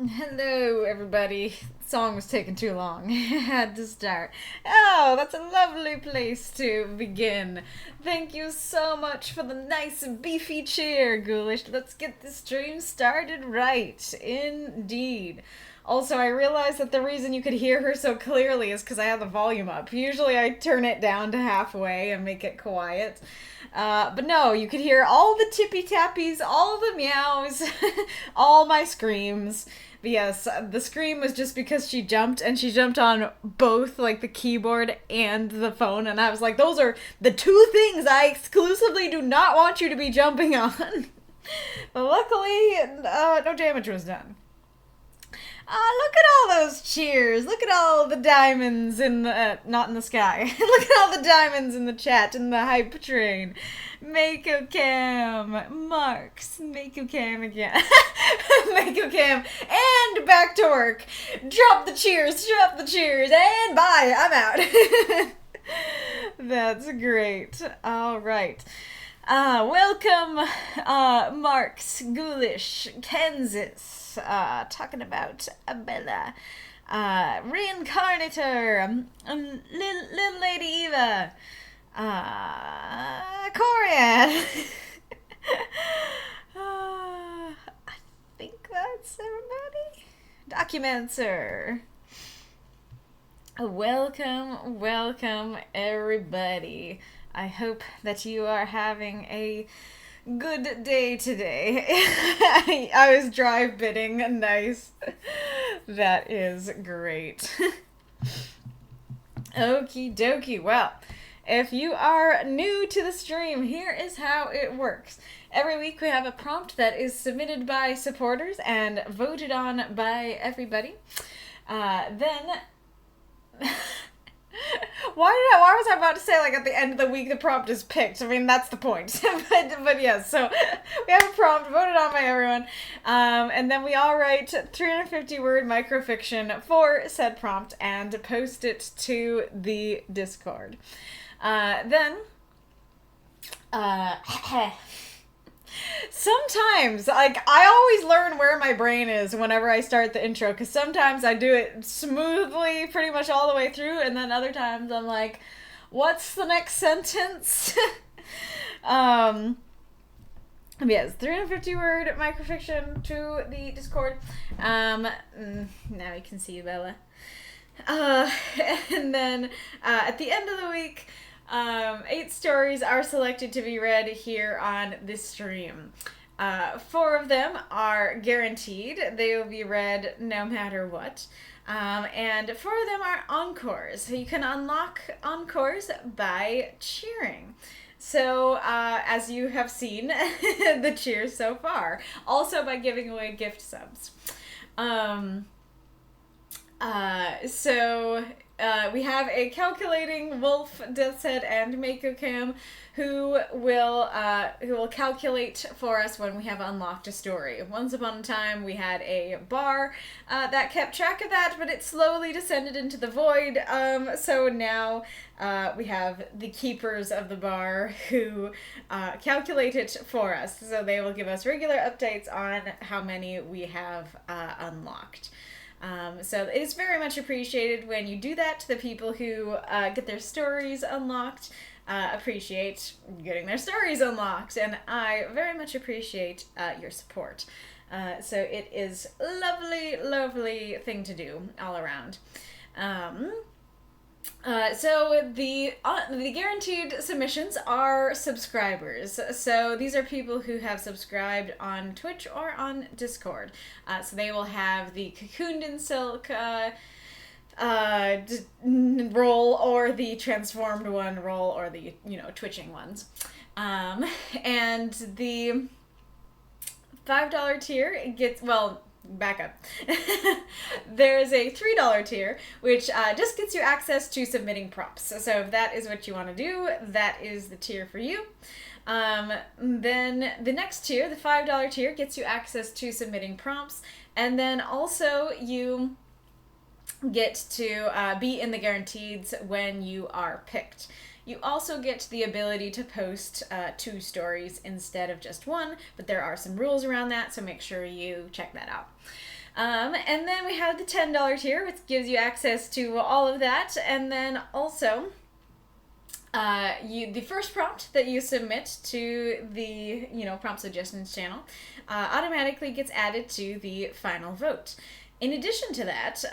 Hello, everybody. The song was taking too long. I had to start. Oh, that's a lovely place to begin. Thank you so much for the nice beefy cheer, Ghoulish. Let's get this stream started right. Indeed. Also, I realized that the reason you could hear her so clearly is because I have the volume up. Usually I turn it down to halfway and make it quiet. But no, you could hear all the tippy tappies, all the meows, all my screams. But yes, the scream was just because she jumped, and she jumped on both, like, the keyboard and the phone, and I was like, those are the two things I exclusively do not want you to be jumping on. But luckily, no damage was done. Look at all those cheers. Look at all the diamonds in the, not in the sky. Look at all the diamonds in the chat, in the hype train. Makokam, Marks, Makokam again. Makokam, and back to work. Drop the cheers, and bye, I'm out. That's great. All right. Welcome, Marks, Ghoulish, Kansas. Talking about Bella, Reincarnator, Little Lady Eva, Corian. I think that's everybody. Documancer. Welcome, everybody. I hope that you are having a good day today. I was drive bidding. Nice. That is great. Okie dokie. Well, if you are new to the stream, here is how it works. Every week we have a prompt that is submitted by supporters and voted on by everybody. Then Why was I about to say, like, at the end of the week the prompt is picked? I mean, that's the point. but yes, so we have a prompt voted on by everyone, and then we all write 350-word microfiction for said prompt and post it to the Discord. Sometimes, like, I always learn where my brain is whenever I start the intro, because sometimes I do it smoothly pretty much all the way through, and then other times I'm like, what's the next sentence? Yes, 350-word microfiction to the Discord. Now you can see Bella. And then at the end of the week, 8 stories are selected to be read here on this stream. 4 of them are guaranteed. They will be read no matter what. And 4 of them are encores. So you can unlock encores by cheering. So, as you have seen, the cheers so far. Also by giving away gift subs. We have a calculating Wolf, Death's Head, and Makokam who will calculate for us when we have unlocked a story. Once upon a time, we had a bar that kept track of that, but it slowly descended into the void. So now we have the keepers of the bar who calculate it for us. So they will give us regular updates on how many we have unlocked. So it's very much appreciated when you do that. The people who get their stories unlocked appreciate getting their stories unlocked, and I very much appreciate your support. So it is lovely thing to do all around. So the guaranteed submissions are subscribers. So these are people who have subscribed on Twitch or on Discord. So they will have the Cocooned in Silk role, or the transformed one role, or the, twitching ones. And the $5 tier gets, back up. There's a $3 tier, which just gets you access to submitting prompts. So if that is what you want to do, that is the tier for you. Then the next tier, the $5 tier, gets you access to submitting prompts, and then also you get to be in the guaranteeds when you are picked. You also get the ability to post 2 stories instead of just 1, but there are some rules around that, so make sure you check that out. And then we have the $10 tier, which gives you access to all of that. And then also, the first prompt that you submit to the prompt suggestions channel automatically gets added to the final vote. In addition to that,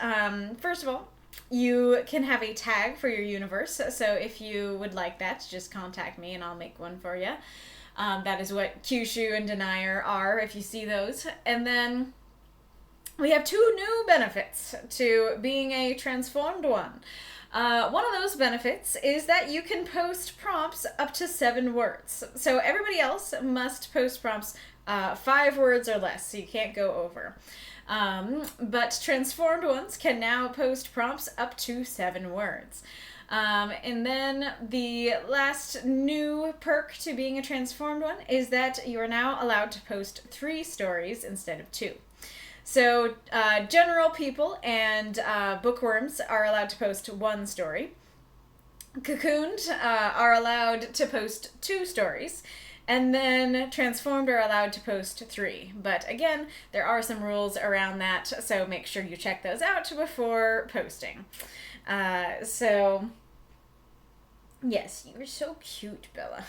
first of all, you can have a tag for your universe. So if you would like that, just contact me and I'll make one for you. That is what Kyushu and Denier are, if you see those. And then we have 2 new benefits to being a transformed one. One of those benefits is that you can post prompts up to 7 words. So everybody else must post prompts 5 words or less, so you can't go over. But transformed ones can now post prompts up to 7 words. And then the last new perk to being a transformed one is that you are now allowed to post 3 stories instead of 2. So general people and bookworms are allowed to post 1 story. Cocooned are allowed to post 2 stories. And then transformed are allowed to post 3. But again, there are some rules around that, so make sure you check those out before posting. So, yes, you were so cute, Bella.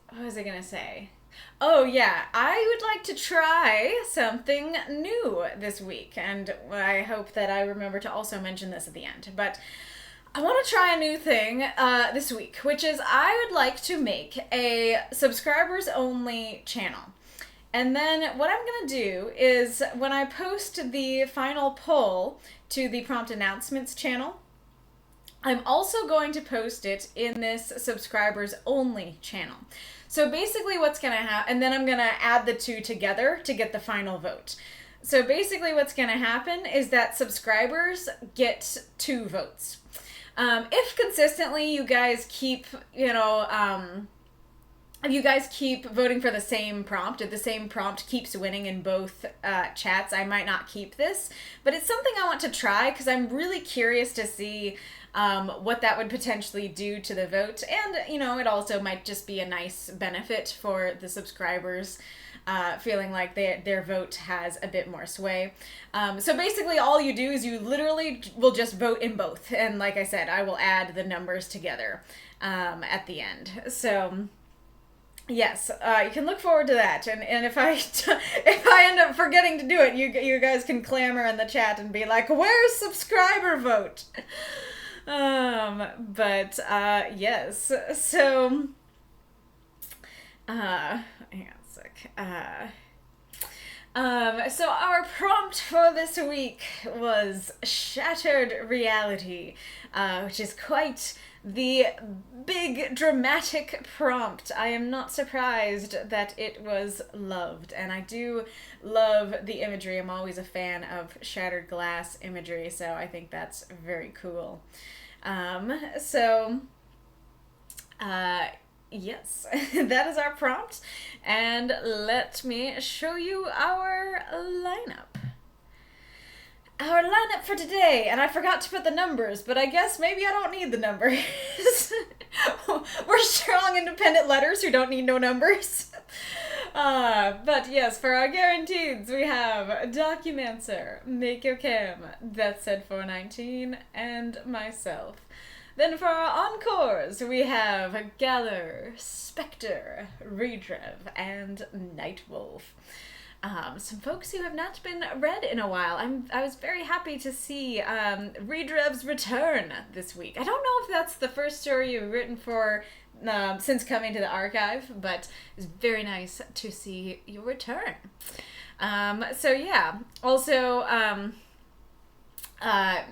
What was I gonna say? Oh yeah, I would like to try something new this week, and I hope that I remember to also mention this at the end. But I want to try a new thing this week, which is I would like to make a subscribers only channel. And then what I'm going to do is when I post the final poll to the prompt announcements channel, I'm also going to post it in this subscribers only channel. So basically what's going to happen, and then I'm going to add the 2 together to get the final vote. So basically what's going to happen is that subscribers get 2 votes. If consistently you guys keep, if you guys keep voting for the same prompt, if the same prompt keeps winning in both chats, I might not keep this. But it's something I want to try because I'm really curious to see what that would potentially do to the vote. And, it also might just be a nice benefit for the subscribers. Feeling like their vote has a bit more sway. So basically all you do is you literally will just vote in both. And like I said, I will add the numbers together at the end. So yes, you can look forward to that. And if I if I end up forgetting to do it, you guys can clamor in the chat and be like, where's subscriber vote? Yes, so hang on. So our prompt for this week was Shattered Reality, which is quite the big dramatic prompt. I am not surprised that it was loved, and I do love the imagery. I'm always a fan of shattered glass imagery, so I think that's very cool. Yes, that is our prompt, and let me show you our lineup. Our lineup for today, and I forgot to put the numbers, but I guess maybe I don't need the numbers. We're strong, independent letters who don't need no numbers. But yes, for our guaranteeds, we have Documancer, Makokam, That Said 419, and myself. Then for our encores, we have Galler, Spectre, Redrev, and Nightwolf. Some folks who have not been read in a while. I was very happy to see Redrev's return this week. I don't know if that's the first story you've written for since coming to the archive, but it's very nice to see your return. So yeah, also...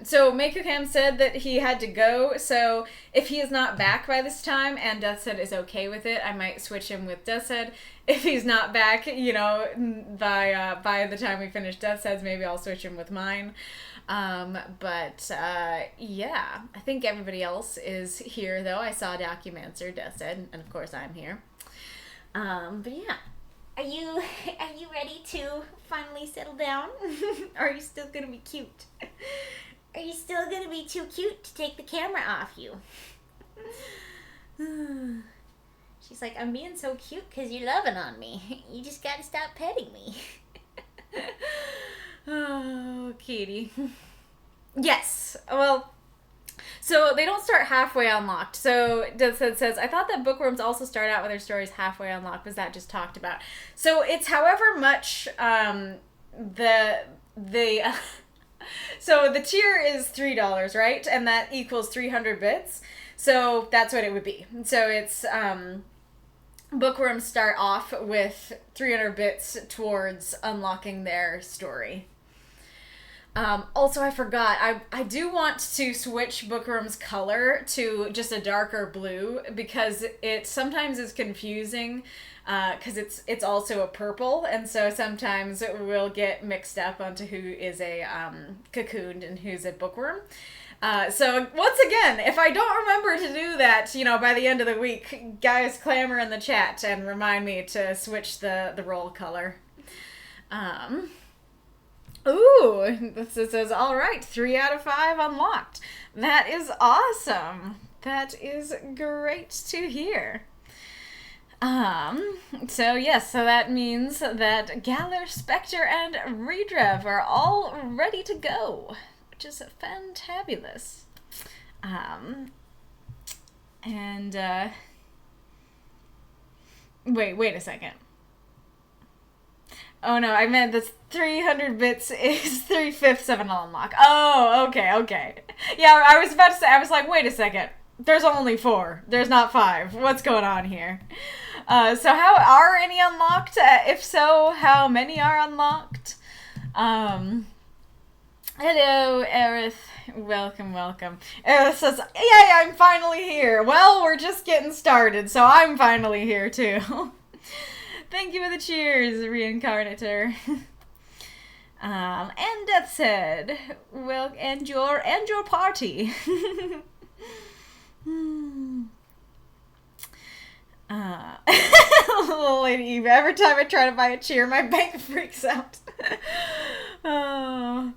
So Makokam said that he had to go, so if he is not back by this time and Deathshead is okay with it, I might switch him with Deathshead. If he's not back, by the time we finish Deathshead's, maybe I'll switch him with mine. Yeah, I think everybody else is here, though. I saw Documancer, Deathshead, and of course I'm here. But yeah. Are you ready to finally settle down? Are you still gonna be cute? Are you still gonna be too cute to take the camera off you? She's like, I'm being so cute because you're loving on me. You just gotta stop petting me. Oh, Katie. Yes. Well, so they don't start halfway unlocked. So it says, I thought that bookworms also start out with their stories halfway unlocked. Was that just talked about? So it's however much the so the tier is $3, right? And that equals 300 bits. So that's what it would be. So it's bookworms start off with 300 bits towards unlocking their story. Also, I forgot. I do want to switch Bookworm's color to just a darker blue because it sometimes is confusing because it's also a purple, and so sometimes we'll get mixed up onto who is a cocoon and who's a bookworm. So once again, if I don't remember to do that, by the end of the week, guys clamor in the chat and remind me to switch the roll color. Ooh, this says, all right, 3 out of 5 unlocked. That is awesome. That is great to hear. So yes, so that means that Galler, Spectre, and Redrev are all ready to go, which is fantabulous. Wait a second. Oh no, I meant this 300 bits is 3/5 of an unlock. Oh, okay. Yeah, I was about to say, I was like, wait a second. There's only 4. There's not 5. What's going on here? So how are any unlocked? If so, how many are unlocked? Hello, Aerith. Welcome. Aerith says, yay, I'm finally here. Well, we're just getting started, so I'm finally here too. Thank you for the cheers, Reincarnator. And Death said, well, and your party. Little Lady Eva, every time I try to buy a cheer, my bank freaks out. Oh,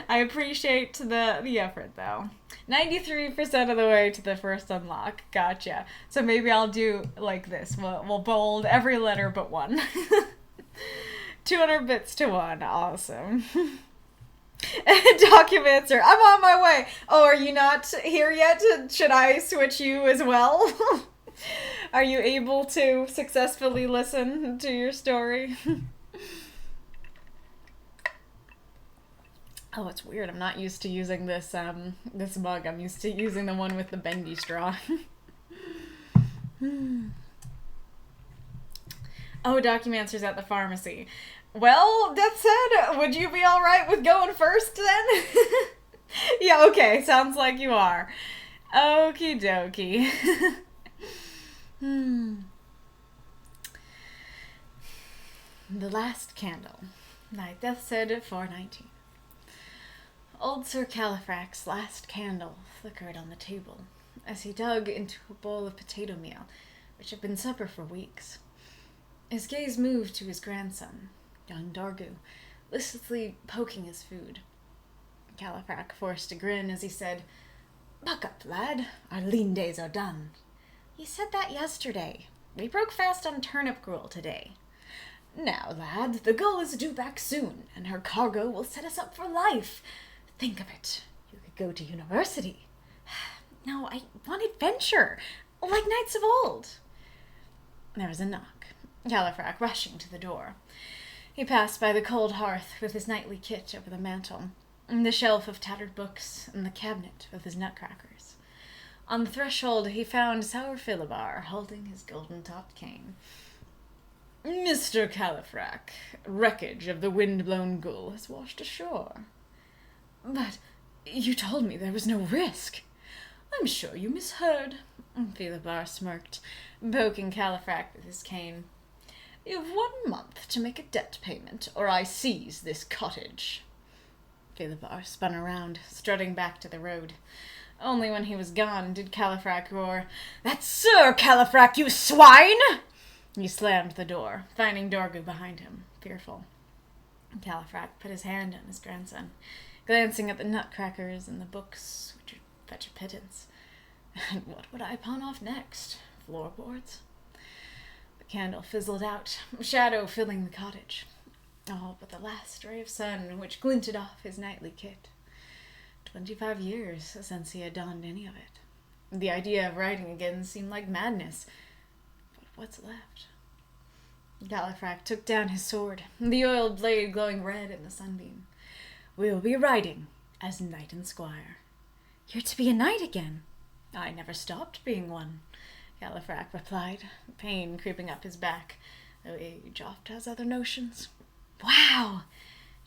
I appreciate the effort, though. 93% of the way to the first unlock. Gotcha. So maybe I'll do like this. We'll bold every letter but one. 200 bits to 1. Awesome. Documancer, I'm on my way. Oh, are you not here yet? Should I switch you as well? Are you able to successfully listen to your story? Oh, it's weird. I'm not used to using this this mug. I'm used to using the one with the bendy straw. Oh, Documancer's at the pharmacy. Well, Death said, would you be alright with going first then? Yeah, okay. Sounds like you are. Okie dokie. The last candle. Like Death said, 419. Old Sir Califrac's last candle flickered on the table as he dug into a bowl of potato meal, which had been supper for weeks. His gaze moved to his grandson, young Dorgu, listlessly poking his food. Califrac forced a grin as he said, "Buck up, lad. Our lean days are done." "You said that yesterday. We broke fast on turnip gruel today." "Now, lad, the gull is due back soon, and her cargo will set us up for life. Think of it. You could go to university." "No, I want adventure, like knights of old." There was a knock. Califrac rushing to the door. He passed by the cold hearth with his nightly kit over the mantel, and the shelf of tattered books, and the cabinet with his nutcrackers. On the threshold he found Sour Philibert holding his golden-topped cane. "Mr. Califrac, wreckage of the wind-blown gull has washed ashore." "But you told me there was no risk." "I'm sure you misheard." Philibert smirked, poking Califrac with his cane. "You've 1 month to make a debt payment, or I seize this cottage." Philibert spun around, strutting back to the road. Only when he was gone did Califrac roar, "That's Sir Califrac, you swine!" He slammed the door, finding Dorgu behind him, fearful. Califrac put his hand on his grandson, glancing at the nutcrackers and the books, which would fetch a pittance. And what would I pawn off next? Floorboards? candle fizzled out, shadow filling the cottage. All but the last ray of sun which glinted off his nightly kit. 25 years since he had donned any of it. The idea of writing again seemed like madness. But what's left? Gallifrey took down his sword, the oiled blade glowing red in the sunbeam. We'll be riding as knight and squire. You're to be a knight again? I never stopped being one, Gallifrey replied, pain creeping up his back, though age oft has other notions. Wow!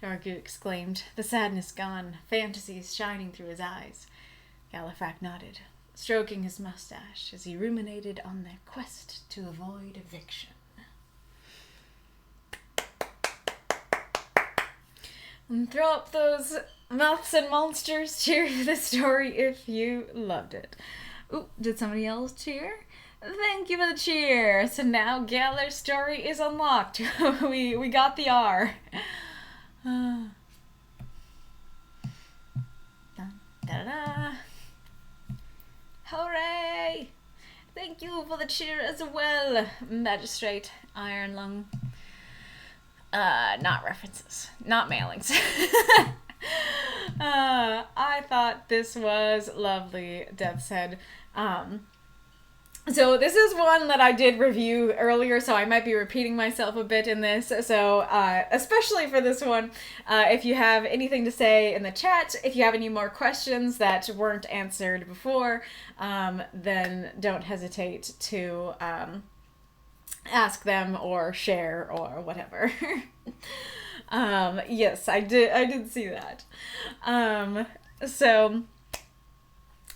Dargu exclaimed, the sadness gone, fantasies shining through his eyes. Gallifrey nodded, stroking his mustache as he ruminated on their quest to avoid eviction. And throw up those mouths and monsters. Cheer for the story if you loved it. Ooh, did somebody else cheer? Thank you for the cheer. So now Galler's story is unlocked. we got the R. Da-da-da. Hooray! Thank you for the cheer as well, Magistrate Iron Lung. Not references. Not mailings. I thought this was lovely, Death's Head. So this is one that I did review earlier, so I might be repeating myself a bit in this. So especially for this one, if you have anything to say in the chat, if you have any more questions that weren't answered before, then don't hesitate to ask them or share or whatever. Yes, I did see that.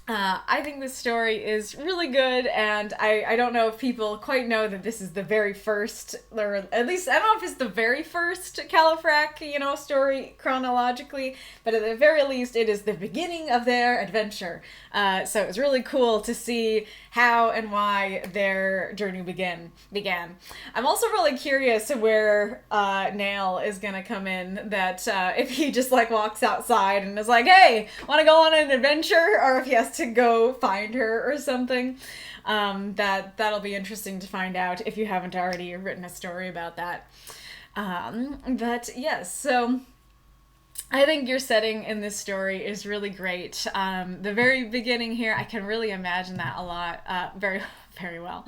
I think this story is really good, and I don't know if people quite know that this is the very first, or at least, I don't know if it's the very first Gallifrey, story chronologically, but at the very least, it is the beginning of their adventure. So it was really cool to see how and why their journey began. I'm also really curious where Nail is gonna come in, that if he just walks outside and is like, hey, wanna go on an adventure, or if he has to go find her or something. That'll be interesting to find out if you haven't already written a story about that. But yes, so I think your setting in this story is really great. The very beginning here, I can really imagine that a lot, very, very well.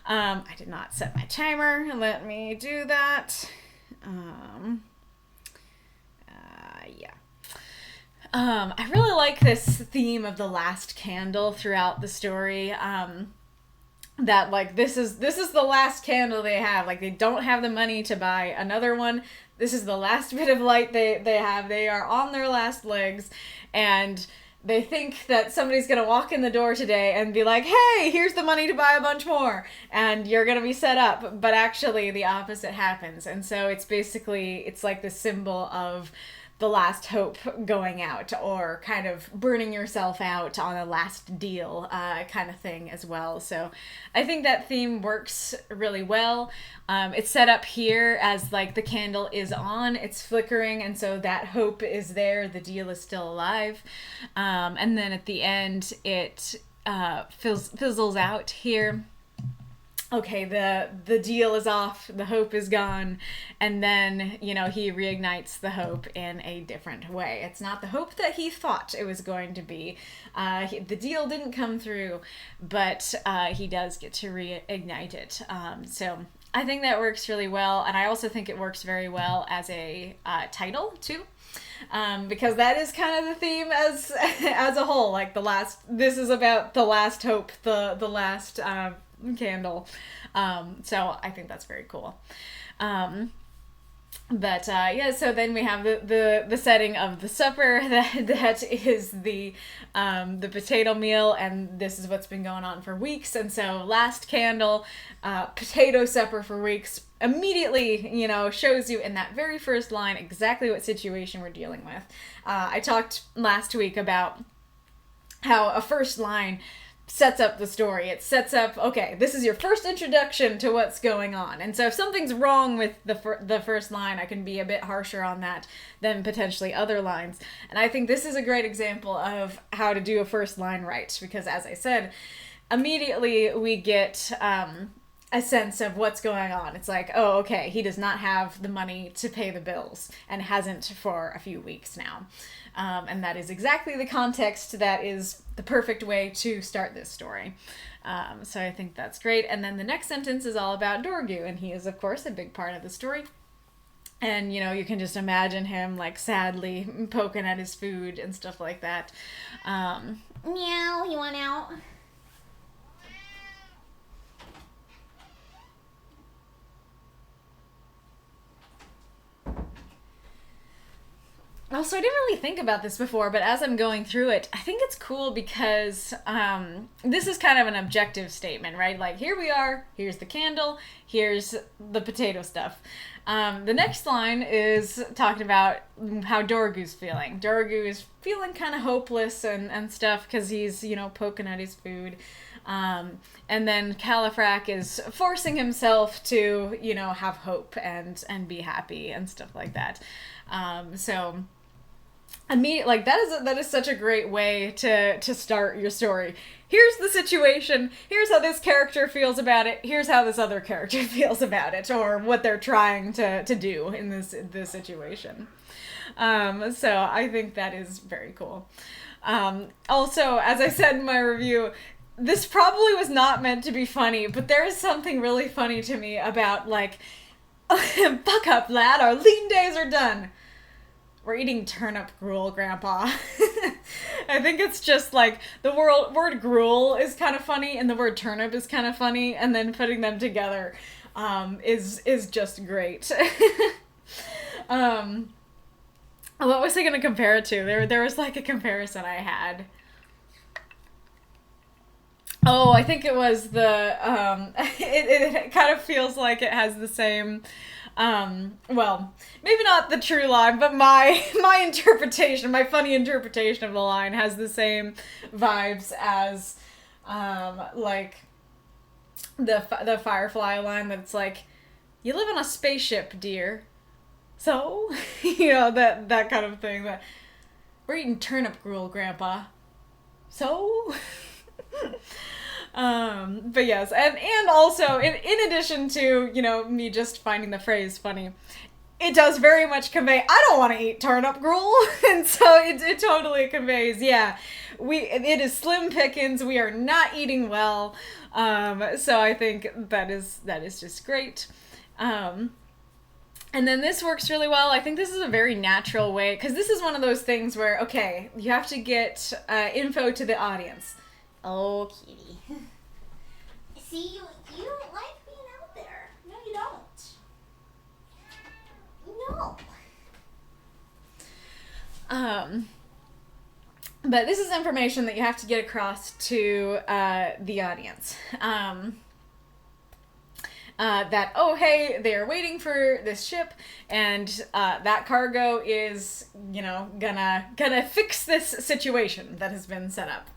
I did not set my timer. Let me do that. Yeah. I really like this theme of the last candle throughout the story. That this is the last candle they have. They don't have the money to buy another one. This is the last bit of light they have. They are on their last legs, and they think that somebody's gonna walk in the door today and be like, hey, here's the money to buy a bunch more, and you're gonna be set up. But actually the opposite happens. And so it's like the symbol of the last hope going out, or kind of burning yourself out on a last deal kind of thing as well. So I think that theme works really well. It's set up here as the candle is on, it's flickering, and so that hope is there, the deal is still alive. And then at the end it fizzles out here. Okay, the deal is off, the hope is gone, and then, he reignites the hope in a different way. It's not the hope that he thought it was going to be. The deal didn't come through, but he does get to reignite it. So I think that works really well, and I also think it works very well as a title, too. Because that is kind of the theme as a whole. This is about the last hope, the last candle. So I think that's very cool. Yeah, so then we have the setting of the supper that is the potato meal, and this is what's been going on for weeks. And so last candle, potato supper for weeks, immediately, shows you in that very first line exactly what situation we're dealing with. I talked last week about how a first line sets up the story. It sets up, okay, this is your first introduction to what's going on. And so if something's wrong with the first line, I can be a bit harsher on that than potentially other lines. And I think this is a great example of how to do a first line right, because as I said, immediately we get a sense of what's going on. It's like, oh, okay, he does not have the money to pay the bills and hasn't for a few weeks now. And that is exactly the context that is the perfect way to start this story. So I think that's great. And then the next sentence is all about Dorgu, and he is, of course, a big part of the story. And, you know, you can just imagine him, like, sadly poking at his food and stuff like that. Meow, you want out? Also, I didn't really think about this before, but as I'm going through it, I think it's cool because this is kind of an objective statement, right? Like, here we are, here's the candle, here's the potato stuff. The next line is talking about how Dorgu's feeling. Dorgu is feeling kind of hopeless and stuff because he's, you know, poking at his food. And then Califrac is forcing himself to, you know, have hope and be happy and stuff like that. So immediately, like, that is such a great way to start your story. Here's the situation, here's how this character feels about it, here's how this other character feels about it, or what they're trying to do in this situation. So I think that is very cool. Also, as I said in my review, this probably was not meant to be funny, but there is something really funny to me about, like, buck up, lad, our lean days are done. We're eating turnip gruel, Grandpa. I think it's just like the word gruel is kind of funny and the word turnip is kind of funny, and then putting them together is just great. What was I going to compare it to? There was like a comparison I had. Oh, I think it was the it kind of feels like it has the same well, maybe not the true line, but my interpretation, my funny interpretation of the line has the same vibes as like the Firefly line that's like, you live on a spaceship, dear. So, you know, that kind of thing. That we're eating turnip gruel, Grandpa. So, but yes, and also in addition to, you know, me just finding the phrase funny, it does very much convey, I don't want to eat turnip gruel, and so it totally conveys, yeah, it is slim pickings, we are not eating well, so I think that is just great. And then this works really well. I think this is a very natural way, because this is one of those things where, okay, you have to get info to the audience. Oh, kitty. See, you don't like being out there. No, you don't. No. But this is information that you have to get across to the audience. That, oh, hey, they're waiting for this ship, and that cargo is, you know, gonna fix this situation that has been set up.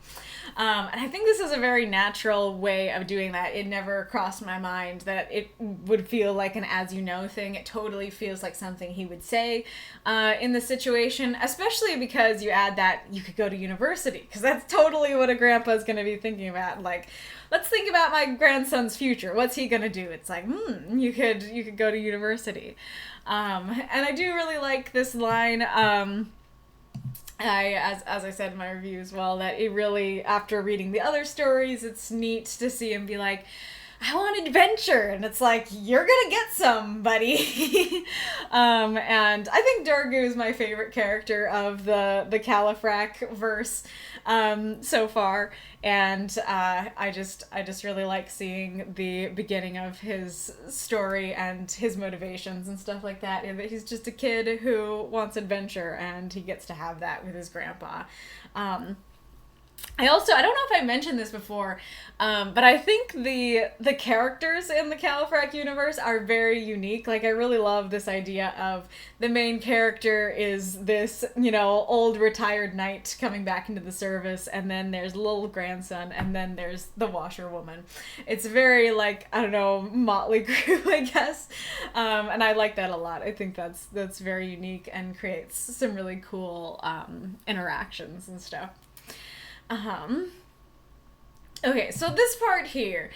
And I think this is a very natural way of doing that. It never crossed my mind that it would feel like an as you know thing. It totally feels like something he would say in the situation, especially because you add that you could go to university, because that's totally what a grandpa's going to be thinking about. Like, let's think about my grandson's future. What's he going to do? It's like, you could go to university. And I do really like this line. As I said in my review as well, that it really, after reading the other stories, it's neat to see him be like, I want adventure, and it's like, you're gonna get some, buddy. And I think Dorgu is my favorite character of the Califrac verse so far, and I just really like seeing the beginning of his story and his motivations and stuff like that, and that he's just a kid who wants adventure, and he gets to have that with his grandpa. I don't know if I mentioned this before, but I think the characters in the Califrac universe are very unique. Like, I really love this idea of the main character is this, you know, old retired knight coming back into the service, and then there's little grandson, and then there's the washerwoman. It's very, like, I don't know, Motley Crue, I guess. And I like that a lot. I think that's very unique and creates some really cool interactions and stuff. Okay, so this part here,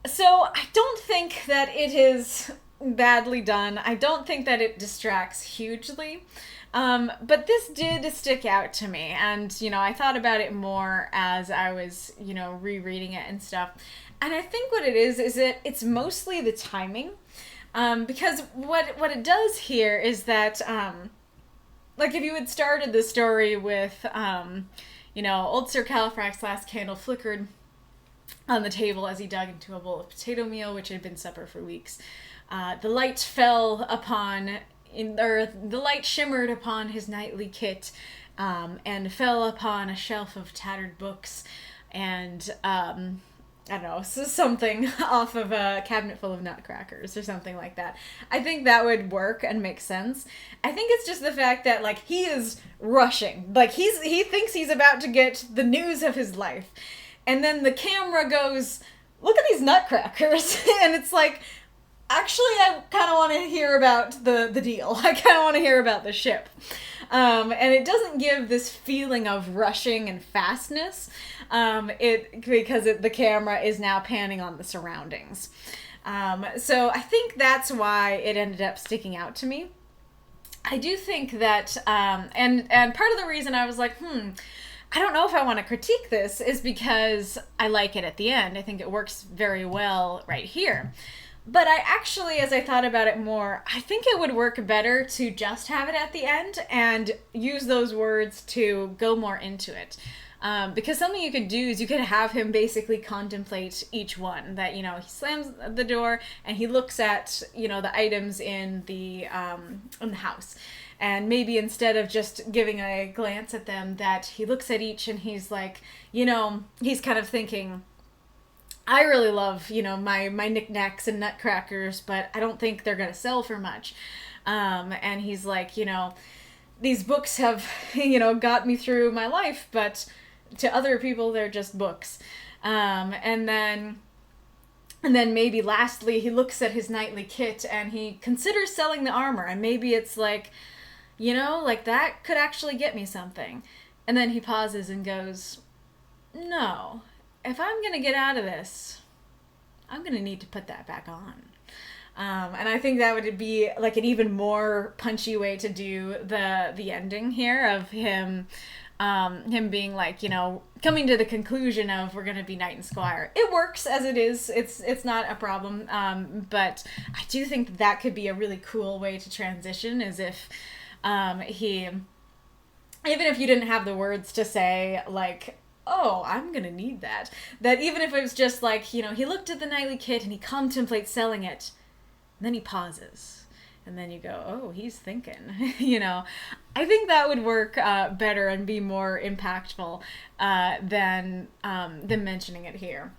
So I don't think that it is badly done. I don't think that it distracts hugely. But this did stick out to me. And, I thought about it more as I was, rereading it and stuff. And I think what it is that it's mostly the timing. Because what it does here is that, like if you had started the story with, old Sir Califrac's last candle flickered on the table as he dug into a bowl of potato meal, which had been supper for weeks. The light shimmered upon his nightly kit, and fell upon a shelf of tattered books, and I don't know, something off of a cabinet full of nutcrackers or something like that. I think that would work and make sense. I think it's just the fact that, like, he is rushing. Like, he thinks he's about to get the news of his life. And then the camera goes, look at these nutcrackers. And it's like, actually, I kind of want to hear about the deal. I kind of want to hear about the ship. And it doesn't give this feeling of rushing and fastness, because the camera is now panning on the surroundings. So I think that's why it ended up sticking out to me. I do think that, and part of the reason I was like, I don't know if I want to critique this is because I like it at the end. I think it works very well right here. But I actually, as I thought about it more, I think it would work better to just have it at the end and use those words to go more into it. Because something you could do is you could have him basically contemplate each one. That, he slams the door and he looks at, the items in the house. And maybe instead of just giving a glance at them, that he looks at each and he's like, he's kind of thinking, I really love, my knickknacks and nutcrackers, but I don't think they're going to sell for much. And he's like, these books have, got me through my life, but to other people, they're just books. And then maybe lastly, he looks at his nightly kit and he considers selling the armor. And maybe it's like, that could actually get me something. And then he pauses and goes, no. If I'm going to get out of this, I'm going to need to put that back on. And I think that would be like an even more punchy way to do the ending here of him being like, coming to the conclusion of we're going to be knight and squire. It works as it is. It's not a problem. But I do think that could be a really cool way to transition, is if even if you didn't have the words to say, like, oh, I'm gonna need that even if it was just like, he looked at the nightly kit and he contemplates selling it, and then he pauses, and then you go, oh, he's thinking. I think that would work better and be more impactful than mentioning it here.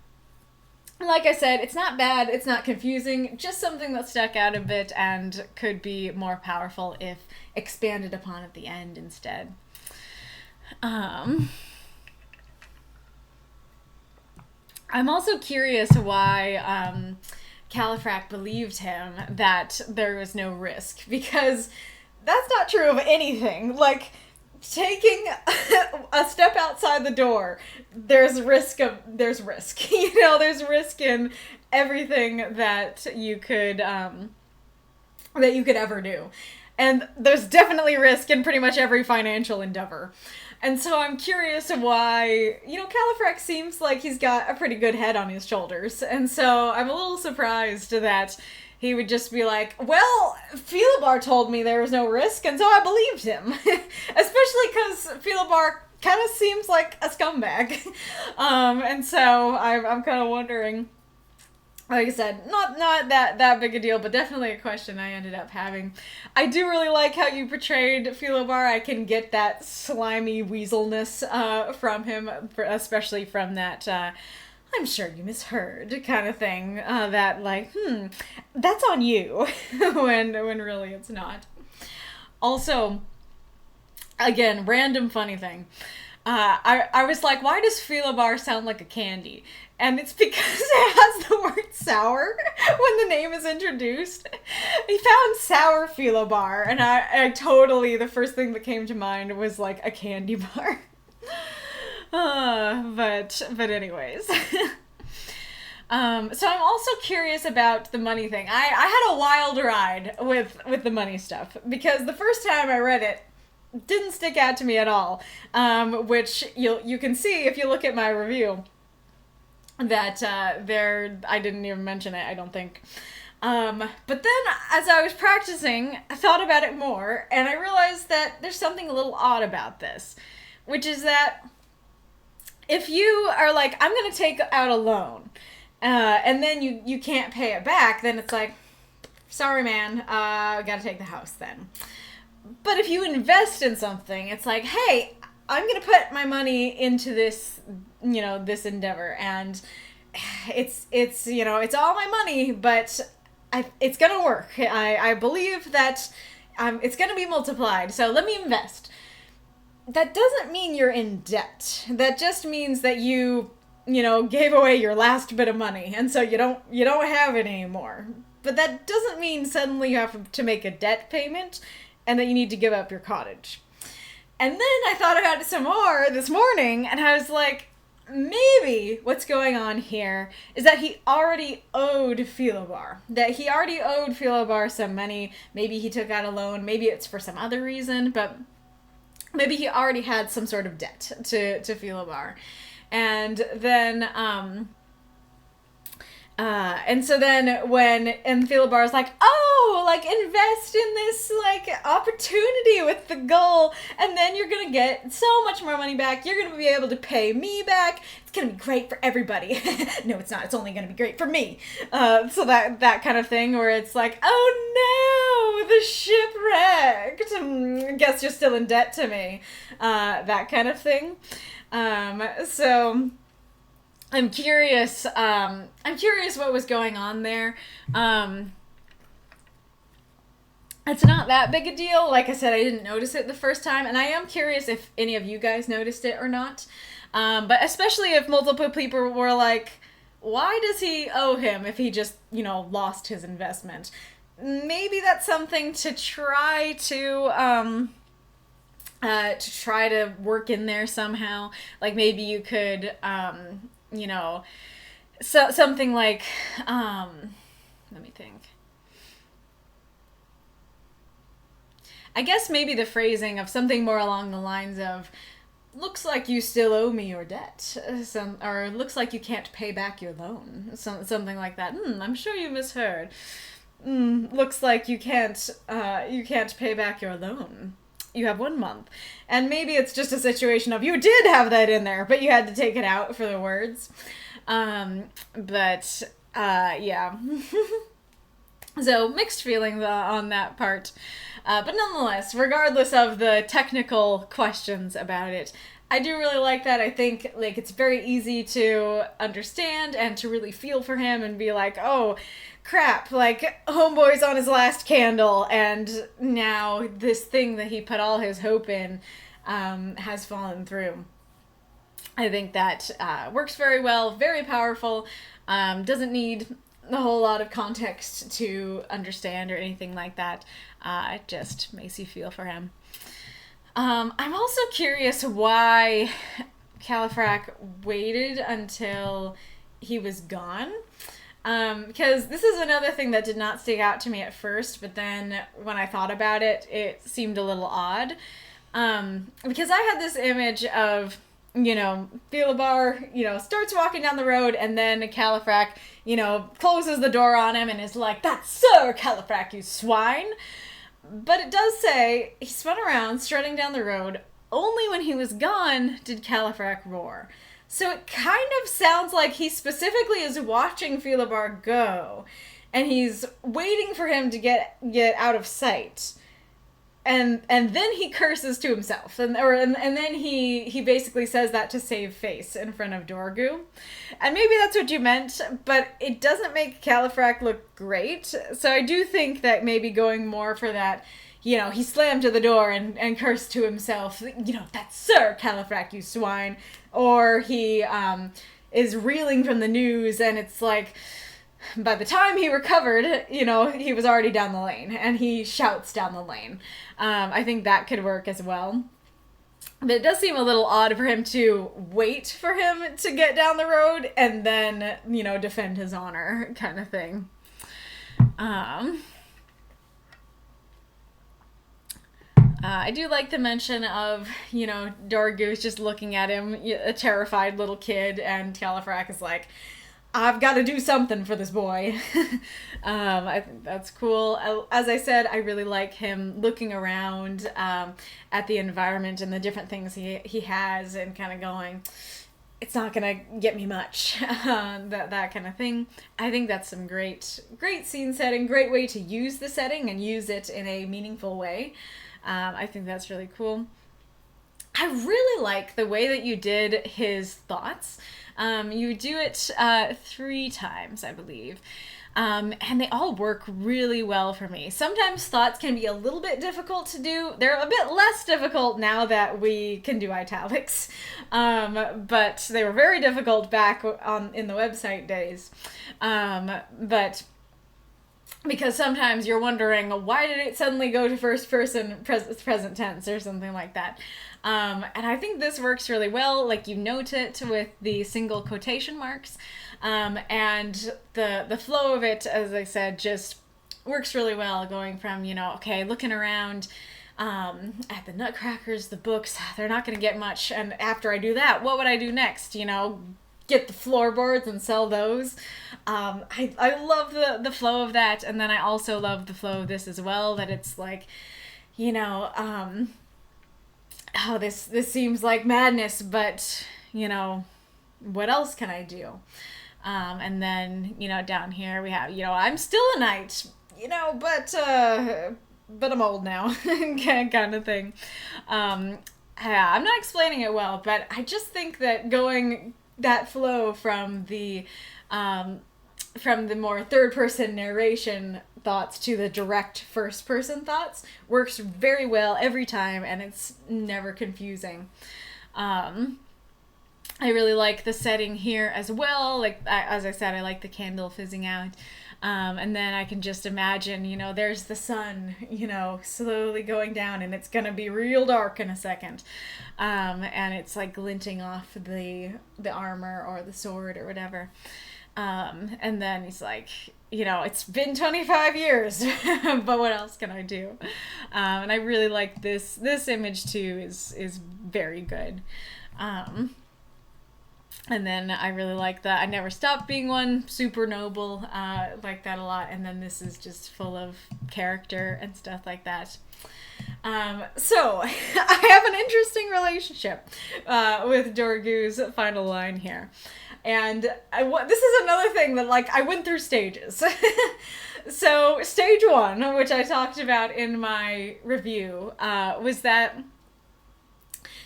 Like I said, it's not bad, it's not confusing, just something that stuck out a bit and could be more powerful if expanded upon at the end instead. I'm also curious why Califrac believed him that there was no risk, because that's not true of anything. Like, taking a step outside the door, there's risk. There's risk in everything that you could ever do. And there's definitely risk in pretty much every financial endeavor. And so I'm curious why, Califrac seems like he's got a pretty good head on his shoulders. And so I'm a little surprised that he would just be like, well, Philibert told me there was no risk, and so I believed him. Especially because Philibert kind of seems like a scumbag. And so I'm kind of wondering, like I said, not that big a deal, but definitely a question I ended up having. I do really like how you portrayed Philibert. I can get that slimy weaselness from him, especially from that I'm sure you misheard kind of thing. That like, that's on you, when really it's not. Also, again, random funny thing. I was like, why does Philibert sound like a candy? And it's because it has the word sour when the name is introduced. He found sour Philibert, and I totally, the first thing that came to mind was like a candy bar. But anyways. So I'm also curious about the money thing. I had a wild ride with the money stuff because the first time I read it didn't stick out to me at all, which you can see if you look at my review that I didn't even mention it, I don't think. But then as I was practicing, I thought about it more and I realized that there's something a little odd about this, which is that if you are like, I'm going to take out a loan, and then you can't pay it back, then it's like, sorry, man, gotta take the house then. But if you invest in something, it's like, hey, I'm going to put my money into this, this endeavor, and it's all my money, but it's going to work. I believe that it's going to be multiplied, so let me invest. That doesn't mean you're in debt. That just means that you gave away your last bit of money, and so you don't have it anymore. But that doesn't mean suddenly you have to make a debt payment and that you need to give up your cottage. And then I thought about it some more this morning, and I was like, maybe what's going on here is that he already owed Philobar. That he already owed Philobar some money. Maybe he took out a loan. Maybe it's for some other reason, but maybe he already had some sort of debt to Philobar. And then, and so then and Philobar's like, oh, like, invest in this, like, opportunity with the goal, and then you're gonna get so much more money back, you're gonna be able to pay me back, it's gonna be great for everybody. No, it's not, it's only gonna be great for me. So that kind of thing, where it's like, oh no, the ship wrecked, I guess you're still in debt to me. That kind of thing. So I'm curious what was going on there. It's not that big a deal. Like I said, I didn't notice it the first time, and I am curious if any of you guys noticed it or not. But especially if multiple people were like, why does he owe him if he just, lost his investment? Maybe that's something to try to work in there somehow. Like maybe you could, so something like, let me think. I guess maybe the phrasing of something more along the lines of, looks like you still owe me your debt, or looks like you can't pay back your loan, something like that. I'm sure you misheard. Looks like you can't pay back your loan. You have 1 month. And maybe it's just a situation of you did have that in there, but you had to take it out for the words. Yeah. So, mixed feelings on that part. But nonetheless, regardless of the technical questions about it, I do really like that. I think, like, it's very easy to understand and to really feel for him and be like, oh, crap, like, homeboy's on his last candle, and now this thing that he put all his hope in has fallen through. I think that works very well, very powerful, doesn't need a whole lot of context to understand or anything like that. It just makes you feel for him. I'm also curious why Califrac waited until he was gone. Because this is another thing that did not stick out to me at first, but then when I thought about it, it seemed a little odd. Because I had this image of, Philobar, starts walking down the road, and then Califrac, closes the door on him and is like, "That's Sir Califrac, you swine!" But it does say, he spun around, strutting down the road. Only when he was gone did Califrac roar. So it kind of sounds like he specifically is watching Philobar go, and he's waiting for him to get out of sight. And then he curses to himself, and then he basically says that to save face in front of Dorgu, and maybe that's what you meant, but it doesn't make Califrac look great. So I do think that maybe going more for that, he slammed to the door and cursed to himself, "That's Sir Califrac, you swine," or he is reeling from the news, and it's like, by the time he recovered, he was already down the lane, and he shouts down the lane. I think that could work as well. But it does seem a little odd for him to wait for him to get down the road and then, defend his honor kind of thing. I do like the mention of, Dorgoose just looking at him, a terrified little kid, and Califrac is like, I've got to do something for this boy. I think that's cool. As I said, I really like him looking around at the environment and the different things he has and kind of going, it's not going to get me much. that kind of thing. I think that's some great scene setting, great way to use the setting and use it in a meaningful way. I think that's really cool. I really like the way that you did his thoughts. You do it 3 times, I believe. And they all work really well for me. Sometimes thoughts can be a little bit difficult to do. They're a bit less difficult now that we can do italics. But they were very difficult back in the website days. But because sometimes you're wondering, why did it suddenly go to first person present tense or something like that? And I think this works really well. Like, you note it with the single quotation marks. And the flow of it, as I said, just works really well, going from, looking around at the nutcrackers, the books, they're not going to get much. And after I do that, what would I do next? Get the floorboards and sell those. I love the flow of that. And then I also love the flow of this as well, that it's like, this seems like madness, but, what else can I do? And then, down here we have, I'm still a knight, but I'm old now, kind of thing. I'm not explaining it well, but I just think that going that flow from the more third-person narration thoughts to the direct first-person thoughts works very well every time, and it's never confusing. I really like the setting here as well. Like, as I said, I like the candle fizzing out. And then I can just imagine, there's the sun, slowly going down, and it's going to be real dark in a second. And it's like glinting off the armor or the sword or whatever. And then he's like, it's been 25 years, but what else can I do? And I really like this image too, is very good. And then I really like that I never stopped being one, super noble, like that a lot. And then this is just full of character and stuff like that. So I have an interesting relationship with Dorgu's final line here. And this is another thing that, I went through stages. So stage 1, which I talked about in my review, was that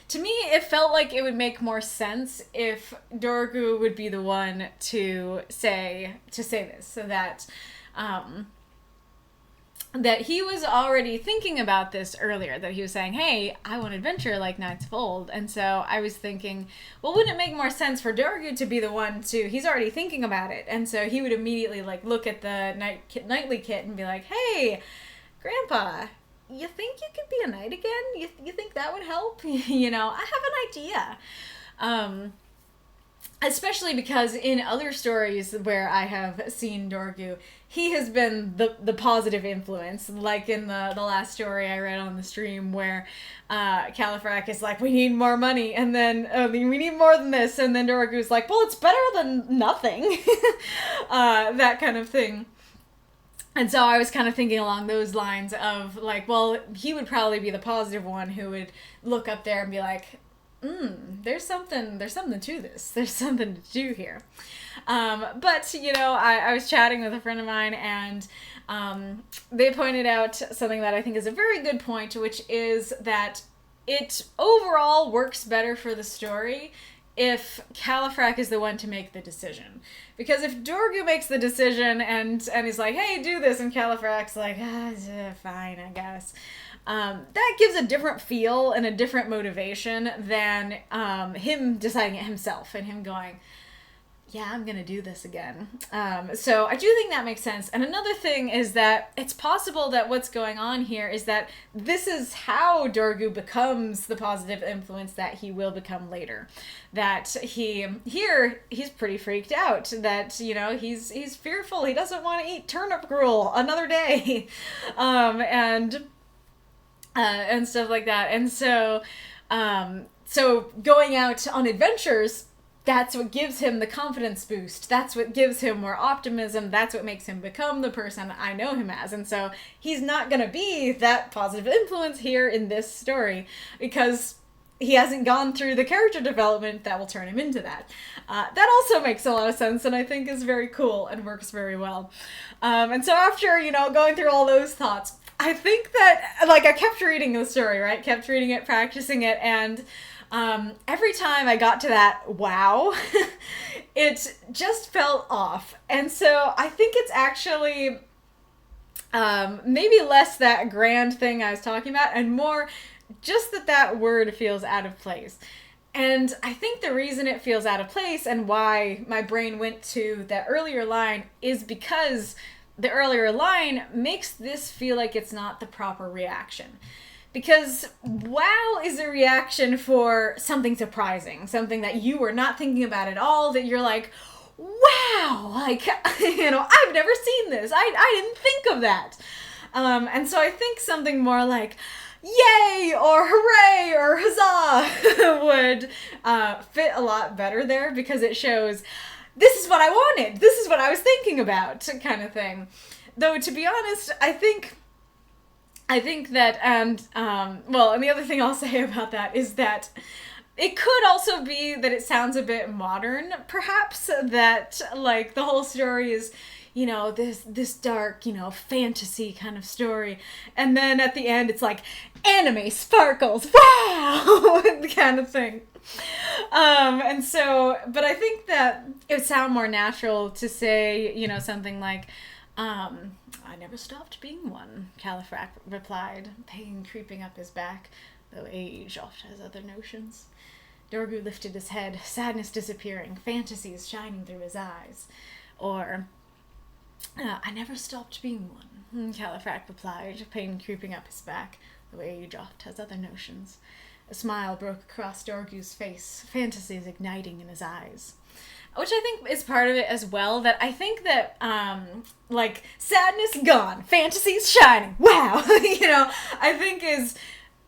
to me, it felt like it would make more sense if Dorgu would be the one to say this, so that that he was already thinking about this earlier, that he was saying, hey, I want adventure like Knights of Old. And so I was thinking, well, wouldn't it make more sense for Dorgu to be the one he's already thinking about it. And so he would immediately look at the knightly kit and be like, hey, Grandpa, you think you could be a knight again? You think that would help? I have an idea. Especially because in other stories where I have seen Dorgu, he has been the positive influence. Like in the last story I read on the stream where Califrac is like, we need more money, and then we need more than this, and then Dorgu's like, well, it's better than nothing. That kind of thing. And so I was kind of thinking along those lines of well, he would probably be the positive one who would look up there and be like, there's something to this. There's something to do here. But, I was chatting with a friend of mine, and they pointed out something that I think is a very good point, which is that it overall works better for the story if Califrac is the one to make the decision. Because if Dorgu makes the decision and he's like, hey, do this, and Califrac's like, fine, I guess. That gives a different feel and a different motivation than him deciding it himself and him going, yeah, I'm gonna do this again. So I do think that makes sense. And another thing is that it's possible that what's going on here is that this is how Dorgu becomes the positive influence that he will become later. That he's pretty freaked out. That, you know, he's fearful. He doesn't want to eat turnip gruel another day, and stuff like that. And so going out on adventures, that's what gives him the confidence boost. That's what gives him more optimism. That's what makes him become the person I know him as. And so he's not going to be that positive influence here in this story because he hasn't gone through the character development that will turn him into that. That also makes a lot of sense and I think is very cool and works very well. And so after, you know, going through all those thoughts, I think that, like, I kept reading the story, right? Kept reading it, practicing it, and every time I got to that wow, it just felt off. And so I think it's actually maybe less that grand thing I was talking about and more just that word feels out of place. And I think the reason it feels out of place and why my brain went to that earlier line is because the earlier line makes this feel like it's not the proper reaction. Because wow is a reaction for something surprising, something that you were not thinking about at all, that you're like, wow, like, you know, I've never seen this. I didn't think of that. And so I think something more like, yay, or hooray, or huzzah would fit a lot better there because it shows, this is what I wanted, this is what I was thinking about, kind of thing. Though, to be honest, I think that, and the other thing I'll say about that is that it could also be that it sounds a bit modern, perhaps, that, like, the whole story is, you know, this dark, you know, fantasy kind of story, and then at the end it's like, anime sparkles, wow, kind of thing. And so, but I think that it would sound more natural to say, you know, something like, I never stopped being one, Califrac replied, pain creeping up his back, though age oft has other notions. Dorgu lifted his head, sadness disappearing, fantasies shining through his eyes. Or, I never stopped being one, Califrac replied, pain creeping up his back, though age oft has other notions. A smile broke across Dorgu's face, fantasies igniting in his eyes. Which I think is part of it as well, that I think that, like, sadness gone, fantasies shining, wow, you know, I think is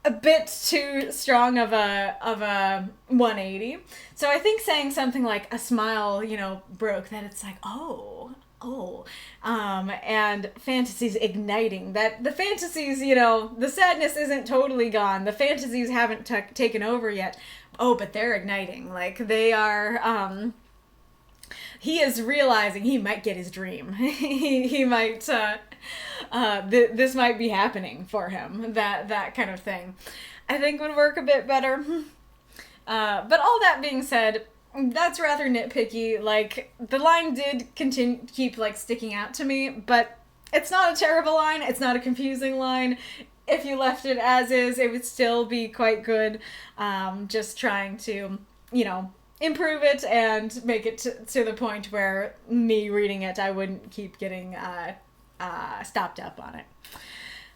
a bit too strong of a 180. So I think saying something like a smile, you know, broke, that it's like, and fantasies igniting, that the fantasies, you know, the sadness isn't totally gone, the fantasies haven't taken over yet, but they're igniting, like, they are, he is realizing he might get his dream. he might, this might be happening for him. That kind of thing, I think would work a bit better. But all that being said, that's rather nitpicky. Like, the line did keep, like, sticking out to me, but it's not a terrible line. It's not a confusing line. If you left it as is, it would still be quite good. Just trying to, you know, improve it and make it to the point where me reading it, I wouldn't keep getting stopped up on it.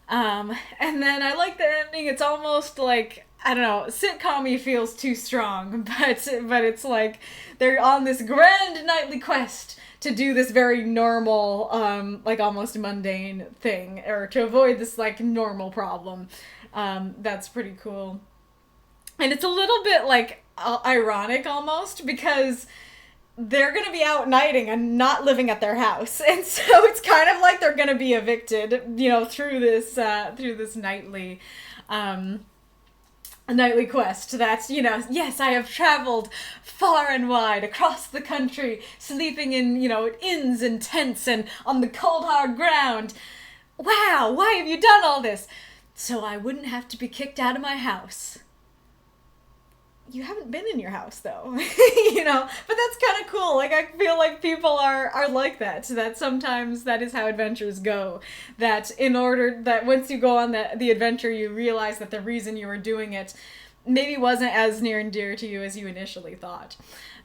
And then I like the ending. It's almost like, I don't know, sitcom-y feels too strong, but it's like they're on this grand nightly quest to do this very normal, like almost mundane thing, or to avoid this like normal problem. That's pretty cool. And it's a little bit like ironic almost, because they're going to be out nighting and not living at their house. And so it's kind of like they're going to be evicted, you know, through this nightly, nightly quest that, you know, yes, I have traveled far and wide across the country, sleeping in, you know, inns and tents and on the cold hard ground. Wow, why have you done all this? So I wouldn't have to be kicked out of my house. You haven't been in your house, though, you know, but that's kind of cool. Like, I feel like people are like that, that sometimes that is how adventures go, that in order, that once you go on the adventure, you realize that the reason you were doing it maybe wasn't as near and dear to you as you initially thought.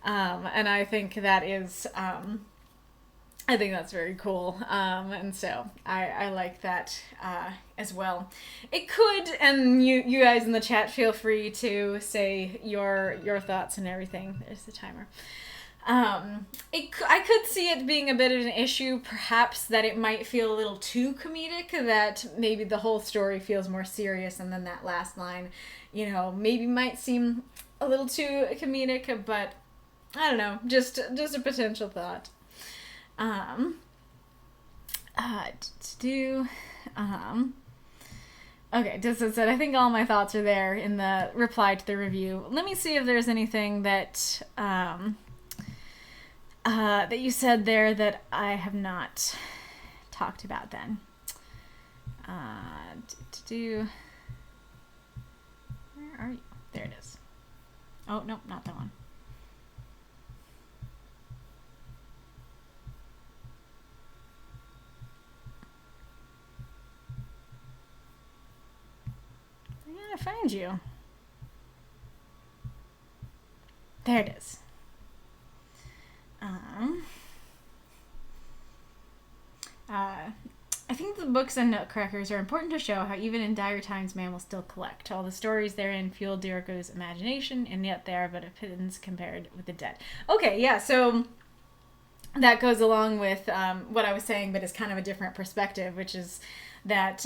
And I think that is, I think that's very cool. And so I like that as well. It could, and you guys in the chat, feel free to say your thoughts and everything. There's the timer. I could see it being a bit of an issue, perhaps that it might feel a little too comedic, that maybe the whole story feels more serious, and then that last line, maybe might seem a little too comedic, but I don't know, just a potential thought. Okay, just as I said, I think all my thoughts are there in the reply to the review. Let me see if there's anything that that you said there that I have not talked about then. Where are you? There it is. Oh, nope, not that one. I gotta find you. There it is. I think the books and Nutcrackers are important to show how even in dire times man will still collect. All the stories therein fuel Diogo's imagination, and yet they are but a pittance compared with the dead. Okay, yeah, so that goes along with what I was saying, but is kind of a different perspective, which is that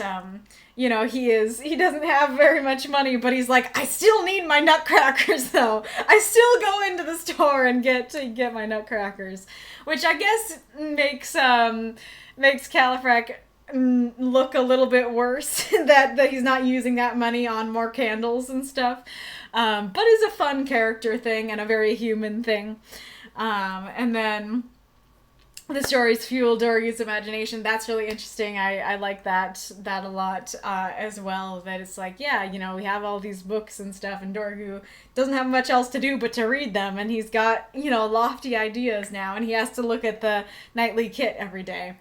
he doesn't have very much money, but he's like, I still need my nutcrackers though. I still go into the store and get my nutcrackers, which I guess makes Califrac look a little bit worse that he's not using that money on more candles and stuff, but is a fun character thing and a very human thing. And then the stories fuel Dorgu's imagination. That's really interesting. I like that a lot as well. That it's like, yeah, we have all these books and stuff, and Dorgu doesn't have much else to do but to read them, and he's got lofty ideas now, and he has to look at the nightly kit every day.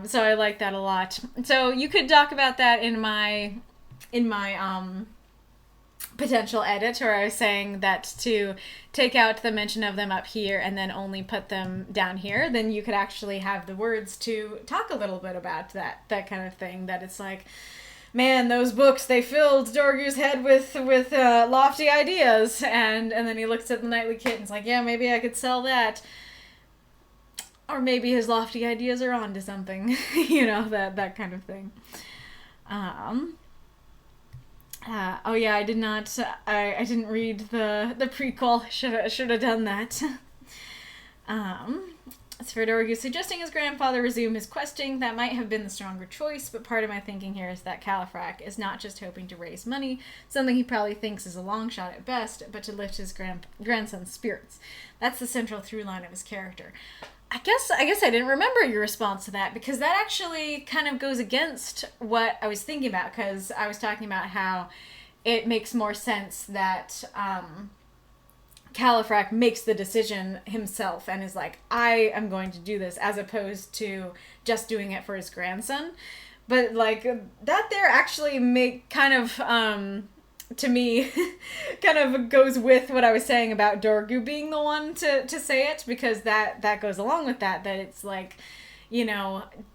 So I like that a lot. So you could talk about that in my potential edit, where I was saying that to take out the mention of them up here and then only put them down here, then you could actually have the words to talk a little bit about that kind of thing. That it's like, man, those books, they filled Dorgu's head with lofty ideas, and then he looks at the nightly kit and is like, yeah, maybe I could sell that. Or maybe his lofty ideas are onto something, that kind of thing. Oh yeah, I did not. I didn't read the prequel. Should have done that. As for Dorgu suggesting his grandfather resume his questing, that might have been the stronger choice, but part of my thinking here is that Califrac is not just hoping to raise money, something he probably thinks is a long shot at best, but to lift his grandson's spirits. That's the central through line of his character. I guess I didn't remember your response to that, because that actually kind of goes against what I was thinking about, because I was talking about how it makes more sense that Califrac makes the decision himself and is like, I am going to do this, as opposed to just doing it for his grandson. But like that there actually make kind of to me kind of goes with what I was saying about Dorgu being the one to say it, because that goes along with that it's like,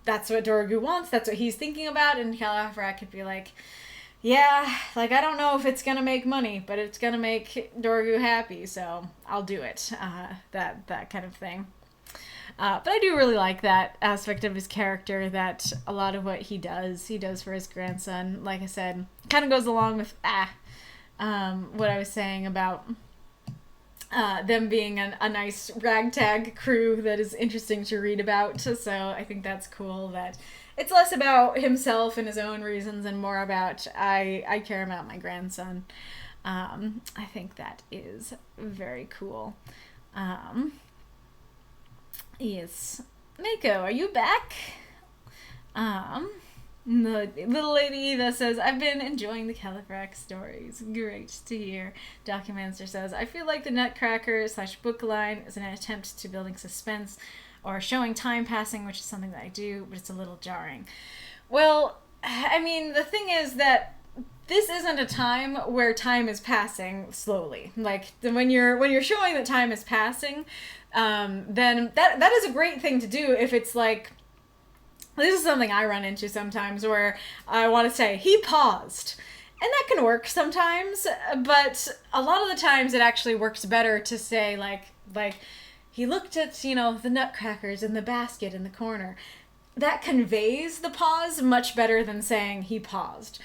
that's what Dorgu wants, that's what he's thinking about, and Califrac could be like, yeah, like, I don't know if it's gonna make money, but it's gonna make Dorgu happy, so I'll do it, that kind of thing. But I do really like that aspect of his character, that a lot of what he does for his grandson, like I said, kind of goes along with what I was saying about them being a nice ragtag crew that is interesting to read about. So I think that's cool that it's less about himself and his own reasons and more about I care about my grandson. I think that is very cool. Yes. Mako, are you back? The little lady Eva says, I've been enjoying the Califrac stories. Great to hear. Documancer says, I feel like the Nutcracker / book line is an attempt to building suspense or showing time passing, which is something that I do, but it's a little jarring. Well, I mean, the thing is that this isn't a time where time is passing slowly. Like when you're showing that time is passing, then that is a great thing to do if it's like, this is something I run into sometimes where I want to say, he paused. And that can work sometimes, but a lot of the times it actually works better to say like he looked at, the nutcrackers in the basket in the corner. That conveys the pause much better than saying he paused.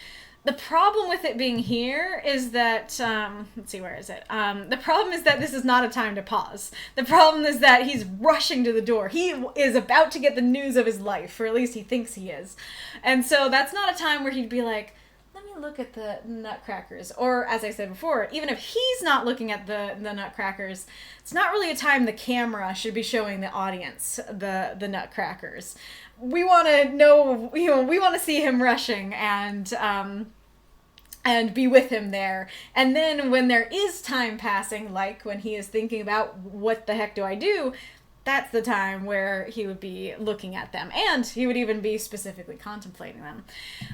The problem with it being here is that, let's see, where is it? The problem is that this is not a time to pause. The problem is that he's rushing to the door. He is about to get the news of his life, or at least he thinks he is. And so that's not a time where he'd be like, let me look at the nutcrackers. Or, as I said before, even if he's not looking at the nutcrackers, it's not really a time the camera should be showing the audience the nutcrackers. We want to know, we want to see him rushing and be with him there. And then when there is time passing, like when he is thinking about what the heck do I do, that's the time where he would be looking at them. And he would even be specifically contemplating them.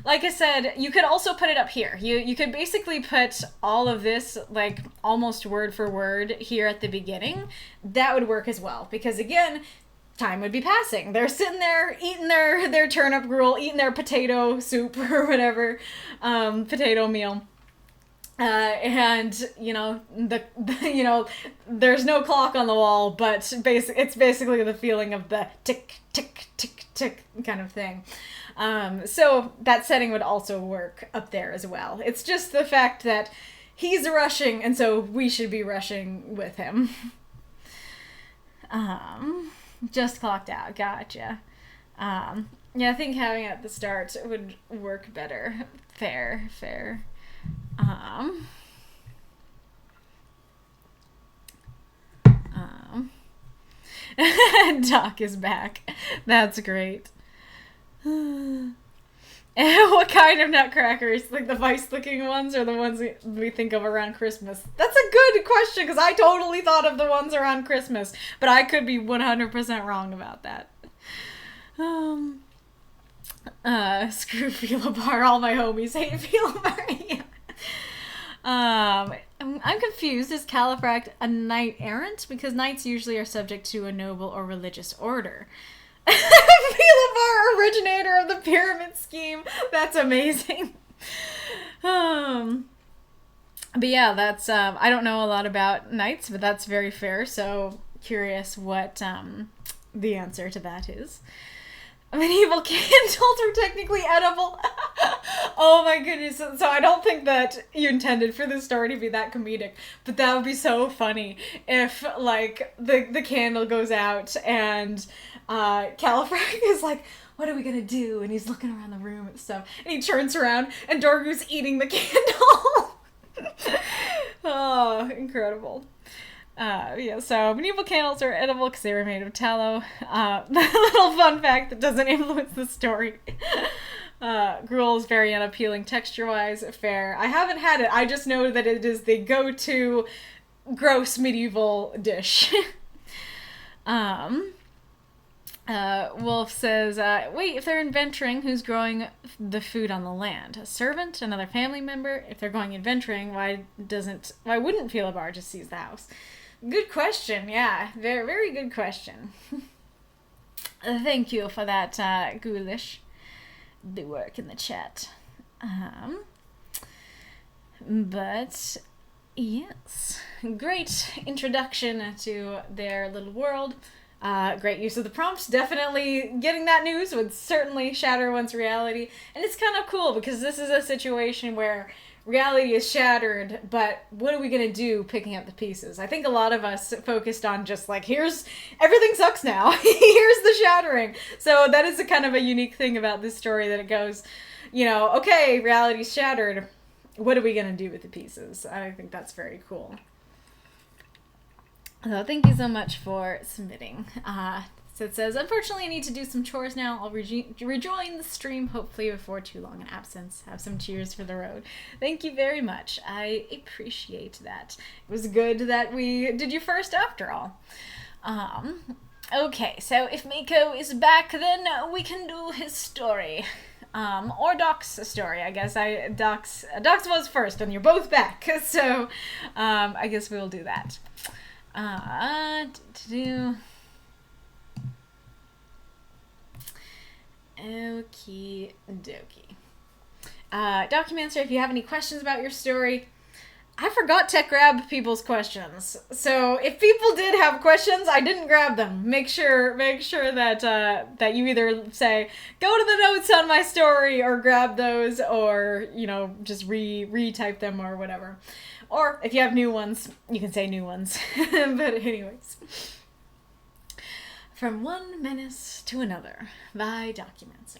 Like I said, you could also put it up here. You could basically put all of this, like, almost word for word here at the beginning. That would work as well. Because, again, time would be passing. They're sitting there eating their turnip gruel, eating their potato soup or whatever, potato meal. And there's no clock on the wall, but it's basically the feeling of the tick, tick, tick, tick kind of thing. So that setting would also work up there as well. It's just the fact that he's rushing, and so we should be rushing with him. Just clocked out. Gotcha. Yeah, I think having it at the start would work better. Fair. Doc is back. That's great. What kind of nutcrackers? Like the vice-looking ones or the ones we think of around Christmas? That's a good question, because I totally thought of the ones around Christmas, but I could be 100% wrong about that. Screw Philibert. All my homies hate Philibert. I'm confused. Is Califract a knight-errant? Because knights usually are subject to a noble or religious order. Philibert, originator of the pyramid scheme. That's amazing. But yeah, that's, I don't know a lot about knights, but that's very fair. So curious what, the answer to that is. Medieval candles are technically edible. Oh my goodness. So I don't think that you intended for this story to be that comedic, but that would be so funny if, like, the candle goes out and Califrac is like, what are we gonna do? And he's looking around the room and stuff, and he turns around and Dorgu's eating the candle. Oh, incredible. Yeah, so medieval candles are edible because they were made of tallow. Little fun fact that doesn't influence the story. Gruel is very unappealing texture-wise. Fair. I haven't had it. I just know that it is the go-to gross medieval dish. Wolf says, wait, if they're adventuring, who's growing the food on the land? A servant? Another family member? If they're going adventuring, why wouldn't Philibert just seize the house? Good question, yeah. Very, very good question. Thank you for that, Ghoulish. The work in the chat. But, yes. Great introduction to their little world. Great use of the prompts. Definitely getting that news would certainly shatter one's reality. And it's kind of cool because this is a situation where reality is shattered, but what are we going to do picking up the pieces? I think a lot of us focused on just like, everything sucks now. Here's the shattering. So that is a kind of a unique thing about this story, that it goes, okay, reality's shattered. What are we going to do with the pieces? I think that's very cool. So thank you so much for submitting. So it says, unfortunately, I need to do some chores now. I'll rejoin the stream, hopefully before too long an absence. Have some cheers for the road. Thank you very much. I appreciate that. It was good that we did you first after all. Okay, so if Mako is back, then we can do his story. Or Doc's story, I guess. Doc's was first, and you're both back, so I guess we'll do that. Okie dokie. Documancer, if you have any questions about your story, I forgot to grab people's questions. So if people did have questions, I didn't grab them. Make sure that that you either say, go to the notes on my story, or grab those, or, you know, just retype them or whatever. Or if you have new ones, you can say new ones. But anyways. From one menace to another by Documancer.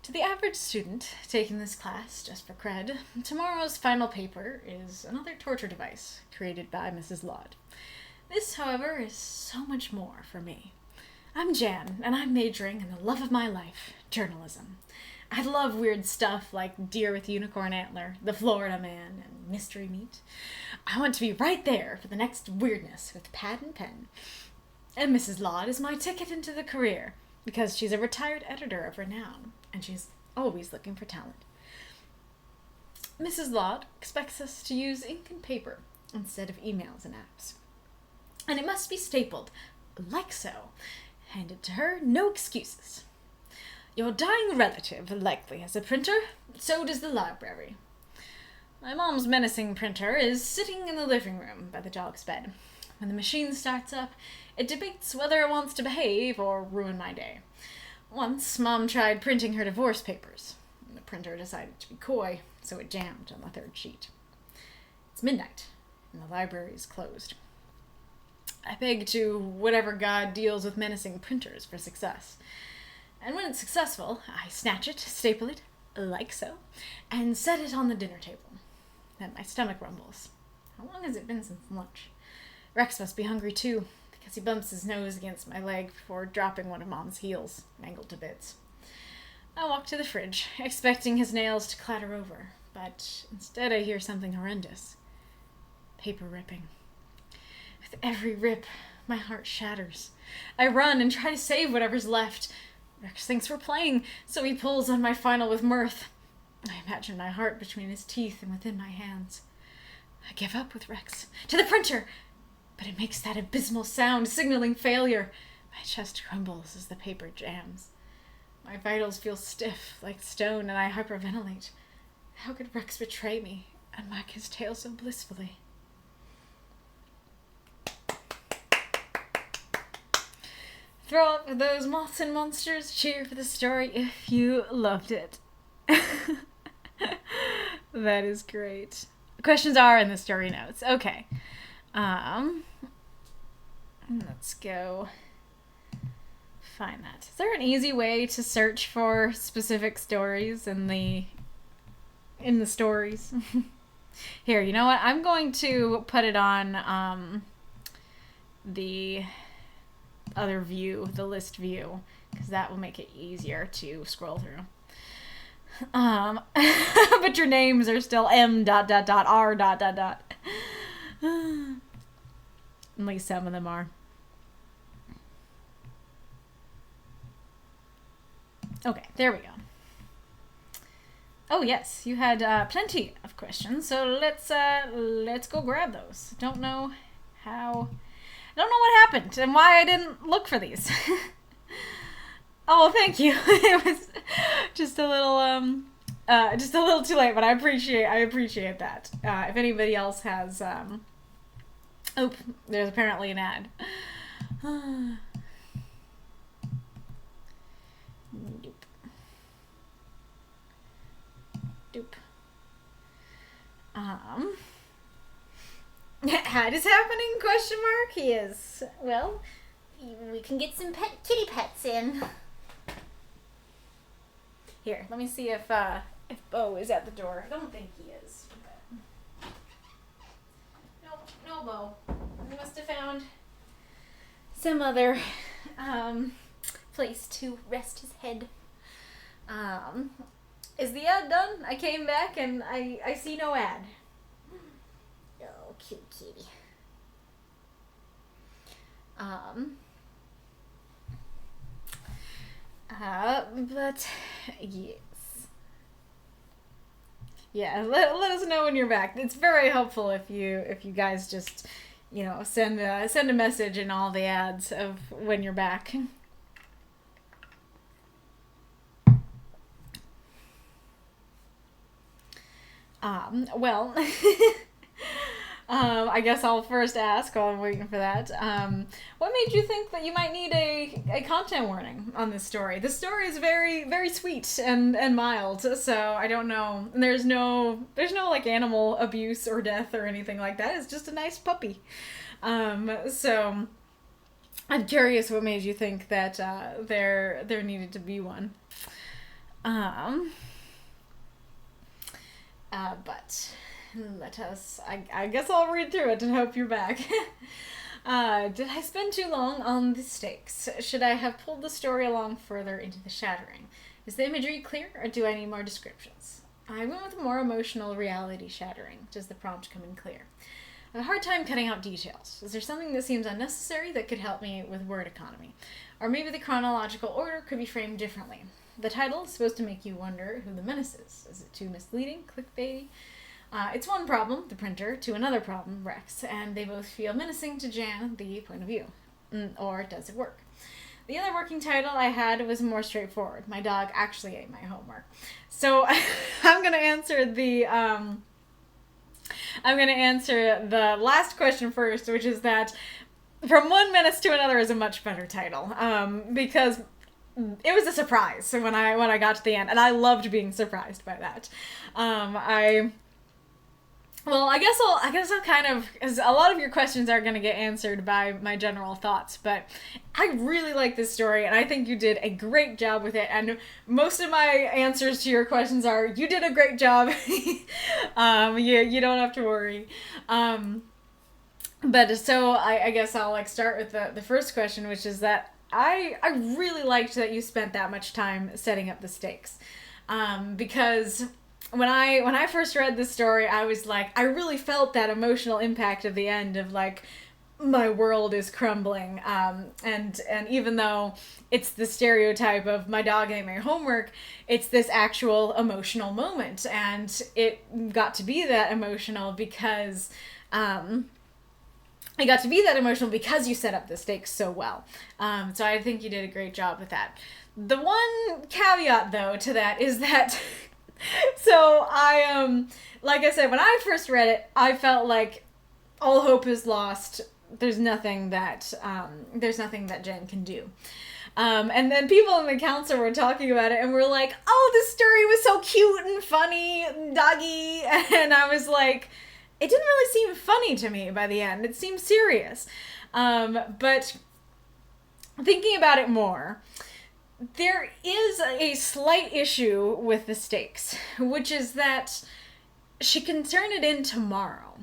To the average student taking this class just for cred, tomorrow's final paper is another torture device created by Mrs. Laud. This, however, is so much more for me. I'm Jan, and I'm majoring in the love of my life, journalism. I love weird stuff like Deer with Unicorn Antler, The Florida Man, and Mystery Meat. I want to be right there for the next weirdness with pad and pen. And Mrs. Laud is my ticket into the career, because she's a retired editor of renown, and she's always looking for talent. Mrs. Laud expects us to use ink and paper instead of emails and apps. And it must be stapled, like so. Handed to her, no excuses. Your dying relative likely has a printer, so does the library. My mom's menacing printer is sitting in the living room by the dog's bed. When the machine starts up, it debates whether it wants to behave or ruin my day. Once, Mom tried printing her divorce papers. The printer decided to be coy, so it jammed on the third sheet. It's midnight, and the library is closed. I beg to whatever god deals with menacing printers for success. And when it's successful, I snatch it, staple it, like so, and set it on the dinner table. Then my stomach rumbles. How long has it been since lunch? Rex must be hungry too, because he bumps his nose against my leg before dropping one of Mom's heels, mangled to bits. I walk to the fridge, expecting his nails to clatter over, but instead I hear something horrendous. Paper ripping. With every rip, my heart shatters. I run and try to save whatever's left. Rex thinks we're playing, so he pulls on my final with mirth. I imagine my heart between his teeth and within my hands. I give up with Rex. To the printer! But it makes that abysmal sound, signaling failure. My chest crumbles as the paper jams. My vitals feel stiff, like stone, and I hyperventilate. How could Rex betray me and wag his tail so blissfully? Throw up for those moths and monsters. Cheer for the story if you loved it. That is great. Questions are in the story notes. Okay. Let's go find that. Is there an easy way to search for specific stories in the stories? Here, you know what? I'm going to put it on the other view, the list view, because that will make it easier to scroll through. But your names are still M.R. At least some of them are. Okay, there we go. Oh yes, you had plenty of questions, so let's go grab those. Don't know what happened and why I didn't look for these. Oh, thank you. It was just a little too late, but I appreciate that. If anybody else has oh, there's apparently an ad. Nope. Doop. Ad is happening? Question mark. He is. Well, we can get some kitty pets in. Here, let me see if Bo is at the door. I don't think he is. No Bo. We must have found some other place to rest his head. Is the ad done? I came back and I see no ad. Oh, cute kitty. But yes. Yeah, let us know when you're back. It's very helpful if you guys just, send a message in all the ads of when you're back. Well, I guess I'll first ask while I'm waiting for that. What made you think that you might need a content warning on this story? This story is very, very sweet and mild, so I don't know. There's no like animal abuse or death or anything like that. It's just a nice puppy. So I'm curious what made you think that there needed to be one. But let us, I guess I'll read through it and hope you're back. Did I spend too long on the stakes? Should I have pulled the story along further into the shattering? Is the imagery clear, or do I need more descriptions? I went with more emotional reality shattering. Does the prompt come in clear? I have a hard time cutting out details. Is there something that seems unnecessary that could help me with word economy? Or maybe the chronological order could be framed differently. The title is supposed to make you wonder who the Menace is. Is it too misleading, clickbaity? It's one problem, the printer, to another problem, Rex, and they both feel menacing to Jan, the point of view. Or does it work? The other working title I had was more straightforward. My dog actually ate my homework. So I'm going to answer the last question first, which is that From One Menace to Another is a much better title, because it was a surprise when I got to the end, and I loved being surprised by that. I guess I'll kind of, because a lot of your questions are going to get answered by my general thoughts, but I really like this story, and I think you did a great job with it, and most of my answers to your questions are, you did a great job. You don't have to worry. But so I guess I'll start with the first question, which is that I really liked that you spent that much time setting up the stakes, because when I first read this story, I was like, I really felt that emotional impact of the end of my world is crumbling, and even though it's the stereotype of my dog ate my homework, it's this actual emotional moment, and it got to be that emotional because you set up the stakes so well. So I think you did a great job with that. The one caveat, though, to that is that, so like I said, when I first read it, I felt like all hope is lost. There's nothing that Jen can do. And then people in the council were talking about it and were like, oh, this story was so cute and funny, doggy. And I was like, it didn't really seem funny to me by the end. It seemed serious. But thinking about it more, there is a slight issue with the stakes, which is that she can turn it in tomorrow.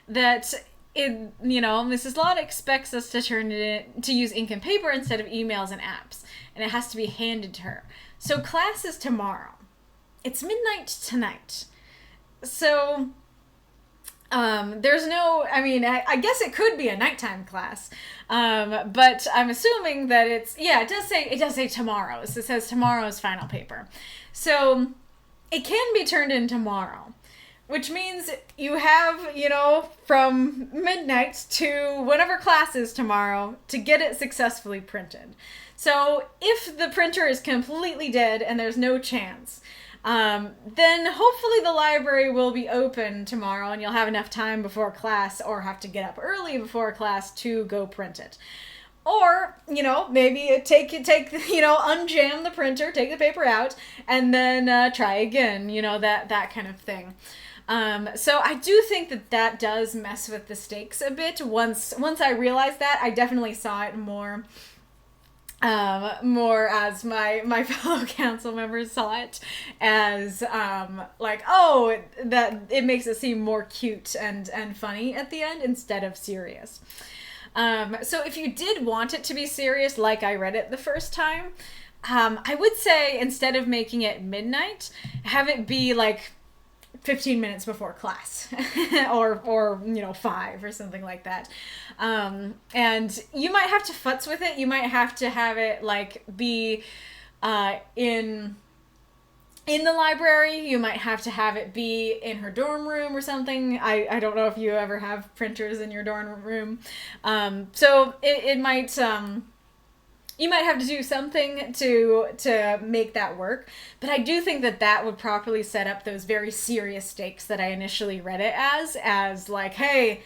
That Mrs. Lott expects us to turn it in, to use ink and paper instead of emails and apps, and it has to be handed to her. So class is tomorrow. It's midnight tonight. So there's no, I guess it could be a nighttime class, but I'm assuming that it does say tomorrow. So it says tomorrow's final paper. So it can be turned in tomorrow, which means you have, from midnight to whatever class is tomorrow to get it successfully printed. So if the printer is completely dead and there's no chance, then hopefully the library will be open tomorrow and you'll have enough time before class or have to get up early before class to go print it. Or, maybe unjam the printer, take the paper out, and then try again, that kind of thing. So I do think that does mess with the stakes a bit. Once I realized that, I definitely saw it more as my fellow council members saw it as, that it makes it seem more cute and funny at the end instead of serious. So if you did want it to be serious, like I read it the first time, I would say instead of making it midnight, have it be 15 minutes before class or 5 or something like that. And you might have to futz with it. You might have to have it be in the library. You might have to have it be in her dorm room or something. I don't know if you ever have printers in your dorm room. So it might, you might have to do something to make that work. But I do think that would properly set up those very serious stakes that I initially read it as like, hey,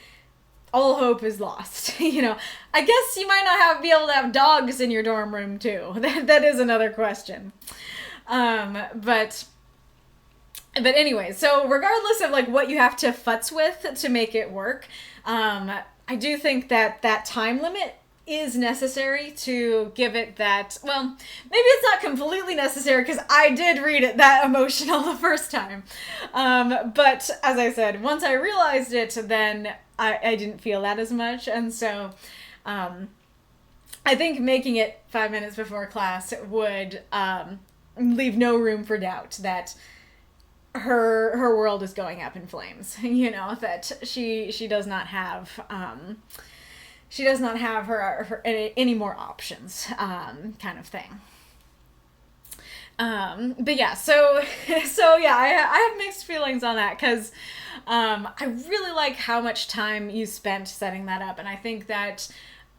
all hope is lost. I guess you might not be able to have dogs in your dorm room too. That is another question. But anyway, so regardless of like what you have to futz with to make it work, I do think that time limit is necessary to give it that, well, maybe it's not completely necessary because I did read it that emotional the first time. But as I said, once I realized it, then I didn't feel that as much. And so, I think making it 5 minutes before class would, leave no room for doubt that her world is going up in flames. That she does not have her any more options, kind of thing. But yeah, so yeah, I have mixed feelings on that because I really like how much time you spent setting that up, and I think that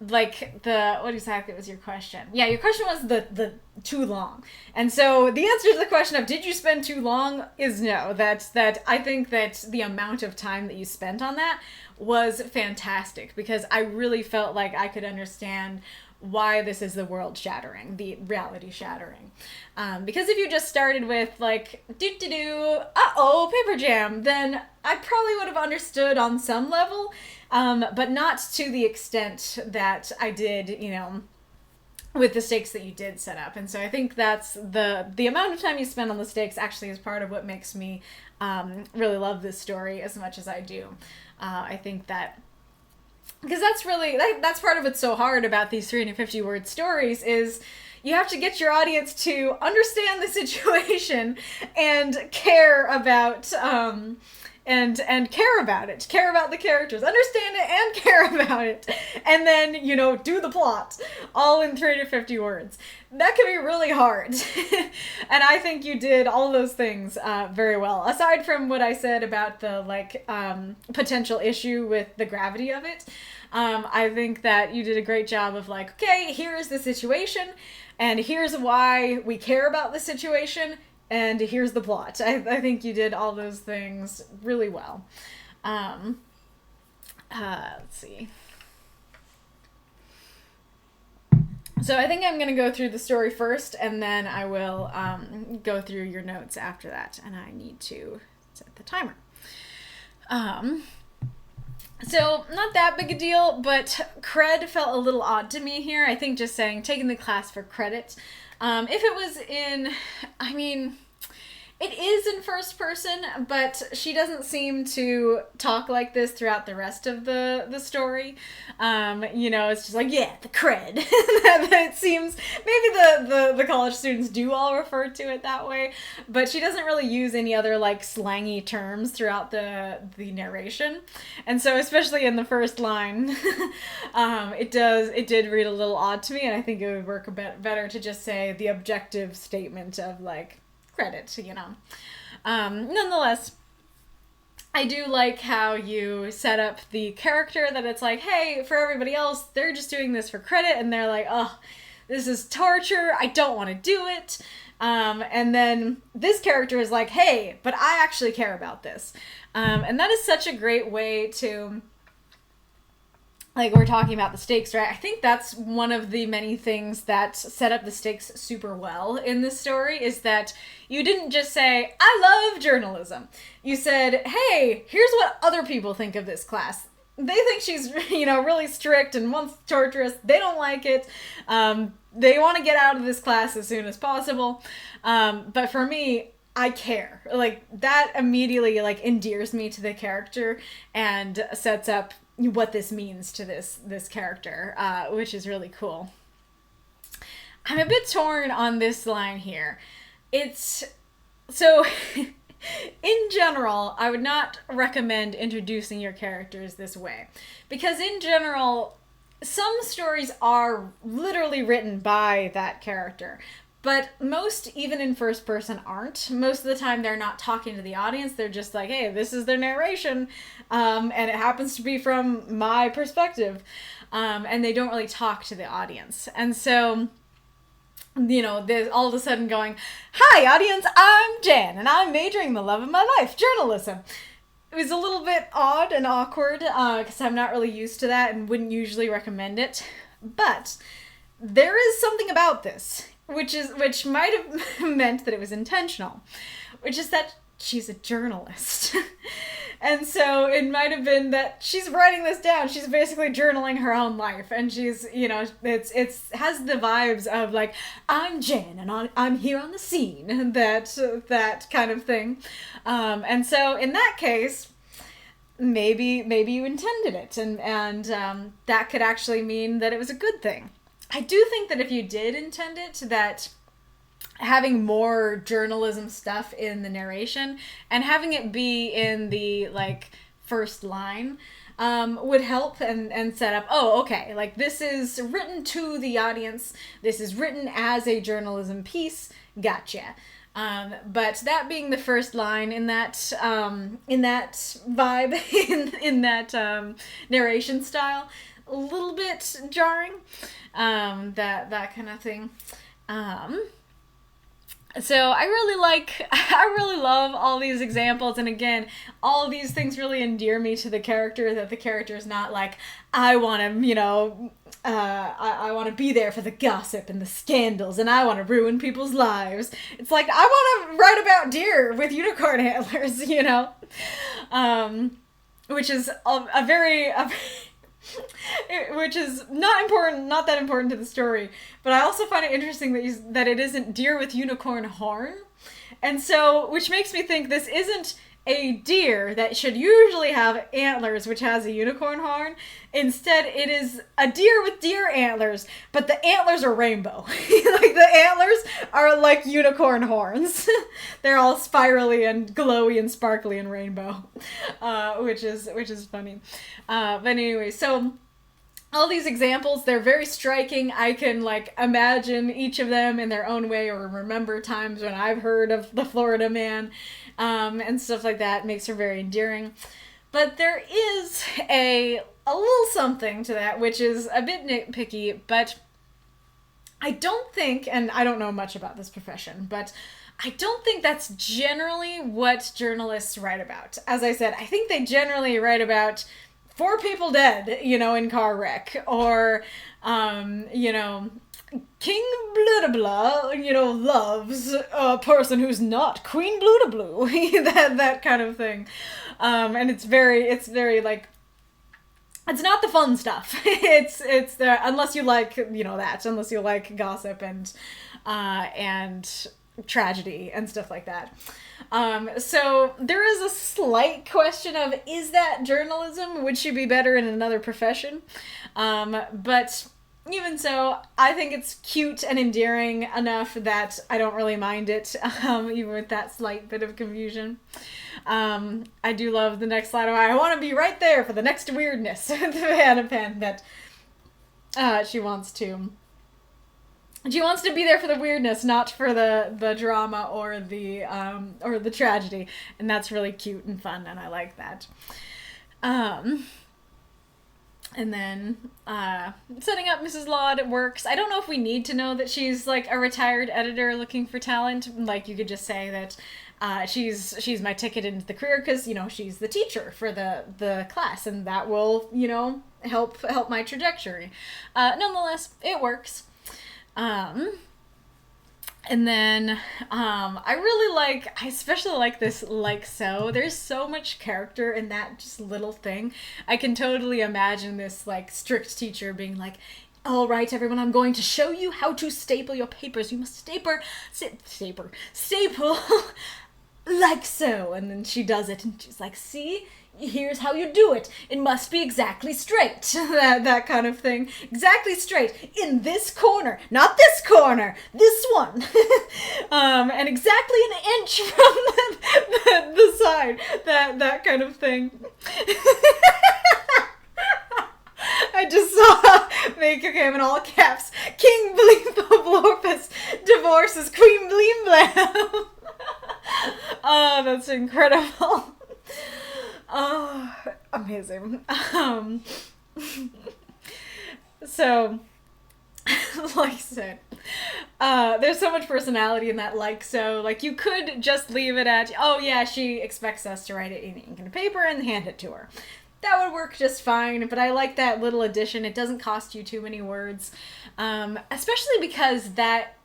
like what exactly was your question? Yeah, your question was the too long. And so the answer to the question of did you spend too long is no. That I think that the amount of time that you spent on that was fantastic because I really felt like I could understand why this is the world shattering, the reality shattering. Because if you just started with like paper jam, then I probably would have understood on some level. But not to the extent that I did, with the stakes that you did set up. And so I think that's the amount of time you spend on the stakes actually is part of what makes me really love this story as much as I do. I think that, because that's really, that's part of what's so hard about these 350 word stories is you have to get your audience to understand the situation and care about, and care about it, care about the characters, understand it and care about it, and then, do the plot, all in 350 words. That can be really hard. And I think you did all those things very well. Aside from what I said about the, potential issue with the gravity of it, I think that you did a great job of like, okay, here's the situation, and here's why we care about the situation, and here's the plot. I think you did all those things really well. Let's see. So I think I'm going to go through the story first, and then I will go through your notes after that. And I need to set the timer. So not that big a deal, but cred felt a little odd to me here. I think just saying taking the class for credit. If it was in, it is in first person, but she doesn't seem to talk like this throughout the rest of the story. It's just like, yeah, the cred. It seems, maybe the college students do all refer to it that way, but she doesn't really use any other like slangy terms throughout the narration. And so especially in the first line, it did read a little odd to me, and I think it would work a bit better to just say the objective statement of like, credit, nonetheless, I do like how you set up the character that it's like, hey, for everybody else, they're just doing this for credit, and they're like, oh, this is torture, I don't want to do it, and then this character is like, hey, but I actually care about this, and that is such a great way to, like, we're talking about the stakes, right? I think that's one of the many things that set up the stakes super well in this story, is that you didn't just say, I love journalism. You said, hey, here's what other people think of this class. They think she's, really strict and once torturous. They don't like it. They want to get out of this class as soon as possible. But for me, I care. Like, that immediately, endears me to the character and sets up what this means to this character, which is really cool. I'm a bit torn on this line here. It's so in general, I would not recommend introducing your characters this way, because in general, some stories are literally written by that character, But most, even in first person, aren't. Most of the time, they're not talking to the audience. They're just like, hey, this is their narration, and it happens to be from my perspective. And they don't really talk to the audience. And so, you know, there's all of a sudden going, hi, audience, I'm Jan, and I'm majoring in the love of my life, journalism. It was a little bit odd and awkward, because I'm not really used to that and wouldn't usually recommend it. But there is something about this, which might have meant that it was intentional, which is that she's a journalist. And so it might have been that she's writing this down. She's basically journaling her own life, and she's, you know, it's has the vibes of like, I'm Jan and I'm here on the scene, that kind of thing. And so in that case, maybe you intended it, and that could actually mean that it was a good thing. I do think that if you did intend it, that having more journalism stuff in the narration and having it be in the, like, first line would help and set up, oh, okay, like, this is written to the audience, this is written as a journalism piece, gotcha. But that being the first line in that vibe, in that narration style, a little bit jarring, that kind of thing. So I really love all these examples, and again, all of these things really endear me to the character, that the character is not like, I want to, you know, I want to be there for the gossip and the scandals, and I want to ruin people's lives. It's like, I want to write about deer with unicorn antlers, you know? Which is a very which is not that important to the story, but I also find it interesting that it isn't deer with unicorn horn, and so, which makes me think this isn't a deer that should usually have antlers, which has a unicorn horn. Instead, it is a deer with deer antlers, but the antlers are rainbow. Like, the antlers are like unicorn horns. They're all spirally and glowy and sparkly and rainbow, which is funny. But anyway, so all these examples, they're very striking. I can, like, imagine each of them in their own way, or remember times when I've heard of the Florida man, and stuff like that. It makes her very endearing. But there is a little something to that, which is a bit nitpicky, but I don't think, and I don't know much about this profession, but I don't think that's generally what journalists write about. As I said, I think they generally write about 4 people dead, you know, in car wreck, or, you know, King blah blah, you know, loves a person who's not Queen blah blah, that kind of thing. And it's very like, it's not the fun stuff. It's there, unless you like, you know, unless you like gossip and tragedy and stuff like that. So there is a slight question of, is that journalism? Would she be better in another profession? But even so, I think it's cute and endearing enough that I don't really mind it, even with that slight bit of confusion. I do love the next line of, I want to be right there for the next weirdness, the Hannah Pen, that she wants to be there for the weirdness, not for the drama or the tragedy, and that's really cute and fun, and I like that. And then setting up Mrs. Laud works. I don't know if we need to know that she's, like, a retired editor looking for talent. Like, you could just say that she's my ticket into the career because, you know, she's the teacher for the class, and that will, you know, help my trajectory. Nonetheless, it works. And then, I especially like this, like so. There's so much character in that just little thing. I can totally imagine this, like, strict teacher being like, all right, everyone, I'm going to show you how to staple your papers. You must staple like so. And then she does it, and she's like, see? Here's how you do it. It must be exactly straight. that kind of thing. Exactly straight. In this corner. Not this corner. This one. And exactly an inch from the side. That kind of thing. I just saw Makokam in all caps. King Bleep of Lorpus remorse is Queen Blim Blam. Oh, that's incredible. Oh, amazing. So, like I said, there's so much personality in that like so. Like, you could just leave it at, oh yeah, she expects us to write it in ink and paper and hand it to her. That would work just fine, but I like that little addition. It doesn't cost you too many words, especially because that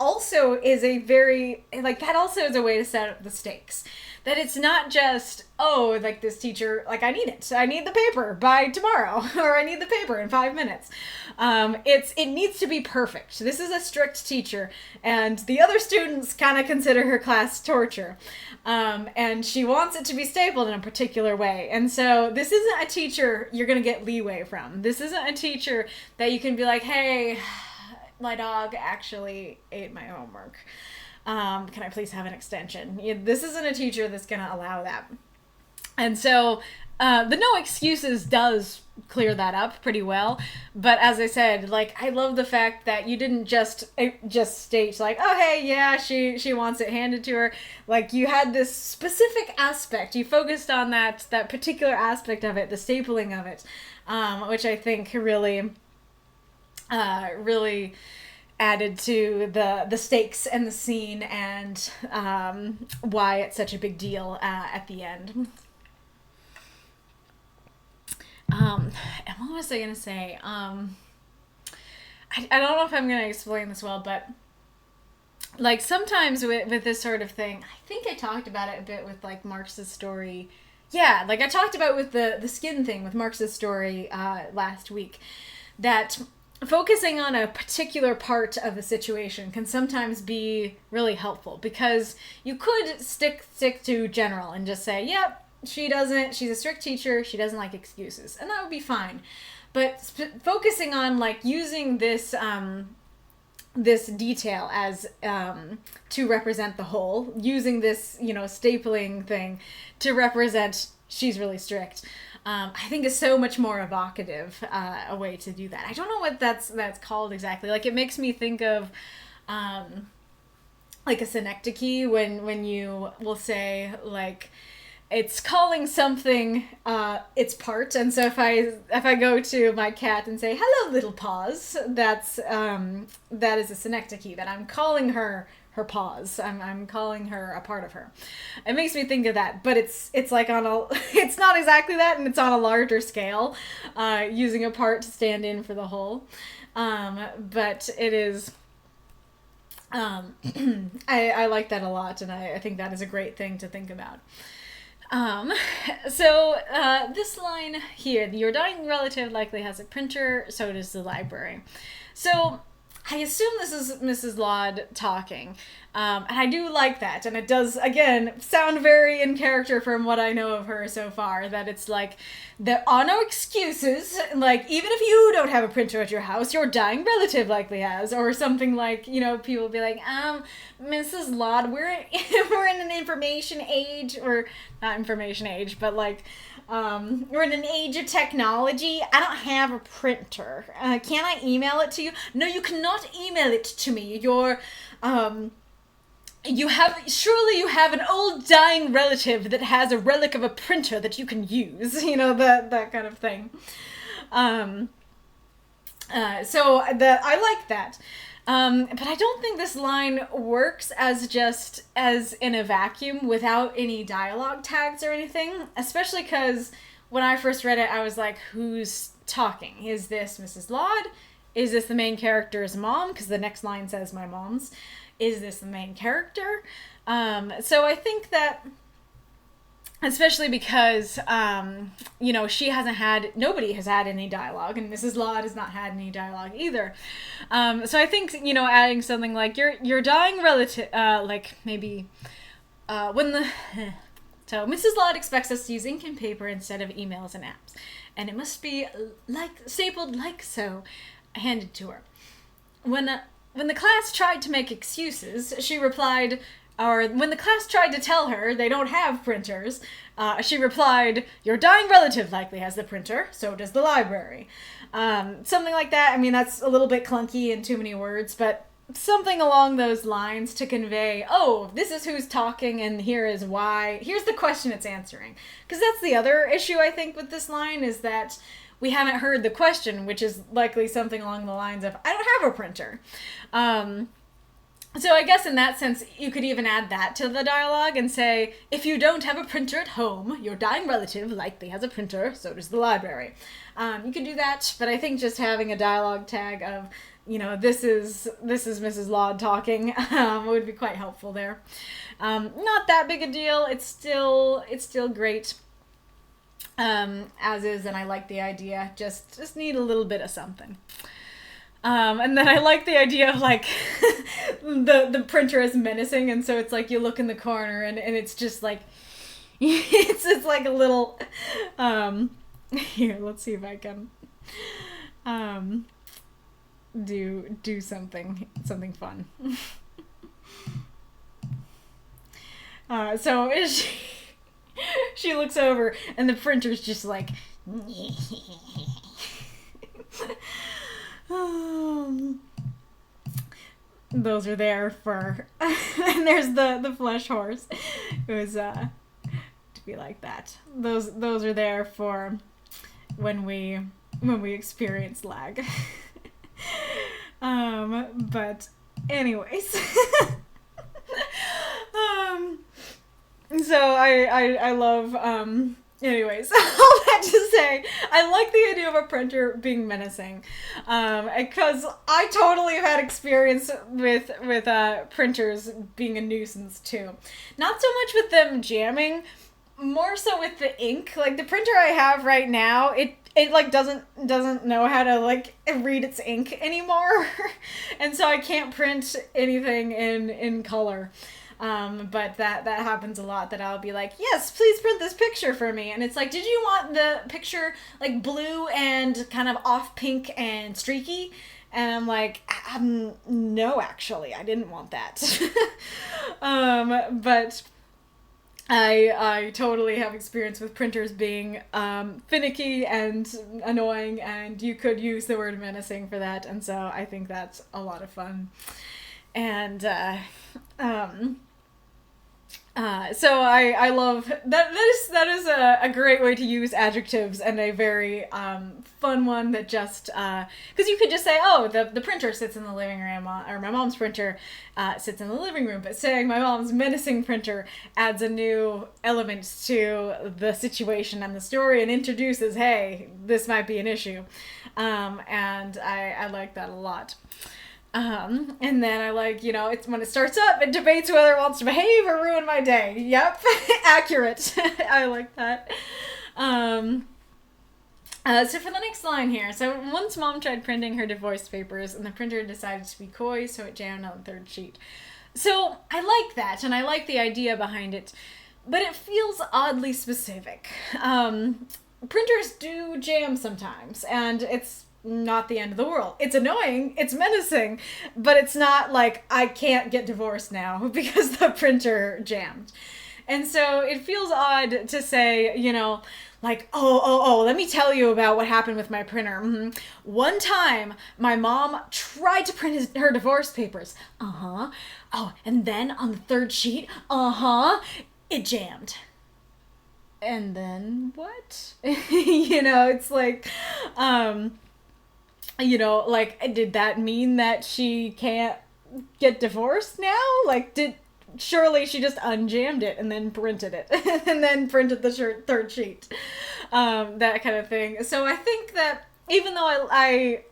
also is a very, like, that also is a way to set up the stakes. That it's not just, oh, like, this teacher, like, I need it. I need the paper by tomorrow, or I need the paper in 5 minutes. It needs to be perfect. This is a strict teacher, and the other students kind of consider her class torture. And she wants it to be stapled in a particular way. And so this isn't a teacher you're going to get leeway from. This isn't a teacher that you can be like, hey, my dog actually ate my homework. Can I please have an extension? This isn't a teacher that's going to allow that. And so the no excuses does clear that up pretty well. But as I said, like, I love the fact that you didn't just state like, oh, hey, yeah, she wants it handed to her. Like, you had this specific aspect. You focused on that particular aspect of it, the stapling of it, which I think really added to the stakes and the scene, and why it's such a big deal at the end. And what was I gonna say? I don't know if I'm gonna explain this well, but like, sometimes with this sort of thing, I think I talked about it a bit with, like, Marx's story. Yeah, like I talked about with the skin thing with Marx's story last week, that focusing on a particular part of the situation can sometimes be really helpful, because you could stick to general and just say, yep, she's a strict teacher, she doesn't like excuses, and that would be fine. But focusing on, like, using this this detail as to represent the whole, using this, stapling thing to represent she's really strict, I think is so much more evocative a way to do that. I don't know what that's called exactly. Like, it makes me think of like a synecdoche when you will say, like, it's calling something its part. And so if I go to my cat and say, hello, little paws, that is a synecdoche, that I'm calling her paws. I'm calling her a part of her. It makes me think of that, but it's like it's not exactly that, and it's on a larger scale, using a part to stand in for the whole. But it is, I like that a lot, and I think that is a great thing to think about. So this line here, your dying relative likely has a printer, so does the library. So I assume this is Mrs. Laud talking, and I do like that, and it does, again, sound very in character from what I know of her so far, that it's like, there are no excuses, like, even if you don't have a printer at your house, your dying relative likely has, or something like, people be like, Mrs. Laud, we're in an information age, or not information age, but like, we're in an age of technology. I don't have a printer. Can I email it to you? No, you cannot email it to me. You have an old dying relative that has a relic of a printer that you can use. That kind of thing. So I like that. But I don't think this line works as in a vacuum without any dialogue tags or anything, especially because when I first read it, I was like, who's talking? Is this Mrs. Laud? Is this the main character's mom? Because the next line says my mom's. Is this the main character? So I think that, especially because, nobody has had any dialogue, and Mrs. Laud has not had any dialogue either. So I think, adding something like your dying relative, like maybe, so Mrs. Laud expects us to use ink and paper instead of emails and apps, and it must be stapled like so, handed to her. When the class tried to make excuses, she replied, or when the class tried to tell her they don't have printers, she replied, your dying relative likely has the printer, so does the library. Something like that. I mean, that's a little bit clunky and too many words, but something along those lines to convey, oh, this is who's talking and here is why. Here's the question it's answering. Because that's the other issue, I think, with this line, is that we haven't heard the question, which is likely something along the lines of, I don't have a printer. So I guess in that sense, you could even add that to the dialogue and say, if you don't have a printer at home, your dying relative likely has a printer, so does the library. You could do that, but I think just having a dialogue tag of, this is Mrs. Laud talking, would be quite helpful there. Not that big a deal. It's still great, as is, and I like the idea. Just need a little bit of something. And then I like the idea of, like, the printer is menacing, and so it's like you look in the corner and it's just like, it's like a little, here, let's see if I can, do something fun. So she looks over and the printer's just like, those are there for, and there's the flesh horse. It was to be like that. Those are there for when we experience lag. But anyways, so I love anyways, all that to say, I like the idea of a printer being menacing, because I totally have had experience with printers being a nuisance too. Not so much with them jamming, more so with the ink. Like, the printer I have right now, it like doesn't know how to, like, read its ink anymore, and so I can't print anything in color. But that happens a lot, that I'll be like, yes, please print this picture for me. And it's like, did you want the picture like blue and kind of off pink and streaky? And I'm like, no, actually, I didn't want that. But I totally have experience with printers being finicky and annoying, and you could use the word menacing for that. And so I think that's a lot of fun. And so I love that. That is a great way to use adjectives, and a very fun one that just, because you could just say, oh, the printer sits in the living room, or my mom's printer sits in the living room, but saying my mom's menacing printer adds a new element to the situation and the story, and introduces, hey, this might be an issue, and I like that a lot. And then I like, it's when it starts up, it debates whether it wants to behave or ruin my day. Yep. Accurate. I like that. So for the next line here. So once Mom tried printing her divorce papers, and the printer decided to be coy, so it jammed on the third sheet. So I like that, and I like the idea behind it, but it feels oddly specific. Printers do jam sometimes, and it's not the end of the world. It's annoying, it's menacing, but it's not like I can't get divorced now because the printer jammed. And so it feels odd to say, like, oh, let me tell you about what happened with my printer. Mm-hmm. One time, my mom tried to print her divorce papers. Oh, and then on the third sheet, it jammed. And then what? It's like, like, did that mean that she can't get divorced now? Like, surely she just unjammed it and then printed it and then printed the third sheet, that kind of thing. So I think that even though I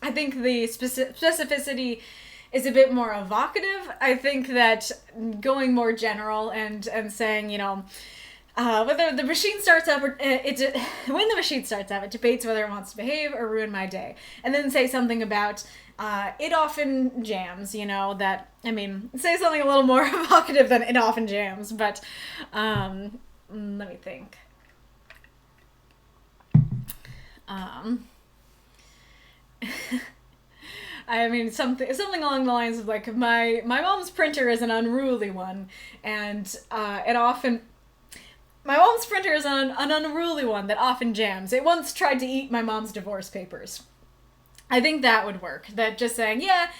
think the specificity is a bit more evocative, I think that going more general and saying, whether the machine starts up, or when the machine starts up, it debates whether it wants to behave or ruin my day. And then say something about, it often jams, say something a little more evocative than it often jams, but, let me think. Something along the lines of, like, my mom's printer is an unruly one, and, my mom's printer is an unruly one that often jams. It once tried to eat my mom's divorce papers. I think that would work. That just saying, yeah,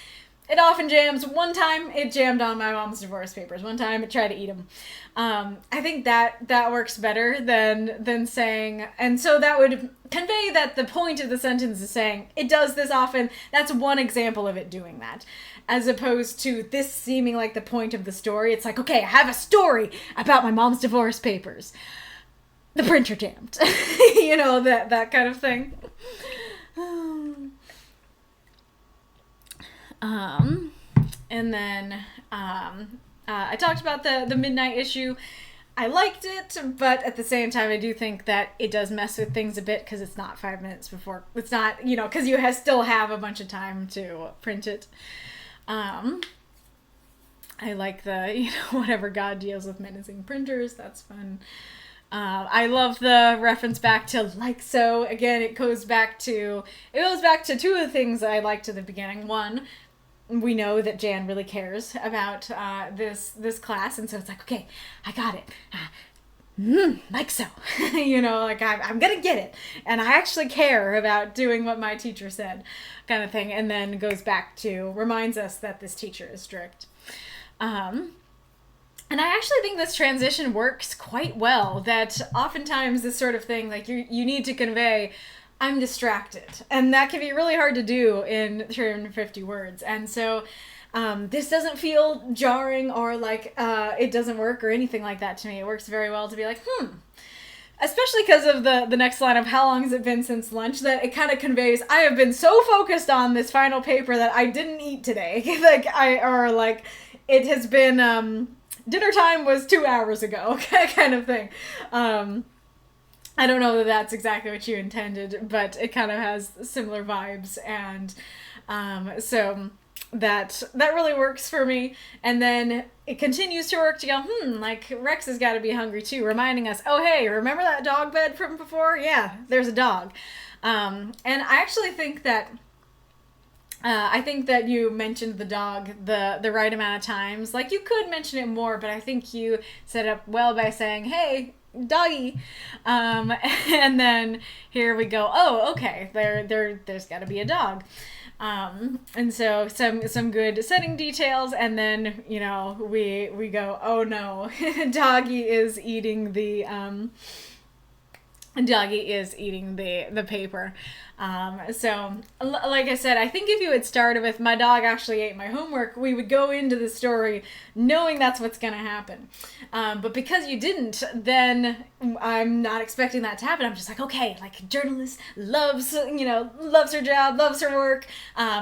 it often jams. One time it jammed on my mom's divorce papers. One time it tried to eat them. I think that works better than saying, and so that would convey that the point of the sentence is saying it does this often. That's one example of it doing that, as opposed to this seeming like the point of the story. It's like, okay, I have a story about my mom's divorce papers. The printer jammed. You know, that kind of thing. And then I talked about the midnight issue. I liked it, but at the same time, I do think that it does mess with things a bit because it's not 5 minutes before. It's not, you know, because you still have a bunch of time to print it. I like the, you know, whatever God deals with menacing printers. That's fun. I love the reference back to like so. Again, it goes back to two of the things I liked at the beginning. One, we know that Jan really cares about this class, and so it's like, okay, I got it. Like so. You know, like I'm gonna get it, and I actually care about doing what my teacher said, kind of thing. And then goes back to reminds us that this teacher is strict. And I actually think this transition works quite well. That oftentimes this sort of thing, like you need to convey, I'm distracted. And that can be really hard to do in 350 words. And so this doesn't feel jarring or like it doesn't work or anything like that to me. It works very well to be like, Especially because of the next line of how long has it been since lunch, that it kind of conveys, I have been so focused on this final paper that I didn't eat today. It has been, dinner time was 2 hours ago, kind of thing. I don't know that that's exactly what you intended, but it kind of has similar vibes, and so that really works for me. And then it continues to work to go, like Rex has got to be hungry too, reminding us, oh hey, remember that dog bed from before? Yeah, there's a dog. And I actually think that you mentioned the dog the right amount of times. Like, you could mention it more, but I think you set up well by saying, hey, doggy. And then here we go, oh, okay, there's got to be a dog. And so some good setting details, and then, you know, we go, oh no, doggy is eating the paper. So like I said, I think if you had started with my dog actually ate my homework, we would go into the story knowing that's what's going to happen. But because you didn't, then I'm not expecting that to happen. I'm just like, okay, like a journalist loves her job, loves her work.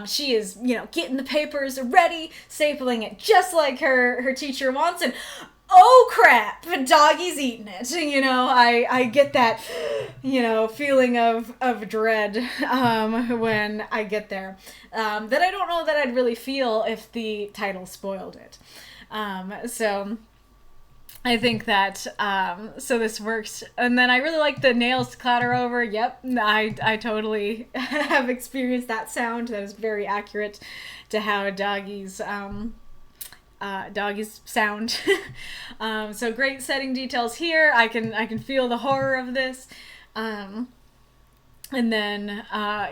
She is, getting the papers ready, stapling it just like her teacher wants, and oh crap, doggy's eating it. I get that, feeling of dread when I get there. That I don't know that I'd really feel if the title spoiled it. So I think that, so this works. And then I really like the nails to clatter over. Yep, I totally have experienced that sound. That is very accurate to how doggies sound. So great setting details here. I can feel the horror of this. And then,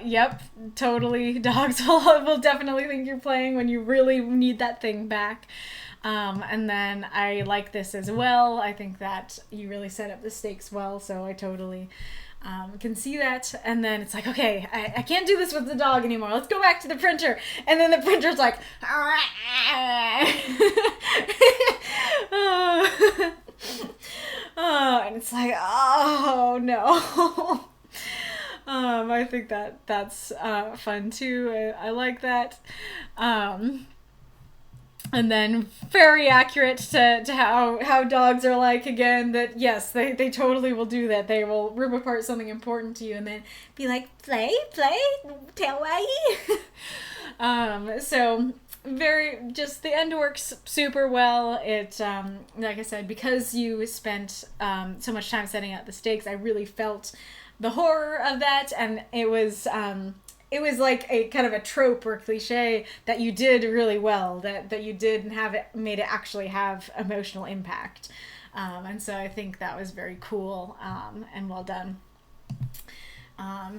yep, totally, dogs will definitely think you're playing when you really need that thing back. And then I like this as well. I think that you really set up the stakes well, so I totally can see that. And then it's like, okay, I can't do this with the dog anymore. Let's go back to the printer. And then the printer's like, and it's like, oh no. I think that's fun too. I like that. And then very accurate to how dogs are like, again, that yes, they totally will do that. They will rip apart something important to you and then be like, play, tell why. So just the end works super well. It, like I said, because you spent so much time setting out the stakes, I really felt the horror of that, and it was like a kind of a trope or cliche that you did really well, that you did and made it actually have emotional impact. And so I think that was very cool and well done.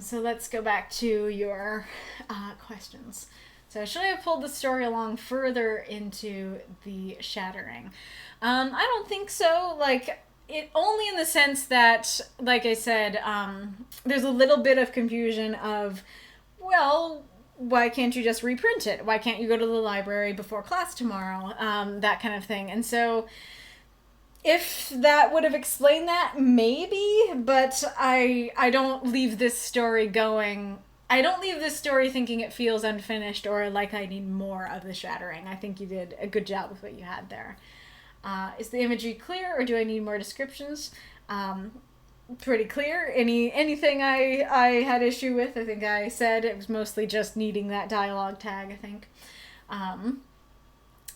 So let's go back to your questions. So should I have pulled the story along further into the shattering? I don't think so. Like, it only in the sense that, like I said, there's a little bit of confusion of, well, why can't you just reprint it? Why can't you go to the library before class tomorrow? That kind of thing. And so if that would have explained that, maybe, but I don't leave this story going. I don't leave this story thinking it feels unfinished or like I need more of the shattering. I think you did a good job with what you had there. Is the imagery clear, or do I need more descriptions? Pretty clear. Anything I had issue with, I think I said it was mostly just needing that dialogue tag, I think.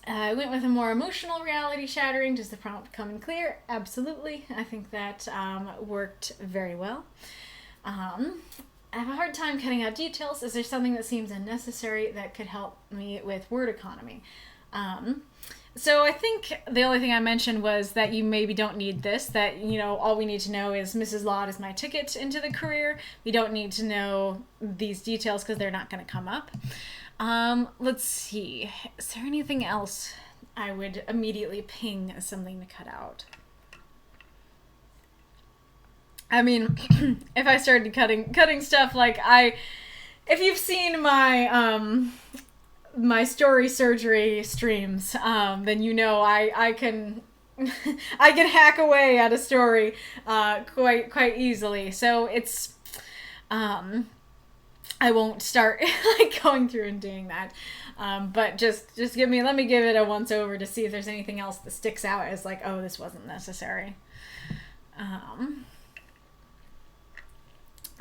I went with a more emotional reality shattering. Does the prompt come in clear? Absolutely. I think that worked very well. I have a hard time cutting out details. Is there something that seems unnecessary that could help me with word economy? So I think the only thing I mentioned was that you maybe don't need this, that, you know, all we need to know is Mrs. Laud is my ticket into the career. We don't need to know these details because they're not going to come up. Let's see. Is there anything else I would immediately ping as something to cut out? I mean, if I started cutting stuff, like if you've seen my my story surgery streams, then you know I can I can hack away at a story quite easily. So it's I won't start like going through and doing that. But just let me give it a once over to see if there's anything else that sticks out as like, oh, this wasn't necessary.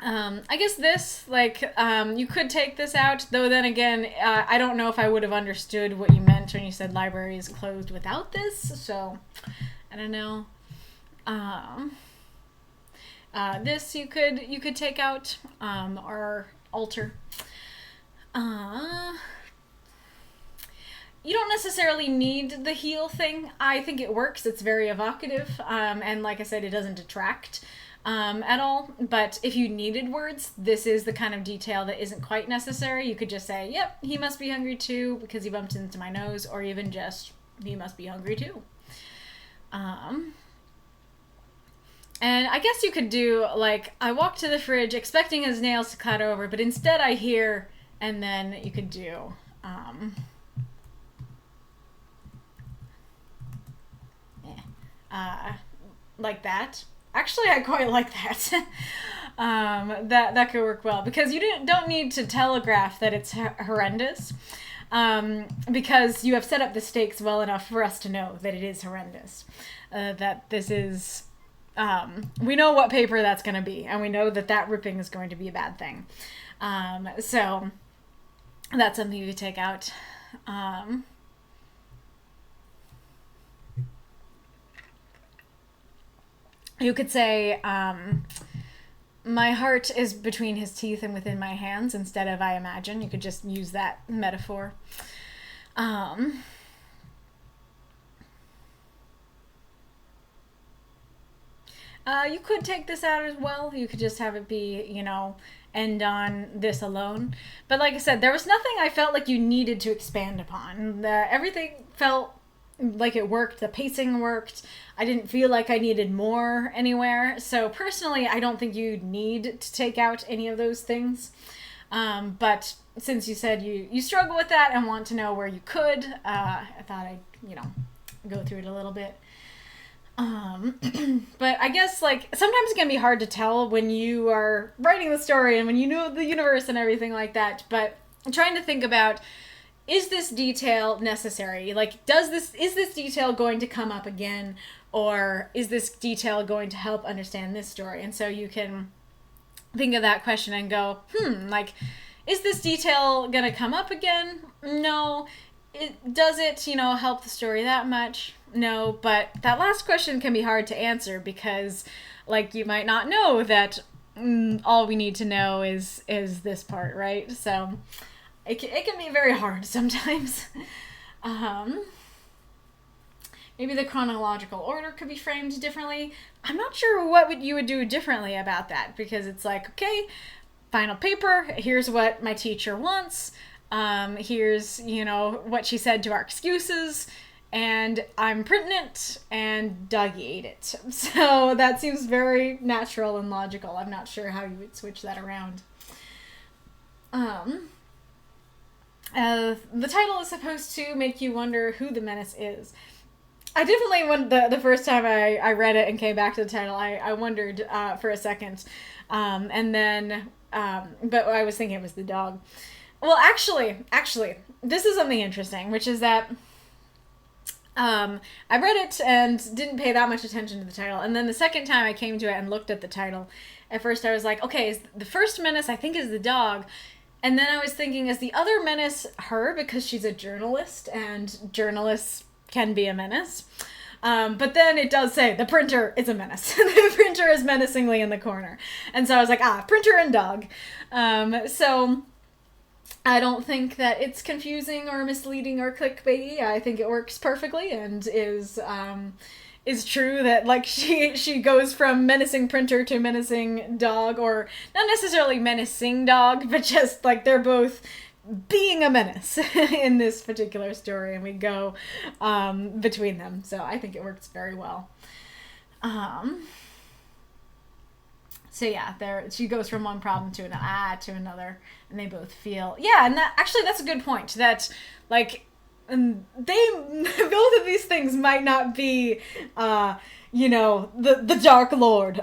I guess this, like, you could take this out, though then again, I don't know if I would have understood what you meant when you said library is closed without this, so I don't know. This you could take out, or alter. You don't necessarily need the heal thing. I think it works. It's very evocative, and like I said, it doesn't detract at all. But if you needed words, this is the kind of detail that isn't quite necessary. You could just say, yep, he must be hungry too because he bumped into my nose, or even just, he must be hungry too. And I guess you could do, like, I walked to the fridge expecting his nails to cut over, but instead I hear, and then you could do, like that. Actually, I quite like that. That could work well, because you don't need to telegraph that it's horrendous, because you have set up the stakes well enough for us to know that it is horrendous. That this is, we know what paper that's going to be, and we know that ripping is going to be a bad thing. So that's something you could take out. You could say, my heart is between his teeth and within my hands, instead of I imagine. You could just use that metaphor. You could take this out as well. You could just have it be, end on this alone. But like I said, there was nothing I felt like you needed to expand upon. Everything felt like it worked. The pacing worked. I didn't feel like I needed more anywhere. So personally, I don't think you need to take out any of those things. But since you said you struggle with that and want to know where you could, I thought I'd, go through it a little bit. But I guess, like, sometimes it can be hard to tell when you are writing the story and when you know the universe and everything like that. But I'm trying to think about, is this detail necessary? Like, is this detail going to come up again? Or is this detail going to help understand this story? And so you can think of that question and go, like, is this detail going to come up again? No. Does it, help the story that much? No. But that last question can be hard to answer because, like, you might not know that all we need to know is this part, right? So it can be very hard sometimes. maybe the chronological order could be framed differently. I'm not sure what you would do differently about that, because it's like, okay, final paper, here's what my teacher wants, here's, what she said to our excuses, and I'm printing it, and Doggy ate it. So that seems very natural and logical. I'm not sure how you would switch that around. The title is supposed to make you wonder who the Menace is. I definitely, when the first time I read it and came back to the title, I wondered for a second. And then, but I was thinking it was the dog. Well, actually, this is something interesting, which is that I read it and didn't pay that much attention to the title. And then the second time I came to it and looked at the title, at first I was like, okay, the first Menace I think is the dog. And then I was thinking, is the other Menace her, because she's a journalist and journalists can be a menace? But then it does say the printer is a menace. The printer is menacingly in the corner. And so I was like, printer and dog. So I don't think that it's confusing or misleading or clickbaity. I think it works perfectly and is true that, like, she goes from menacing printer to menacing dog, or not necessarily menacing dog, but just like they're both being a menace in this particular story, and we go between them. So I think it works very well. So yeah, she goes from one problem to another, and they both feel, and that's a good point, that like both of these things might not be the Dark Lord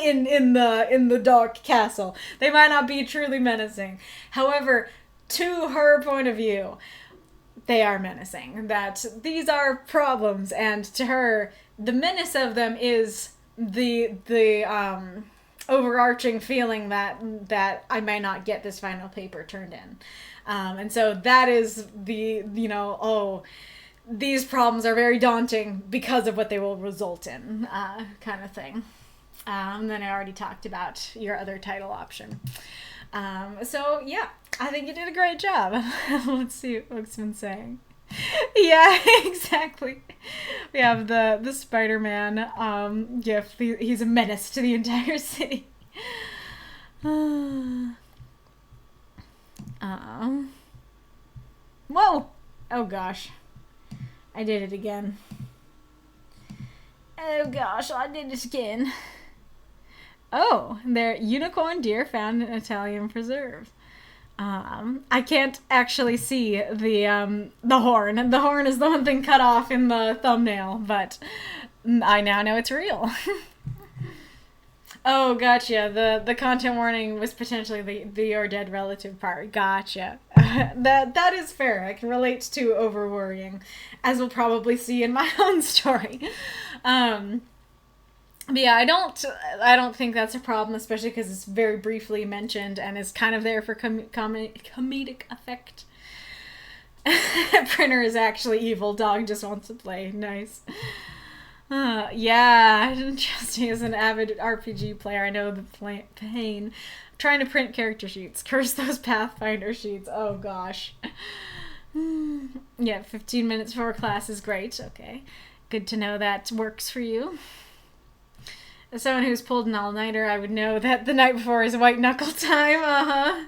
in the Dark Castle. They might not be truly menacing. However, to her point of view, they are menacing. That these are problems, and to her, the menace of them is the overarching feeling that I might not get this final paper turned in. And so that is these problems are very daunting because of what they will result in, kind of thing. Then I already talked about your other title option. So yeah, I think you did a great job. Let's see what Oak's been saying. Yeah, exactly. We have the Spider-Man gif. He's a menace to the entire city. Whoa! Oh gosh. I did it again. Oh gosh, I did it again. Oh, they're unicorn deer found in Italian preserve. I can't actually see the horn. The horn is the one thing cut off in the thumbnail, but I now know it's real. Oh, gotcha. The content warning was potentially the your dead relative part. Gotcha. That is fair. I can relate to over worrying, as we'll probably see in my own story. But yeah, I don't think that's a problem, especially because it's very briefly mentioned and is kind of there for comedic effect. Printer is actually evil. Dog just wants to play. Nice. Yeah, interesting. As an avid RPG player, I know the pain. Trying to print character sheets. Curse those Pathfinder sheets. Oh gosh. Yeah, 15 minutes before class is great. Okay. Good to know that works for you. As someone who's pulled an all-nighter, I would know that the night before is white knuckle time.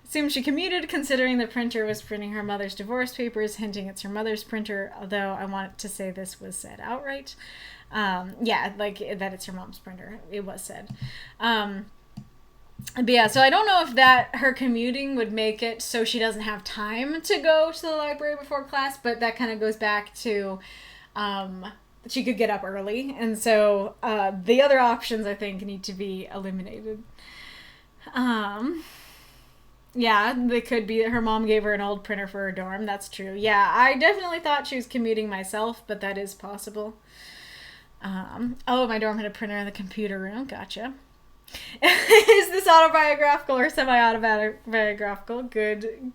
Seems she commuted, considering the printer was printing her mother's divorce papers, hinting it's her mother's printer, although I want to say this was said outright. Yeah, like that it's her mom's printer. It was said. But yeah, so I don't know if that her commuting would make it so she doesn't have time to go to the library before class, but that kind of goes back to she could get up early, and so the other options I think need to be eliminated. Yeah, they could be that her mom gave her an old printer for her dorm. That's true. Yeah, I definitely thought she was commuting myself, but that is possible. Oh, my dorm had a printer in the computer room. Gotcha. Is this autobiographical or semi-autobiographical? Good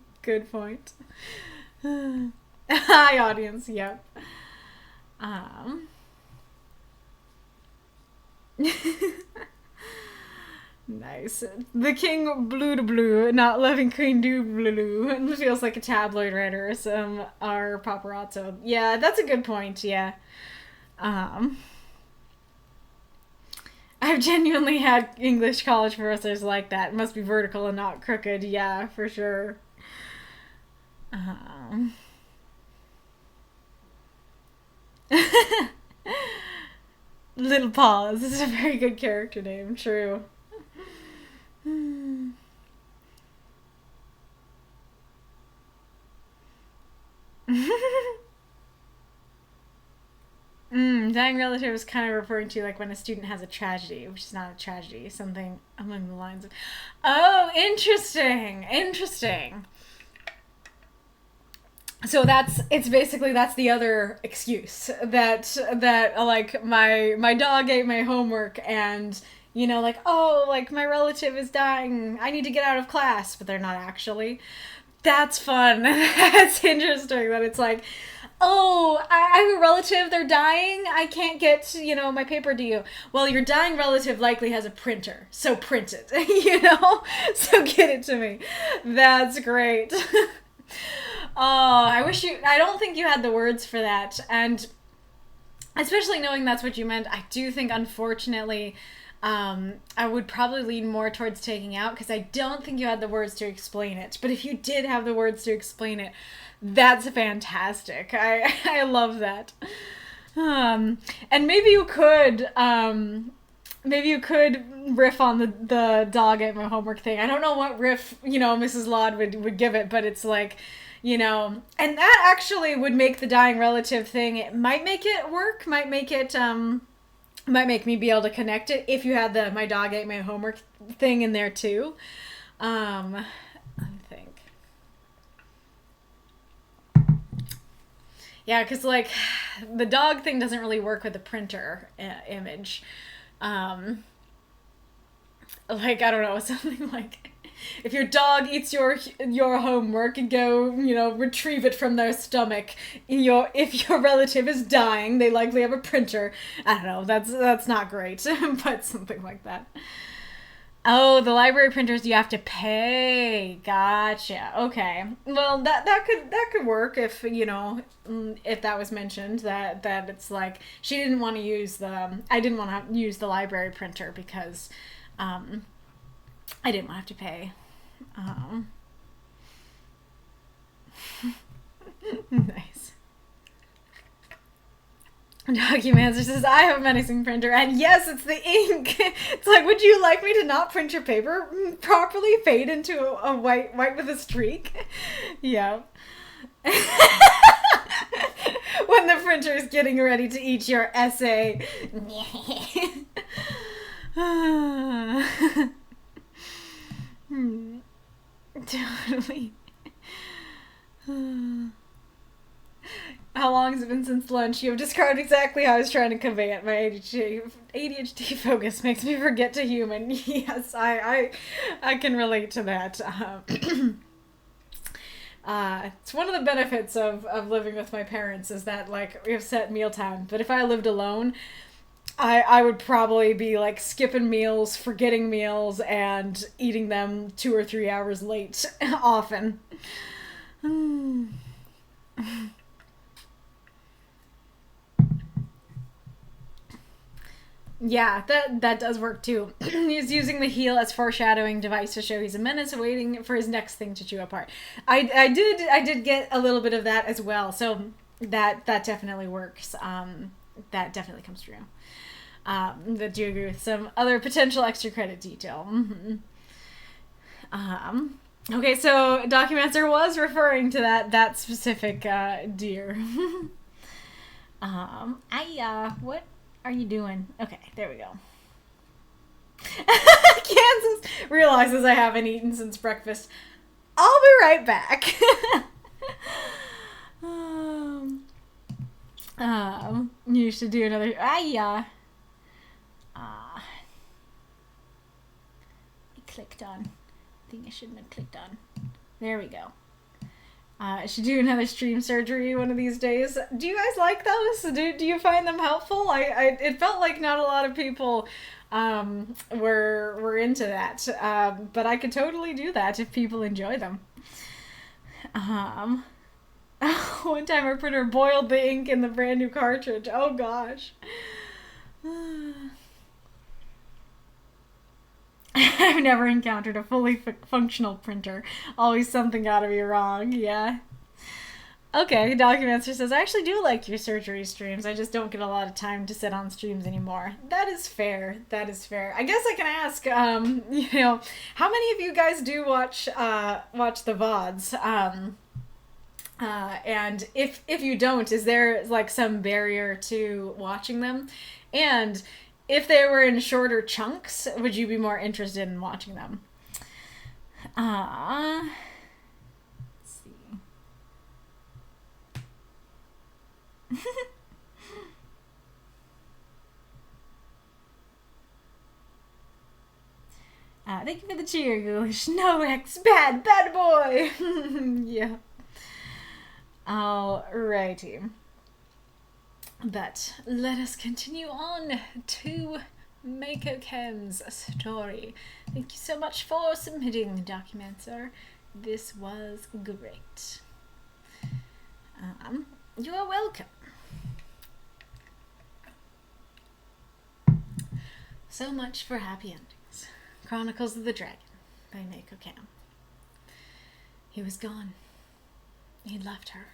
point. Hi, audience. Yep. Nice. The king blue to blue, not loving queen do blue. It feels like a tabloid writer or some or paparazzo. Yeah, that's a good point. Yeah. Um, I've genuinely had English college professors like that. It must be vertical and not crooked. Yeah, for sure. Um. Little Paws. This is a very good character name. True. Dying relative is kind of referring to like when a student has a tragedy, which is not a tragedy, something along the lines of, oh, interesting, interesting. So it's basically that's the other excuse that like my dog ate my homework and like, oh, like my relative is dying, I need to get out of class, but they're not actually. That's fun. That's interesting that it's like, oh, I have a relative, they're dying, I can't get, my paper to you. Well, your dying relative likely has a printer, so print it, So get it to me. That's great. Oh, I don't think you had the words for that. And especially knowing that's what you meant, I do think, unfortunately, I would probably lean more towards taking out because I don't think you had the words to explain it. But if you did have the words to explain it, that's fantastic. I love that. And maybe you could riff on the dog at my homework thing. I don't know what riff, Mrs. Laud would give it, but it's like, and that actually would make the dying relative thing, it might make it work, might make me be able to connect it if you had the my dog ate my homework thing in there too. I think. Yeah, because like the dog thing doesn't really work with the printer image. Like, I don't know, something like if your dog eats your homework and go, retrieve it from their stomach, if your relative is dying, they likely have a printer. I don't know, that's not great, but something like that. Oh, the library printers you have to pay. Gotcha. Okay. Well, that could work if if that was mentioned that it's like she didn't want to use I didn't want to use the library printer because I didn't want to have to pay. Nice. Documancer says, I have a menacing printer, and yes, it's the ink. It's like, would you like me to not print your paper properly? Fade into a white with a streak? Yeah. When the printer is getting ready to eat your essay. Totally. How long has it been since lunch? You have described exactly how I was trying to convey it. My ADHD focus makes me forget to human. Yes, I can relate to that. It's one of the benefits of living with my parents is that, like, we have set mealtime. But if I lived alone, I would probably be, like, skipping meals, forgetting meals, and eating them 2 or 3 hours late often. Yeah, that does work too. He's using the heel as foreshadowing device to show he's a menace, waiting for his next thing to chew apart. I did get a little bit of that as well, so that definitely works. That definitely comes true. That do you agree with some other potential extra credit detail? Okay, so Documancer was referring to that specific deer. What are you doing? Okay, there we go. Kansas realizes I haven't eaten since breakfast. I'll be right back. You should do another. I clicked on. Thing I shouldn't have clicked on. There we go. I should do another stream surgery one of these days. Do you guys like those? Do you find them helpful? It felt like not a lot of people we're into that. But I could totally do that if people enjoy them. One time our printer boiled the ink in the brand new cartridge. Oh gosh. I've never encountered a fully functional printer. Always something gotta be wrong. Yeah. Okay, Documancer says, I actually do like your surgery streams. I just don't get a lot of time to sit on streams anymore. That is fair. That is fair. I guess I can ask, how many of you guys do watch the VODs? And if you don't, is there like some barrier to watching them? And if they were in shorter chunks, would you be more interested in watching them? Let's see. Thank you for the cheer, Ghoulish. No, Rex, bad boy. Yeah. Alrighty. But let us continue on to Makokam's story. Thank you so much for submitting, Documancer. This was great. You are welcome. So much for happy endings. Chronicles of the Dragon by Makokam. He was gone. He'd left her.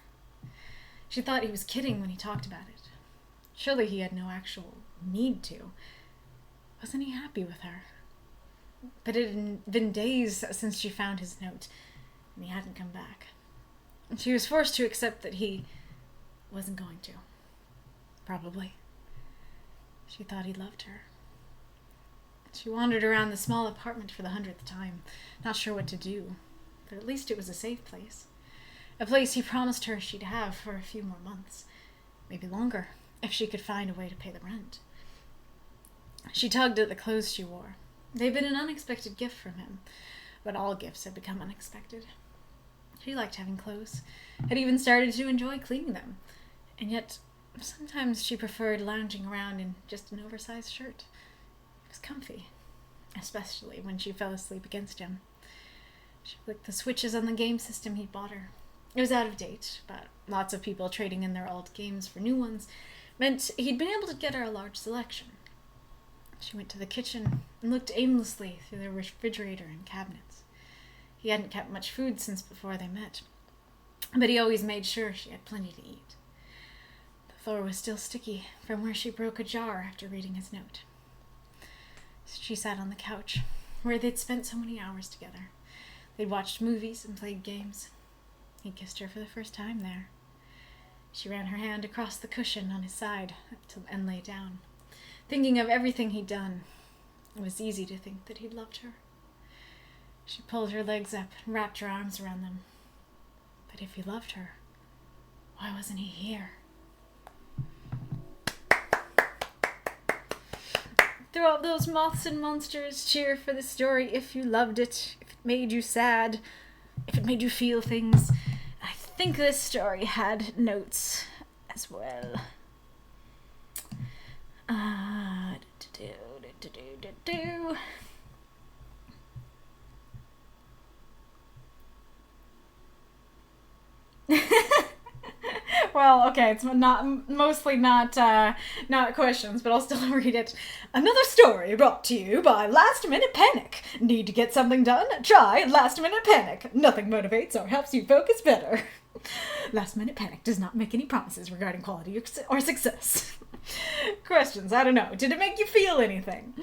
She thought he was kidding when he talked about it. Surely he had no actual need to. Wasn't he happy with her? But it had been days since she found his note, and he hadn't come back. She was forced to accept that he wasn't going to. Probably. She thought he loved her. She wandered around the small apartment for the 100th time, not sure what to do, but at least it was a safe place. A place he promised her she'd have for a few more months, maybe longer, if she could find a way to pay the rent. She tugged at the clothes she wore. They'd been an unexpected gift from him, but all gifts had become unexpected. She liked having clothes, had even started to enjoy cleaning them, and yet sometimes she preferred lounging around in just an oversized shirt. It was comfy, especially when she fell asleep against him. She flicked the switches on the game system he bought her. It was out of date, but lots of people trading in their old games for new ones meant he'd been able to get her a large selection. She went to the kitchen and looked aimlessly through the refrigerator and cabinets. He hadn't kept much food since before they met, but he always made sure she had plenty to eat. The floor was still sticky from where she broke a jar after reading his note. She sat on the couch, where they'd spent so many hours together. They'd watched movies and played games. He kissed her for the first time there. She ran her hand across the cushion on his side and lay down. Thinking of everything he'd done, it was easy to think that he loved her. She pulled her legs up and wrapped her arms around them. But if he loved her, why wasn't he here? Throughout those moths and monsters, cheer for the story if you loved it, if it made you sad, if it made you feel things. I think this story had notes as well. Well, okay, it's mostly not questions, but I'll still read it. Another story brought to you by Last Minute Panic. Need to get something done? Try Last Minute Panic. Nothing motivates or helps you focus better. Last Minute Panic does not make any promises regarding quality or success. Questions, I don't know. Did it make you feel anything?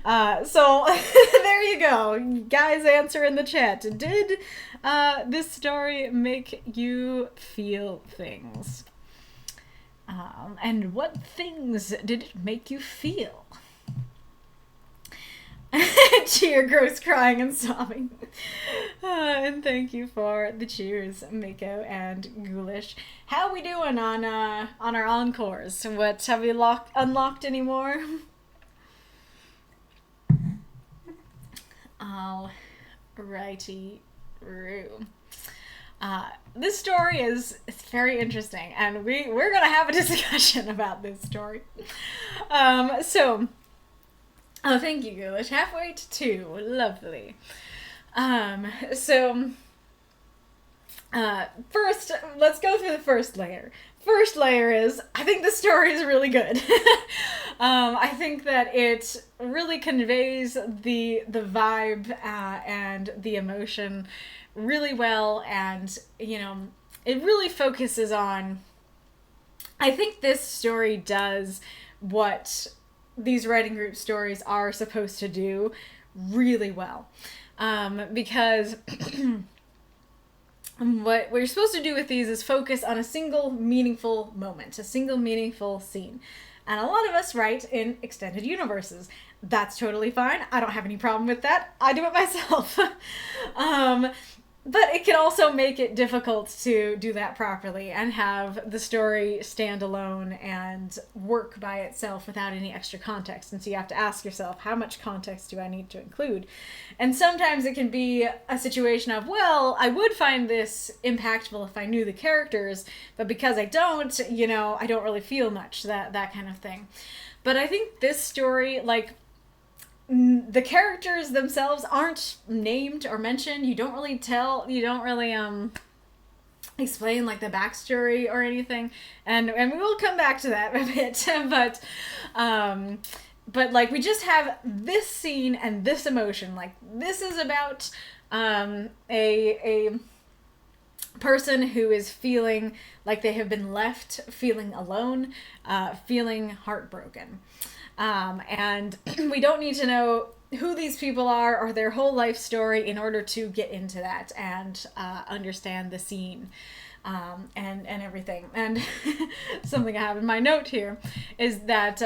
So there you go. Guys, answer in the chat. Did this story make you feel things? And what things did it make you feel? Cheer, gross, crying and sobbing. And thank you for the cheers, Mako and Ghoulish. How we doing on our encores? What, have we unlocked any more? Alrighty-roo. This story is very interesting, and we're gonna have a discussion about this story. So Oh, thank you, Ghoulish. Halfway to 2. Lovely. So, first, let's go through the first layer. First layer is, I think the story is really good. I think that it really conveys the vibe and the emotion really well, and, you know, it really focuses on... I think this story does what these writing group stories are supposed to do really well. Because what you're supposed to do with these is focus on a single meaningful moment, a single meaningful scene. And a lot of us write in extended universes. That's totally fine. I don't have any problem with that. I do it myself. But it can also make it difficult to do that properly and have the story stand alone and work by itself without any extra context. And so you have to ask yourself, how much context do I need to include? And sometimes it can be a situation of, well, I would find this impactful if I knew the characters, but because I don't, you know, I don't really feel much, that kind of thing. But I think this story, like, the characters themselves aren't named or mentioned. You don't really explain like the backstory or anything, and we will come back to that a bit. But like, we just have this scene and this emotion. Like, this is about a person who is feeling like they have been left, feeling alone, feeling heartbroken. And we don't need to know who these people are or their whole life story in order to get into that and understand the scene and everything. And something I have in my note here is that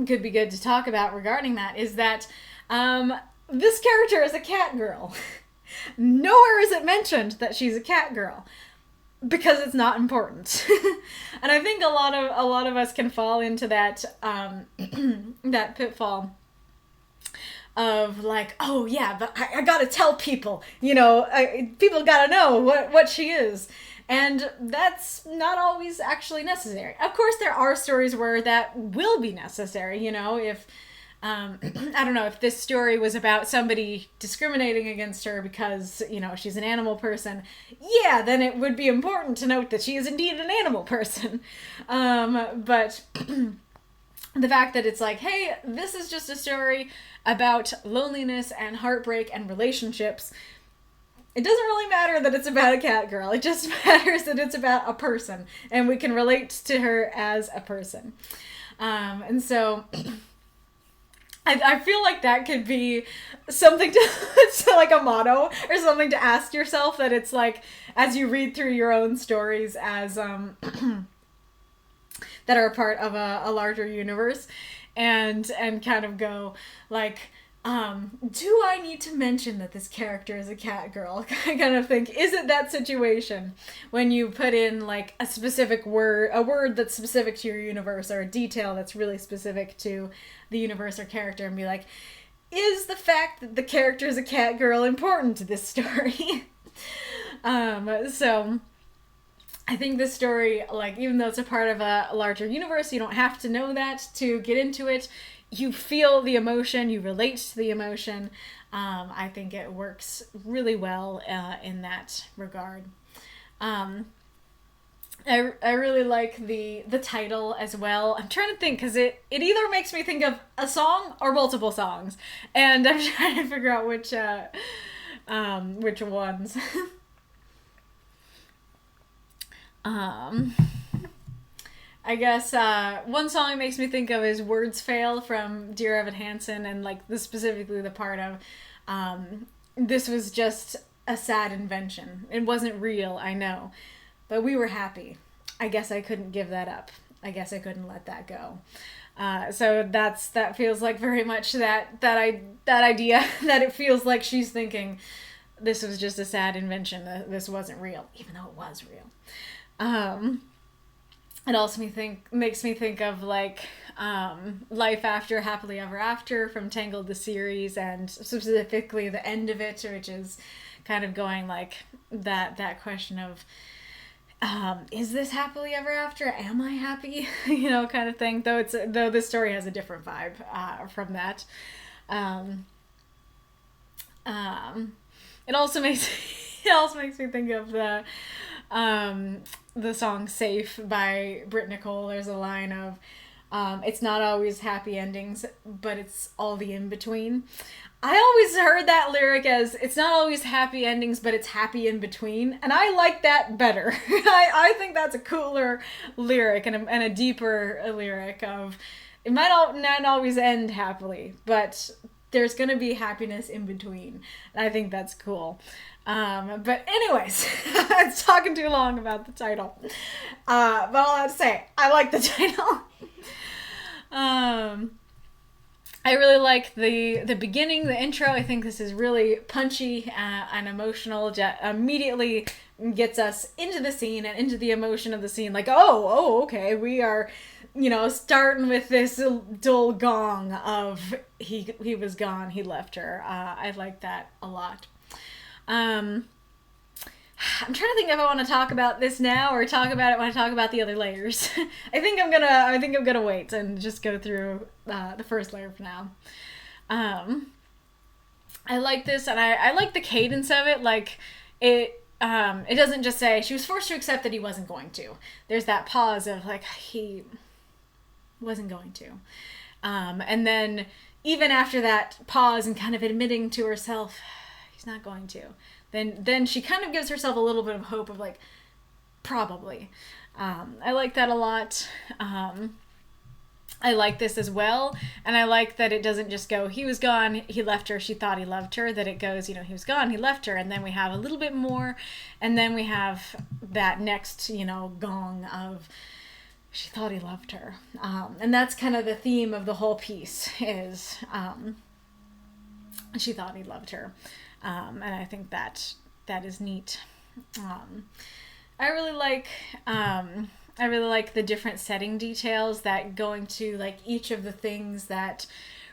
could be good to talk about regarding that is that this character is a cat girl. Nowhere is it mentioned that she's a cat girl, because it's not important. And I think a lot of us can fall into that that pitfall of like, oh yeah, but I gotta tell people, you know, people gotta know what she is. And that's not always actually necessary. Of course, there are stories where that will be necessary, you know, if I don't know, if this story was about somebody discriminating against her because, you know, she's an animal person, yeah, then it would be important to note that she is indeed an animal person. But the fact that it's like, hey, this is just a story about loneliness and heartbreak and relationships. It doesn't really matter that it's about a cat girl. It just matters that it's about a person, and we can relate to her as a person. And so... I feel like that could be something to like a motto or something to ask yourself, that it's like, as you read through your own stories as that are a part of a larger universe, and kind of go like, do I need to mention that this character is a cat girl? I kind of think, is it that situation when you put in like a specific word, a word that's specific to your universe, or a detail that's really specific to the universe or character, and be like, is the fact that the character is a cat girl important to this story? So I think this story, like, even though it's a part of a larger universe, you don't have to know that to get into it. You feel the emotion, you relate to the emotion. I think it works really well in that regard. I really like the title as well. I'm trying to think, because it either makes me think of a song or multiple songs, and I'm trying to figure out which ones. I guess one song it makes me think of is "Words Fail" from Dear Evan Hansen, and like specifically the part of this was just a sad invention. It wasn't real, I know, but we were happy. I guess I couldn't give that up. I guess I couldn't let that go. So that feels like very much that idea that it feels like she's thinking this was just a sad invention. This wasn't real, even though it was real. It also makes me think of like Life After Happily Ever After from Tangled the series, and specifically the end of it, which is kind of going like that question of is this happily ever after? Am I happy? You know, kind of thing. Though this story has a different vibe from that. It also makes me think of the song "Safe" by Britt Nicole. There's a line of, "It's not always happy endings, but it's all the in between." I always heard that lyric as, it's not always happy endings, but it's happy in between. And I like that better. I think that's a cooler lyric and a deeper lyric of, it might not always end happily, but there's going to be happiness in between. And I think that's cool. But anyways, it's talking too long about the title. But all I have to say, I like the title. I really like the beginning, the intro. I think this is really punchy and emotional. Immediately gets us into the scene and into the emotion of the scene. Like, oh, okay, we are, starting with this dull gong of he was gone, he left her. I like that a lot. I'm trying to think if I want to talk about this now or talk about it when I talk about the other layers. I think I'm gonna wait and just go through the first layer for now. I like this, and I like the cadence of it. Like it doesn't just say she was forced to accept that he wasn't going to. There's that pause of like he wasn't going to, and then even after that pause and kind of admitting to herself he's not going to. Then she kind of gives herself a little bit of hope of like, probably. I like that a lot. I like this as well. And I like that it doesn't just go, he was gone, he left her, she thought he loved her. That it goes, he was gone, he left her. And then we have a little bit more. And then we have that next, gong of, she thought he loved her. And that's kind of the theme of the whole piece is she thought he loved her. And I think that is neat. I really like the different setting details that go into like each of the things that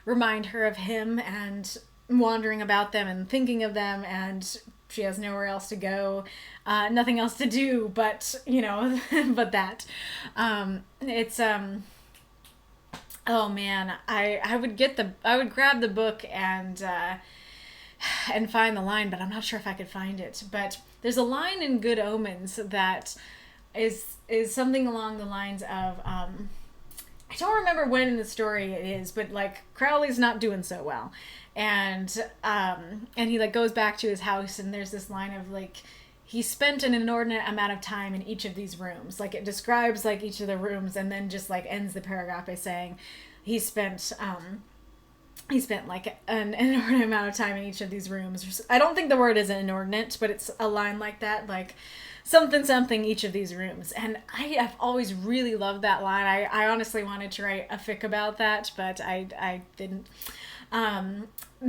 remind her of him and wandering about them and thinking of them, and she has nowhere else to go, nothing else to do, but but that. It's oh man, I would grab the book and find the line, but I'm not sure if I could find it. But there's a line in Good Omens that is something along the lines of, I don't remember when in the story it is, but like Crowley's not doing so well, and he like goes back to his house, and there's this line of like, he spent an inordinate amount of time in each of these rooms. Like it describes like each of the rooms, and then just like ends the paragraph by saying he spent like an inordinate amount of time in each of these rooms. I don't think the word is inordinate, but it's a line like that, like something each of these rooms. And I have always really loved that line. I honestly wanted to write a fic about that, but I didn't.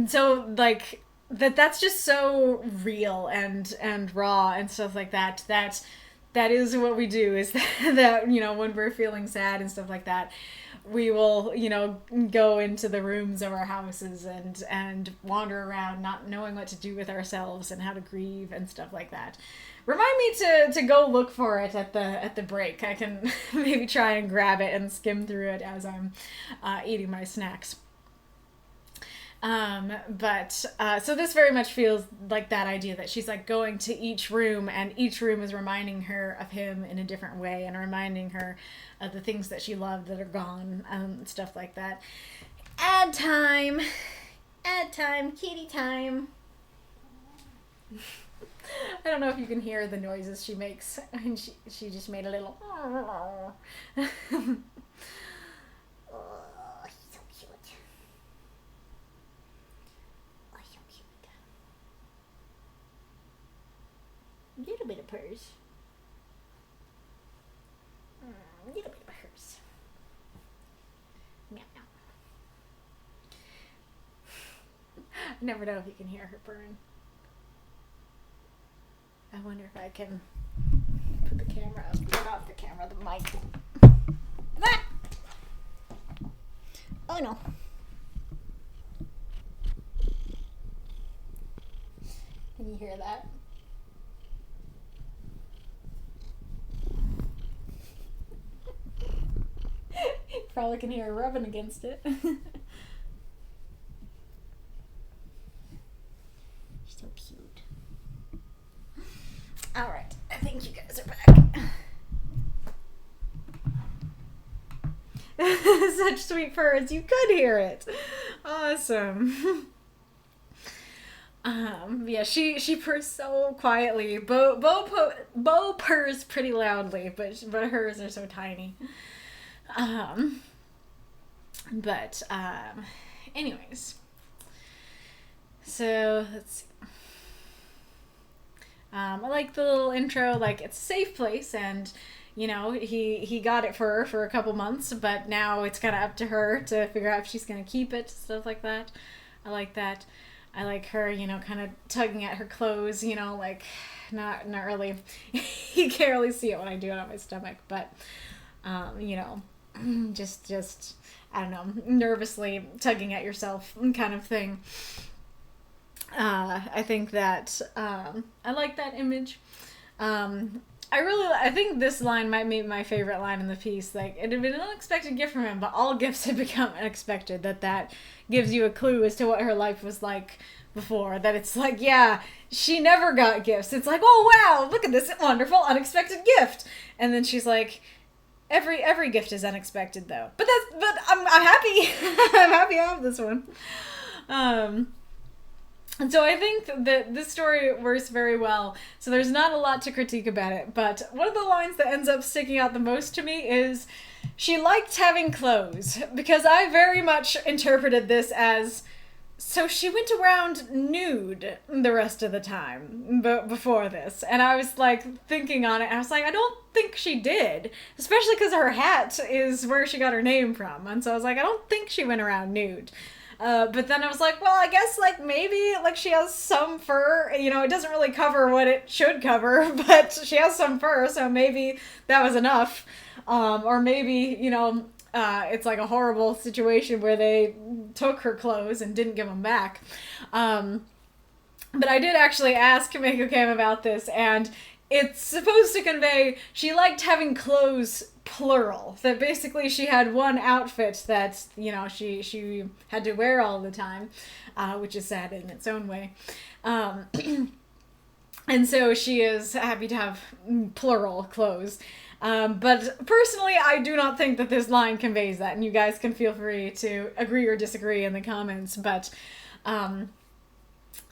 So like that's just so real and raw and stuff like that. That is what we do, is that when we're feeling sad and stuff like that, we will, go into the rooms of our houses and wander around not knowing what to do with ourselves and how to grieve and stuff like that. Remind me to go look for it at the break. I can maybe try and grab it and skim through it as I'm eating my snacks. So this very much feels like that idea that she's like going to each room, and each room is reminding her of him in a different way and reminding her of the things that she loved that are gone, stuff like that. Ad time, kitty time. I don't know if you can hear the noises she makes, and she just made a little little bit of purse. Little bit of purse. Meow, meow. I never know if you can hear her purring. I wonder if I can put the camera up. Not the camera, the mic. Ah! Oh no. Can you hear that? Probably can hear her rubbing against it. So cute. Alright, I think you guys are back. Such sweet purrs, you could hear it. Awesome. Yeah, she purrs so quietly. Bo purrs pretty loudly, but hers are so tiny. Anyways. So, let's see. I like the little intro, like, it's a safe place, and, you know, he got it for her for a couple months, but now it's kind of up to her to figure out if she's going to keep it, stuff like that. I like that. I like her, you know, kind of tugging at her clothes, you know, like, not really, you can't really see it when I do it on my stomach, but, you know, just, I don't know, nervously tugging at yourself kind of thing. I think that, I like that image. I think this line might be my favorite line in the piece. Like, it had been an unexpected gift from him, but all gifts had become unexpected. That gives you a clue as to what her life was like before. That it's like, yeah, she never got gifts. It's like, oh wow, look at this wonderful unexpected gift. And then she's like, every gift is unexpected though. But I'm happy. I'm happy I have this one. And so I think that this story works very well. So there's not a lot to critique about it, but one of the lines that ends up sticking out the most to me is, she liked having clothes, because I very much interpreted this as, so she went around nude the rest of the time before this. And I was like thinking on it, and I was like, I don't think she did, especially because her hat is where she got her name from. And so I was like, I don't think she went around nude. But then I was like, well, I guess, like, maybe, like, she has some fur, you know, it doesn't really cover what it should cover, but she has some fur, so maybe that was enough. Or maybe, you know, it's like a horrible situation where they took her clothes and didn't give them back. But I did actually ask Makokam about this, and it's supposed to convey she liked having clothes plural. That basically she had one outfit that, you know, she had to wear all the time, which is sad in its own way. And so she is happy to have plural clothes. But personally, I do not think that this line conveys that, and you guys can feel free to agree or disagree in the comments, but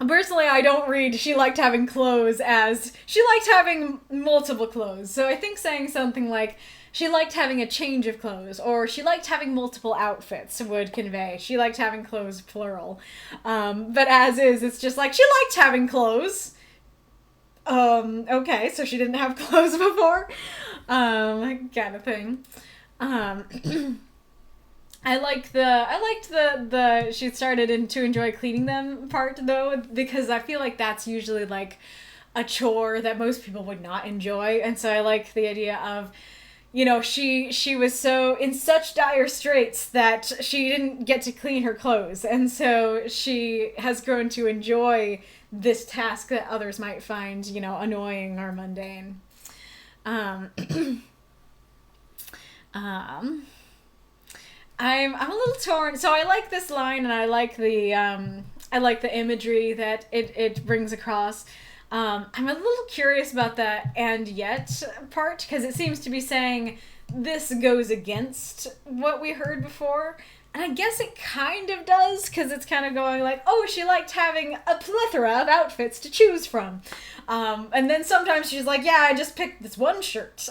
personally, I don't read she liked having clothes as she liked having multiple clothes. So I think saying something like she liked having a change of clothes, or she liked having multiple outfits would convey she liked having clothes plural. But as is, it's just like she liked having clothes. Okay, so she didn't have clothes before? Kind of thing. I liked the she started to enjoy cleaning them part though, because I feel like that's usually like a chore that most people would not enjoy, and so I like the idea of, you know, she was so in such dire straits that she didn't get to clean her clothes, and so she has grown to enjoy this task that others might find, you know, annoying or mundane. I'm a little torn. So I like this line, and I like the imagery that it brings across. I'm a little curious about the "and yet" part, because it seems to be saying this goes against what we heard before. And I guess it kind of does, because it's kind of going like, oh, she liked having a plethora of outfits to choose from. And then sometimes she's like, yeah, I just picked this one shirt,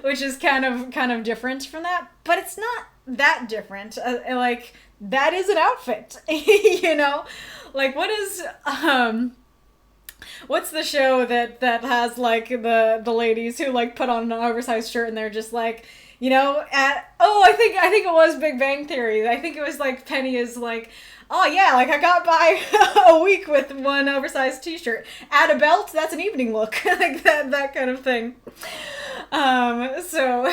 which is kind of different from that. But it's not that different. Like, that is an outfit, you know? Like, what's the show that has, like, the ladies who, like, put on an oversized shirt and they're just like, you know, I think it was Big Bang Theory. I think it was like Penny is like, oh yeah, like I got by a week with one oversized t-shirt. Add a belt, that's an evening look. Like that kind of thing. So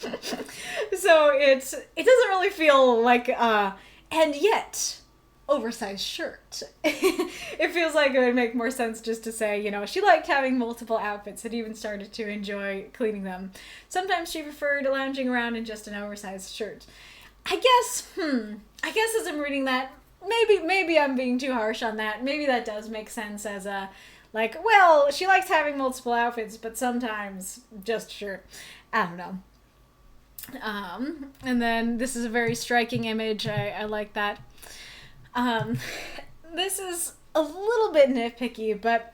it doesn't really feel like and yet, oversized shirt. It feels like it would make more sense just to say, she liked having multiple outfits and even started to enjoy cleaning them. Sometimes she preferred lounging around in just an oversized shirt. I guess as I'm reading that, maybe I'm being too harsh on that. Maybe that does make sense as a, she likes having multiple outfits, but sometimes just a shirt. I don't know. And then this is a very striking image. I like that. This is a little bit nitpicky, but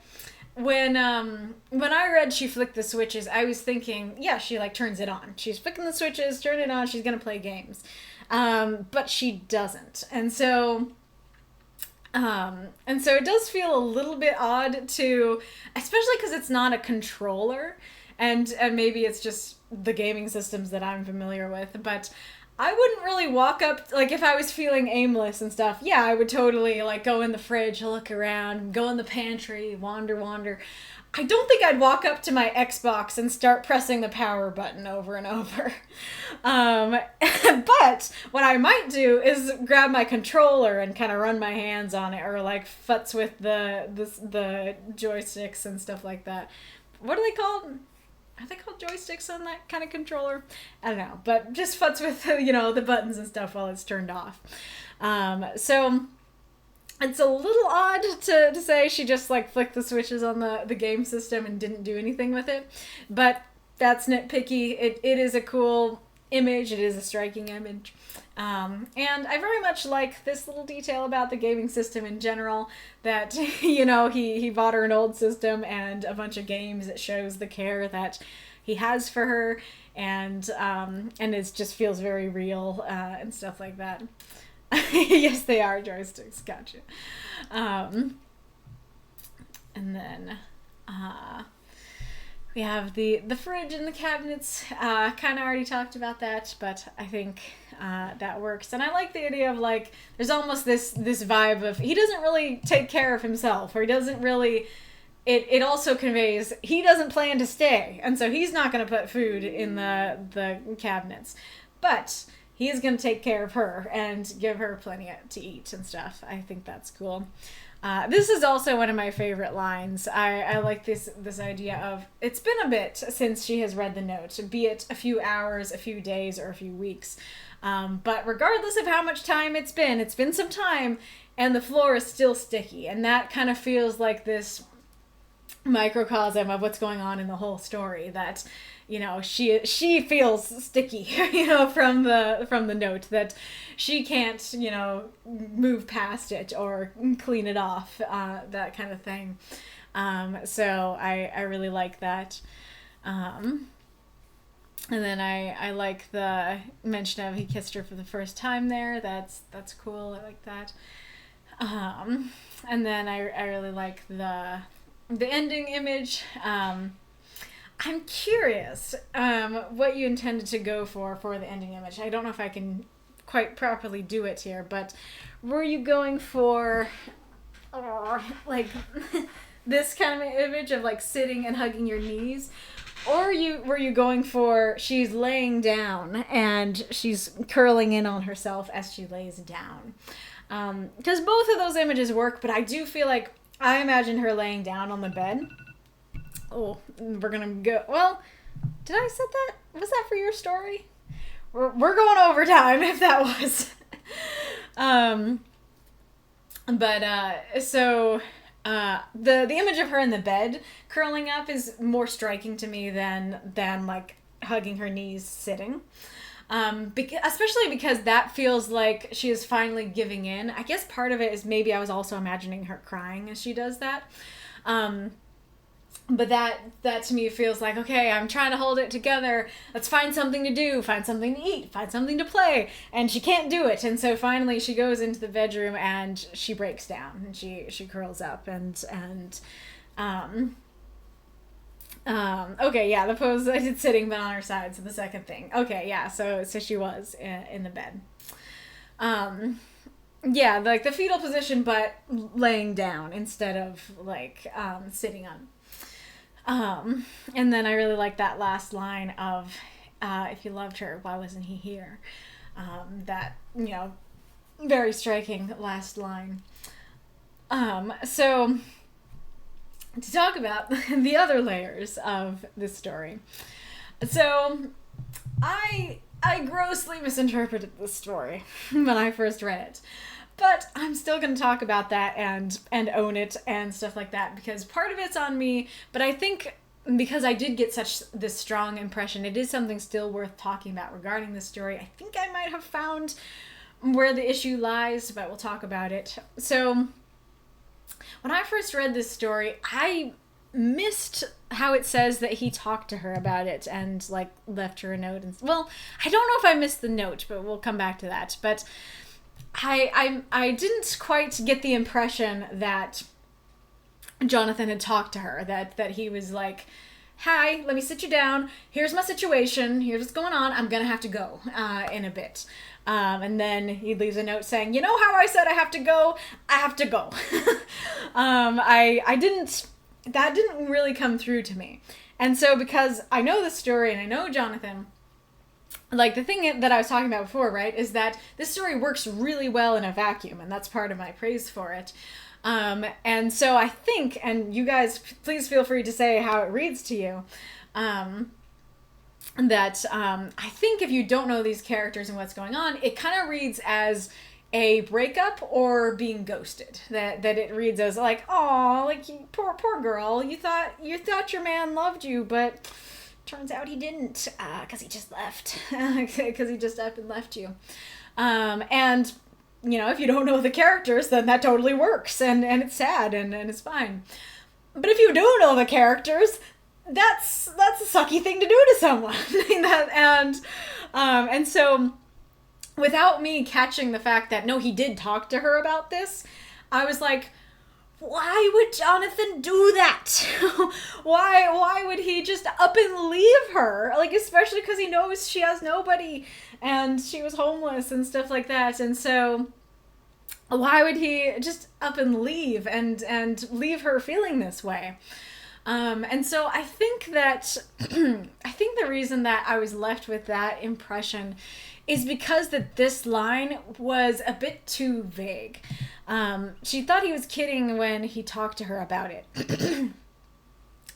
when I read she flicked the switches, I was thinking, yeah, she turns it on. She's flicking the switches, turn it on, she's gonna play games. But she doesn't. And so it does feel a little bit odd to, especially because it's not a controller, and maybe it's just the gaming systems that I'm familiar with, but I wouldn't really walk up, if I was feeling aimless and stuff, yeah, I would totally, go in the fridge, look around, go in the pantry, wander. I don't think I'd walk up to my Xbox and start pressing the power button over and over. But what I might do is grab my controller and kind of run my hands on it, or, futz with the joysticks and stuff like that. What are they called? Are they called joysticks on that kind of controller? I don't know, but just futz with, the buttons and stuff while it's turned off. So it's a little odd to say she just, flicked the switches on the game system and didn't do anything with it, but that's nitpicky. It is a cool image. It is a striking image. And I very much like this little detail about the gaming system in general, that, he bought her an old system and a bunch of games. It shows the care that he has for her, and it just feels very real, and stuff like that. Yes, they are joysticks. Gotcha. And then, we have the fridge and the cabinets. Kind of already talked about that, but I think that works. And I like the idea of there's almost this vibe of he doesn't really take care of himself, or he doesn't really. It also conveys he doesn't plan to stay, and so he's not going to put food in the cabinets, but he is going to take care of her and give her plenty to eat and stuff. I think that's cool. This is also one of my favorite lines. I like this idea of, it's been a bit since she has read the note, be it a few hours, a few days, or a few weeks. But regardless of how much time it's been some time, and the floor is still sticky. And that kind of feels like this microcosm of what's going on in the whole story, that she feels sticky, from the note, that she can't, move past it or clean it off, that kind of thing. So I really like that. And then I like the mention of he kissed her for the first time there. That's cool. I like that. And then I really like the ending image. I'm curious what you intended to go for the ending image. I don't know if I can quite properly do it here, but were you going for this kind of image of sitting and hugging your knees, or were you going for she's laying down and she's curling in on herself as she lays down? Because both of those images work, but I do feel like I imagine her laying down on the bed. Oh, we're gonna go. Well, did I set that? Was that for your story? We're going overtime if that was. So the image of her in the bed curling up is more striking to me than hugging her knees sitting. Especially because that feels like she is finally giving in. I guess part of it is maybe I was also imagining her crying as she does that. But that to me feels like, okay, I'm trying to hold it together. Let's find something to do, find something to eat, find something to play. And she can't do it. And so finally she goes into the bedroom and she breaks down and she curls up and okay, yeah, the pose I did sitting but on her side, so the second thing. Okay, yeah, so she was in the bed. Yeah, the fetal position, but laying down instead of sitting on. And then I really like that last line of, if he loved her, why wasn't he here? That, Very striking last line. So to talk about the other layers of this story. So I grossly misinterpreted this story when I first read it. But I'm still going to talk about that and own it and stuff like that, because part of it's on me, but I think because I did get such this strong impression, it is something still worth talking about regarding this story. I think I might have found where the issue lies, but we'll talk about it. So when I first read this story, I missed how it says that he talked to her about it and like left her a note. And well, I don't know if I missed the note, but we'll come back to that. But I didn't quite get the impression that Jonathan had talked to her, that he was like, hi, let me sit you down. Here's my situation. Here's what's going on. I'm going to have to go in a bit. And then he leaves a note saying, you know how I said I have to go? I have to go. That didn't really come through to me. And so because I know the story and I know Jonathan, like the thing that I was talking about before, right, is that this story works really well in a vacuum, and that's part of my praise for it. And so I think, and you guys please feel free to say how it reads to you, that I think if you don't know these characters and what's going on, it kind of reads as a breakup or being ghosted. That it reads as like, oh, like poor girl, you thought your man loved you, but turns out he didn't, because he just left, because he just up and left you. And you know, if you don't know the characters, then that totally works, and it's sad and it's fine. But if you do know the characters, that's a sucky thing to do to someone. And so without me catching the fact that no, he did talk to her about this, I was like, why would Jonathan do that? Why would he just up and leave her? Like, especially because he knows she has nobody and she was homeless and stuff like that. And so why would he just up and leave and leave her feeling this way? And so I think that I think the reason that I was left with that impression is because that this line was a bit too vague. She thought he was kidding when he talked to her about it.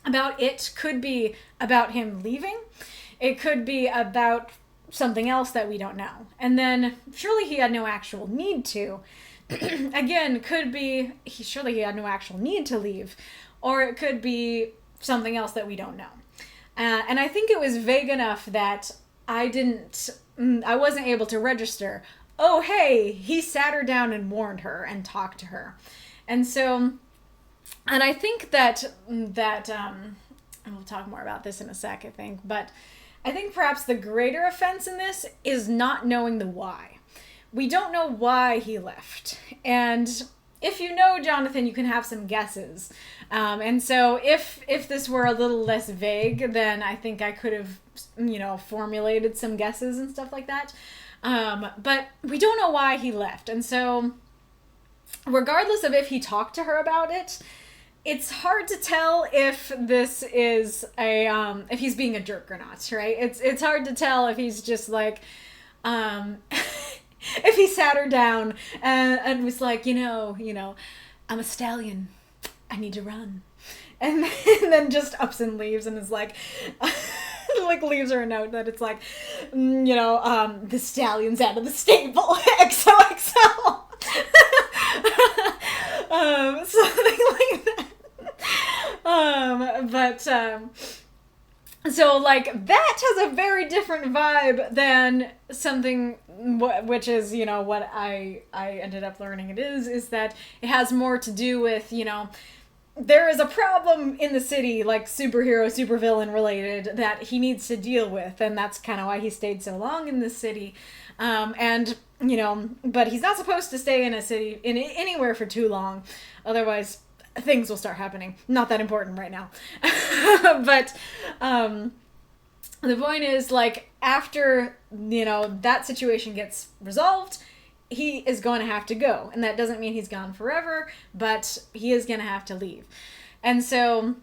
About it could be about him leaving. It could be about something else that we don't know. And then surely he had no actual need to. Again, could be surely he had no actual need to leave. Or it could be something else that we don't know. And I think it was vague enough that I wasn't able to register, oh, hey, he sat her down and warned her and talked to her. And so, and I think that and we'll talk more about this in a sec, I think, but I think perhaps the greater offense in this is not knowing the why. We don't know why he left. And if you know Jonathan, you can have some guesses. And so if this were a little less vague, then I think I could have, formulated some guesses and stuff like that. But we don't know why he left. And so regardless of if he talked to her about it, it's hard to tell if this is if he's being a jerk or not, right? It's hard to tell if he's just like, if he sat her down and was like, I'm a stallion. I need to run. And then just ups and leaves and is like, like leaves her a note that it's like, the stallion's out of the stable. XOXO. Something like that. So like that has a very different vibe than something which is, what I ended up learning it is that it has more to do with, there is a problem in the city, like superhero, supervillain related, that he needs to deal with, and that's kind of why he stayed so long in the city. But he's not supposed to stay in a city, anywhere for too long, otherwise things will start happening. Not that important right now. But the point is, like, after, that situation gets resolved, he is going to have to go. And that doesn't mean he's gone forever, but he is going to have to leave. And so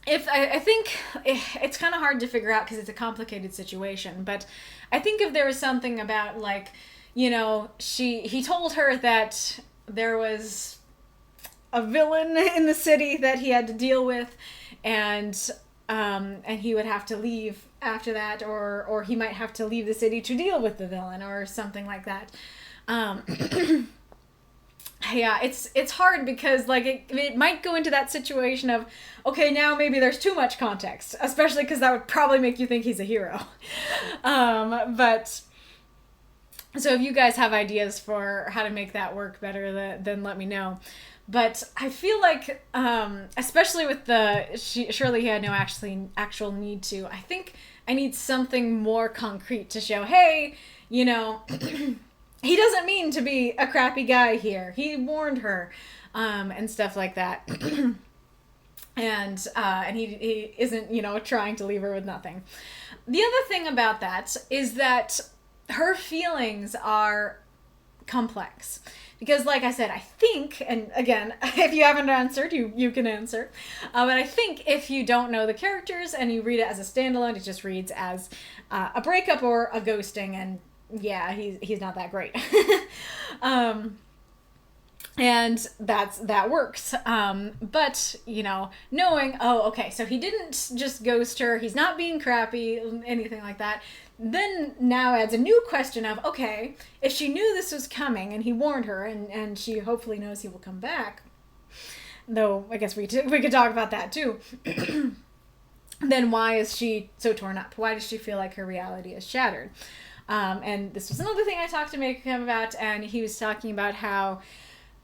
I think it's kind of hard to figure out because it's a complicated situation, but I think if there was something about, like, he told her that there was a villain in the city that he had to deal with, and he would have to leave after that, or he might have to leave the city to deal with the villain or something like that. Yeah, it's hard because like it might go into that situation of, okay, now maybe there's too much context, especially because that would probably make you think he's a hero. But so if you guys have ideas for how to make that work better, then let me know. But I feel like, especially with surely he had no actual need to. I think I need something more concrete to show, hey, he doesn't mean to be a crappy guy here. He warned her, and stuff like that. and he isn't, trying to leave her with nothing. The other thing about that is that her feelings are complex. Because, like I said, I think, and again, if you haven't answered, you can answer. But I think if you don't know the characters and you read it as a standalone, it just reads as a breakup or a ghosting, and yeah, he's not that great. And that works. But, knowing, oh, okay, so he didn't just ghost her, he's not being crappy, anything like that, then now adds a new question of, okay, if she knew this was coming and he warned her and she hopefully knows he will come back, though I guess we could talk about that too, then why is she so torn up? Why does she feel like her reality is shattered? And this was another thing I talked to Makokam about, and he was talking about how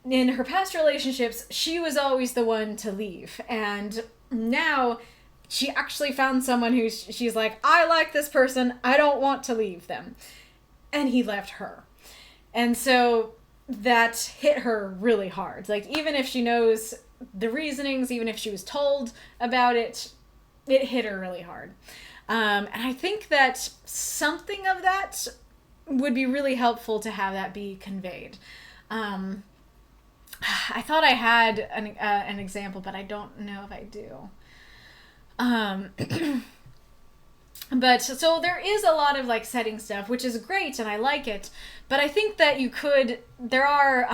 in her past relationships, she was always the one to leave. And now she actually found someone she's like, I like this person, I don't want to leave them. And he left her. And so that hit her really hard. Like, even if she knows the reasonings, even if she was told about it, it hit her really hard. And I think that something of that would be really helpful to have that be conveyed. I thought I had an example, but I don't know if I do. But so there is a lot of like setting stuff, which is great, and I like it. But I think that there are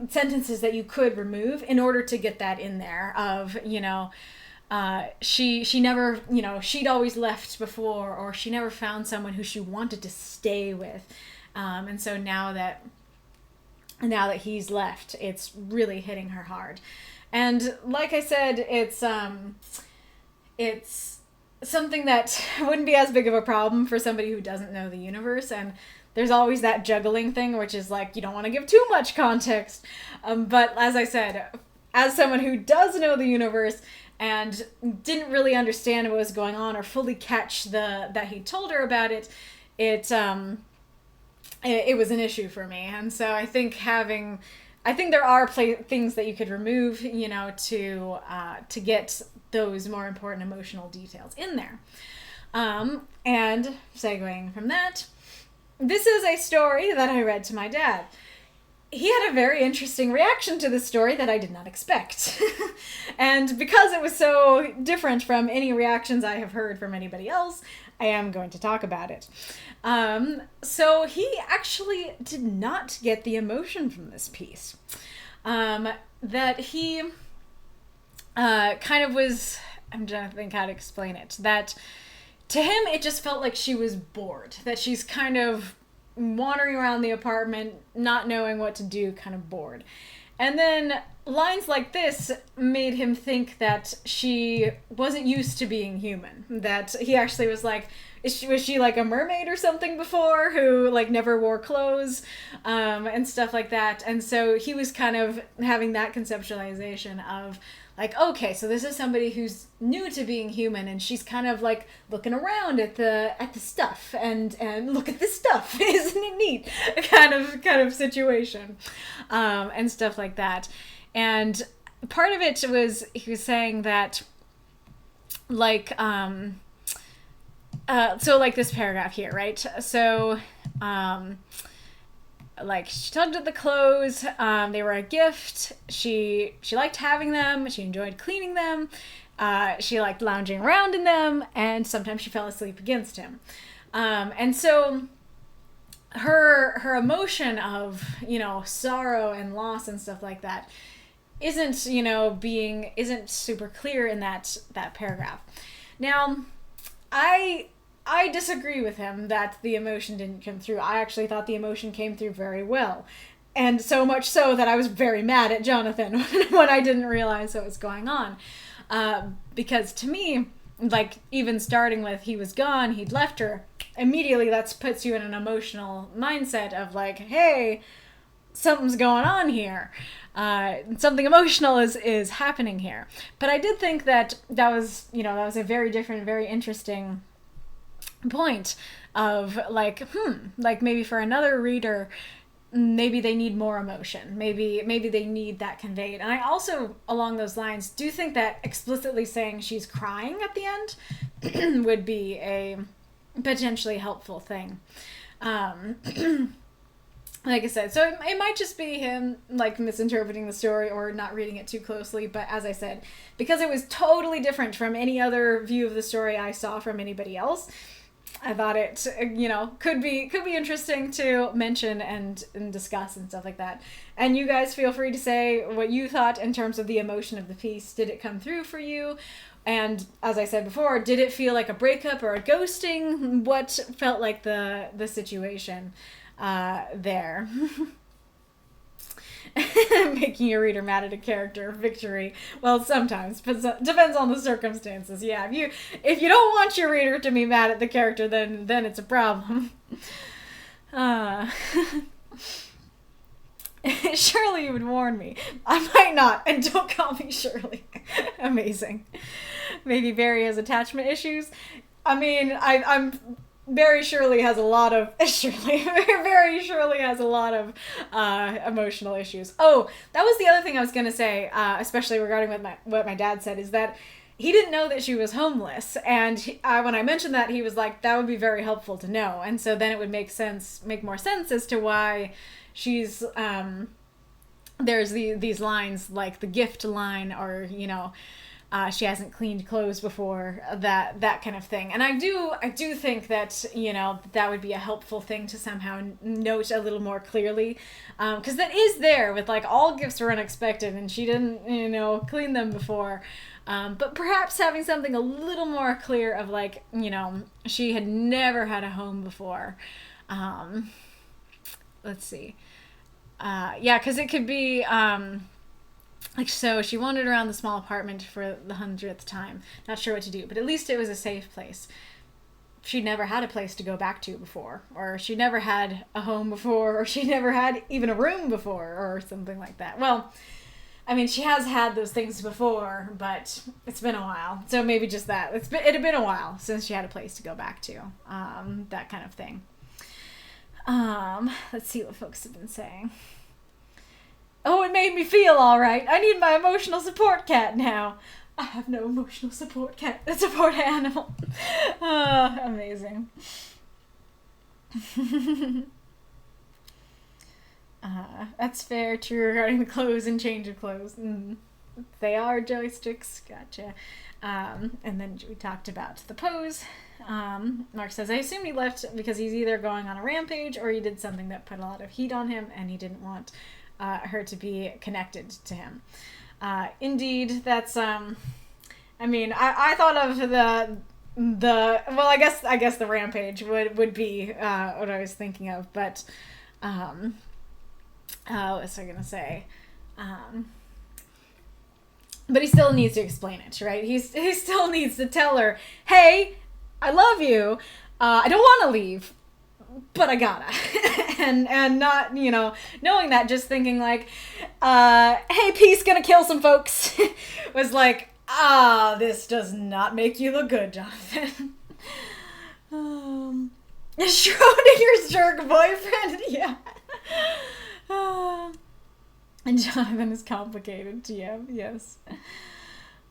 sentences that you could remove in order to get that in there of, she never, she'd always left before, or she never found someone who she wanted to stay with. And so now that he's left, it's really hitting her hard. And like I said, it's something that wouldn't be as big of a problem for somebody who doesn't know the universe. And there's always that juggling thing, which is like, you don't want to give too much context. But as I said, as someone who does know the universe and didn't really understand what was going on or fully catch that he told her about it, it was an issue for me. And so I think there are things that you could remove, to get those more important emotional details in there. And segueing from that, this is a story that I read to my dad. He had a very interesting reaction to this story that I did not expect. And because it was so different from any reactions I have heard from anybody else, I am going to talk about it. So he actually did not get the emotion from this piece. That he kind of was, I'm trying to think how to explain it, that to him it just felt like she was bored, that she's kind of wandering around the apartment, not knowing what to do, kind of bored. And then lines like this made him think that she wasn't used to being human, that he actually was like, was she like a mermaid or something before who like never wore clothes, and stuff like that. And so he was kind of having that conceptualization of like, okay, so this is somebody who's new to being human, and she's kind of like looking around at the stuff and look at this stuff, isn't it neat? kind of situation, and stuff like that. And part of it was, he was saying that like, so like this paragraph here, right? So, like, she tugged at the clothes, they were a gift, she liked having them, she enjoyed cleaning them, she liked lounging around in them, and sometimes she fell asleep against him. And so her emotion of, sorrow and loss and stuff like that isn't super clear in that paragraph. Now, I disagree with him that the emotion didn't come through. I actually thought the emotion came through very well. And so much so that I was very mad at Jonathan when I didn't realize what was going on. Because to me, like, even starting with he was gone, he'd left her, immediately that puts you in an emotional mindset of like, hey, something's going on here. Something emotional is happening here. But I did think that was a very different, very interesting point of like, like maybe for another reader, maybe they need more emotion. Maybe they need that conveyed. And I also, along those lines, do think that explicitly saying she's crying at the end would be a potentially helpful thing. Like I said, so it might just be him like misinterpreting the story or not reading it too closely. But as I said, because it was totally different from any other view of the story I saw from anybody else, I thought it, could be interesting to mention and discuss and stuff like that. And you guys feel free to say what you thought in terms of the emotion of the piece. Did it come through for you? And as I said before, did it feel like a breakup or a ghosting? What felt like the situation there? Making your reader mad at a character, victory. Well, sometimes, but depends on the circumstances. Yeah, if you don't want your reader to be mad at the character, then it's a problem. Surely you would warn me. I might not, and don't call me Shirley. Amazing. Maybe Barry has attachment issues. I mean, I'm very surely has a lot of emotional issues. Oh, that was the other thing I was gonna say, especially regarding what my dad said, is that he didn't know that she was homeless, and when I mentioned that, he was like, that would be very helpful to know. And so then it would make more sense as to why she's there's these lines like the gift line, or she hasn't cleaned clothes before, that kind of thing. And I do think that, that would be a helpful thing to somehow note a little more clearly. Because that is there with like all gifts are unexpected and she didn't, clean them before. But perhaps having something a little more clear of like, she had never had a home before. Let's see. Yeah, because it could be... like, so she wandered around the small apartment for the 100th time. Not sure what to do, but at least it was a safe place. She'd never had a place to go back to before, or she never had a home before, or she never had even a room before, or something like that. Well, I mean, she has had those things before, but it's been a while. So maybe just that. It had been a while since she had a place to go back to. That kind of thing. Let's see what folks have been saying. Oh, it made me feel all right. I need my emotional support cat now. I have no emotional support animal. Oh, amazing. That's fair, true, regarding the clothes and change of clothes. They are joysticks. Gotcha. And then we talked about the pose. Mark says, I assume he left because he's either going on a rampage or he did something that put a lot of heat on him and he didn't want her to be connected to him. Indeed, that's I mean, I thought of well, I guess the rampage would be what I was thinking of, but what was I gonna say? But he still needs to explain it, right? He still needs to tell her, hey, I love you. I don't want to leave, but I gotta. and not, knowing that, just thinking like, hey, peace gonna kill some folks, was like, this does not make you look good, Jonathan. Schrodinger's jerk boyfriend, yeah. And Jonathan is complicated, yeah, yes.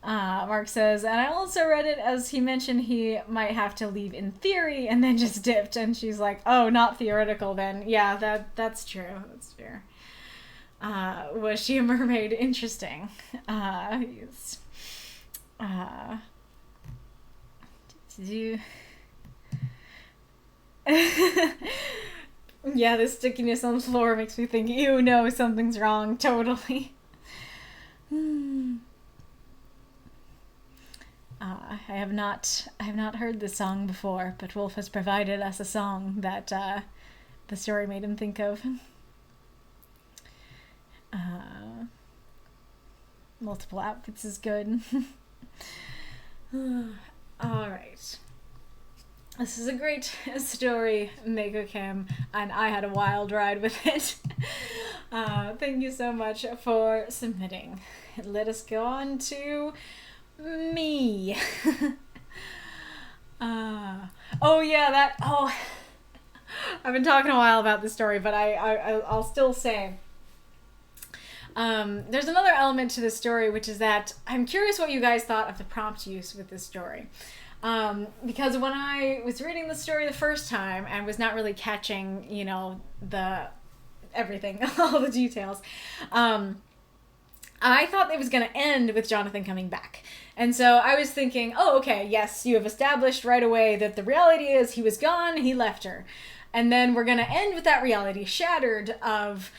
Mark says, and I also read it as he mentioned he might have to leave in theory and then just dipped. And she's like, oh, not theoretical then. Yeah, that's true. That's fair. Was she a mermaid? Interesting. Yes. Yeah, the stickiness on the floor makes me think, ew, no, something's wrong. Totally. I have not heard this song before, but Wolf has provided us a song that the story made him think of. Multiple outfits is good. Alright. This is a great story, Makokam, and I had a wild ride with it. Thank you so much for submitting. Let us go on to me. I've been talking a while about this story, but I'll still say there's another element to this story, which is that I'm curious what you guys thought of the prompt use with this story. Because when I was reading the story the first time and was not really catching, the everything, all the details, I thought it was going to end with Jonathan coming back. And so I was thinking, oh, okay, yes, you have established right away that the reality is he was gone, he left her. And then we're going to end with that reality shattered of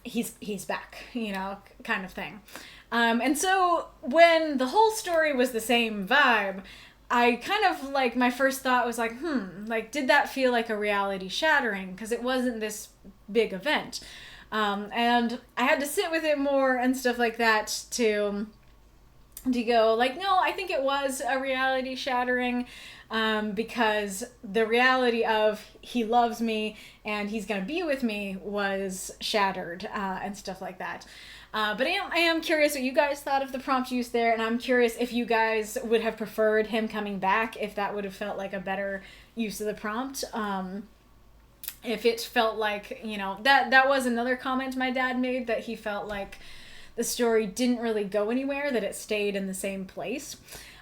he's back, kind of thing. And so when the whole story was the same vibe, I kind of my first thought was did that feel like a reality shattering? Because it wasn't this big event. And I had to sit with it more and stuff like that to go no, I think it was a reality shattering, because the reality of he loves me and he's going to be with me was shattered, and stuff like that. But I am curious what you guys thought of the prompt use there, and I'm curious if you guys would have preferred him coming back, if that would have felt like a better use of the prompt. If it felt like, that was another comment my dad made, that he felt like the story didn't really go anywhere, that it stayed in the same place.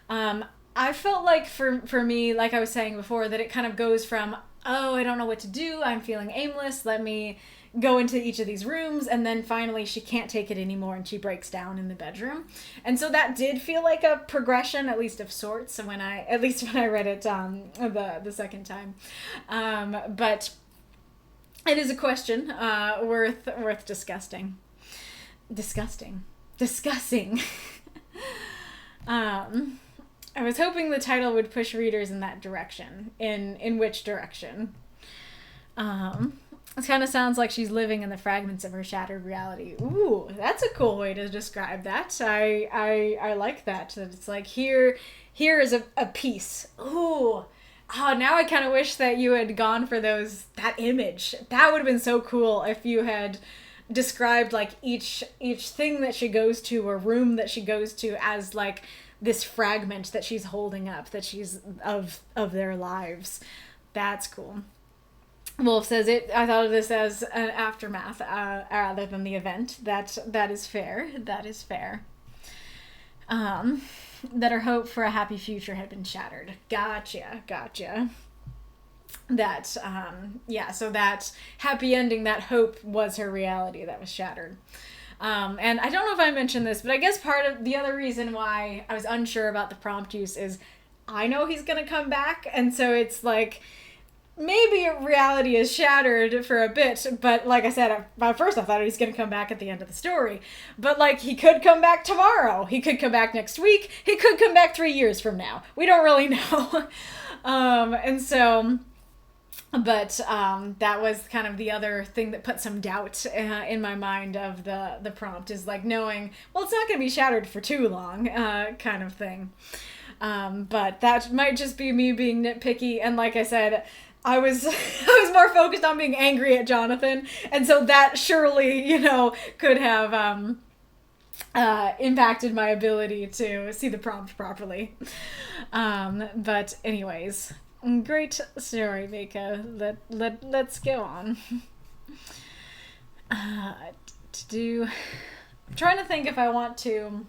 I felt like for me, like I was saying before, that it kind of goes from, oh, I don't know what to do, I'm feeling aimless, let me go into each of these rooms, and then finally she can't take it anymore and she breaks down in the bedroom. And so that did feel like a progression, at least of sorts, when I read it the second time. But it is a question worth discussing. I was hoping the title would push readers in that direction. In which direction? It kind of sounds like she's living in the fragments of her shattered reality. Ooh, that's a cool way to describe that. I like that. That it's like here is a piece. Ooh. Oh, now I kind of wish that you had gone for that image. That would have been so cool if you had described each thing that she goes to, or room that she goes to, as this fragment that she's holding up, that she's of their lives. That's cool. Wolf says I thought of this as an aftermath rather than the event. That is fair. That is fair. That her hope for a happy future had been shattered. Gotcha. That, so that happy ending, that hope was her reality that was shattered. And I don't know if I mentioned this, but I guess part of the other reason why I was unsure about the prompt use is I know he's gonna come back, and so it's maybe reality is shattered for a bit, but like I said, at first I thought he was going to come back at the end of the story. But he could come back tomorrow. He could come back next week. He could come back 3 years from now. We don't really know. That was kind of the other thing that put some doubt in my mind of the prompt, is knowing, well, it's not going to be shattered for too long, kind of thing. But that might just be me being nitpicky, and like I said, I was more focused on being angry at Jonathan, and so that surely, could have impacted my ability to see the prompt properly. But anyways, great story, Mika. Let's go on. I'm trying to think if I want to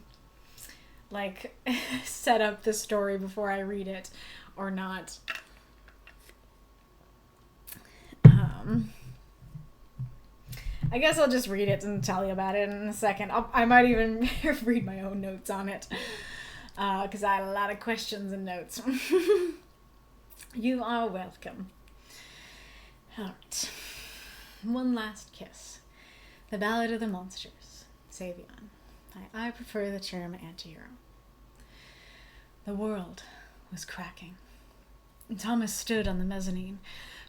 set up the story before I read it or not. I guess I'll just read it and tell you about it in a second. I might even read my own notes on it, because I had a lot of questions and notes. You are welcome. Alright. One last kiss. The Ballad of the Monsters. Savion. I prefer the term anti-hero. The world was cracking. Thomas stood on the mezzanine,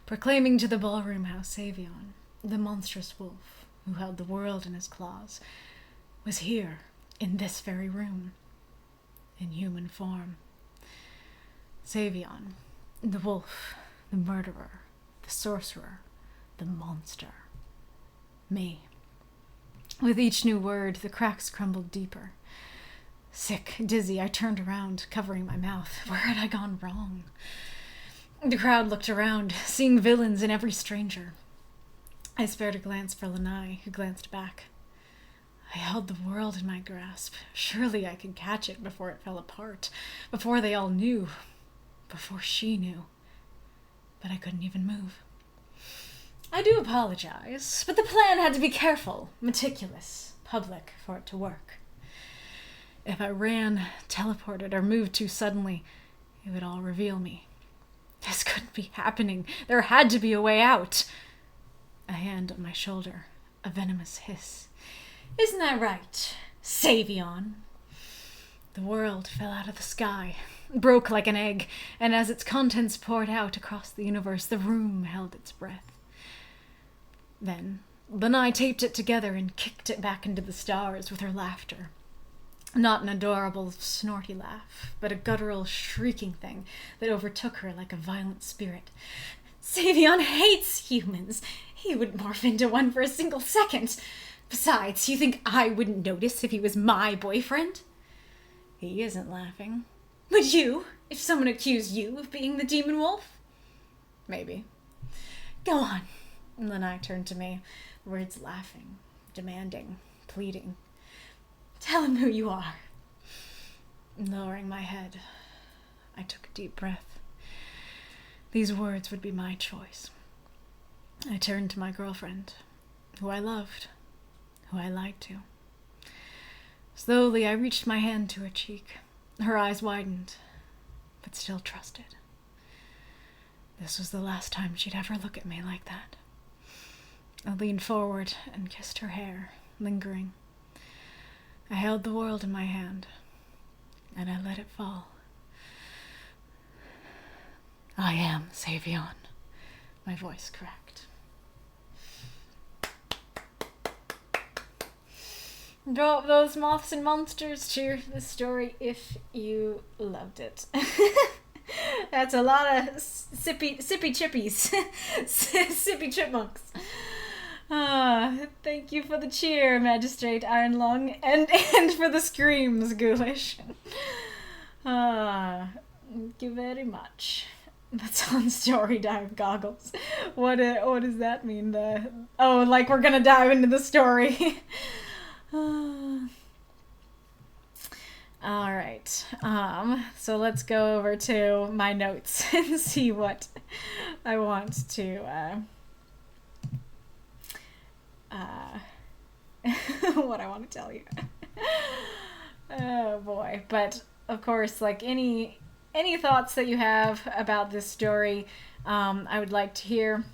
proclaiming to the ballroom how Savion, the monstrous wolf who held the world in his claws, was here in this very room, in human form. Savion, the wolf, the murderer, the sorcerer, the monster. Me. With each new word, the cracks crumbled deeper. Sick, dizzy, I turned around, covering my mouth. Where had I gone wrong? The crowd looked around, seeing villains in every stranger. I spared a glance for Lanai, who glanced back. I held the world in my grasp. Surely I could catch it before it fell apart, before they all knew, before she knew. But I couldn't even move. I do apologize, but the plan had to be careful, meticulous, public for it to work. If I ran, teleported, or moved too suddenly, it would all reveal me. This couldn't be happening. There had to be a way out. A hand on my shoulder, a venomous hiss. Isn't that right, Savion? The world fell out of the sky, broke like an egg, and as its contents poured out across the universe, the room held its breath. Then, Lanai taped it together and kicked it back into the stars with her laughter. Not an adorable, snorty laugh, but a guttural, shrieking thing that overtook her like a violent spirit. Savion hates humans. He wouldn't morph into one for a single second. Besides, you think I wouldn't notice if he was my boyfriend? He isn't laughing. Would you, if someone accused you of being the demon wolf? Maybe. Go on. And then I turned to me, words laughing, demanding, pleading. Tell him who you are. Lowering my head, I took a deep breath. These words would be my choice. I turned to my girlfriend, who I loved, who I lied to. Slowly, I reached my hand to her cheek. Her eyes widened, but still trusted. This was the last time she'd ever look at me like that. I leaned forward and kissed her hair, lingering. I held the world in my hand, and I let it fall. I am Savion. My voice cracked. Drop those moths and monsters. Cheer the story if you loved it. That's a lot of sippy chippies. Sippy chipmunks. Thank you for the cheer, Magistrate Ironlung, and for the screams, Ghoulish. Thank you very much. That's on Story Dive Goggles. What does that mean? Like we're gonna dive into the story. Alright. So let's go over to my notes and see what I want to what I want to tell you. Oh boy. But of course, like any thoughts that you have about this story, I would like to hear.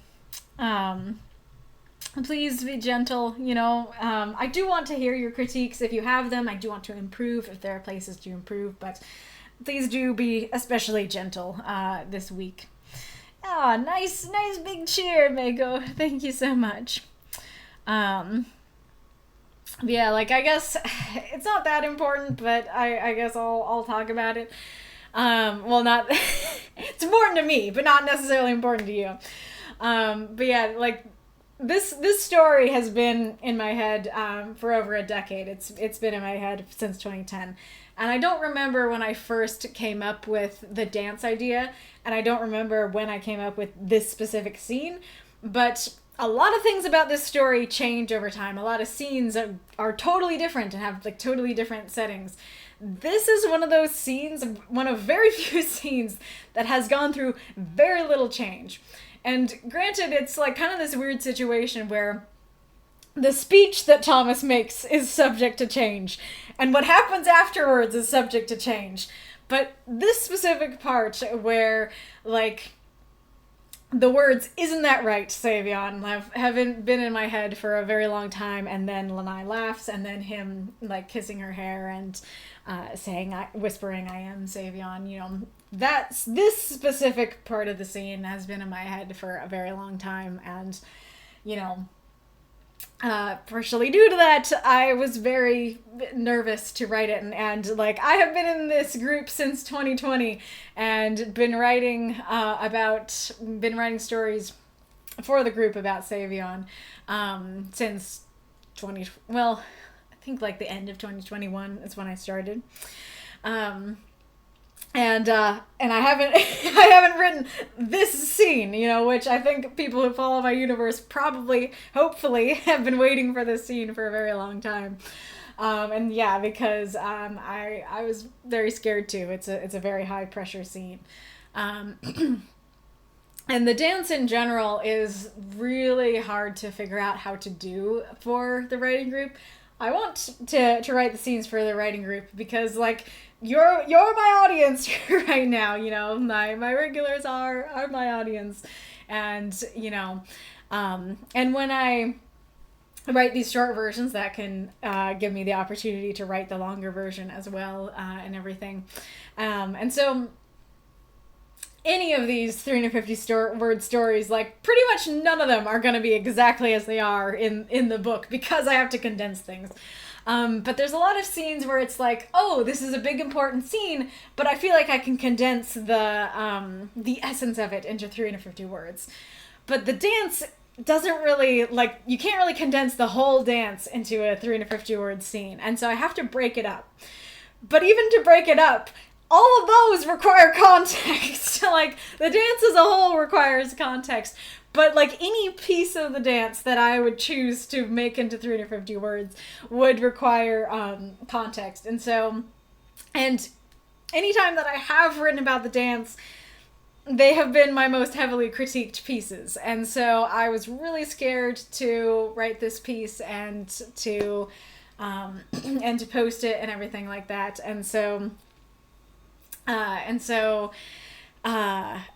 Please be gentle, I do want to hear your critiques if you have them. I do want to improve if there are places to improve, but please do be especially gentle this week. Nice big cheer, Mako. Thank you so much. Yeah, like, I guess it's not that important, but I guess I'll talk about it. Not, it's important to me, but not necessarily important to you. But yeah, like, this story has been in my head, for over a decade. It's been in my head since 2010. And I don't remember when I first came up with the dance idea, and I don't remember when I came up with this specific scene, but a lot of things about this story change over time. A lot of scenes are totally different and have like totally different settings. This is one of those scenes, one of very few scenes that has gone through very little change. And granted, it's like kind of this weird situation where the speech that Thomas makes is subject to change, and what happens afterwards is subject to change. But this specific part where, like, the words "Isn't that right, Savion?" haven't been in my head for a very long time, and then Lanai laughs, and then him like kissing her hair and whispering, "I am Savion." You know, this specific part of the scene has been in my head for a very long time, and you know, partially due to that, I was very nervous to write it, and like I have been in this group since 2020 and been writing stories for the group about Savion since I think like the end of 2021 is when I started. And I haven't I haven't written this scene, you know, which I think people who follow my universe hopefully have been waiting for this scene for a very long time. And yeah, because I was very scared too. It's a very high pressure scene. And the dance in general is really hard to figure out how to do for the writing group. I want to write the scenes for the writing group because like you're my audience right now, you know, my regulars are my audience, and you know, and when I write these short versions, that can give me the opportunity to write the longer version as well, and everything, and so any of these 350 word stories, like pretty much none of them are going to be exactly as they are in the book because I have to condense things. But there's a lot of scenes where it's like, oh, this is a big important scene, but I feel like I can condense the essence of it into 350 words. But the dance doesn't really, like, you can't really condense the whole dance into a 350 word scene. And so I have to break it up. But even to break it up, all of those require context. Like, the dance as a whole requires context. But, like, any piece of the dance that I would choose to make into 350 words would require context. And so, and anytime that I have written about the dance, they have been my most heavily critiqued pieces. And so I was really scared to write this piece and to post it and everything like that. And so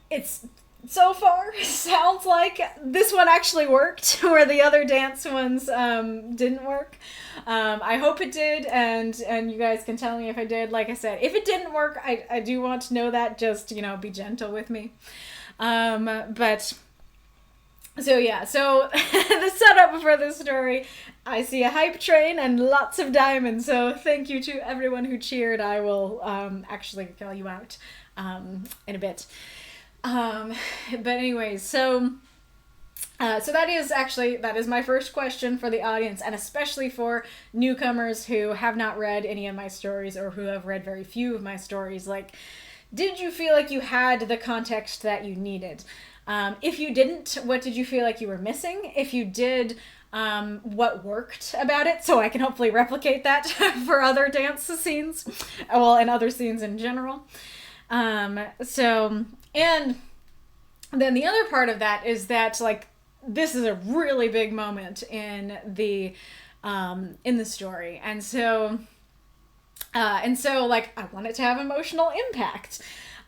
it's so far sounds like this one actually worked where the other dance ones didn't work. I hope it did, and you guys can tell me if it did. Like I said, if it didn't work, I do want to know that. Just, you know, be gentle with me. But so yeah, so the setup for this story, I see a hype train and lots of diamonds, so thank you to everyone who cheered. I will actually call you out in a bit. But anyways, so that is my first question for the audience, and especially for newcomers who have not read any of my stories or who have read very few of my stories. Like, did you feel like you had the context that you needed? If you didn't, what did you feel like you were missing? If you did, what worked about it, so I can hopefully replicate that for other dance scenes, well, and other scenes in general. And then the other part of that is that, like, this is a really big moment in the story. And so like, I want it to have emotional impact.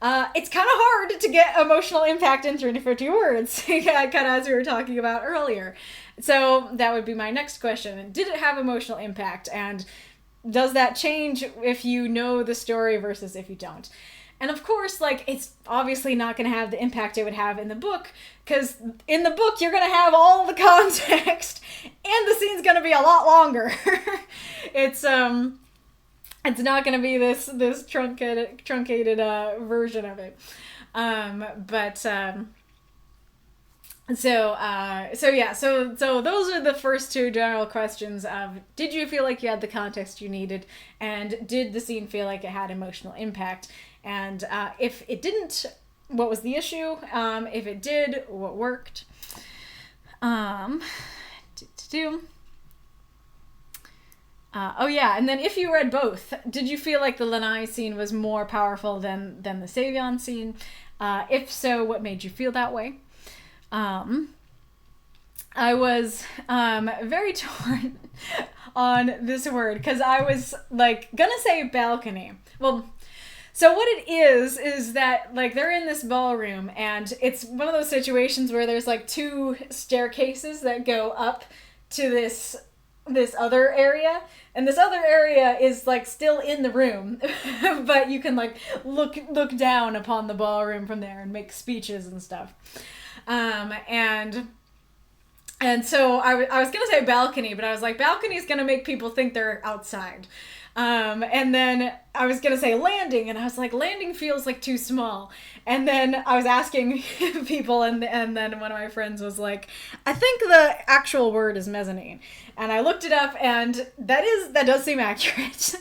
It's kind of hard to get emotional impact in 350 words, kind of as we were talking about earlier. So that would be my next question. Did it have emotional impact? And does that change if you know the story versus if you don't? And of course, like, it's obviously not going to have the impact it would have in the book, because in the book you're going to have all the context, and the scene's going to be a lot longer. It's not going to be this truncated version of it. So those are the first two general questions of, did you feel like you had the context you needed, and did the scene feel like it had emotional impact? And if it didn't, what was the issue? If it did, what worked? And then if you read both, did you feel like the Lanai scene was more powerful than the Savion scene? If so, what made you feel that way? I was very torn on this word, because I was like gonna say balcony. Well, So what it is that, like, they're in this ballroom, and it's one of those situations where there's, like, two staircases that go up to this other area, and this other area is, like, still in the room, but you can, like, look down upon the ballroom from there and make speeches and stuff. And so I was going to say balcony, but I was like, balcony's going to make people think they're outside. And then I was going to say landing, and I was like, landing feels like too small. And then I was asking people, and then one of my friends was like, I think the actual word is mezzanine. And I looked it up, and that does seem accurate.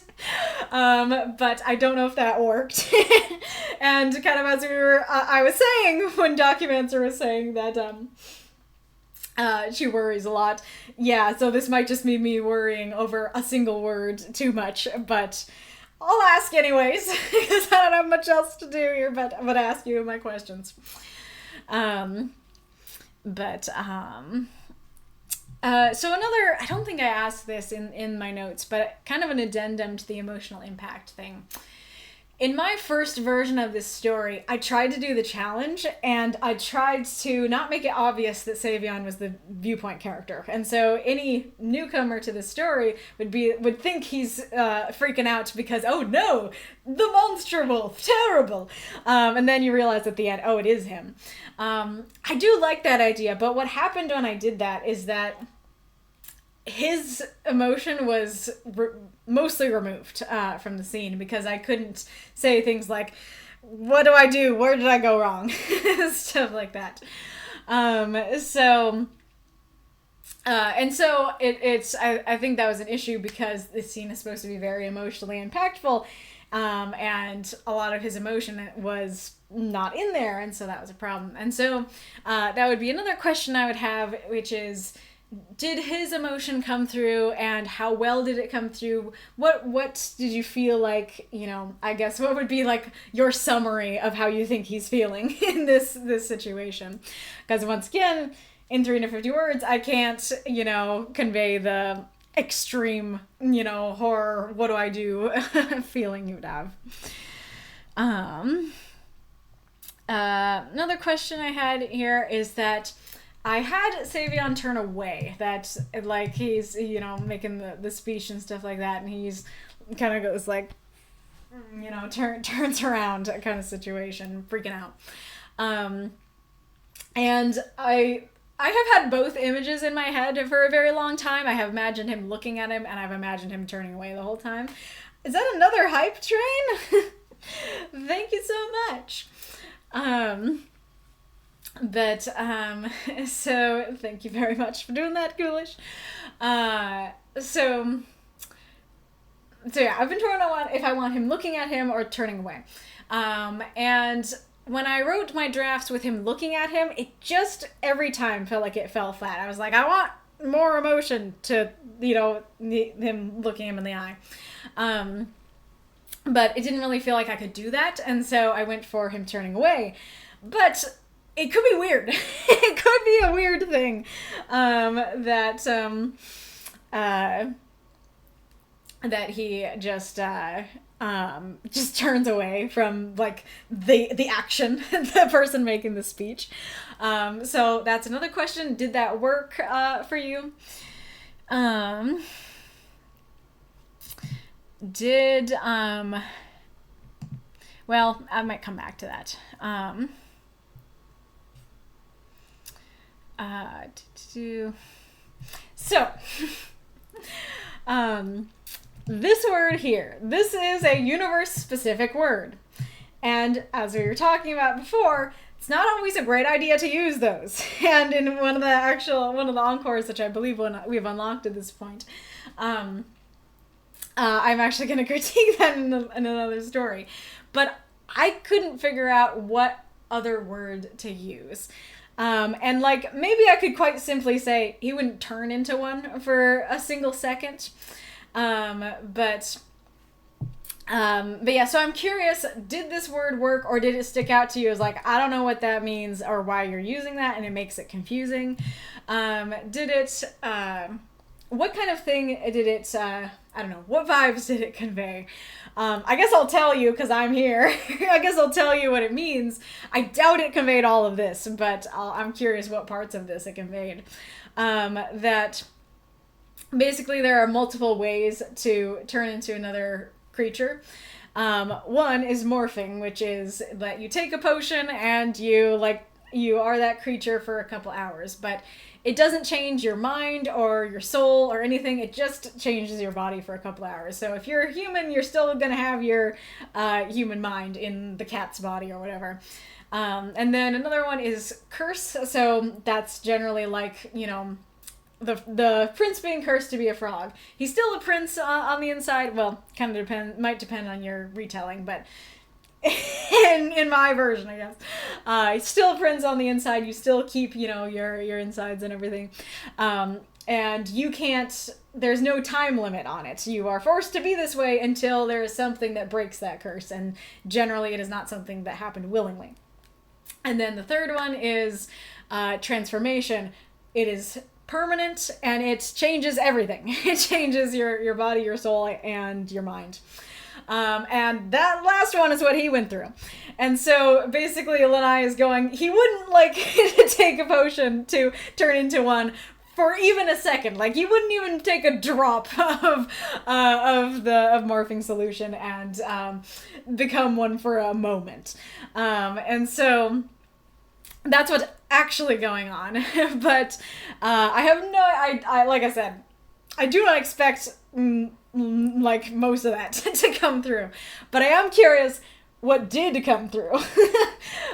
But I don't know if that worked. And kind of as I was saying, when Documancer was saying that, she worries a lot. Yeah, so this might just be me worrying over a single word too much, but I'll ask anyways, because I don't have much else to do here but ask you my questions. So another, I don't think I asked this in my notes, but kind of an addendum to the emotional impact thing. In my first version of this story, I tried to do the challenge, and I tried to not make it obvious that Savion was the viewpoint character. And so any newcomer to the story would think he's freaking out because, oh no, the monster wolf, terrible. And then you realize at the end, oh, it is him. I do like that idea, but what happened when I did that is that his emotion was mostly removed from the scene because I couldn't say things like, what do I do? Where did I go wrong? Stuff like that. I think that was an issue because this scene is supposed to be very emotionally impactful, and a lot of his emotion was not in there, and so that was a problem. And so that would be another question I would have, which is, did his emotion come through, and how well did it come through? What did you feel like, I guess what would be like your summary of how you think he's feeling in this situation? Because once again, in 350 words, I can't, convey the extreme, horror, what do I do feeling you would have. Another question I had here is that I had Savion turn away, that, like, he's, making the speech and stuff like that, and he's kind of goes, like, turns around kind of situation, freaking out. And I have had both images in my head for a very long time. I have imagined him looking at him, and I've imagined him turning away the whole time. Is that another hype train? Thank you so much. So thank you very much for doing that, Ghoulish. So yeah, I've been torn on if I want him looking at him or turning away. And when I wrote my drafts with him looking at him, it just every time felt like it fell flat. I was like, I want more emotion to, him looking him in the eye. But it didn't really feel like I could do that, and so I went for him turning away. But it could be weird. It could be a weird thing that he just turns away from, like, the action, the person making the speech. So that's another question. Did that work for you? Well, I might come back to that. This word here, this is a universe-specific word. And as we were talking about before, it's not always a great idea to use those. And in one of the encores, which I believe we've unlocked at this point, I'm actually going to critique that in another story. But I couldn't figure out what other word to use. And, like, maybe I could quite simply say he wouldn't turn into one for a single second. But yeah, so I'm curious, did this word work, or did it stick out to you as, like, I don't know what that means or why you're using that, and it makes it confusing? What kind of thing did it, I don't know, what vibes did it convey? I guess I'll tell you because I'm here. I guess I'll tell you what it means. I doubt it conveyed all of this, but I'm curious what parts of this it conveyed. That basically there are multiple ways to turn into another creature. One is morphing, which is that you take a potion and you are that creature for a couple hours, but it doesn't change your mind or your soul or anything. It just changes your body for a couple hours. So if you're a human, you're still going to have your human mind in the cat's body or whatever. And then another one is curse. So that's generally like, you know, the prince being cursed to be a frog. He's still a prince on the inside. Well, kind of might depend on your retelling, but in my version, I guess, he's still a prince on the inside. You still keep, you know, your insides and everything, and you can't. There's no time limit on it. You are forced to be this way until there is something that breaks that curse, and generally, it is not something that happened willingly. And then the third one is transformation. It is permanent, and it changes everything. It changes your body, your soul, and your mind. And that last one is what he went through. And so basically Lanai is going, he wouldn't like take a potion to turn into one for even a second. Like he wouldn't even take a drop of morphing solution and become one for a moment. And so that's what's actually going on. But I have I like I said, I do not expect like most of that to come through, but I am curious what did come through.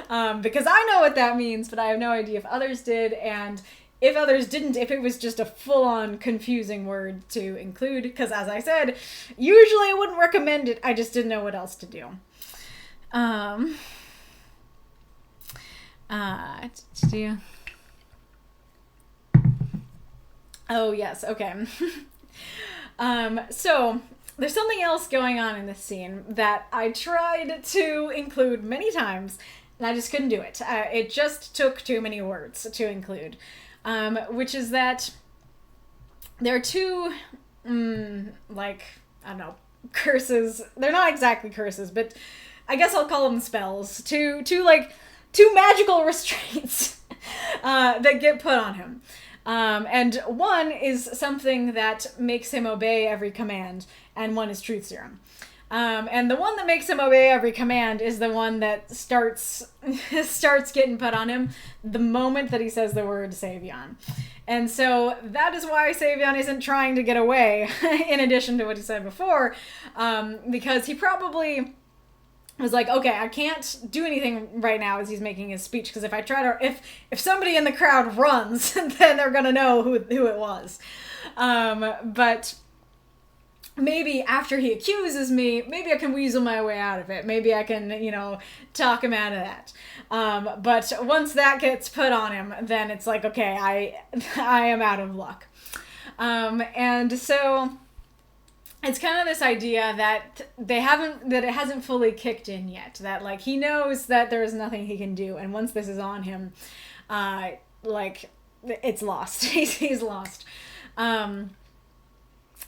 Because I know what that means, but I have no idea if others did, and if others didn't, if it was just a full-on confusing word to include, because as I said, usually I wouldn't recommend it. I just didn't know what else to do. Oh yes, okay. So there's something else going on in this scene that I tried to include many times, and I just couldn't do it. It just took too many words to include, which is that there are two, like, I don't know, curses. They're not exactly curses, but I guess I'll call them spells. Two magical restraints that get put on him. And one is something that makes him obey every command, and one is truth serum. And the one that makes him obey every command is the one that starts getting put on him the moment that he says the word Savion. And so that is why Savion isn't trying to get away, in addition to what he said before, because he probably was like, okay, I can't do anything right now as he's making his speech, because if I try to, if somebody in the crowd runs, then they're gonna know who it was. But maybe after he accuses me, maybe I can weasel my way out of it. Maybe I can, talk him out of that. But once that gets put on him, then it's like, okay, I am out of luck. And so it's kind of this idea that it hasn't fully kicked in yet. That like he knows that there is nothing he can do, and once this is on him, like it's lost. He's lost.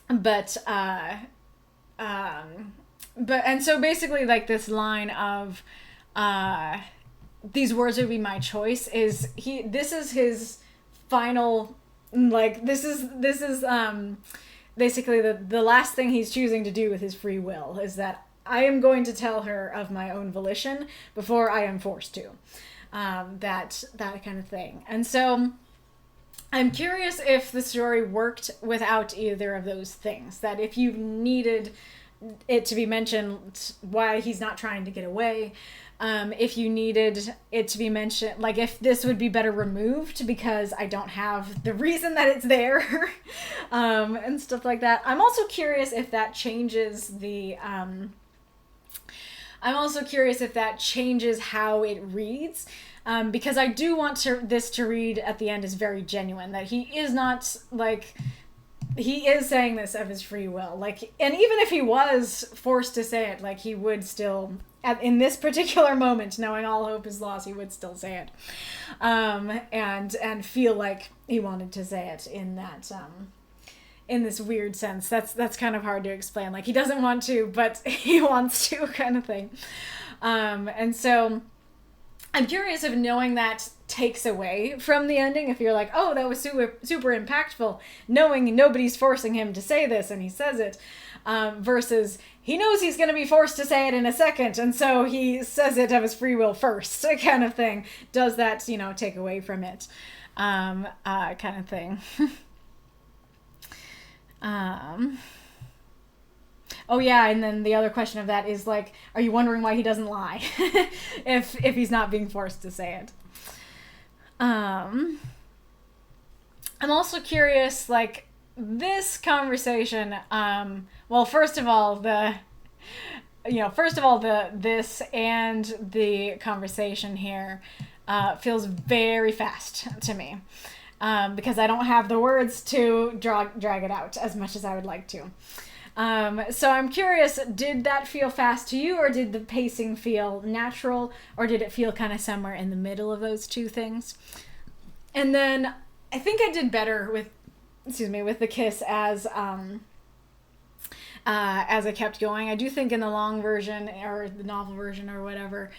But so basically like this line of these words would be my choice is this is his final, like this is basically the last thing he's choosing to do with his free will is that I am going to tell her of my own volition before I am forced to. That kind of thing. And so I'm curious if the story worked without either of those things. That if you needed it to be mentioned why he's not trying to get away, if you needed it to be mentioned, like if this would be better removed because I don't have the reason that it's there, and stuff like that. I'm also curious if that changes how it reads. Because I do want this to read at the end as very genuine, that he is not, like, he is saying this of his free will. Like, and even if he was forced to say it, like, he would still, in this particular moment, knowing all hope is lost, he would still say it. And feel like he wanted to say it in in this weird sense. That's kind of hard to explain. Like, he doesn't want to, but he wants to, kind of thing. And so I'm curious if knowing that takes away from the ending. If you're like, oh, that was super impactful, knowing nobody's forcing him to say this and he says it, versus he knows he's going to be forced to say it in a second, and so he says it of his free will first, kind of thing. Does that, take away from it, kind of thing. Oh yeah, and then the other question of that is like, are you wondering why he doesn't lie if he's not being forced to say it? I'm also curious, like, this conversation, well, first of all, this and the conversation here feels very fast to me, because I don't have the words to drag it out as much as I would like to. So I'm curious, did that feel fast to you, or did the pacing feel natural, or did it feel kind of somewhere in the middle of those two things? And then I think I did better with the kiss as I kept going. I do think in the long version, or the novel version, or whatever,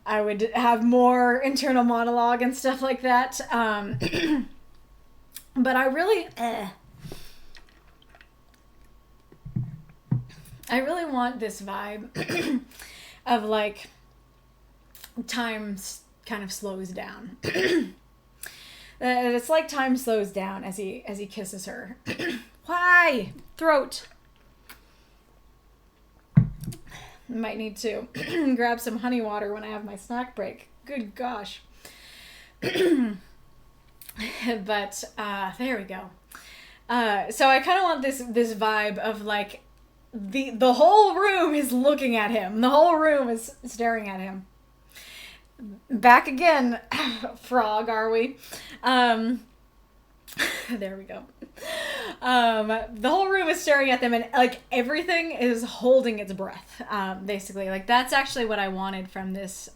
I would have more internal monologue and stuff like that. But I really want this vibe of, like, time kind of slows down. It's like time slows down as he kisses her. Why? Throat. Might need to grab some honey water when I have my snack break. Good gosh. But there we go. So I kind of want this vibe of, like, the whole room is looking at him. The whole room is staring at him. Back again, frog, are we? There we go. The whole room is staring at them, and, like, everything is holding its breath. Basically, like, that's actually what I wanted from this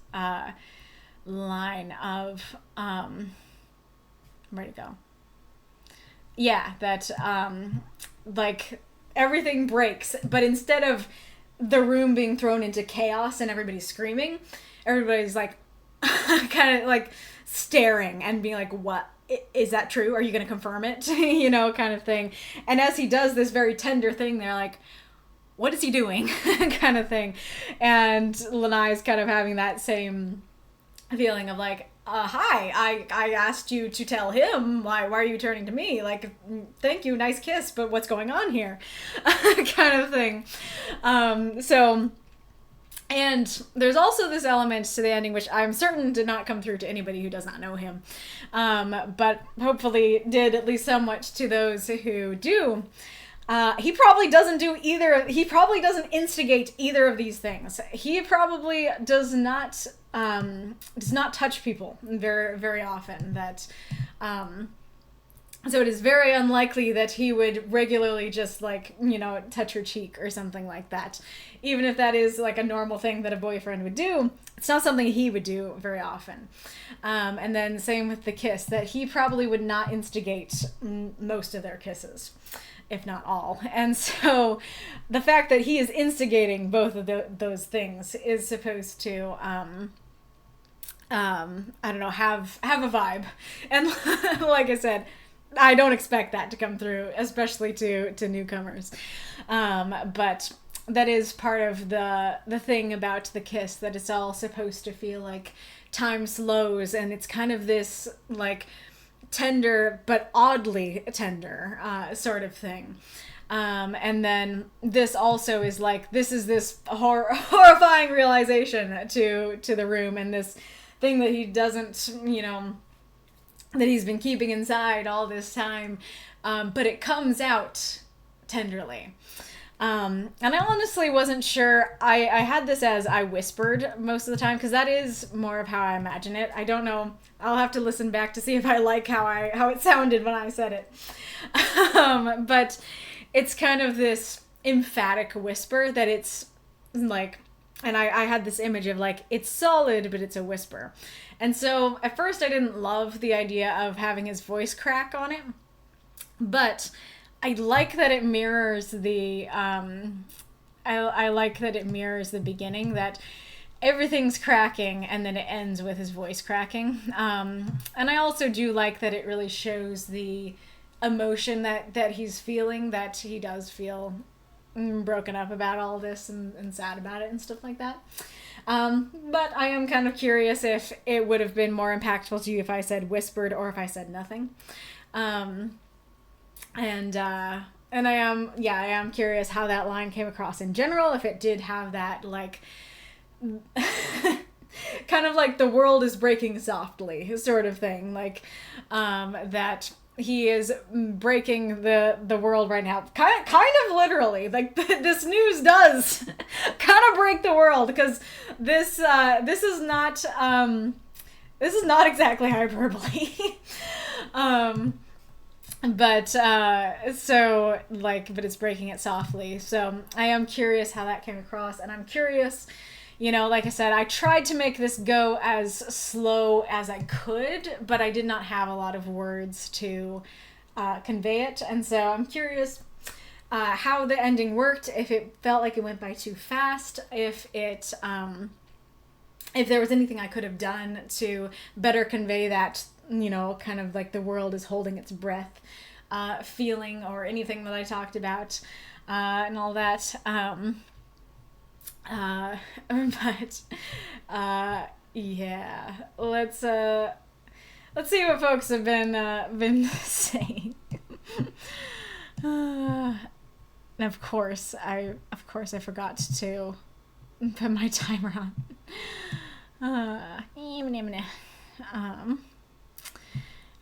line of where'd it go? Yeah, that like, everything breaks, but instead of the room being thrown into chaos and everybody screaming, everybody's like kind of like staring and being like, what? Is that true? Are you going to confirm it? Kind of thing. And as he does this very tender thing, they're like, what is he doing? Kind of thing. And Lanai's kind of having that same feeling of, like, hi, I asked you to tell him. Why are you turning to me? Like, thank you, nice kiss, but what's going on here? Kind of thing. And there's also this element to the ending, which I'm certain did not come through to anybody who does not know him. But hopefully did at least somewhat to those who do. He probably doesn't instigate either of these things. He probably does not touch people very, very often. So it is very unlikely that he would regularly just, like, touch her cheek or something like that. Even if that is, like, a normal thing that a boyfriend would do, it's not something he would do very often. And then same with the kiss, that he probably would not instigate most of their kisses, if not all. And so the fact that he is instigating both of those things is supposed to I don't know, have a vibe. And like I said, I don't expect that to come through, especially to newcomers. But that is part of the thing about the kiss, that it's all supposed to feel like time slows, and it's kind of this, like, tender but oddly tender sort of thing. And then this also is like, this is this horrifying realization to the room, and this thing that he doesn't, that he's been keeping inside all this time, but it comes out tenderly. And I honestly wasn't sure. I had this as I whispered most of the time, because that is more of how I imagine it. I don't know. I'll have to listen back to see if I like how it sounded when I said it. But it's kind of this emphatic whisper that it's like, and I had this image of, like, it's solid, but it's a whisper. And so at first I didn't love the idea of having his voice crack on it, but like that it mirrors the I like that it mirrors the beginning, that everything's cracking and then it ends with his voice cracking. And I also do like that it really shows the emotion that he's feeling, that he does feel broken up about all this and sad about it and stuff like that. But I am kind of curious if it would have been more impactful to you if I said whispered or if I said nothing. And I am curious how that line came across in general, if it did have that, like, kind of like the world is breaking softly sort of thing, like, that he is breaking the world right now, kind of literally, like this news does kind of break the world, because this is not exactly hyperbole. But it's breaking it softly. So I am curious how that came across, and I'm curious, like I said, I tried to make this go as slow as I could, but I did not have a lot of words to convey it, and so I'm curious how the ending worked, if it felt like it went by too fast, if there was anything I could have done to better convey that, kind of like the world is holding its breath feeling, or anything that I talked about and all that. Yeah, let's see what folks have been saying. And of course I forgot to put my timer on.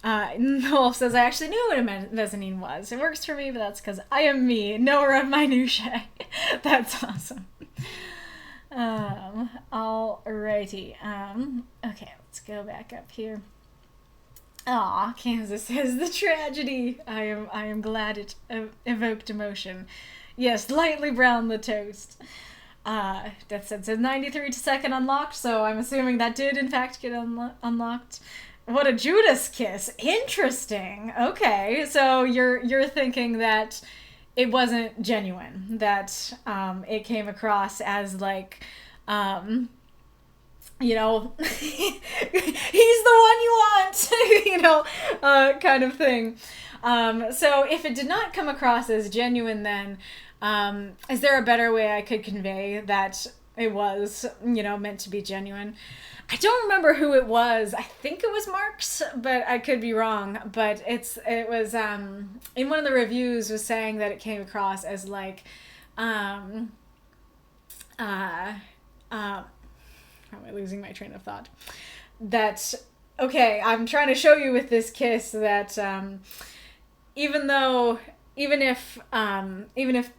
Wolf says, I actually knew what a mezzanine was. It works for me, but that's because I am me, knower of minutiae. That's awesome. Alrighty. Okay, let's go back up here. Aw, Kansas says, the tragedy. I am glad it evoked emotion. Yes, lightly brown the toast. Death says 93 to second unlocked, so I'm assuming that did in fact get unlocked. What a Judas kiss. Interesting. Okay, so you're thinking that it wasn't genuine, that it came across as like, he's the one you want, kind of thing. So if it did not come across as genuine, then is there a better way I could convey that it was, meant to be genuine? I don't remember who it was. I think it was Mark's, but I could be wrong. But it was in one of the reviews was saying that it came across as like am I losing my train of thought? That, okay, I'm trying to show you with this kiss that even if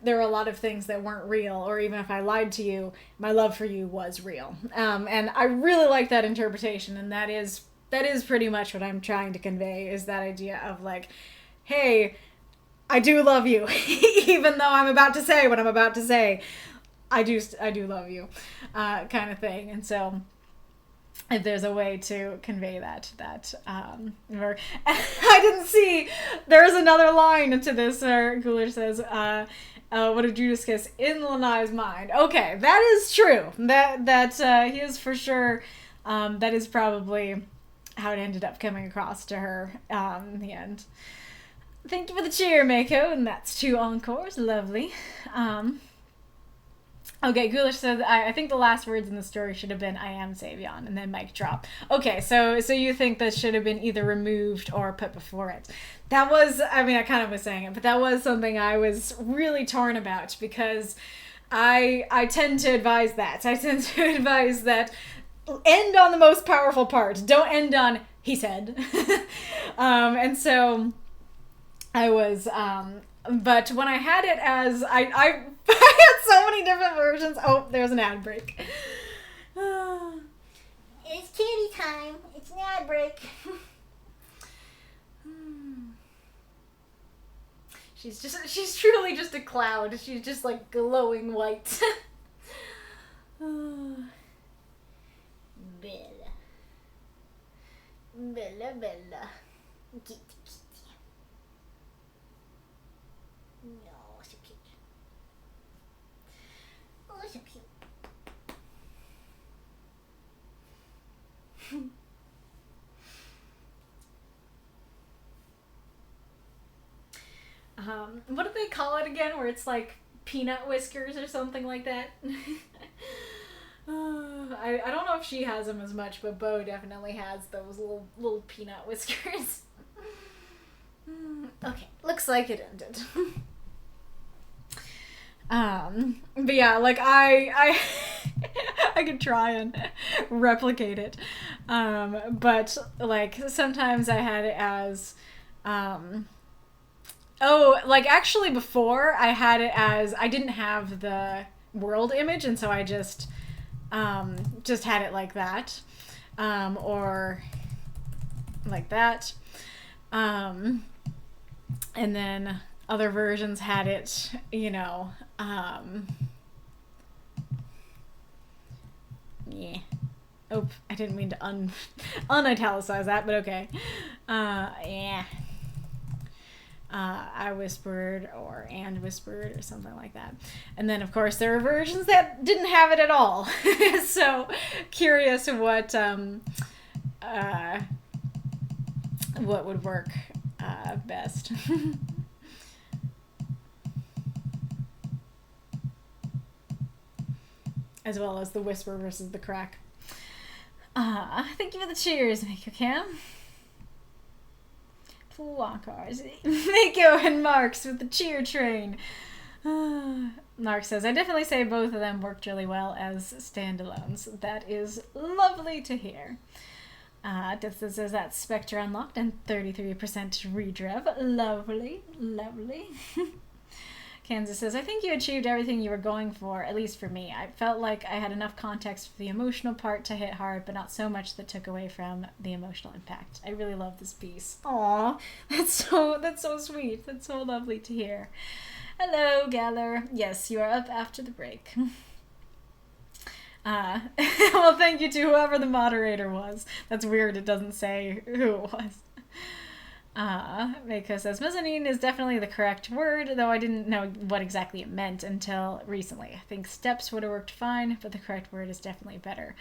there were a lot of things that weren't real, or even if I lied to you, my love for you was real. And I really like that interpretation, and that is pretty much what I'm trying to convey, is that idea of like, hey, I do love you, even though I'm about to say what I'm about to say. I do love you, kind of thing. And so if there's a way to convey that or I didn't see there's another line to this, or Cooler says, what a Judas kiss in Lanai's mind. Okay, that is true. That he is for sure. That is probably how it ended up coming across to her in the end. Thank you for the cheer, Mako, and that's 2 encores. Lovely. Okay, Ghoulish says, I think the last words in the story should have been, I am Savion, and then mic drop. Okay, so you think that should have been either removed or put before it. That was, I kind of was saying it, but that was something I was really torn about, because I tend to advise that. I tend to advise that end on the most powerful part. Don't end on, he said. And so I was, but when I had it as, I had so many different versions. Oh, there's an ad break. It's kitty time. It's an ad break. She's truly just a cloud. She's just like glowing white. Bella. Bella, Bella. Kitty, kitty. What do they call it again? Where it's like peanut whiskers or something like that? I don't know if she has them as much, but Bo definitely has those little peanut whiskers. Okay, looks like it ended. But yeah, like I I could try and replicate it. But like sometimes I had it as like actually before I had it as I didn't have the world image, and so I just had it like that. Or like that. And then other versions had it, you know, yeah. Oh, I didn't mean to unitalicize that, but okay. Yeah. I whispered and whispered or something like that. And then, of course, there are versions that didn't have it at all. So, curious what would work best. As well as the whisper versus the crack. Thank you for the cheers, Makokam. Walkers. Mako and Marks with the cheer train. Mark says, I definitely say both of them worked really well as standalones. That is lovely to hear. Death says that Spectre unlocked and 33% redrev. Lovely, lovely. Kansas says, I think you achieved everything you were going for, at least for me. I felt like I had enough context for the emotional part to hit hard, but not so much that took away from the emotional impact. I really love this piece. Aw, that's so sweet. That's so lovely to hear. Hello, Galler. Yes, you are up after the break. Well, thank you to whoever the moderator was. That's weird, it doesn't say who it was. Mako says, mezzanine is definitely the correct word, though I didn't know what exactly it meant until recently. I think steps would have worked fine, but the correct word is definitely better.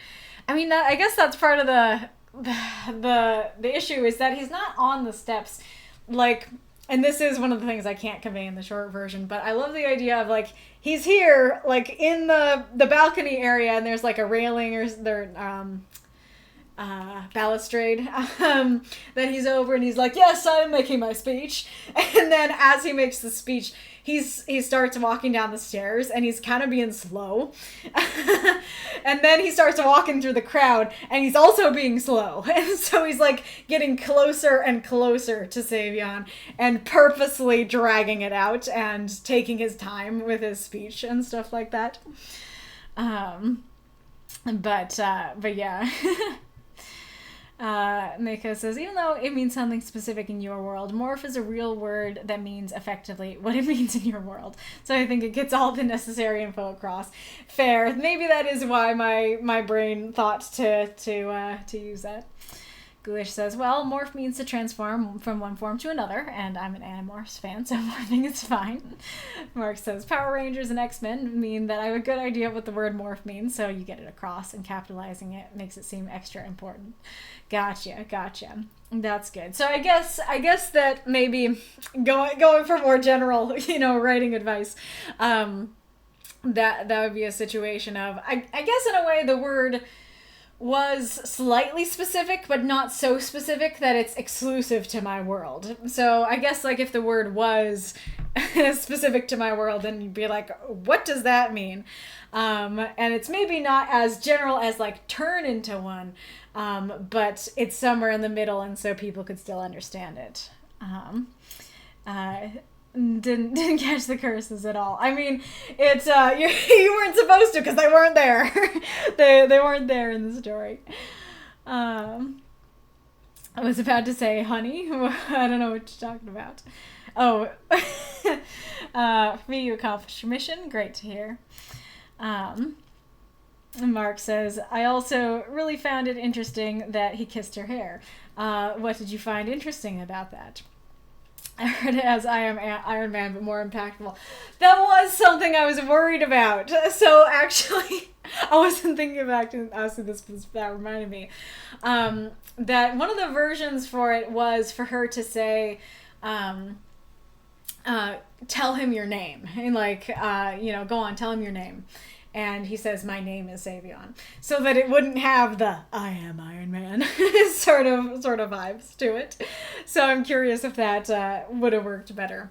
I mean, I guess that's part of the issue is that he's not on the steps, like, and this is one of the things I can't convey in the short version, but I love the idea of, like, he's here, like, in the balcony area, and there's, like, a railing or balustrade that he's over, and he's like, yes, I'm making my speech. And then as he makes the speech, he starts walking down the stairs, and he's kind of being slow. And then he starts walking through the crowd, and he's also being slow. And so he's like getting closer and closer to Savion and purposely dragging it out and taking his time with his speech and stuff like that. But yeah. Mako says, even though it means something specific in your world, morph is a real word that means effectively what it means in your world. So I think it gets all the necessary info across. Fair. Maybe that is why my brain thought to use that. Ghoulish says, well, morph means to transform from one form to another, and I'm an Animorphs fan, so morphing is fine. Mark says, Power Rangers and X-Men mean that I have a good idea of what the word morph means, so you get it across, and capitalizing it makes it seem extra important. Gotcha. That's good. So I guess that maybe going for more general, writing advice, that would be a situation of, I guess in a way the word was slightly specific, but not so specific that it's exclusive to my world. So I guess, like, if the word was specific to my world, then you'd be like, what does that mean? And it's maybe not as general as, like, turn into one, but it's somewhere in the middle, and so people could still understand it. Didn't catch the curses at all. I mean, it's you weren't supposed to, because they weren't there. they weren't there in the story. I was about to say honey. I don't know what you're talking about. Oh, me, you accomplished your mission. Great to hear. Mark says, I also really found it interesting that he kissed her hair. What did you find interesting about that? I heard it as I am Iron Man, but more impactful. That was something I was worried about. So actually, I wasn't thinking back to this, that reminded me. That one of the versions for it was for her to say, tell him your name. And like, go on, tell him your name. And he says, my name is Savion. So that it wouldn't have the I am Iron Man sort of vibes to it. So I'm curious if that would have worked better.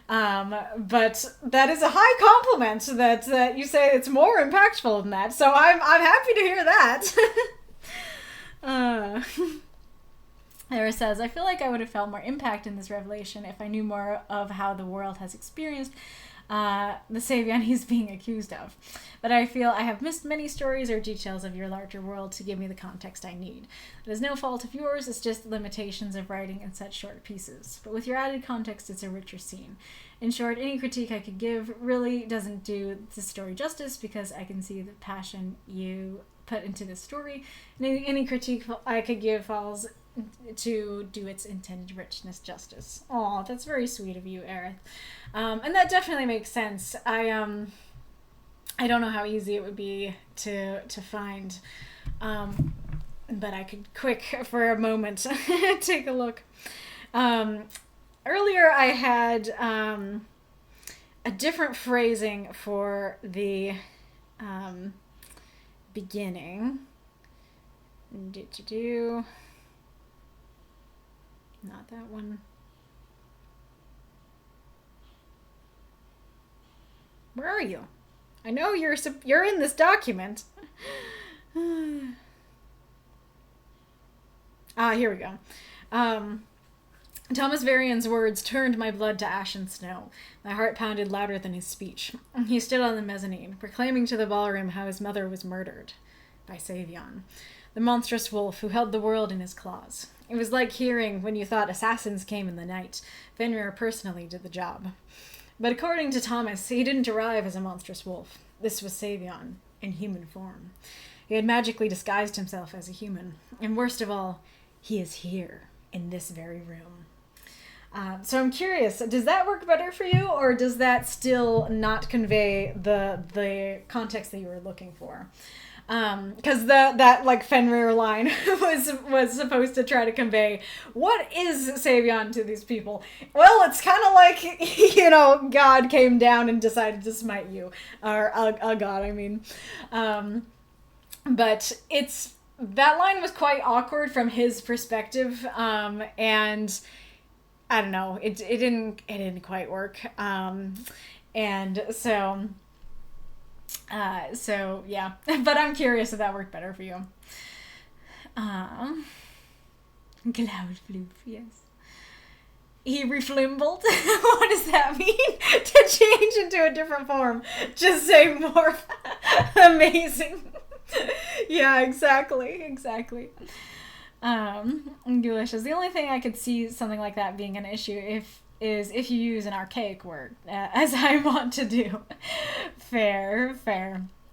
But that is a high compliment that you say it's more impactful than that. So I'm happy to hear that. Era says, I feel like I would have felt more impact in this revelation if I knew more of how the world has experienced the Savion he's being accused of. But I feel I have missed many stories or details of your larger world to give me the context I need. It is no fault of yours, it's just limitations of writing in such short pieces. But with your added context, it's a richer scene. In short, any critique I could give really doesn't do the story justice because I can see the passion you put into this story. And any critique I could give falls to do its intended richness justice. Aw, that's very sweet of you, Aerith. And that definitely makes sense. I don't know how easy it would be to find, but I could quick for a moment take a look. Earlier I had a different phrasing for the beginning. Not that one. Where are you? I know you're in this document. Here we go. Thomas Varian's words turned my blood to ashen snow. My heart pounded louder than his speech. He stood on the mezzanine, proclaiming to the ballroom how his mother was murdered by Savion, the monstrous wolf who held the world in his claws. It was like hearing when you thought assassins came in the night. Fenrir personally did the job. But according to Thomas, he didn't arrive as a monstrous wolf. This was Savion, in human form. He had magically disguised himself as a human. And worst of all, he is here, in this very room. So I'm curious, does that work better for you, or does that still not convey the context that you were looking for? Because that like Fenrir line was supposed to try to convey what is Savion to these people. Well, it's kind of like God came down and decided to smite you, or a god, I mean. But that line was quite awkward from his perspective, and I don't know, it didn't quite work, and so. So yeah, but I'm curious if that worked better for you. Cloud floof, yes. He reflimbled? What does that mean? To change into a different form. Just say more. Amazing. Yeah, exactly. Delicious. The only thing I could see something like that being an issue is if you use an archaic word, as I want to do. Fair.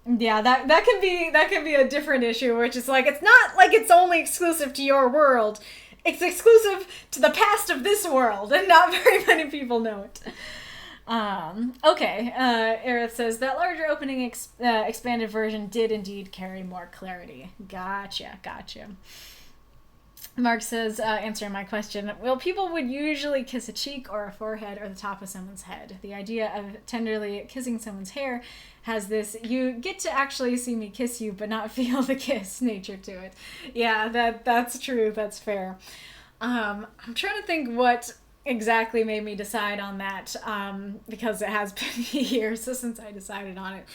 Yeah, that can be a different issue, which is like, it's not like it's only exclusive to your world. It's exclusive to the past of this world, and not very many people know it. Okay, Aerith says, that larger opening expanded version did indeed carry more clarity. Gotcha. Mark says, answering my question, well, people would usually kiss a cheek or a forehead or the top of someone's head. The idea of tenderly kissing someone's hair has this, you get to actually see me kiss you, but not feel the kiss nature to it. Yeah, that's true. That's fair. I'm trying to think what exactly made me decide on that, because it has been years since I decided on it.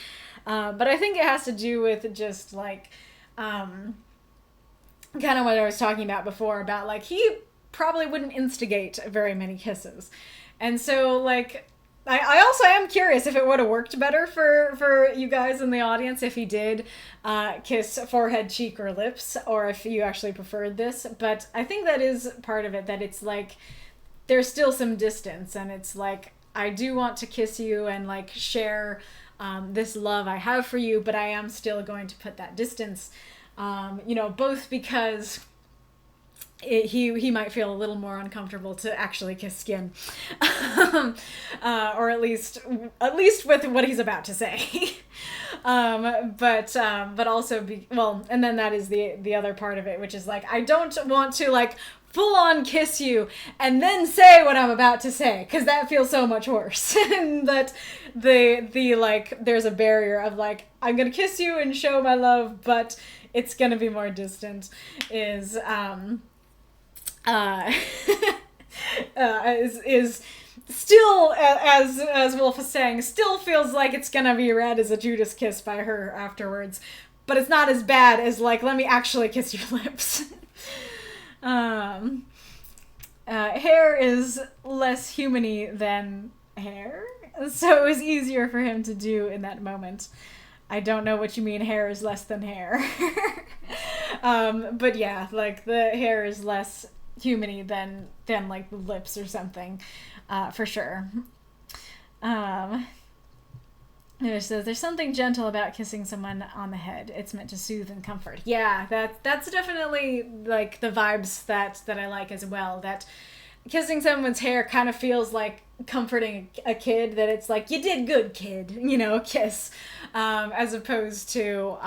But I think it has to do with just like, kind of what I was talking about before, about like he probably wouldn't instigate very many kisses, and so like I also am curious if it would have worked better for you guys in the audience if he did kiss forehead, cheek, or lips, or if you actually preferred this. But I think that is part of it, that it's like there's still some distance, and it's like I do want to kiss you and like share this love I have for you, but I am still going to put that distance. Both because he might feel a little more uncomfortable to actually kiss Skin, or at least with what he's about to say. But also and then that is the other part of it, which is like, I don't want to like full on kiss you and then say what I'm about to say, because that feels so much worse. And that the like, there's a barrier of like, I'm gonna kiss you and show my love, but it's gonna be more distant, is is still, as Wolf is saying, still feels like it's gonna be read as a Judas kiss by her afterwards, but it's not as bad as like, let me actually kiss your lips. Hair is less human-y than hair, so it was easier for him to do in that moment. I don't know what you mean hair is less than hair. But yeah, like the hair is less human-y than like the lips or something, for sure. It says, there's something gentle about kissing someone on the head. It's meant to soothe and comfort. Yeah, that's definitely like the vibes that I like as well. That kissing someone's hair kind of feels like comforting a kid, that it's like, you did good, kid, you know, kiss, as opposed to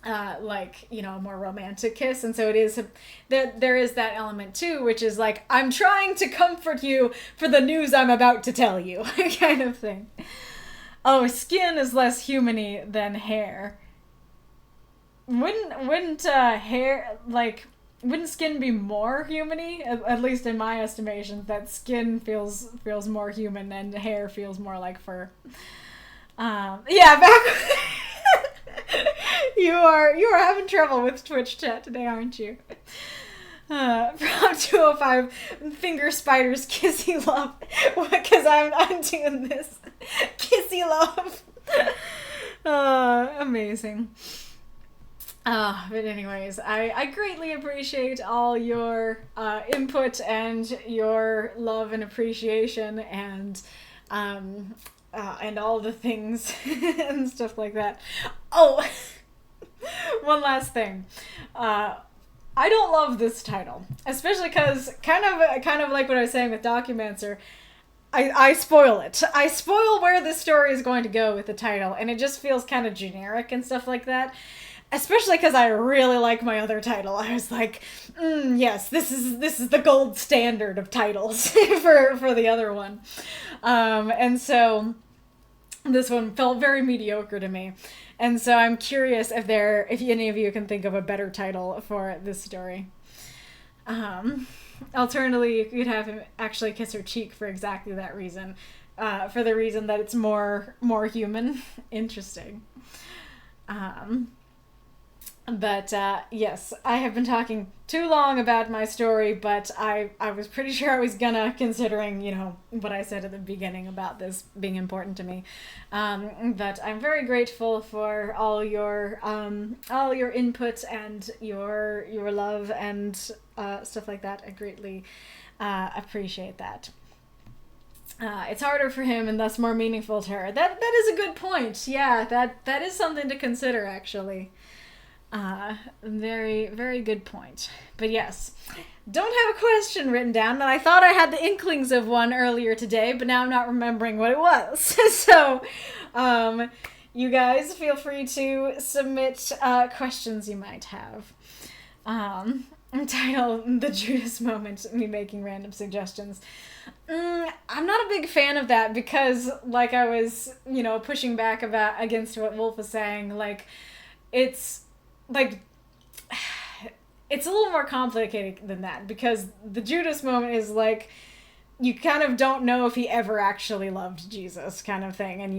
like, you know, a more romantic kiss. And so it is there is that element too, which is like, I'm trying to comfort you for the news I'm about to tell you, kind of thing. Oh, skin is less human-y than hair. Wouldn't hair, like, wouldn't skin be more human-y? At least in my estimation, that skin feels more human and hair feels more like fur. Yeah, back. You are having trouble with Twitch chat today, aren't you? From 205, finger spiders, kissy love, because I'm doing this. Kissy love. Amazing. But anyways, I greatly appreciate all your input and your love and appreciation and all the things and stuff like that. Oh, one last thing. I don't love this title, especially because kind of like what I was saying with Documancer. I spoil it. I spoil where this story is going to go with the title, and it just feels kind of generic and stuff like that. Especially because I really like my other title. I was like, yes, this is the gold standard of titles for the other one, and so this one felt very mediocre to me. And so I'm curious if any of you can think of a better title for this story. Alternatively, you could have him actually kiss her cheek for exactly that reason. For the reason that it's more human. Interesting. But yes, I have been talking too long about my story, but I was pretty sure I was gonna, considering, you know, what I said at the beginning about this being important to me. But I'm very grateful for all your input and your love and stuff like that. I greatly appreciate that. It's harder for him and thus more meaningful to her. That is a good point. Yeah, that is something to consider, actually. Very, very good point. But yes, don't have a question written down, and I thought I had the inklings of one earlier today, but now I'm not remembering what it was. So, you guys feel free to submit questions you might have. Title, The Judas Moment, me making random suggestions. I'm not a big fan of that because, like I was, you know, pushing back against what Wolf was saying, like, it's like, it's a little more complicated than that, because the Judas moment is like, you kind of don't know if he ever actually loved Jesus, kind of thing, and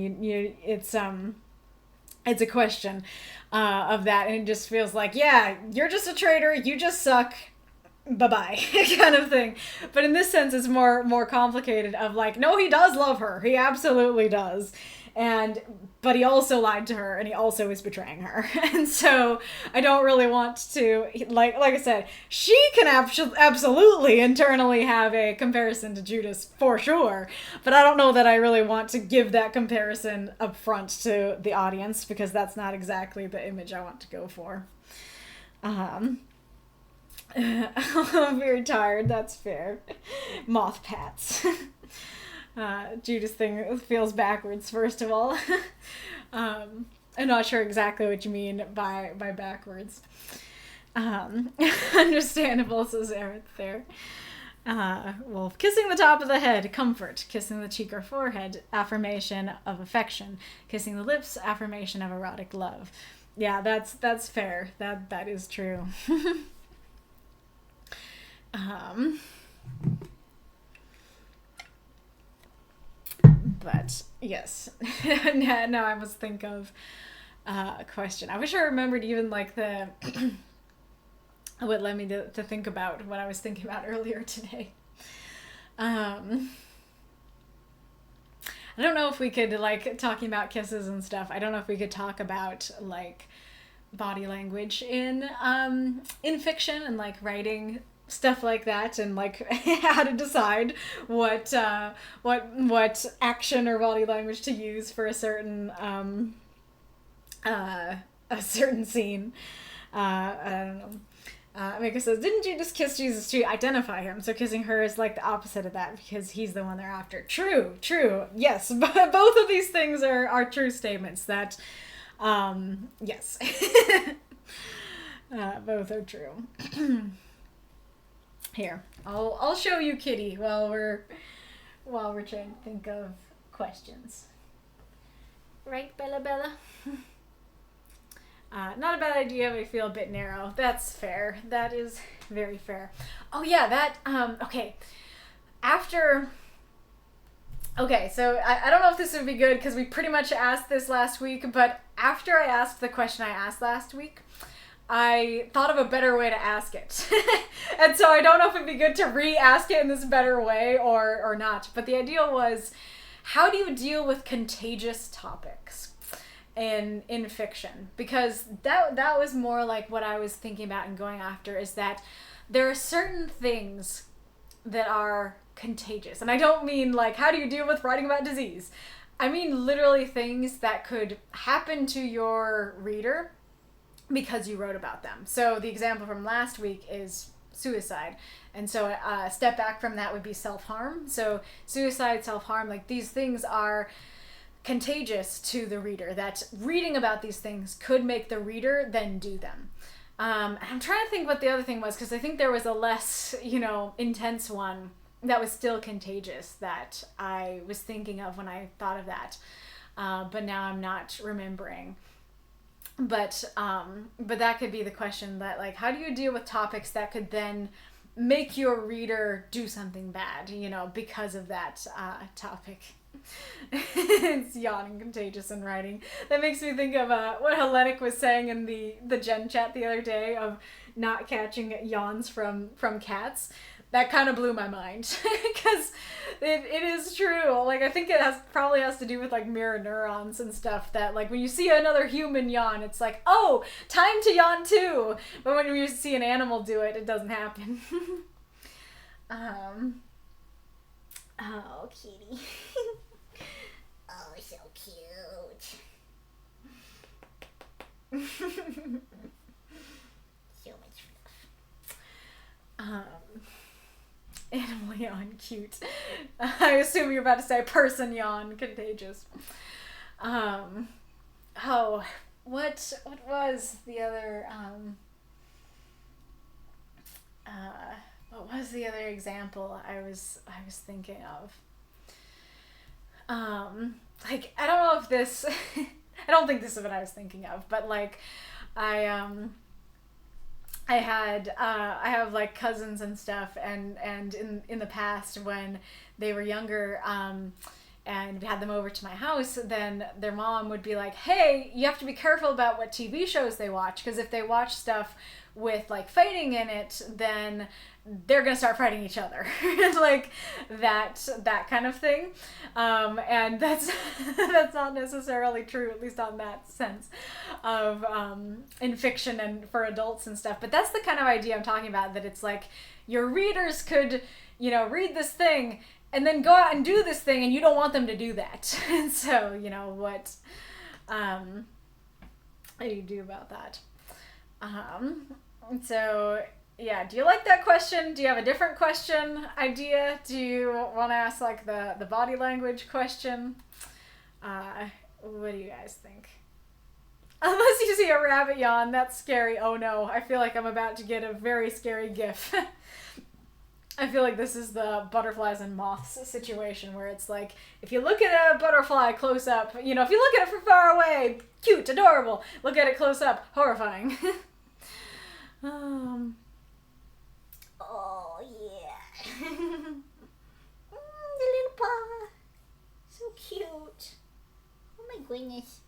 it's a question of that, and it just feels like, yeah, you're just a traitor, you just suck, bye-bye, kind of thing. But in this sense, it's more complicated of like, no, he does love her, he absolutely does. But he also lied to her, and he also is betraying her. And so I don't really want to, like I said, she can absolutely internally have a comparison to Judas for sure. But I don't know that I really want to give that comparison up front to the audience, because that's not exactly the image I want to go for. I'm very tired, that's fair. Moth pats. Judas thing feels backwards, first of all. I'm not sure exactly what you mean by backwards. Understandable, says Aerith there. Well, kissing the top of the head, comfort. Kissing the cheek or forehead, affirmation of affection. Kissing the lips, affirmation of erotic love. Yeah, that's fair. That is true. But yes, now I must think of a question. I wish I remembered even like the what led me to think about what I was thinking about earlier today. I don't know if we could, like, talking about kisses and stuff, I don't know if we could talk about like body language in fiction and like writing stuff like that, and like how to decide what action or body language to use for a certain scene. I don't know. Mika says, didn't you just kiss Jesus to identify him? So kissing her is like the opposite of that because he's the one they're after. True. Yes, but both of these things are true statements that, yes. Both are true. Here, I'll show you Kitty while we're trying to think of questions. Right, Bella? Not a bad idea, but I feel a bit narrow. That's fair. That is very fair. Oh yeah, that, okay. So I don't know if this would be good because we pretty much asked this last week, but after I asked the question I asked last week, I thought of a better way to ask it. And so I don't know if it'd be good to re-ask it in this better way or not. But the idea was, how do you deal with contagious topics in fiction? Because that was more like what I was thinking about and going after, is that there are certain things that are contagious. And I don't mean like, how do you deal with writing about disease? I mean literally things that could happen to your reader because you wrote about them. So the example from last week is suicide. And so a step back from that would be self-harm. So suicide, self-harm, like these things are contagious to the reader, that reading about these things could make the reader then do them. I'm trying to think what the other thing was, because I think there was a less, intense one that was still contagious that I was thinking of when I thought of that. But now I'm not remembering. But that could be the question, that like, how do you deal with topics that could then make your reader do something bad, because of that topic. It's yawning contagious in writing. That makes me think of what Hellenic was saying in the Gen chat the other day of not catching yawns from cats. That kind of blew my mind because it is true. Like, I think it probably has to do with like mirror neurons and stuff, that like when you see another human yawn, it's like, oh, time to yawn too. But when you see an animal do it, it doesn't happen. Oh, kitty. Oh, so cute. So much fluff. Animal yawn, cute. I assume you're about to say person yawn, contagious. What was the other, what was the other example I was thinking of? Like, I don't know if this, I don't think this is what I was thinking of, but like, I have like cousins and stuff, and in the past when they were younger, and we had them over to my house, then their mom would be like, hey, you have to be careful about what TV shows they watch, because if they watch stuff with like fighting in it, then they're gonna start fighting each other. Like that kind of thing. And that's not necessarily true, at least on that sense of in fiction and for adults and stuff. But that's the kind of idea I'm talking about, that it's like your readers could, read this thing and then go out and do this thing, and you don't want them to do that. And so, what do you do about that? So Yeah, do you like that question? Do you have a different question idea? Do you want to ask like the body language question? What do you guys think? Unless you see a rabbit yawn, that's scary. Oh no, I feel like I'm about to get a very scary gif. I feel like this is the butterflies and moths situation where it's like, if you look at a butterfly close up, if you look at it from far away, cute, adorable. Look at it close up, horrifying. Oh, yeah. The little paw. So cute. Oh my goodness.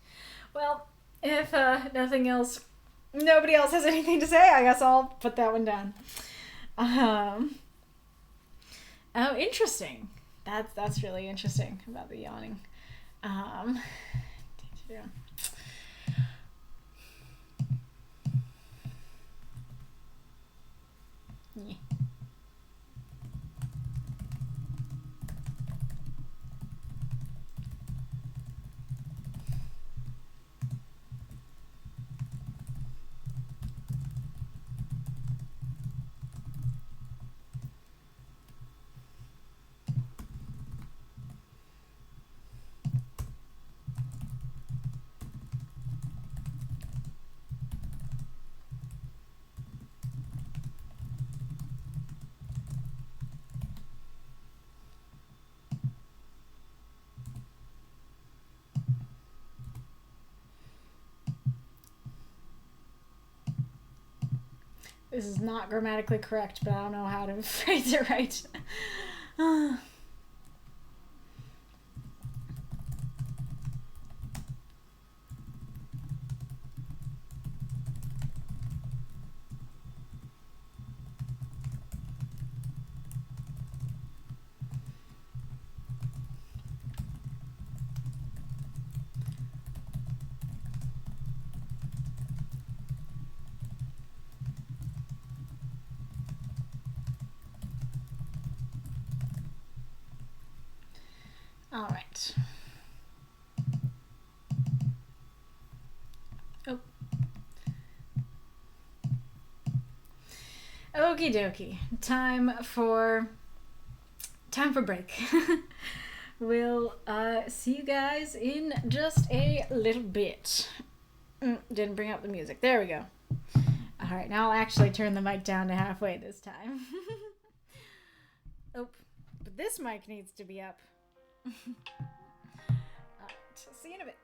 Well, if nobody else has anything to say, I guess I'll put that one down. Oh, interesting. That's really interesting about the yawning. Yeah. Yeah. This is not grammatically correct, but I don't know how to phrase it right. All right. Oh. Okie dokie. Time for break. We'll see you guys in just a little bit. Didn't bring up the music. There we go. All right, now I'll actually turn the mic down to halfway this time. Oh, but this mic needs to be up. Alright, see you in a bit.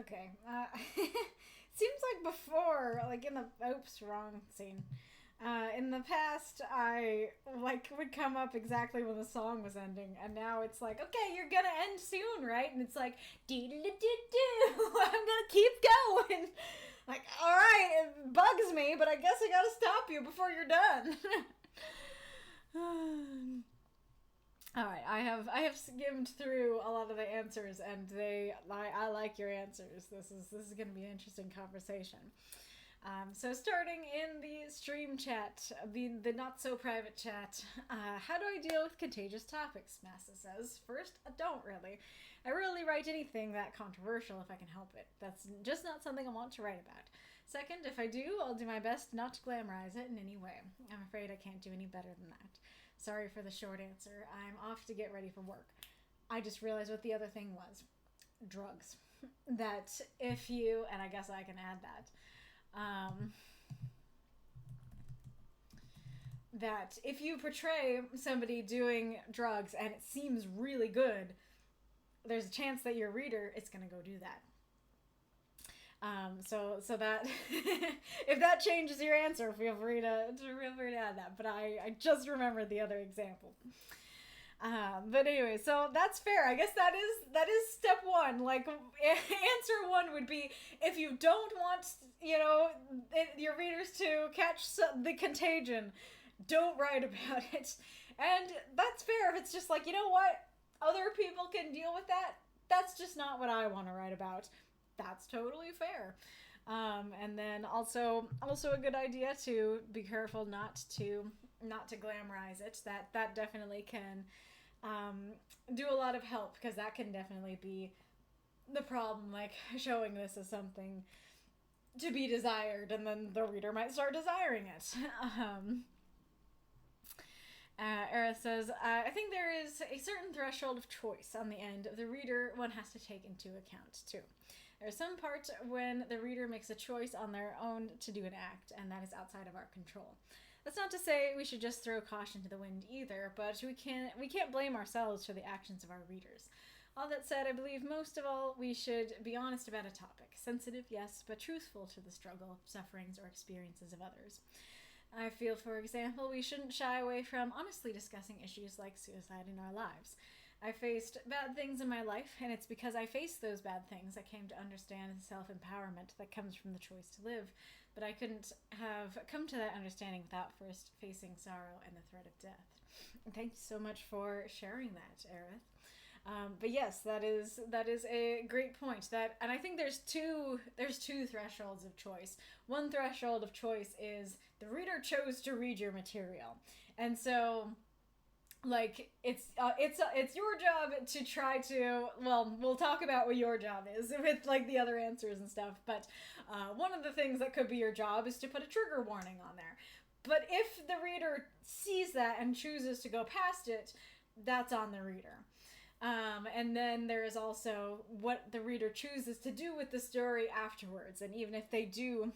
Okay. Seems like before, like in the oops, wrong scene. In the past, I like would come up exactly when the song was ending, and now it's like, okay, you're gonna end soon, right? And it's like, doo doo doo doo. I'm gonna keep going. Like, all right, it bugs me, but I guess I gotta stop you before you're done. All right, I have skimmed through a lot of the answers, and I like your answers. This is going to be an interesting conversation. So starting in the stream chat, the not so private chat, how do I deal with contagious topics? Massa says, first, I don't really. I rarely write anything that controversial if I can help it. That's just not something I want to write about. Second, if I do, I'll do my best not to glamorize it in any way. I'm afraid I can't do any better than that. Sorry for the short answer. I'm off to get ready for work. I just realized what the other thing was. Drugs. That if you, and I guess I can add that, that if you portray somebody doing drugs and it seems really good, there's a chance that your reader is going to go do that. So that if that changes your answer, feel free to add that. But I just remembered the other example. But anyway, so that's fair. I guess that is step one. Like, answer one would be, if you don't want, your readers to catch the contagion, don't write about it. And that's fair if it's just like, you know what, other people can deal with that. That's just not what I want to write about. That's totally fair. And then also a good idea to be careful not to glamorize it. That definitely can do a lot of help, because that can definitely be the problem, like showing this as something to be desired, and then the reader might start desiring it. Era says, I think there is a certain threshold of choice on the end of the reader one has to take into account too. There's some part when the reader makes a choice on their own to do an act, and that is outside of our control. That's not to say we should just throw caution to the wind either, but we can't blame ourselves for the actions of our readers. All that said, I believe most of all we should be honest about a topic. Sensitive, yes, but truthful to the struggle, sufferings, or experiences of others. I feel, for example, we shouldn't shy away from honestly discussing issues like suicide in our lives. I faced bad things in my life, and it's because I faced those bad things I came to understand the self-empowerment that comes from the choice to live, but I couldn't have come to that understanding without first facing sorrow and the threat of death. And thank you so much for sharing that, Aerith. But yes, that is a great point. And I think there's two thresholds of choice. One threshold of choice is the reader chose to read your material, and so, like, it's your job to try to, well, we'll talk about what your job is with, like, the other answers and stuff, but one of the things that could be your job is to put a trigger warning on there. But if the reader sees that and chooses to go past it, that's on the reader. And then there is also what the reader chooses to do with the story afterwards. And even if they do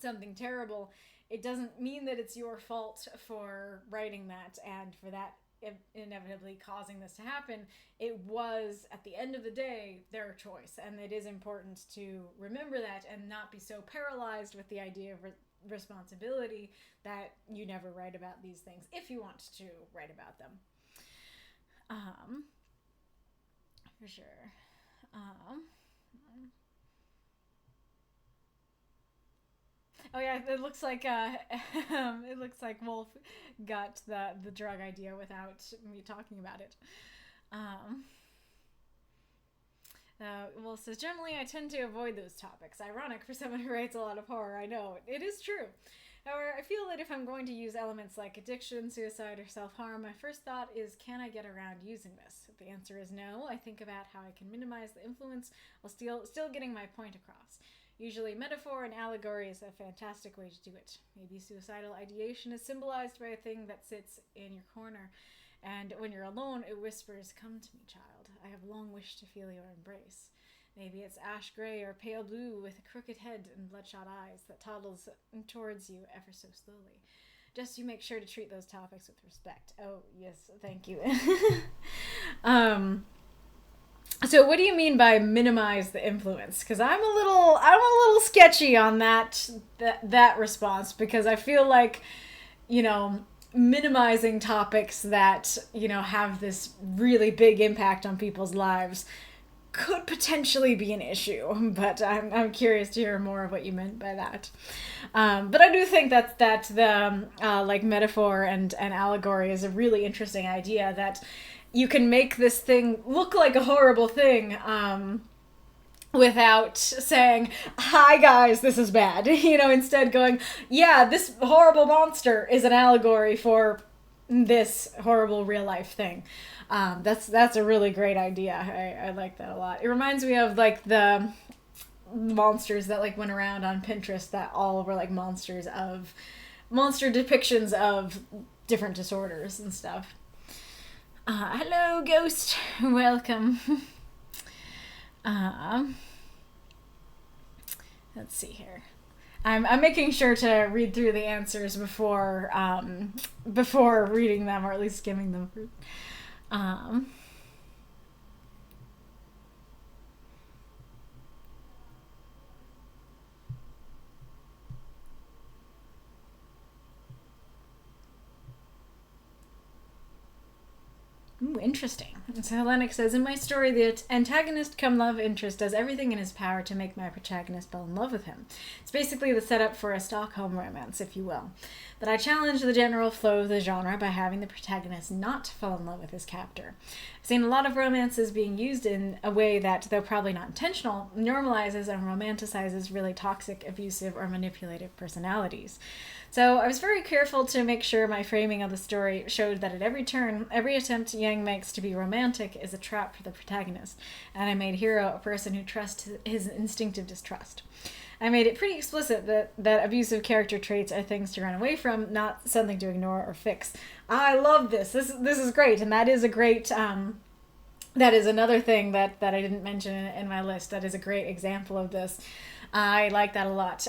something terrible, it doesn't mean that it's your fault for writing that and for that inevitably causing this to happen. It was, at the end of the day, their choice. And it is important to remember that and not be so paralyzed with the idea of responsibility that you never write about these things, if you want to write about them. For sure. Oh yeah, it looks like Wolf got the drug idea without me talking about it. Wolf says, generally I tend to avoid those topics. Ironic for someone who writes a lot of horror, I know. It is true. However, I feel that if I'm going to use elements like addiction, suicide, or self-harm, my first thought is, can I get around using this? If the answer is no, I think about how I can minimize the influence while still getting my point across. Usually metaphor and allegory is a fantastic way to do it. Maybe suicidal ideation is symbolized by a thing that sits in your corner, and when you're alone, it whispers, "Come to me, child. I have long wished to feel your embrace." Maybe it's ash gray or pale blue with a crooked head and bloodshot eyes that toddles towards you ever so slowly. Just you make sure to treat those topics with respect. Oh, yes, thank you. So what do you mean by minimize the influence? Because I'm a little sketchy on that response, because I feel like, you know, minimizing topics that, you know, have this really big impact on people's lives could potentially be an issue. But I'm curious to hear more of what you meant by that. But I do think that the like metaphor and allegory is a really interesting idea, that you can make this thing look like a horrible thing, without saying, hi guys, this is bad. You know, instead going, yeah, this horrible monster is an allegory for this horrible real life thing. That's a really great idea. I like that a lot. It reminds me of like the monsters that like went around on Pinterest that all were like monster depictions of different disorders and stuff. Hello, Ghost. Welcome. Let's see here. I'm making sure to read through the answers before reading them, or at least skimming them. Ooh, interesting. So Lennox says, in my story, the antagonist come love interest does everything in his power to make my protagonist fall in love with him. It's basically the setup for a Stockholm romance, if you will. But I challenge the general flow of the genre by having the protagonist not fall in love with his captor. I've seen a lot of romances being used in a way that, though probably not intentional, normalizes and romanticizes really toxic, abusive, or manipulative personalities. So I was very careful to make sure my framing of the story showed that at every turn, every attempt Yang makes to be romantic is a trap for the protagonist, and I made Hero a person who trusts his instinctive distrust. I made it pretty explicit that abusive character traits are things to run away from, not something to ignore or fix. I love this. This is great, and that is a great... that is another thing that I didn't mention in my list. That is a great example of this. I like that a lot.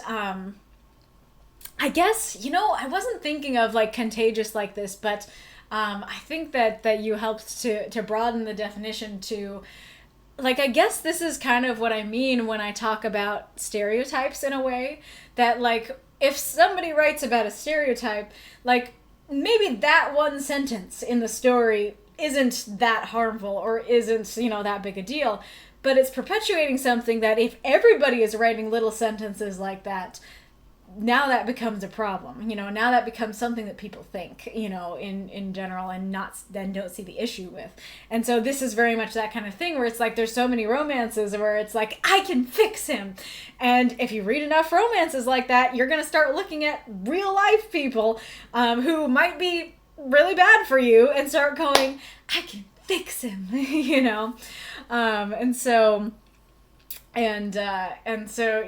I guess, you know, I wasn't thinking of like contagious like this, but I think that you helped to broaden the definition to, like, I guess this is kind of what I mean when I talk about stereotypes in a way, that like if somebody writes about a stereotype, like maybe that one sentence in the story isn't that harmful or isn't, you know, that big a deal, but it's perpetuating something that if everybody is writing little sentences like that, now that becomes a problem. You know, now that becomes something that people think, you know, in general, and not then don't see the issue with. And so this is very much that kind of thing where it's like there's so many romances where it's like, I can fix him. And if you read enough romances like that, you're going to start looking at real life people who might be really bad for you and start going, I can fix him, you know? And so,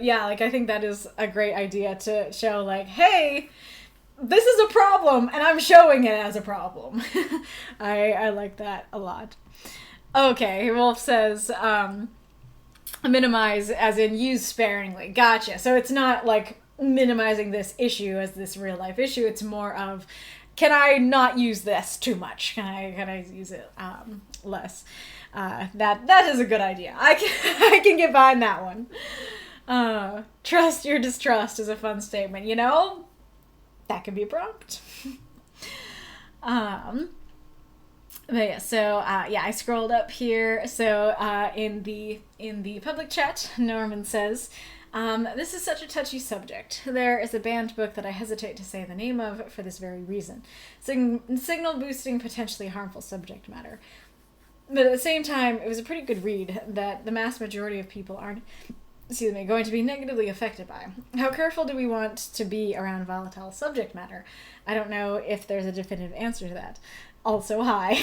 yeah, like, I think that is a great idea to show, like, hey, this is a problem, and I'm showing it as a problem. I like that a lot. Okay, Wolf says, minimize as in use sparingly. Gotcha. So it's not, like, minimizing this issue as this real life issue. It's more of, can I not use this too much? Can I use it less? That is a good idea. I can get behind that one. Trust your distrust is a fun statement. You know, that could be a prompt. But yeah, so yeah, I scrolled up here. So in the public chat, Norman says, this is such a touchy subject. There is a banned book that I hesitate to say the name of for this very reason. Signal boosting potentially harmful subject matter. But at the same time, it was a pretty good read that the mass majority of people aren't, going to be negatively affected by. How careful do we want to be around volatile subject matter? I don't know if there's a definitive answer to that. Also, hi.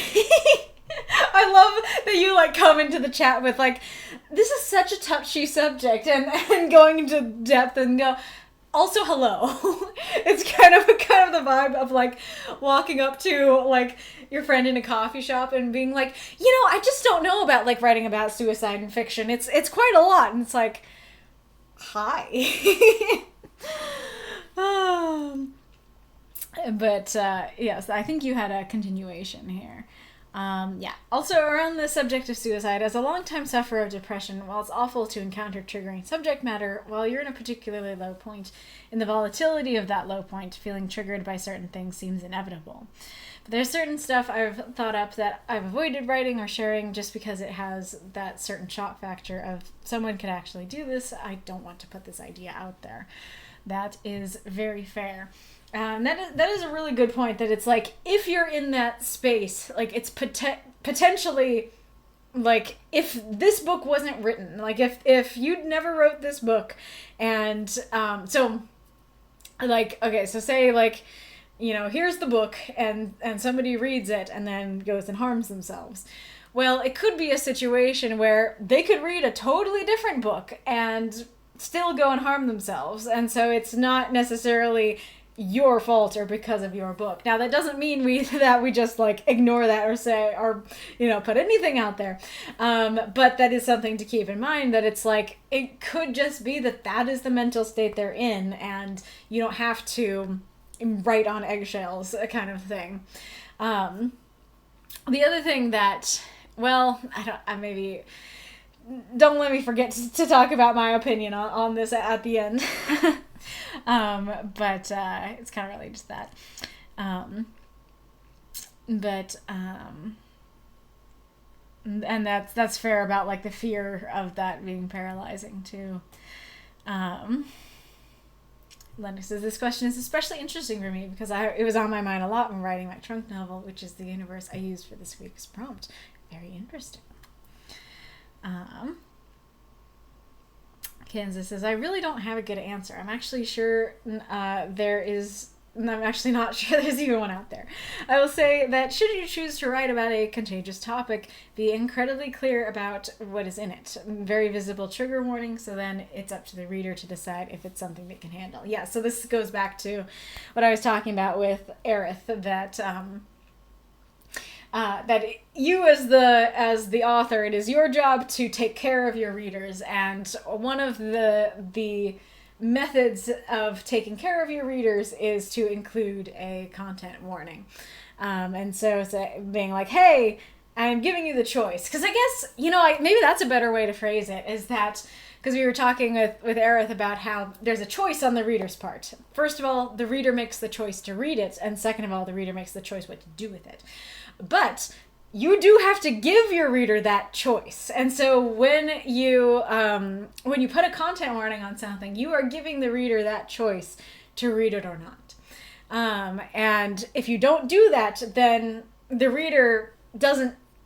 I love that you, like, come into the chat with, like, this is such a touchy subject, and going into depth and go, also, hello. It's kind of the vibe of, like, walking up to, like, your friend in a coffee shop and being like, you know, I just don't know about, like, writing about suicide in fiction. It's quite a lot. And it's like, hi. But, yes, I think you had a continuation here. Yeah. Also, around the subject of suicide, as a longtime sufferer of depression, while it's awful to encounter triggering subject matter, while you're in a particularly low point, in the volatility of that low point, feeling triggered by certain things seems inevitable. But there's certain stuff I've thought up that I've avoided writing or sharing just because it has that certain shock factor of someone could actually do this. I don't want to put this idea out there. That is very fair. That is a really good point, that it's like, if you're in that space, like, it's potentially, like, if this book wasn't written, like, if you'd never wrote this book, and, so, like, okay, so say, like, you know, here's the book, and somebody reads it, and then goes and harms themselves. Well, it could be a situation where they could read a totally different book, and still go and harm themselves, and so it's not necessarily your fault or because of your book. Now, that doesn't mean that we just, like, ignore that or say, or, you know, put anything out there. But that is something to keep in mind, that it's like, it could just be that is the mental state they're in, and you don't have to write on eggshells, kind of thing. The other thing that, well, don't let me forget to talk about my opinion on this at the end. But it's kind of really just that. And that's fair about, like, the fear of that being paralyzing too. Lennox says, this question is especially interesting for me because it was on my mind a lot when writing my trunk novel, which is the universe I used for this week's prompt. Very interesting. Kansas says, I really don't have a good answer. I'm actually not sure there's even one out there. I will say that should you choose to write about a contagious topic, be incredibly clear about what is in it. Very visible trigger warning, so then it's up to the reader to decide if it's something they can handle. Yeah, so this goes back to what I was talking about with Aerith, that you as the author, it is your job to take care of your readers, and one of the methods of taking care of your readers is to include a content warning. And so it's being like, hey, I'm giving you the choice. Because I guess, you know, maybe that's a better way to phrase it, is that, because we were talking with Aerith about how there's a choice on the reader's part. First of all, the reader makes the choice to read it, and second of all, the reader makes the choice what to do with it. But you do have to give your reader that choice. And so when you put a content warning on something, you are giving the reader that choice to read it or not. And if you don't do that, then the reader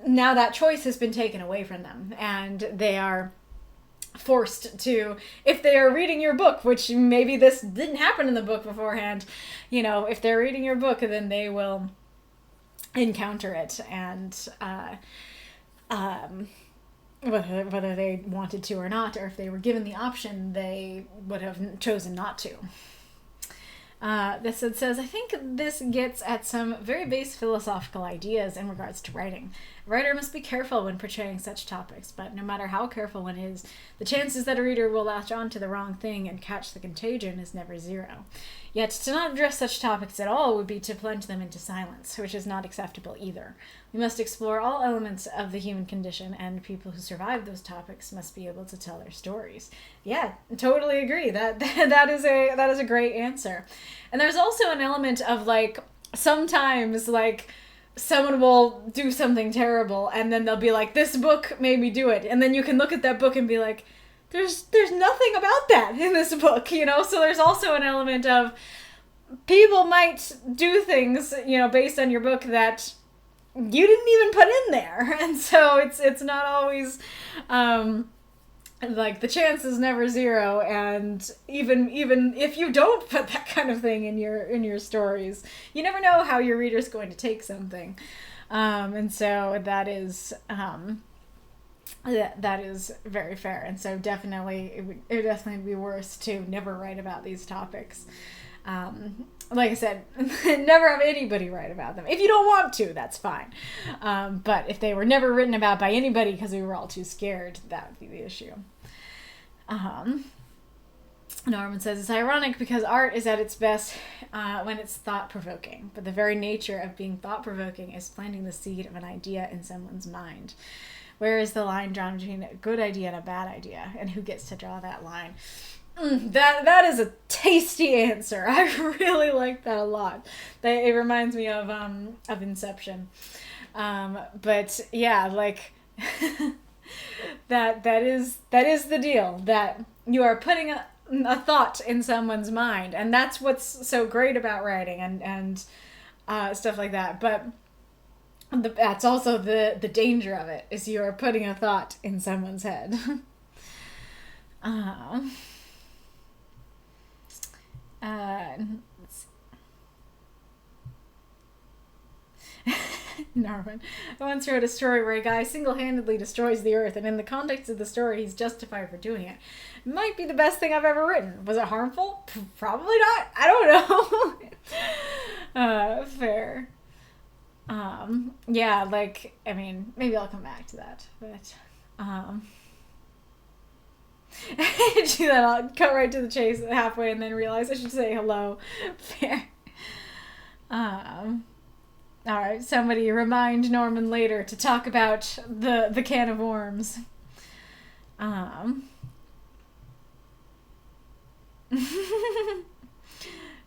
now that choice has been taken away from them, and they are forced to, if they are reading your book, which maybe this didn't happen in the book beforehand, you know, if they're reading your book, then they will encounter it, and whether they wanted to or not, or if they were given the option, they would have chosen not to. This says, I think this gets at some very base philosophical ideas in regards to writing. A writer must be careful when portraying such topics, but no matter how careful one is, the chances that a reader will latch on to the wrong thing and catch the contagion is never zero. Yet to not address such topics at all would be to plunge them into silence, which is not acceptable either. We must explore all elements of the human condition, and people who survive those topics must be able to tell their stories. Yeah, totally agree. That is a great answer. And there's also an element of, like, sometimes, like, someone will do something terrible, and then they'll be like, this book made me do it. And then you can look at that book and be like, there's nothing about that in this book, you know? So there's also an element of people might do things, you know, based on your book that you didn't even put in there. And so it's not always, like, the chance is never zero. And even if you don't put that kind of thing in your stories, you never know how your reader's going to take something. And so that is very fair. And so definitely, it would definitely be worse to never write about these topics. Like I said, never have anybody write about them. If you don't want to, that's fine. But if they were never written about by anybody because we were all too scared, that would be the issue. Norman says, it's ironic because art is at its best when it's thought-provoking. But the very nature of being thought-provoking is planting the seed of an idea in someone's mind. Where is the line drawn between a good idea and a bad idea? And who gets to draw that line? That is a tasty answer. I really like that a lot. It reminds me of Inception. But yeah, like that is the deal, that you are putting a thought in someone's mind, and that's what's so great about writing and stuff like that. But that's also the danger of it, is you are putting a thought in someone's head. Let's see. Narwin. I once wrote a story where a guy single-handedly destroys the earth, and in the context of the story, he's justified for doing it. Might be the best thing I've ever written. Was it harmful? Probably not. I don't know. Fair. Yeah, like, I mean, maybe I'll come back to that, but, do that, I'll cut right to the chase halfway and then realize I should say hello. Fair. Alright, somebody remind Norman later to talk about the can of worms.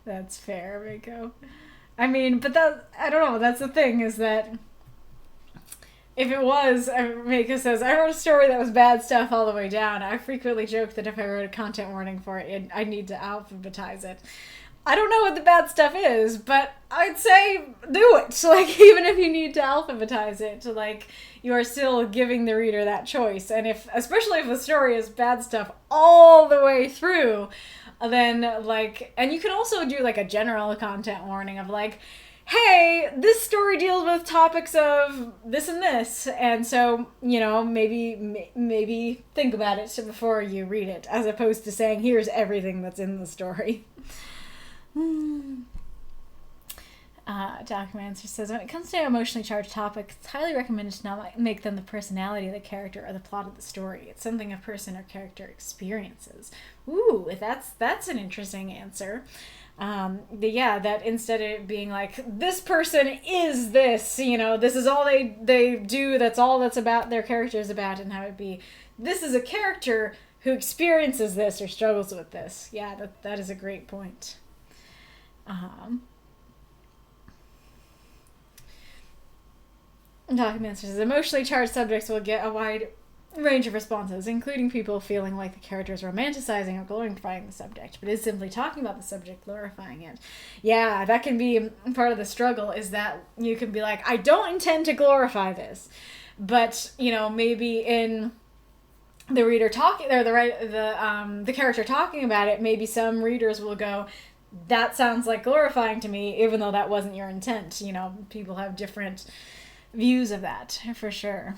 That's fair, Mako. I mean, but that, I don't know, that's the thing, is that if it was, Mako says, I wrote a story that was bad stuff all the way down. I frequently joke that if I wrote a content warning for it, I'd need to alphabetize it. I don't know what the bad stuff is, but I'd say do it. Like, even if you need to alphabetize it, like, you are still giving the reader that choice. And especially if the story is bad stuff all the way through, then, like, and you can also do, like, a general content warning of, like, hey, this story deals with topics of this and this, and so, you know, maybe think about it before you read it, as opposed to saying, here's everything that's in the story. Documancer says, when it comes to emotionally charged topics, it's highly recommended to not make them the personality of the character or the plot of the story. It's something a person or character experiences. Ooh, that's an interesting answer. Yeah, that instead of being like, this person is this, you know, this is all they do, that's all that's about their character is about, and how it be, this is a character who experiences this or struggles with this. Yeah, that is a great point. Documancer says, emotionally charged subjects will get a wide range of responses, including people feeling like the character is romanticizing or glorifying the subject, but is simply talking about the subject, glorifying it. Yeah, that can be part of the struggle, is that you can be like, I don't intend to glorify this, but, you know, maybe in the reader talking, or the character talking about it, maybe some readers will go, that sounds like glorifying to me, even though that wasn't your intent. You know, people have different views of that, for sure.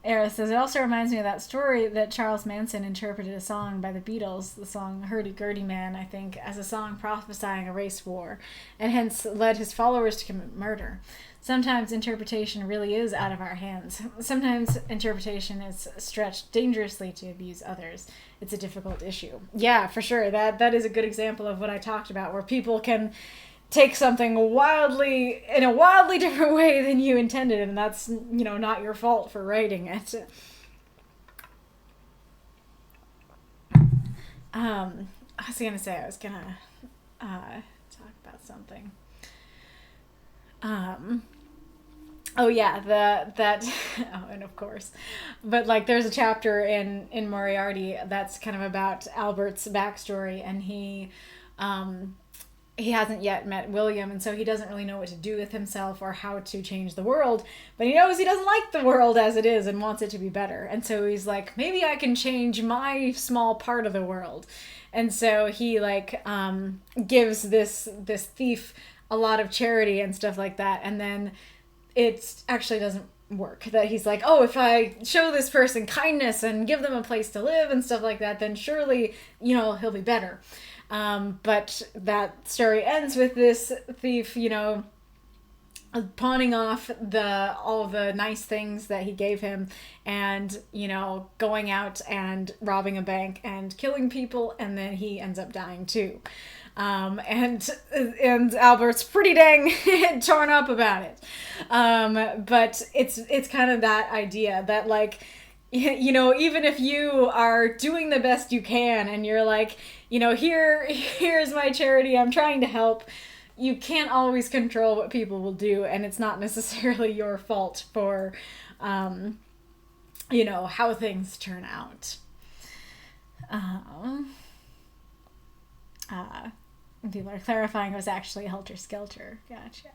Era says, it also reminds me of that story that Charles Manson interpreted a song by the Beatles, the song Hurdy-Gurdy Man, I think, as a song prophesying a race war, and hence led his followers to commit murder. Sometimes interpretation really is out of our hands. Sometimes interpretation is stretched dangerously to abuse others. It's a difficult issue. Yeah, for sure. That is a good example of what I talked about, where people can take something in a wildly different way than you intended, and that's, you know, not your fault for writing it. I was gonna talk about something. Oh yeah, and of course, but like there's a chapter in Moriarty that's kind of about Albert's backstory, and he hasn't yet met William, and so he doesn't really know what to do with himself or how to change the world, but he knows he doesn't like the world as it is and wants it to be better. And so he's like, maybe I can change my small part of the world. And so he like gives this thief a lot of charity and stuff like that, and then it actually doesn't work. That he's like, oh, if I show this person kindness and give them a place to live and stuff like that, then surely, you know, he'll be better. But that story ends with this thief, you know, pawning off all the nice things that he gave him, and going out and robbing a bank and killing people, and then he ends up dying too. And Albert's pretty dang torn up about it. But it's kind of that idea that, like, even if you are doing the best you can and you're like, here's my charity, I'm trying to help, you can't always control what people will do, and it's not necessarily your fault for, how things turn out. People are clarifying it was actually Helter Skelter. Gotcha.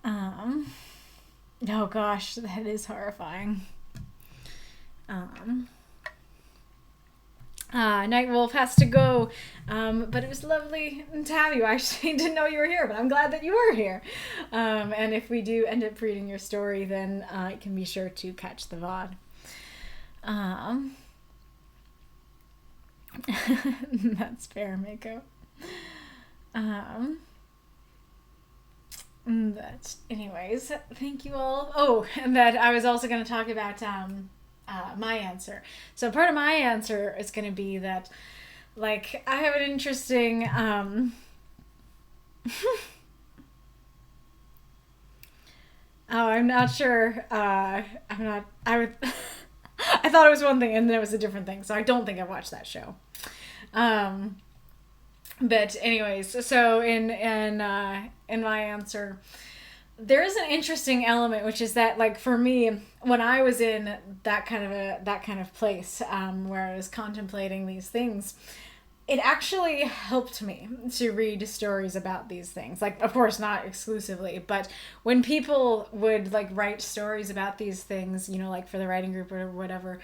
Oh gosh, that is horrifying. Nightwolf has to go, but it was lovely to have you. I actually didn't know you were here, but I'm glad that you were here. And if we do end up reading your story, then you can be sure to catch the VOD. That's fair, Mako. But anyways, thank you all. Oh, and that I was also going to talk about my answer. So part of my answer is going to be that, like, I have an interesting I'm not sure. I would I thought it was one thing and then it was a different thing, so I don't think I watched that show. But anyways, so in my answer, there is an interesting element, which is that, like, for me, when I was in that kind of place, where I was contemplating these things, it actually helped me to read stories about these things. Like, of course, not exclusively, but when people would, like, write stories about these things, like for the writing group or whatever,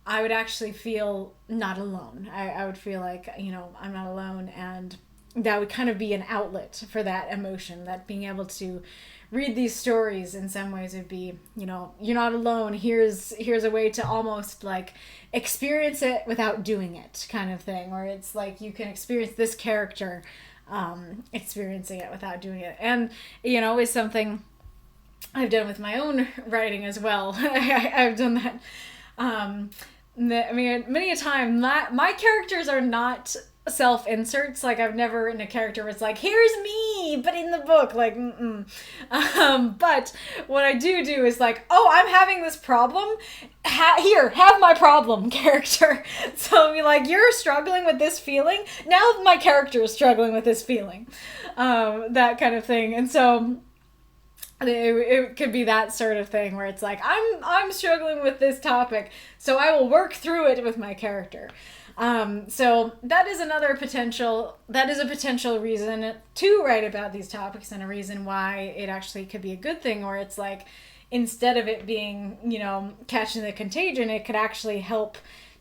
I would actually feel not alone. I would feel like, I'm not alone, and that would kind of be an outlet for that emotion, that being able to read these stories in some ways would be, you're not alone. Here's a way to almost, like, experience it without doing it, kind of thing, where it's like you can experience this character experiencing it without doing it. And, is something I've done with my own writing as well. I've done that. Many a time, my characters are not self-inserts. Like, I've never written a character where it's like, here's me, but in the book, like, but what I do is like, oh, I'm having this problem, here, have my problem, character. So I'll be like, you're struggling with this feeling, now my character is struggling with this feeling, that kind of thing. And so it could be that sort of thing where it's like, I'm struggling with this topic, so I will work through it with my character. So that is a potential reason to write about these topics, and a reason why it actually could be a good thing, where it's like, instead of it being, catching the contagion, it could actually help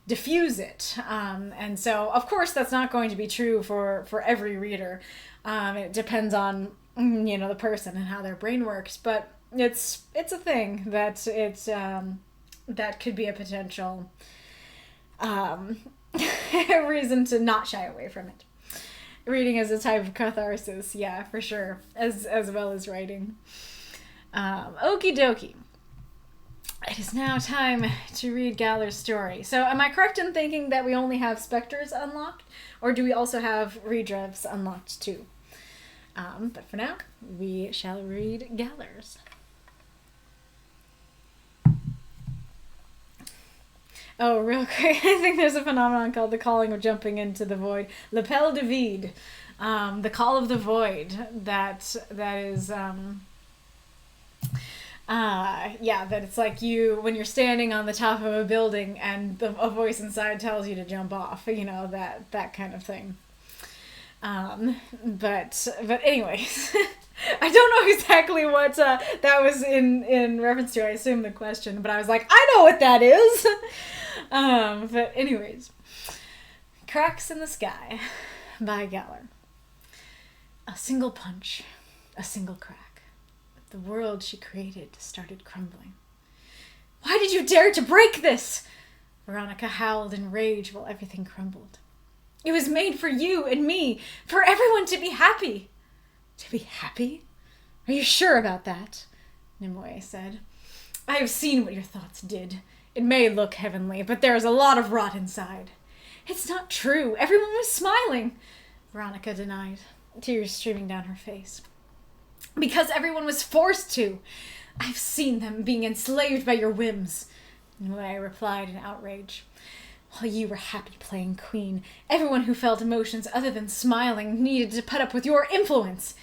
diffuse it. And so, of course, that's not going to be true for every reader. It depends on, the person and how their brain works, but it's a thing that that could be a potential, reason to not shy away from it. Reading as a type of catharsis, yeah, for sure, as well as writing. Okie dokie. It is now time to read Galler's story. So am I correct in thinking that we only have Spectres unlocked, or do we also have Redrevs unlocked too? But for now, we shall read Galler's. Oh, real quick, I think there's a phenomenon called the calling of jumping into the void. L'appel de vide. The call of the void. That is, that it's like when you're standing on the top of a building and a voice inside tells you to jump off, that kind of thing. But anyways, I don't know exactly what that was in reference to. I assume the question, but I was like, I know what that is. But anyways, Cracks in the Sky by Galler. A single punch, a single crack. The world she created started crumbling. Why did you dare to break this? Veronica howled in rage while everything crumbled. It was made for you and me, for everyone to be happy. To be happy? Are you sure about that? Nimue said. I have seen what your thoughts did. It may look heavenly, but there is a lot of rot inside. It's not true. Everyone was smiling, Veronica denied, tears streaming down her face. Because everyone was forced to. I've seen them being enslaved by your whims, Nimue replied in outrage. While you were happy playing queen, everyone who felt emotions other than smiling needed to put up with your influence.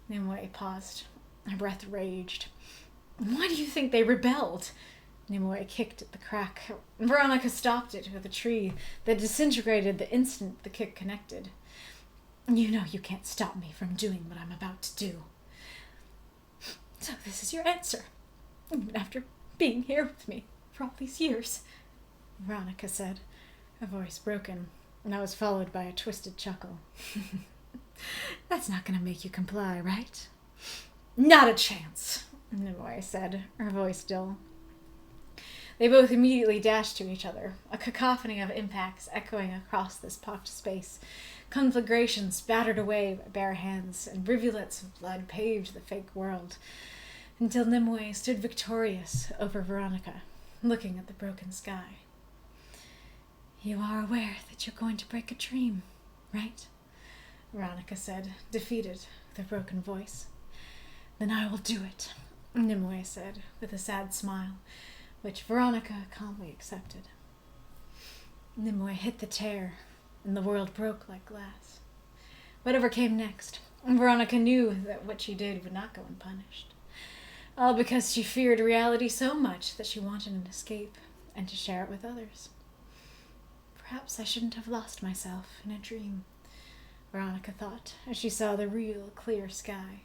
Nimue paused. Her breath raged. Why do you think they rebelled? Nimue kicked at the crack. Veronica stopped it with a tree that disintegrated the instant the kick connected. You know you can't stop me from doing what I'm about to do. So this is your answer, even after being here with me for all these years, Veronica said, her voice broken, and that was followed by a twisted chuckle. That's not going to make you comply, right? Not a chance, Nimue said, her voice dull. They both immediately dashed to each other, a cacophony of impacts echoing across this pocked space. Conflagrations battered away by bare hands, and rivulets of blood paved the fake world, until Nimue stood victorious over Veronica, looking at the broken sky. You are aware that you're going to break a dream, right? Veronica said, defeated with a broken voice. Then I will do it, Nimue said, with a sad smile, which Veronica calmly accepted. Nimue hit the tear, and the world broke like glass. Whatever came next, Veronica knew that what she did would not go unpunished. All because she feared reality so much that she wanted an escape and to share it with others. Perhaps I shouldn't have lost myself in a dream, Veronica thought, as she saw the real, clear sky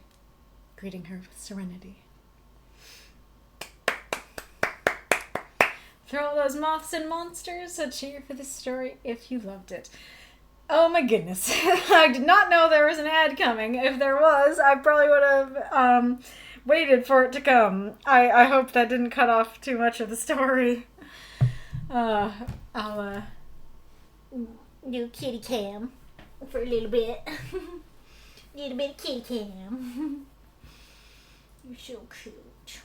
greeting her with serenity. Throw all those moths and monsters a cheer for this story if you loved it. Oh my goodness. I did not know there was an ad coming. If there was, I probably would have waited for it to come. I hope that didn't cut off too much of the story. I'll do kitty cam for a little bit. Little bit of kitty cam. You're so cute.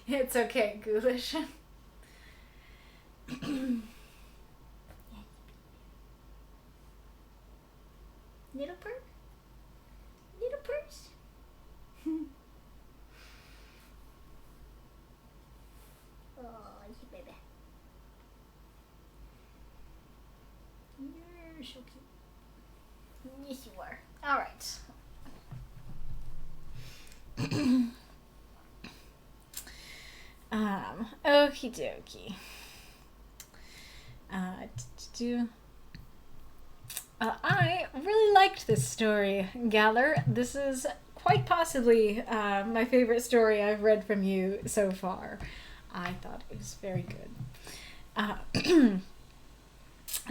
It's okay, Ghoulish. Little purse? Little purse? Oh, you baby. You're so cute. Yes, you are. All right. Okie dokie. I really liked this story, Galler. This is quite possibly my favorite story I've read from you so far. I thought it was very good.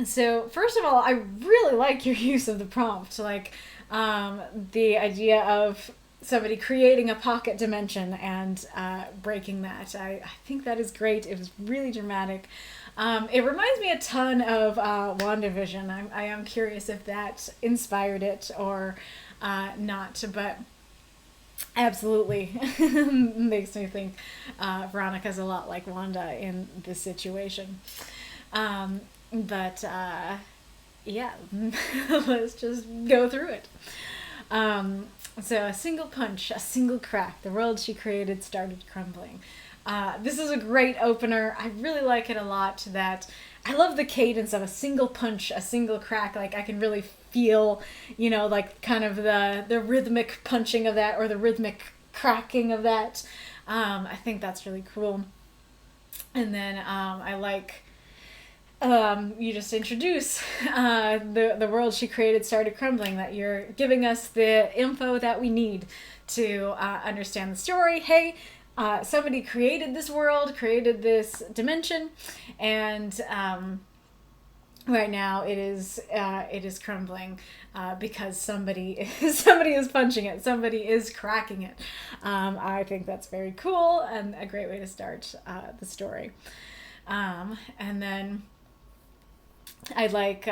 So, first of all, I really like your use of the prompt. Like, the idea of somebody creating a pocket dimension and breaking that. I think that is great. It was really dramatic. It reminds me a ton of WandaVision. I am curious if that inspired it or not, but absolutely makes me think Veronica's a lot like Wanda in this situation. But yeah, let's just go through it. So a single punch, a single crack, the world she created started crumbling. This is a great opener. I really like it a lot. I love the cadence of a single punch, a single crack. Like, I can really feel, like kind of the rhythmic punching of that, or the rhythmic cracking of that. I think that's really cool. And then I like you just introduce the world she created started crumbling, that you're giving us the info that we need to understand the story. Hey, somebody created this world, created this dimension, and right now it is crumbling because somebody is punching it, somebody is cracking it. I think that's very cool and a great way to start the story. And then I like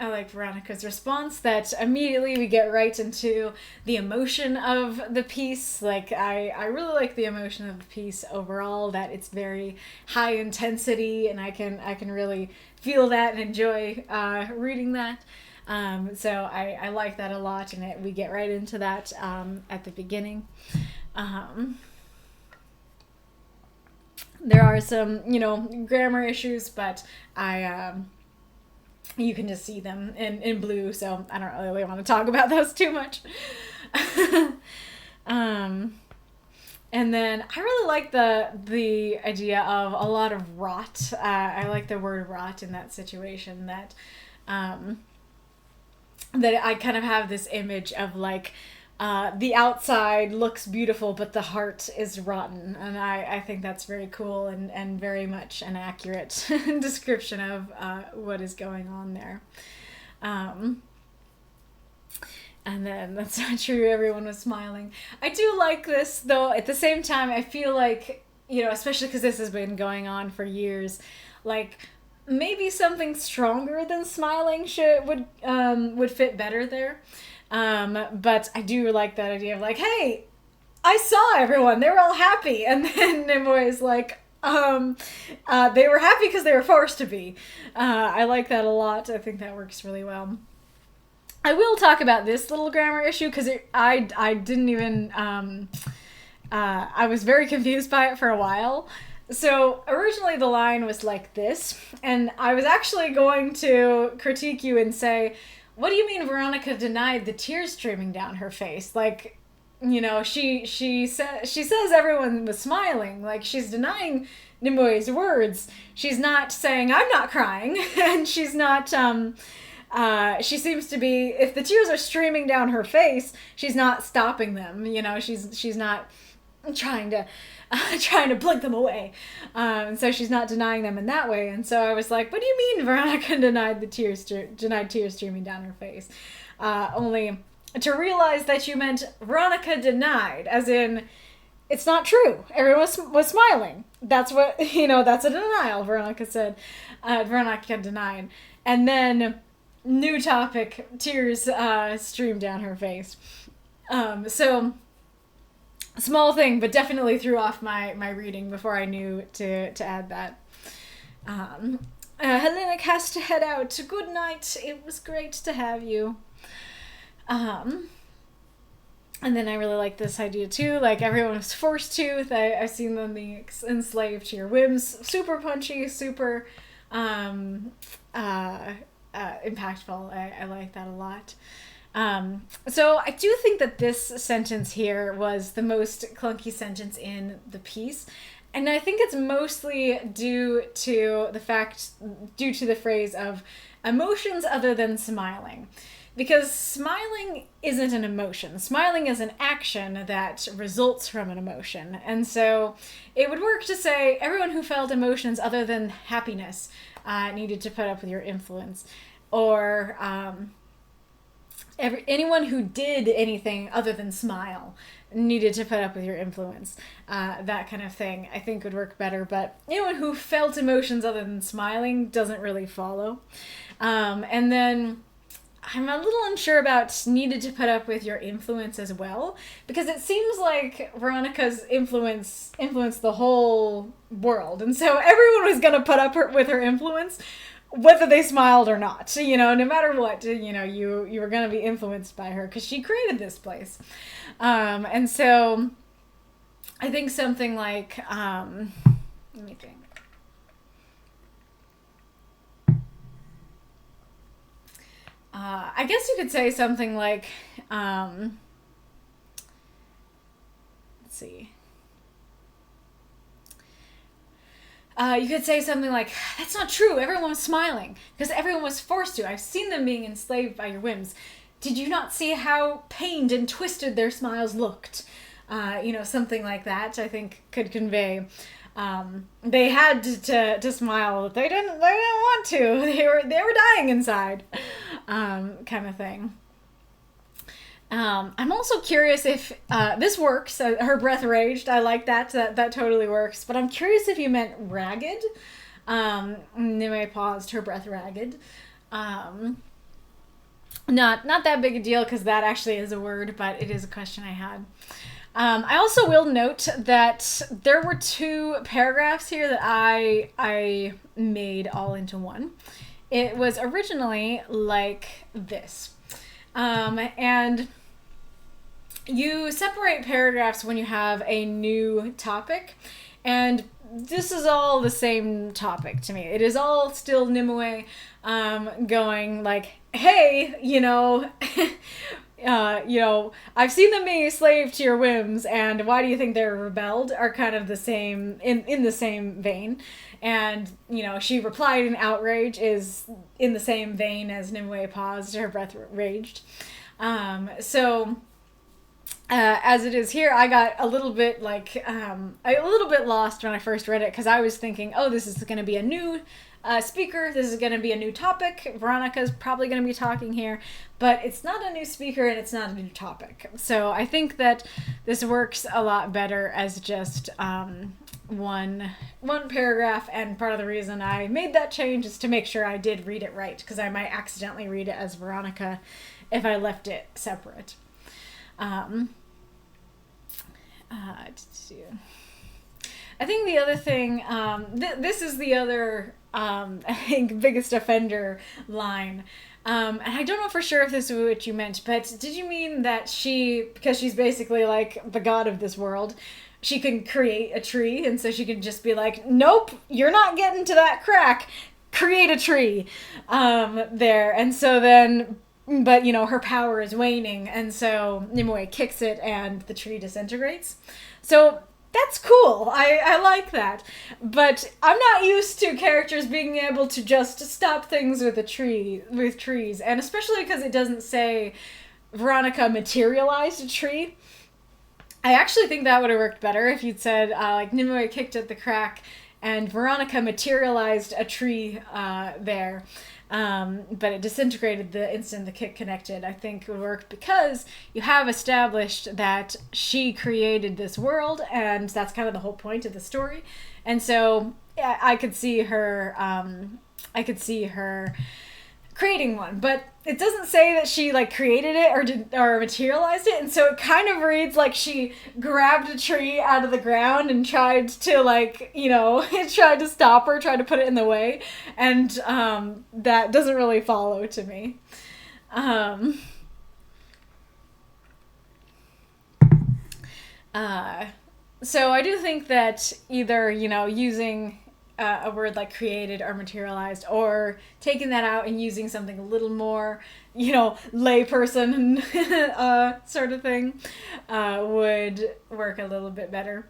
I like Veronica's response that immediately we get right into the emotion of the piece. Like, I really like the emotion of the piece overall, that it's very high intensity, and I can really feel that and enjoy reading that. So I like that a lot, and we get right into that at the beginning. There are some, grammar issues, but you can just see them in blue, so I don't really want to talk about those too much. And then I really like the idea of a lot of rot. I like the word rot in that situation, that I kind of have this image of like, the outside looks beautiful, but the heart is rotten. And I think that's very cool and very much an accurate description of what is going on there. And then, that's not true, everyone was smiling. I do like this, though, at the same time, I feel like, especially because this has been going on for years, like, maybe something stronger than smiling would fit better there. But I do like that idea of like, hey, I saw everyone, they were all happy. And then Nimoy's like, they were happy because they were forced to be. I like that a lot. I think that works really well. I will talk about this little grammar issue because I didn't even, I was very confused by it for a while. So originally the line was like this, and I was actually going to critique you and say, what do you mean Veronica denied the tears streaming down her face? Like, she says everyone was smiling. Like, she's denying Nimoy's words. She's not saying, I'm not crying. And she's not, she seems to be, if the tears are streaming down her face, she's not stopping them. She's not trying to blink them away. So she's not denying them in that way. And so I was like, what do you mean Veronica denied tears streaming down her face? Only to realize that you meant Veronica denied, as in, it's not true. Everyone was smiling. That's what, that's a denial, Veronica said. Veronica denied. And then, new topic, tears streamed down her face. So, small thing, but definitely threw off my reading before I knew to add that. Hellenic has to head out. Good night. It was great to have you. And then I really like this idea too. Like, everyone was forced to. I've seen them being enslaved to your whims. Super punchy, super impactful. I like that a lot. So I do think that this sentence here was the most clunky sentence in the piece. And I think it's mostly due to the phrase of emotions other than smiling. Because smiling isn't an emotion. Smiling is an action that results from an emotion. And so it would work to say everyone who felt emotions other than happiness needed to put up with your influence. Or anyone who did anything other than smile needed to put up with your influence. That kind of thing I think would work better. But anyone who felt emotions other than smiling doesn't really follow. And then I'm a little unsure about needed to put up with your influence as well, because it seems like Veronica's influenced the whole world, and so everyone was going to put up with her influence, whether they smiled or not. No matter what, you were going to be influenced by her because she created this place. And so I think something like, let me think. I guess you could say something like, let's see. You could say something like, that's not true. Everyone was smiling because everyone was forced to. I've seen them being enslaved by your whims. Did you not see how pained and twisted their smiles looked? Something like that, I think could convey. They had to smile. They didn't want to. They were dying inside, kind of thing. I'm also curious if this works. Her breath raged. I like that. That totally works. But I'm curious if you meant ragged. Nimue paused. Her breath ragged. not that big a deal because that actually is a word, but it is a question I had. I also will note that there were 2 paragraphs here that I made all into one. It was originally like this. And you separate paragraphs when you have a new topic, and this is all the same topic to me. It is all still Nimue going like, hey, I've seen them being a slave to your whims, and why do you think they're rebelled, are kind of the same, in the same vein. And, she replied in outrage is in the same vein as Nimue paused, her breath raged. As it is here, I got a little bit lost when I first read it, because I was thinking, oh, this is going to be a new speaker, this is going to be a new topic, Veronica's probably going to be talking here, but it's not a new speaker and it's not a new topic. So I think that this works a lot better as just one paragraph, and part of the reason I made that change is to make sure I did read it right, because I might accidentally read it as Veronica if I left it separate. I think the other thing, this is the other, I think, biggest offender line. And I don't know for sure if this is what you meant, but did you mean that because she's basically like the god of this world, she can create a tree, and so she could just be like, nope, you're not getting to that crack, create a tree, there. And so then, but her power is waning, and so Nimue kicks it and the tree disintegrates. So that's cool. I like that. But I'm not used to characters being able to just stop things with trees, and especially because it doesn't say Veronica materialized a tree. I actually think that would have worked better if you'd said, like, Nimue kicked at the crack and Veronica materialized a tree there. But it disintegrated the instant the kick connected. I think it would work because you have established that she created this world, and that's kind of the whole point of the story. And so yeah, I could see her creating one, but it doesn't say that she like created it or materialized it, and so it kind of reads like she grabbed a tree out of the ground and tried to tried to stop her, tried to put it in the way, and that doesn't really follow to me. So I do think that either using a word like created or materialized, or taking that out and using something a little more, layperson sort of thing, would work a little bit better.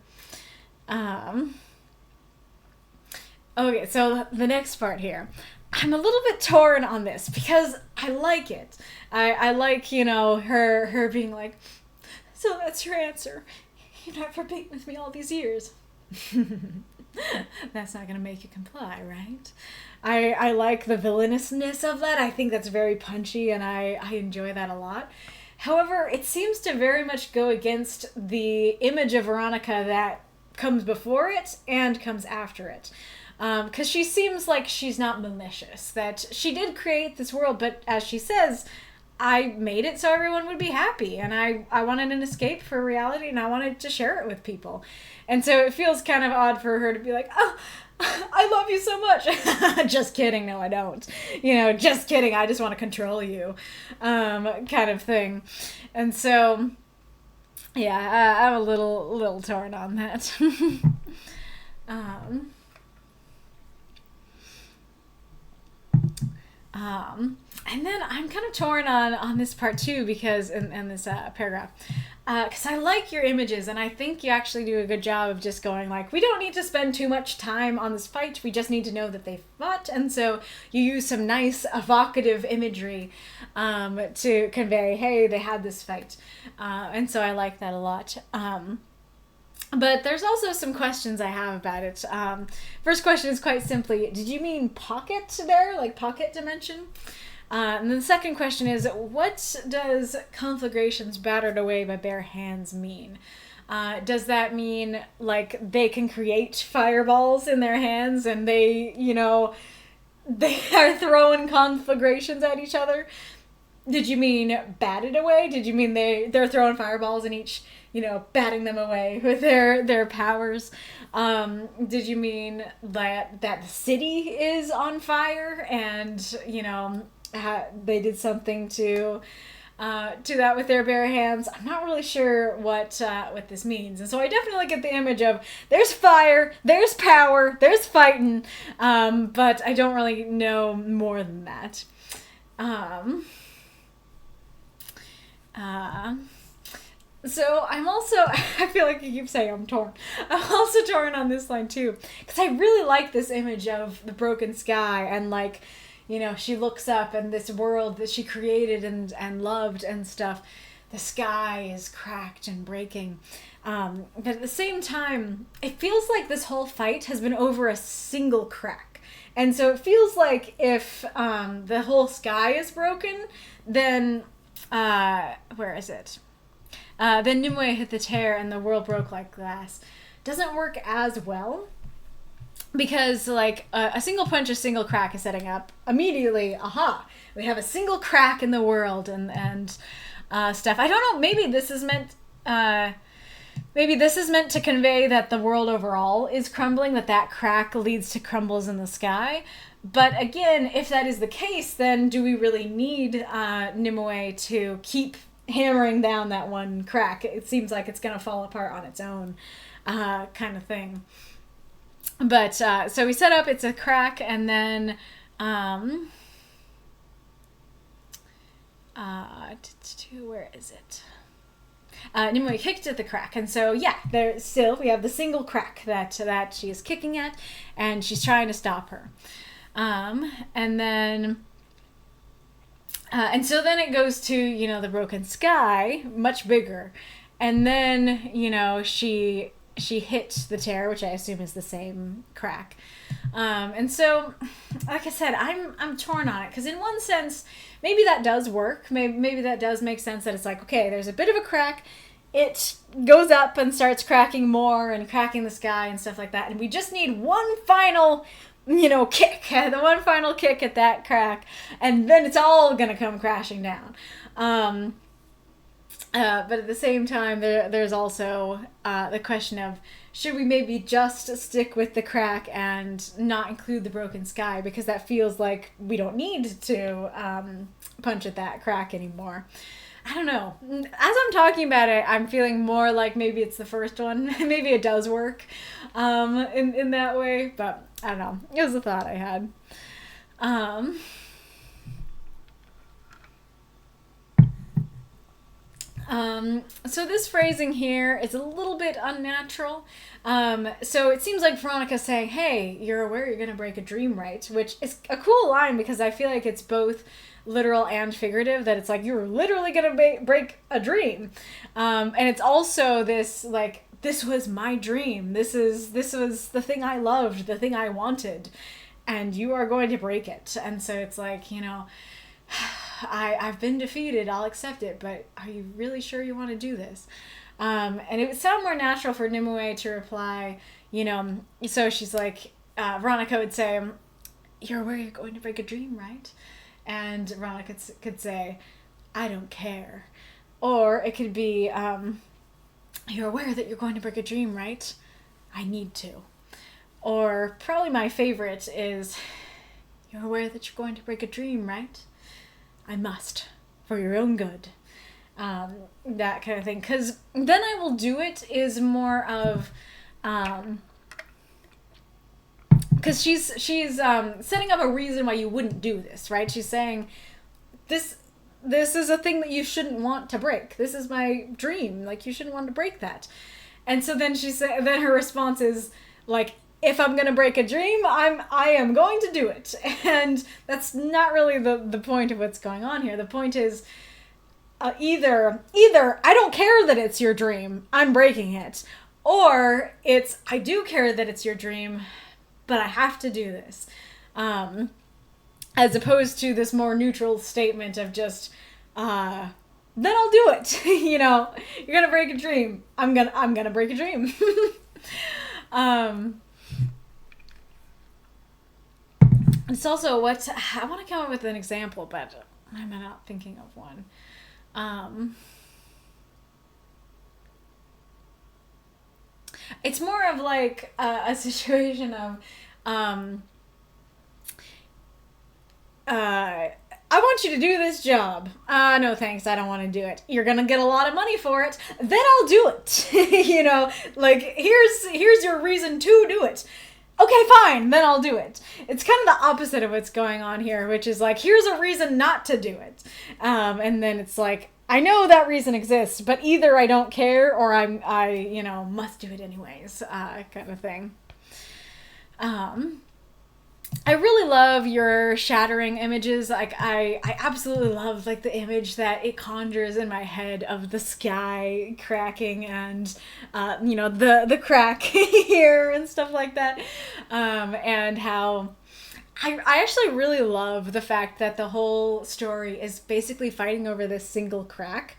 Okay, so the next part here. I'm a little bit torn on this because I like it. I like, her being like, so that's your answer. You've never been with me all these years. That's not going to make you comply, right? I like the villainousness of that. I think that's very punchy, and I enjoy that a lot. However, it seems to very much go against the image of Veronica that comes before it and comes after it. Because she seems like she's not malicious, that she did create this world, but as she says, I made it so everyone would be happy, and I wanted an escape for reality, and I wanted to share it with people. And so it feels kind of odd for her to be like, oh, I love you so much. Just kidding. No, I don't. Just kidding. I just want to control you, kind of thing. And so, yeah, I'm a little torn on that. And then I'm kind of torn on this part too, because in this paragraph, because I like your images, and I think you actually do a good job of just going like, we don't need to spend too much time on this fight, we just need to know that they fought. And so you use some nice evocative imagery to convey, hey, they had this fight, and so I like that a lot. But there's also some questions I have about it. First question is quite simply, did you mean pocket there, like pocket dimension? And then the second question is, what does conflagrations battered away by bare hands mean? Does that mean, like, they can create fireballs in their hands and they are throwing conflagrations at each other? did you mean batted away? Did you mean they're throwing fireballs and each, batting them away with their powers? Did you mean that the city is on fire and, they did something to that with their bare hands? I'm not really sure what this means. And so I definitely get the image of there's fire, there's power, there's fighting, but I don't really know more than that. So I'm also, I feel like I keep saying I'm torn. I'm also torn on this line too, because I really like this image of the broken sky and like, she looks up and this world that she created and loved and stuff, the sky is cracked and breaking. But at the same time, it feels like this whole fight has been over a single crack. And so it feels like if the whole sky is broken, then, where is it? Then Nimue hit the tear and the world broke like glass. Doesn't work as well. Because, like, a single punch, a single crack is setting up immediately, we have a single crack in the world and stuff. I don't know, maybe this is meant to convey that the world overall is crumbling, that crack leads to crumbles in the sky. But again, if that is the case, then do we really need Nimue to keep hammering down that one crack? It seems like it's going to fall apart on its own kind of thing. But, so we set up, it's a crack, and then, where is it? Nimue kicked at the crack, and so, we have the single crack that she is kicking at, and she's trying to stop her. And then, and so then it goes to, the broken sky, much bigger, and then, she hit the tear, which I assume is the same crack. And so, like I said, I'm torn on it, because in one sense, maybe that does work. Maybe that does make sense, that it's like, okay, there's a bit of a crack, it goes up and starts cracking more and cracking the sky and stuff like that, and we just need one final, kick, the one final kick at that crack, and then it's all gonna come crashing down. But at the same time, there's also the question of, should we maybe just stick with the crack and not include the broken sky, because that feels like we don't need to punch at that crack anymore. I don't know. As I'm talking about it, I'm feeling more like maybe it's the first one. Maybe it does work in that way, but I don't know. It was a thought I had. So this phrasing here is a little bit unnatural. So it seems like Veronica's saying, hey, you're aware you're going to break a dream, right? Which is a cool line, because I feel like it's both literal and figurative, that it's like, you're literally going to break a dream. And it's also this, like, this was my dream. This was the thing I loved, the thing I wanted, and you are going to break it. And so it's like, I've been defeated, I'll accept it, but are you really sure you want to do this? And it would sound more natural for Nimue to reply, so she's like, Veronica would say, you're aware you're going to break a dream, right? And Veronica could say, I don't care. Or it could be, you're aware that you're going to break a dream, right? I need to. Or probably my favorite is, you're aware that you're going to break a dream, right? I must, for your own good. That kind of thing. Because then I will do it is more of, because she's setting up a reason why you wouldn't do this, right? She's saying, this is a thing that you shouldn't want to break. This is my dream. Like, you shouldn't want to break that. And so then then her response is like, if I'm going to break a dream, I am going to do it. And that's not really the point of what's going on here. The point is, either I don't care that it's your dream, I'm breaking it. Or it's, I do care that it's your dream, but I have to do this. As opposed to this more neutral statement of just, then I'll do it. You're going to break a dream. I'm going to break a dream. It's also what I want to come up with an example, but I'm not thinking of one. It's more of like a situation of, I want you to do this job. No thanks, I don't want to do it. You're gonna get a lot of money for it, then I'll do it. You know, like, here's your reason to do it. Okay, fine, then I'll do it. It's kind of the opposite of what's going on here, which is like, here's a reason not to do it. And then it's like, I know that reason exists, but either I don't care or I you know, must do it anyways, kind of thing. I really love your shattering images. Like, I absolutely love, like, the image that it conjures in my head of the sky cracking and, you know, the crack here and stuff like that. And how I actually really love the fact that the whole story is basically fighting over this single crack.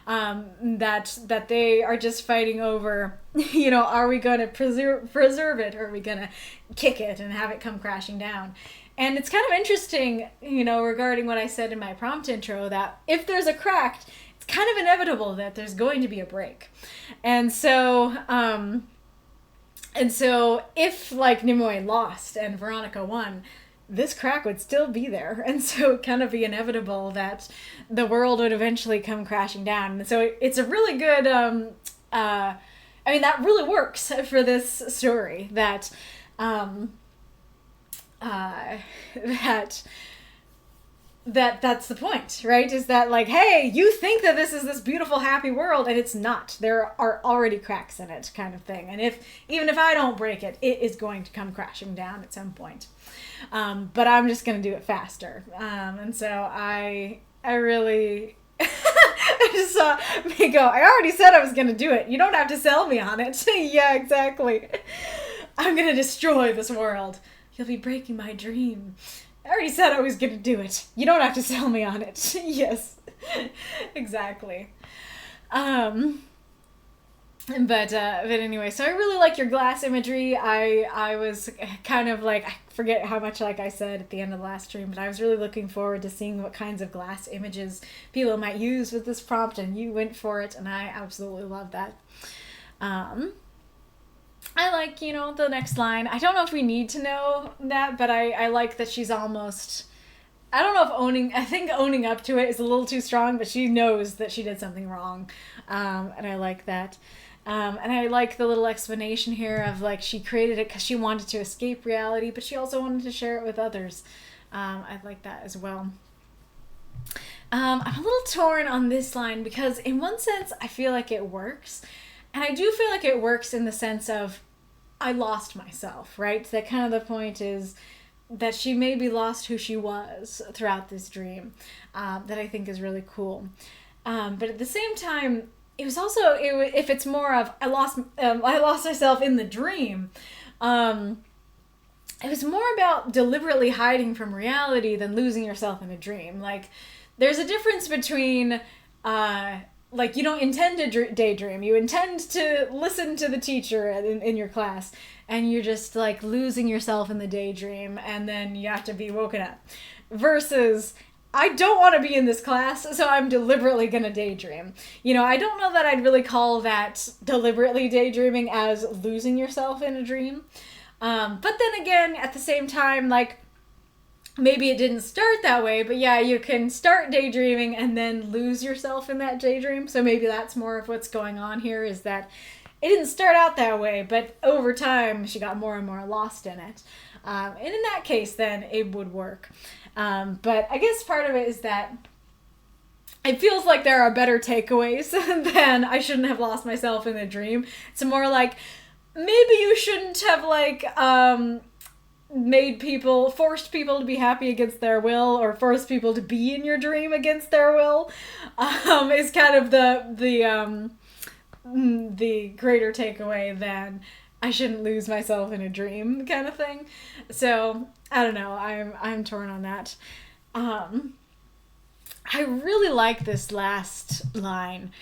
That they are just fighting over, you know, are we going to preserve it, or are we going to kick it and have it come crashing down? And it's kind of interesting, you know, regarding what I said in my prompt intro, that if there's a crack, it's kind of inevitable that there's going to be a break. And so if, like, Nimue lost and Veronica won, this crack would still be there, and so it kind of be inevitable that the world would eventually come crashing down. And so it's a really good, I mean, that really works for this story, that, that's the point, right? Is that, like, hey, you think that this is this beautiful, happy world, and it's not. There are already cracks in it, kind of thing. And even if I don't break it, it is going to come crashing down at some point. But I'm just going to do it faster. And so I really, I just saw me go, I already said I was going to do it. You don't have to sell me on it. Yeah, exactly. I'm going to destroy this world. You'll be breaking my dream. I already said I was going to do it. You don't have to sell me on it. Yes, exactly. But anyway, so I really like your glass imagery. I was kind of like, I forget how much, like I said at the end of the last stream, but I was really looking forward to seeing what kinds of glass images people might use with this prompt, and you went for it, and I absolutely love that. I like, you know, the next line. I don't know if we need to know that, but I like that she's almost, I don't know if I think owning up to it is a little too strong, but she knows that she did something wrong. And I like that. And I like the little explanation here of, like, she created it because she wanted to escape reality, but she also wanted to share it with others. I like that as well. I'm a little torn on this line because in one sense I feel like it works. And I do feel like it works in the sense of I lost myself, right? That kind of the point is that she maybe lost who she was throughout this dream, that I think is really cool. But at the same time, it was also, if it's more of I lost myself in the dream, it was more about deliberately hiding from reality than losing yourself in a dream. Like, there's a difference between, like, you don't intend to daydream. You intend to listen to the teacher in your class, and you're just, like, losing yourself in the daydream, and then you have to be woken up. Versus, I don't want to be in this class, so I'm deliberately going to daydream. You know, I don't know that I'd really call that deliberately daydreaming as losing yourself in a dream. But then again, at the same time, like, maybe it didn't start that way, but yeah, you can start daydreaming and then lose yourself in that daydream. So maybe that's more of what's going on here, is that it didn't start out that way, but over time she got more and more lost in it. And in that case, then it would work. But I guess part of it is that it feels like there are better takeaways than I shouldn't have lost myself in a dream. It's more like, maybe you shouldn't have, like, forced people to be happy against their will, or forced people to be in your dream against their will, is kind of the greater takeaway than I shouldn't lose myself in a dream kind of thing. So I don't know. I'm torn on that. I really like this last line.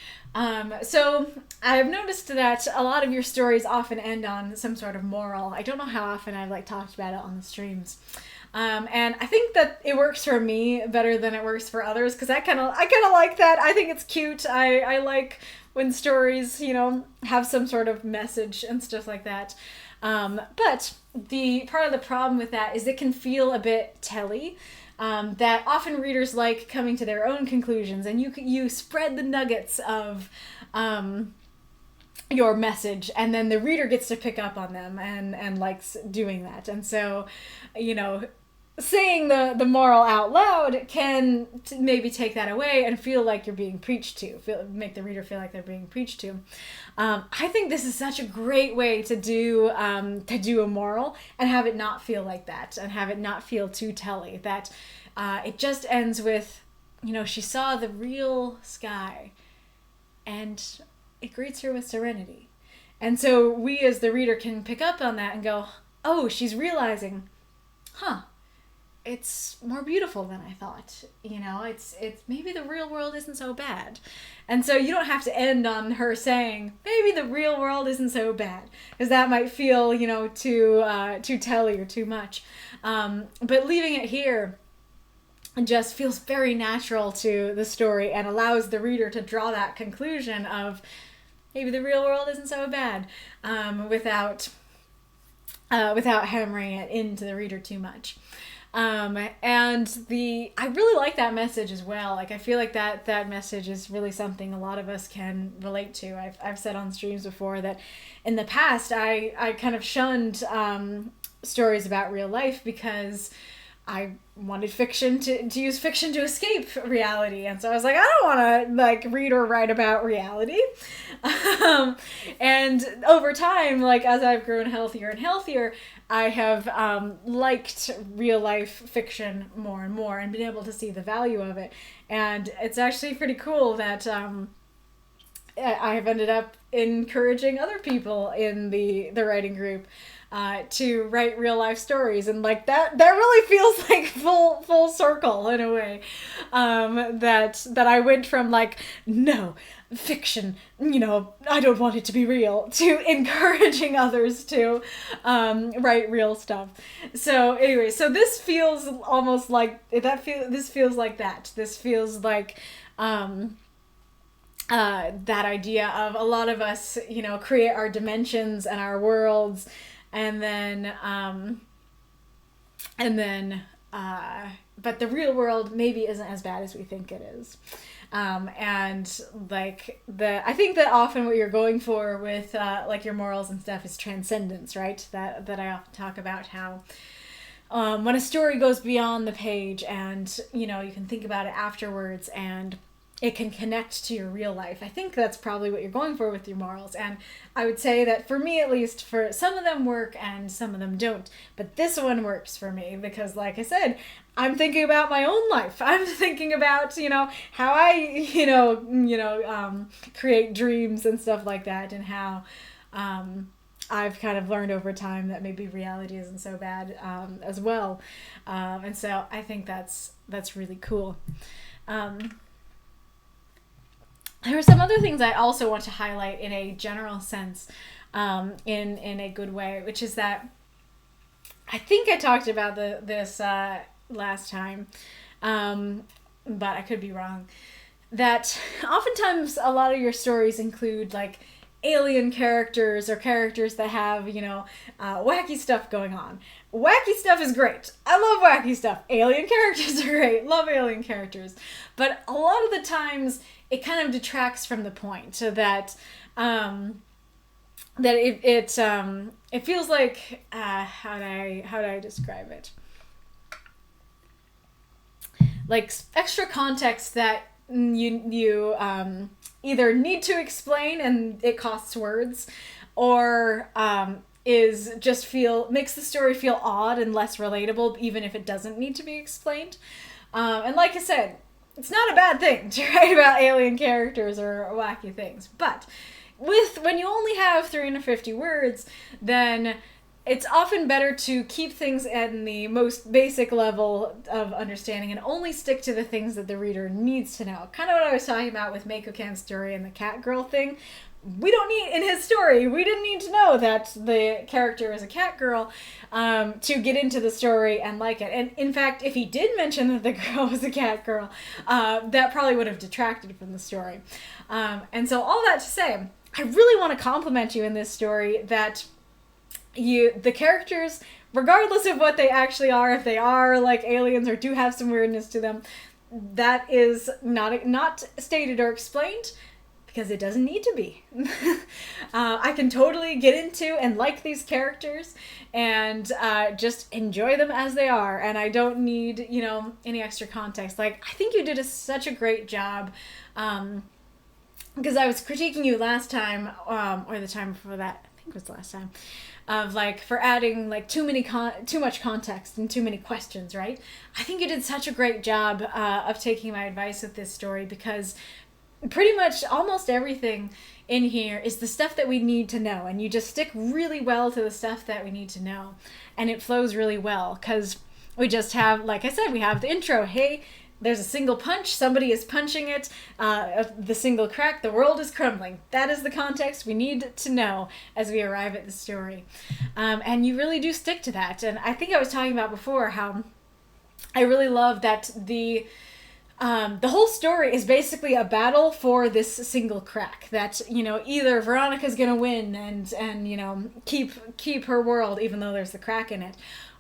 So I've noticed that a lot of your stories often end on some sort of moral. I don't know how often I've like talked about it on the streams. And I think that it works for me better than it works for others, because I kind of like that. I think it's cute. I like when stories, you know, have some sort of message and stuff like that. But the part of the problem with that is it can feel a bit telly. That often readers like coming to their own conclusions, and you spread the nuggets of your message, and then the reader gets to pick up on them and likes doing that. And so, you know, saying the moral out loud can maybe take that away and feel like you're being preached to, make the reader feel like they're being preached to. I think this is such a great way to do a moral and have it not feel like that, and have it not feel too telly. That it just ends with, you know, she saw the real sky, and it greets her with serenity. And so we as the reader can pick up on that and go, oh, she's realizing, it's more beautiful than I thought. You know, it's maybe the real world isn't so bad. And so you don't have to end on her saying, maybe the real world isn't so bad, because that might feel, you know, too telly or too much. But leaving it here just feels very natural to the story and allows the reader to draw that conclusion of maybe the real world isn't so bad, without hammering it into the reader too much. And I really like that message as well. Like, I feel like that message is really something a lot of us can relate to. I've said on streams before that in the past I kind of shunned stories about real life because I wanted fiction to use fiction to escape reality. And so I was like, I don't want to like read or write about reality. And over time, like as I've grown healthier and healthier, I have liked real life fiction more and more and been able to see the value of it. And it's actually pretty cool that I have ended up encouraging other people in the writing group to write real life stories, and like that really feels like full circle in a way, that I went from like, no, fiction, you know, I don't want it to be real, to encouraging others to write real stuff. So anyway, so this feels almost like this feels like that. This feels like that idea of a lot of us, you know, create our dimensions and our worlds, and then but the real world maybe isn't as bad as we think it is. And like I think that often what you're going for with like your morals and stuff is transcendence, right? That I often talk about how when a story goes beyond the page, and you know, you can think about it afterwards and it can connect to your real life. I think that's probably what you're going for with your morals. And I would say that for me, at least, for some of them work and some of them don't. But this one works for me because, like I said, I'm thinking about my own life. I'm thinking about, you know, how I, create dreams and stuff like that, and how I've kind of learned over time that maybe reality isn't so bad as well. And so I think that's really cool. There are some other things I also want to highlight in a general sense, in a good way, which is that I think I talked about this last time, but I could be wrong. That oftentimes a lot of your stories include like alien characters or characters that have, you know, wacky stuff going on. Wacky stuff is great. I love wacky stuff. Alien characters are great. Love alien characters. But a lot of the times it kind of detracts from the point, so that it feels like how do I describe it? Like extra context that you either need to explain and it costs words, or makes the story feel odd and less relatable, even if it doesn't need to be explained. And like I said, it's not a bad thing to write about alien characters or wacky things, but when you only have 350 words, then it's often better to keep things at the most basic level of understanding and only stick to the things that the reader needs to know. Kind of what I was talking about with Makokam's story and the cat girl thing. We don't need, in his story, we didn't need to know that the character is a cat girl to get into the story and like it. And in fact, if he did mention that the girl was a cat girl, that probably would have detracted from the story. And so all that to say, I really want to compliment you in this story that the characters, regardless of what they actually are, if they are like aliens or do have some weirdness to them, that is not stated or explained because it doesn't need to be. I can totally get into and like these characters and just enjoy them as they are, and I don't need, any extra context. Like, I think you did such a great job, because I was critiquing you last time, or the time before that, I think it was the last time, of for adding too much context and too many questions, right? I think you did such a great job of taking my advice with this story, because pretty much almost everything in here is the stuff that we need to know, and you just stick really well to the stuff that we need to know, and it flows really well, because we just have, like I said, we have the intro. Hey, there's a single punch, somebody is punching it, the single crack, the world is crumbling. That is the context we need to know as we arrive at the story. And you really do stick to that. And I think I was talking about before how I really love that the whole story is basically a battle for this single crack. That, either Veronica's gonna win and keep her world even though there's the crack in it,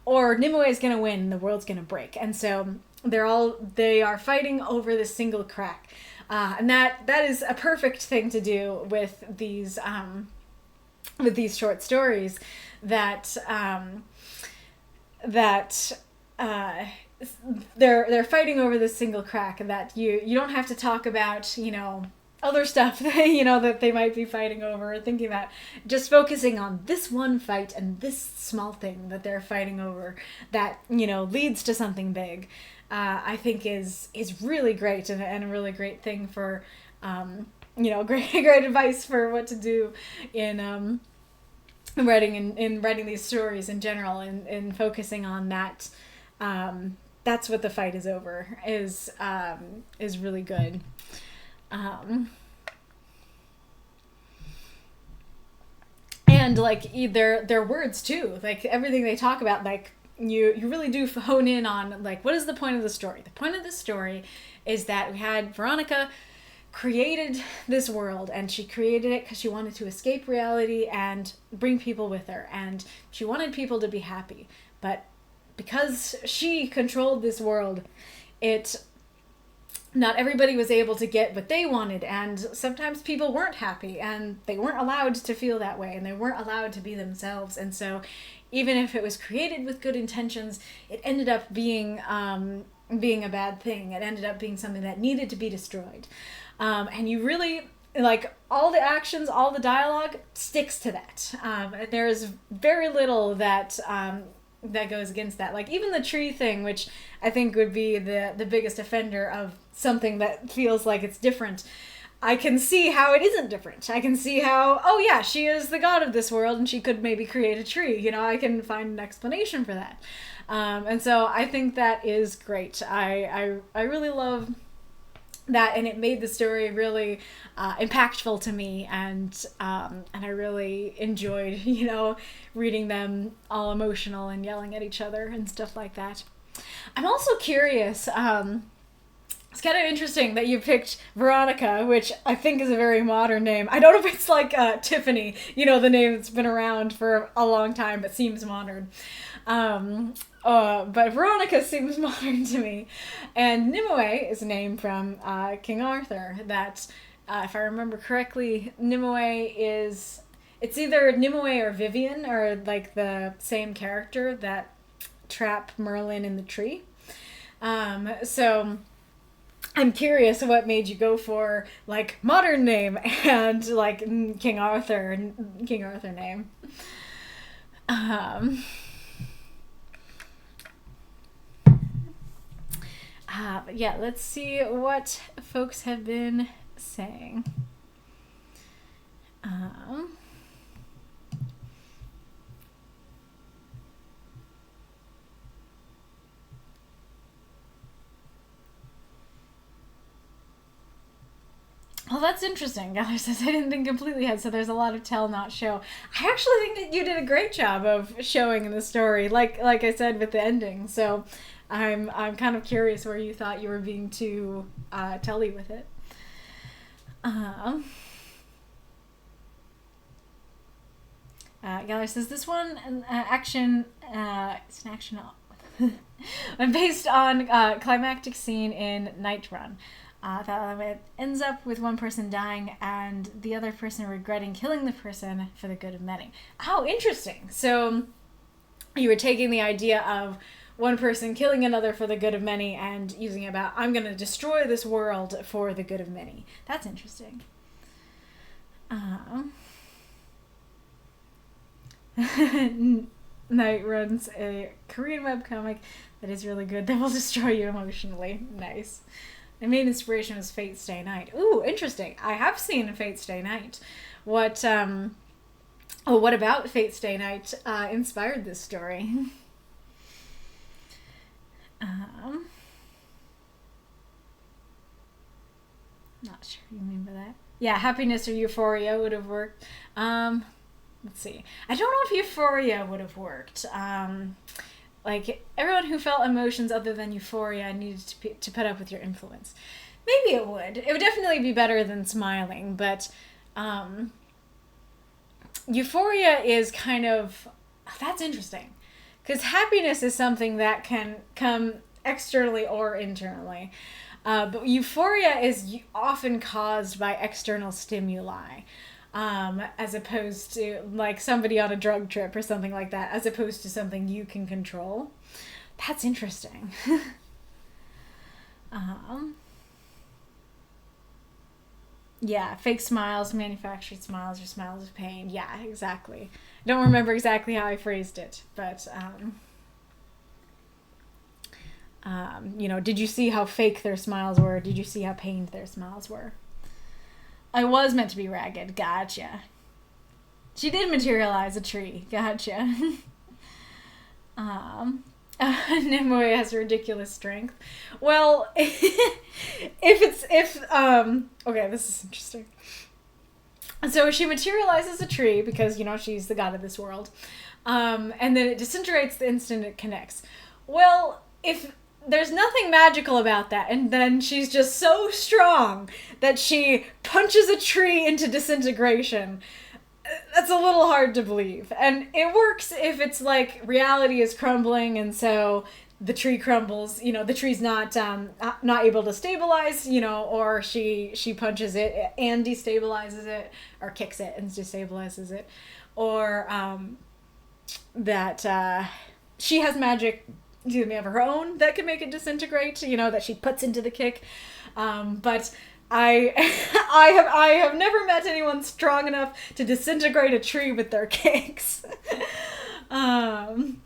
or Nimue is gonna win and the world's gonna break. And so they are fighting over this single crack, and that is a perfect thing to do with these short stories that they're fighting over this single crack, and that you don't have to talk about other stuff that they might be fighting over or thinking about. Just focusing on this one fight and this small thing that they're fighting over that leads to something big. I think is really great and a really great thing for great advice for what to do in writing these stories in general, and focusing on that. That's what the fight is over is really good. And their words too, everything they talk about, you really do hone in on what is the point of the story. The point of the story is that we had Veronica created this world, and she created it because she wanted to escape reality and bring people with her, and she wanted people to be happy. But because she controlled this world, not everybody was able to get what they wanted, and sometimes people weren't happy, and they weren't allowed to feel that way, and they weren't allowed to be themselves. And so even if it was created with good intentions, it ended up being a bad thing. It ended up being something that needed to be destroyed. And you really, all the actions, all the dialogue sticks to that. And there's very little that goes against that. Even the tree thing, which I think would be the biggest offender of something that feels like it's different. I can see how it isn't different. I can see how, oh yeah, she is the god of this world and she could maybe create a tree. I can find an explanation for that. And so I think that is great. I really love that, and it made the story really impactful to me, and I really enjoyed, reading them all emotional and yelling at each other and stuff like that. I'm also curious, it's kind of interesting that you picked Veronica, which I think is a very modern name. I don't know if it's Tiffany, the name that's been around for a long time but seems modern. But Veronica seems modern to me. And Nimue is a name from King Arthur that, if I remember correctly, it's either Nimue or Vivian, or the same character that trap Merlin in the tree. So I'm curious what made you go for modern name and King Arthur name. But yeah, let's see what folks have been saying. that's interesting. Gallion says, I didn't think completely ahead, so there's a lot of tell, not show. I actually think that you did a great job of showing in the story, like I said with the ending. So I'm kind of curious where you thought you were being too telly with it. Gallion says, this one action, it's an action based on climactic scene in Night Run. That it ends up with one person dying and the other person regretting killing the person for the good of many. How interesting. So you were taking the idea of one person killing another for the good of many and using it about, I'm going to destroy this world for the good of many. That's interesting. Night Run's a Korean webcomic that is really good, that will destroy you emotionally. Nice. The main inspiration was Fate Stay Night. Ooh, interesting. I have seen Fate Stay Night. What about Fate Stay Night inspired this story? Not sure what you mean by that. Yeah, happiness or euphoria would have worked. Let's see. I don't know if euphoria would have worked. Like, everyone who felt emotions other than euphoria needed to put up with your influence. Maybe it would. It would definitely be better than smiling, but euphoria is kind of... That's interesting. Because happiness is something that can come externally or internally. But euphoria is often caused by external stimuli. As opposed to like somebody on a drug trip or something like that, as opposed to something you can control. That's interesting. Yeah, fake smiles, manufactured smiles, or smiles of pain. Yeah, exactly. I don't remember exactly how I phrased it, but did you see how fake their smiles were? Did you see how pained their smiles were? I was meant to be ragged. Gotcha. She did materialize a tree. Gotcha. Nimue has ridiculous strength. Well, okay, this is interesting. So she materializes a tree because, she's the god of this world. And then it disintegrates the instant it connects. Well, if there's nothing magical about that, and then she's just so strong that she punches a tree into disintegration. That's a little hard to believe. And it works if it's like reality is crumbling and so the tree crumbles, the tree's not able to stabilize, or she punches it and destabilizes it, or kicks it and destabilizes it, or that she has magic of her own that can make it disintegrate, that she puts into the kick. But I have never met anyone strong enough to disintegrate a tree with their kicks. The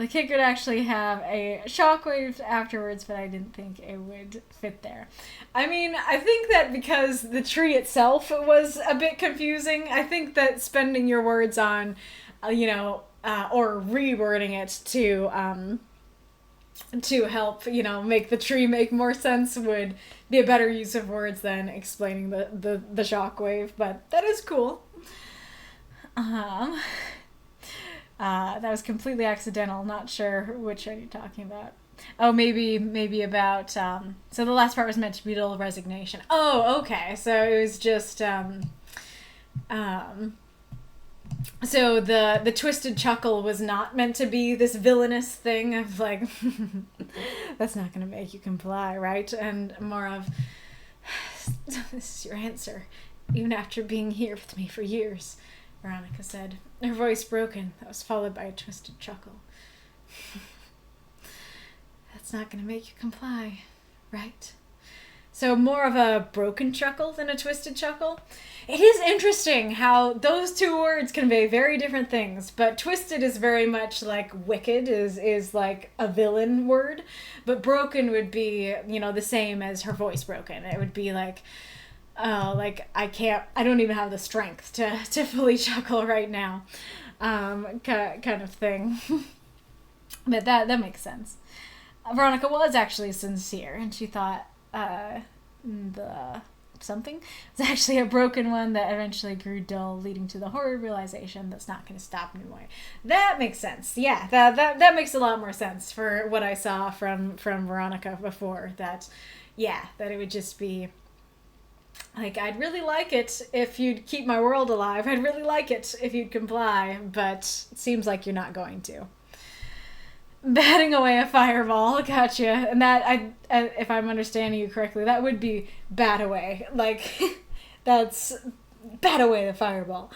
kick would actually have a shockwave afterwards, but I didn't think it would fit there. I mean, I think that because the tree itself was a bit confusing, I think that spending your words on, or rewording it to help, make the tree make more sense would be a better use of words than explaining the shockwave, but that is cool. That was completely accidental. Not sure which one you're talking about. Oh, maybe about, so the last part was meant to be a little resignation. Oh, okay. So it was just, so the twisted chuckle was not meant to be this villainous thing of like, that's not going to make you comply, right? And more of, this is your answer, even after being here with me for years, Veronica said, her voice broken. That was followed by a twisted chuckle. That's not going to make you comply, right? So more of a broken chuckle than a twisted chuckle. It is interesting how those two words convey very different things, but twisted is very much like wicked is like a villain word, but broken would be, the same as her voice broken. It would be like, oh, like I don't even have the strength to fully chuckle right now, kind of thing. But that makes sense. Veronica was actually sincere, and she thought, the something. It's actually a broken one that eventually grew dull, leading to the horrid realization that's not going to stop anymore. That makes sense. Yeah, that makes a lot more sense for what I saw from Veronica before. That it would just be like, I'd really like it if you'd keep my world alive. I'd really like it if you'd comply, but it seems like you're not going to. Batting away a fireball, gotcha. And that, if I'm understanding you correctly, that would be bat away. Like, that's bat away the fireball.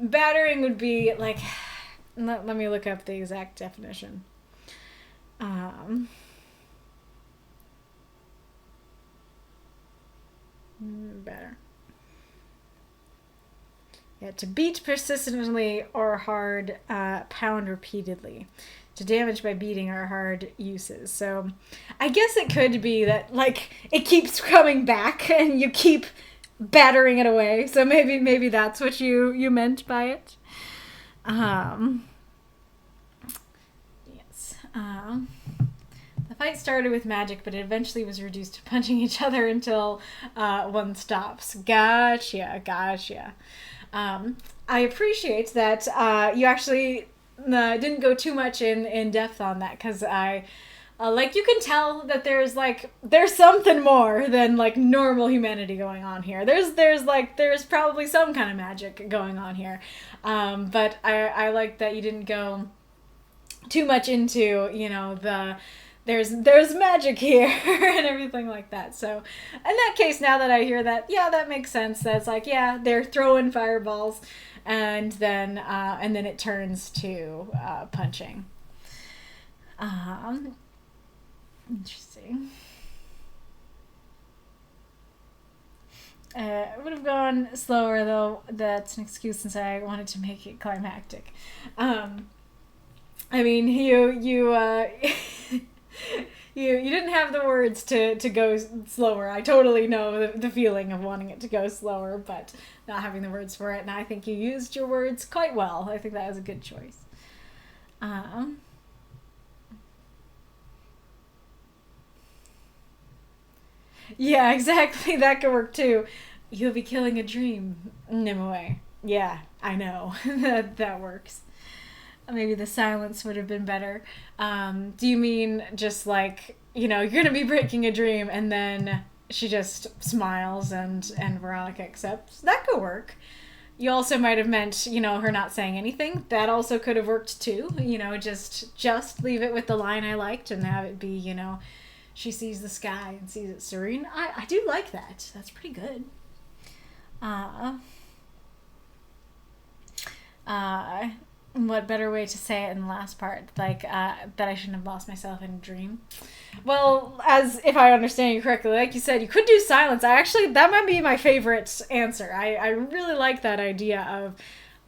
Battering would be like, let me look up the exact definition. Batter. Yeah, to beat persistently or hard, pound repeatedly. To damage by beating are hard uses. So I guess it could be that, like, it keeps coming back and you keep battering it away. So maybe that's what you meant by it. Yes. The fight started with magic, but it eventually was reduced to punching each other until one stops. Gotcha. I appreciate that you actually didn't go too much in depth on that, because I like, you can tell that there's something more than like normal humanity going on here. There's probably some kind of magic going on here, but I like that you didn't go too much into, you know, there's magic here and everything like that. So in that case, now that I hear that, yeah, that makes sense. That's like, yeah, they're throwing fireballs, and then it turns to punching. Interesting. It would have gone slower, though. That's an excuse, since I wanted to make it climactic. I mean, you didn't have the words to go slower. I totally know the feeling of wanting it to go slower, but not having the words for it. And I think you used your words quite well. I think that was a good choice. Yeah, exactly. That could work too. You'll be killing a dream, Nimue. Yeah, I know. that works. Maybe the silence would have been better. Do you mean just like, you know, you're gonna be breaking a dream, and then she just smiles and Veronica accepts? That could work. You also might have meant, you know, her not saying anything. That also could have worked too. You know, just leave it with the line I liked and have it be, you know, she sees the sky and sees it serene. I do like that. That's pretty good. What better way to say it in the last part? Like, that I shouldn't have lost myself in a dream. Well, as if I understand you correctly, like you said, you could do silence. That might be my favorite answer. I really like that idea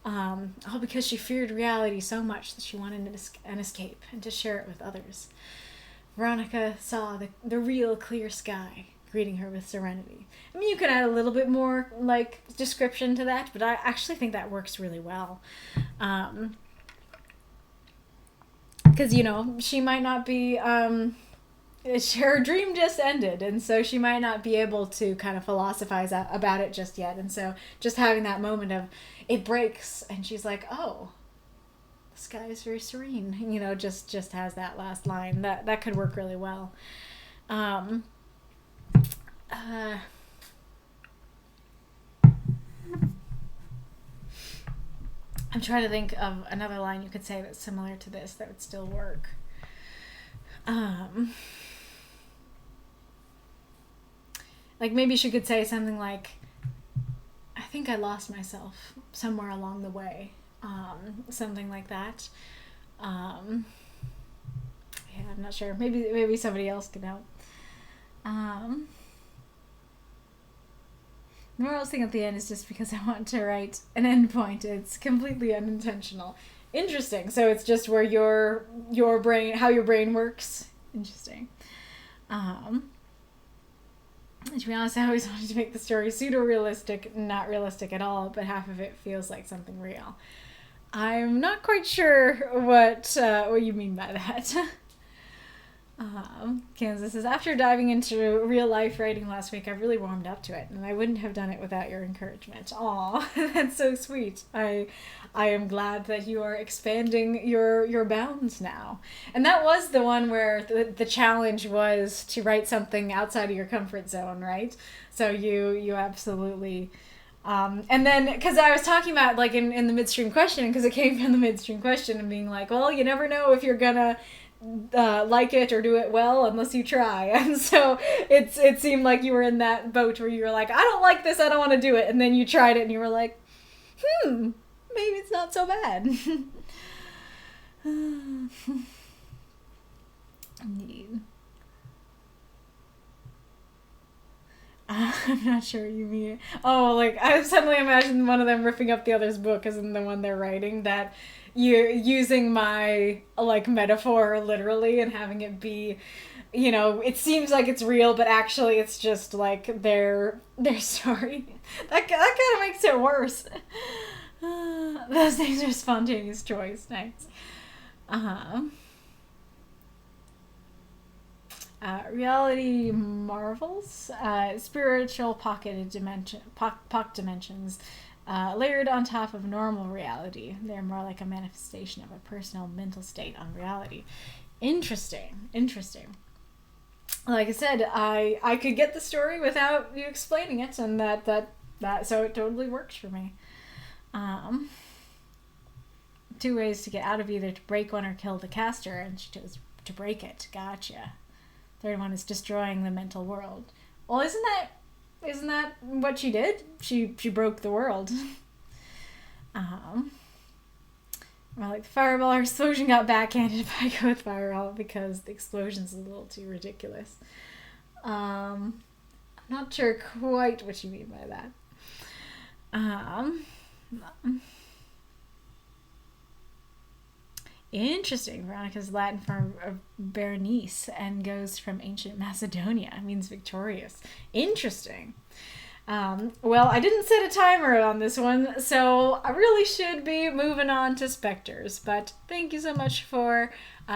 of, because she feared reality so much that she wanted an escape and to share it with others. Veronica saw the real clear sky, greeting her with serenity. I mean, you could add a little bit more, like, description to that, but I actually think that works really well. Because, you know, she might not be, her dream just ended, and so she might not be able to kind of philosophize about it just yet, and so just having that moment of, it breaks, and she's like, oh, the sky is very serene, you know, just has that last line. That could work really well. I'm trying to think of another line you could say that's similar to this that would still work. Like, maybe she could say something like, I think I lost myself somewhere along the way. Something like that. Yeah, I'm not sure. Maybe somebody else could help. The moral thing at the end is just because I want to write an end point. It's completely unintentional. Interesting. So it's just where your brain, how your brain works. Interesting. To be honest, I always wanted to make the story pseudo-realistic, not realistic at all, but half of it feels like something real. I'm not quite sure what you mean by that. Kansas says, after diving into real life writing last week, I really warmed up to it, and I wouldn't have done it without your encouragement. Aw, that's so sweet. I am glad that you are expanding your bounds now. And that was the one where the challenge was to write something outside of your comfort zone, right? So you absolutely... and then, because I was talking about, like, in the midstream question, because it came from the midstream question, and being like, well, you never know if you're gonna like it or do it well unless you try. And so it seemed like you were in that boat where you were like, I don't like this, I don't want to do it, and then you tried it and you were like, maybe it's not so bad. Indeed. I'm not sure what you mean. Oh, like, I suddenly imagined one of them ripping up the other's book as in the one they're writing, that you're using my, like, metaphor literally and having it be, you know, it seems like it's real, but actually it's just, like, their story. That kind of makes it worse. Those things are spontaneous choice. Nice. Reality marvels, spiritual pocket dimensions, layered on top of normal reality. They're more like a manifestation of a personal mental state on reality. Interesting. Like I said, I could get the story without you explaining it, and that so it totally works for me. 2 ways to get out of either to break one or kill the caster, and she chose to break it. Gotcha. Third one is destroying the mental world. Well, isn't that what she did? She broke the world. Well, like the fireball, her explosion got backhanded if I go with fireball because the explosion's a little too ridiculous. I'm not sure quite what you mean by that. Interesting. Veronica's Latin for Berenice and goes from ancient Macedonia. It means victorious. Interesting. Well, I didn't set a timer on this one, so I really should be moving on to Spectres. But thank you so much for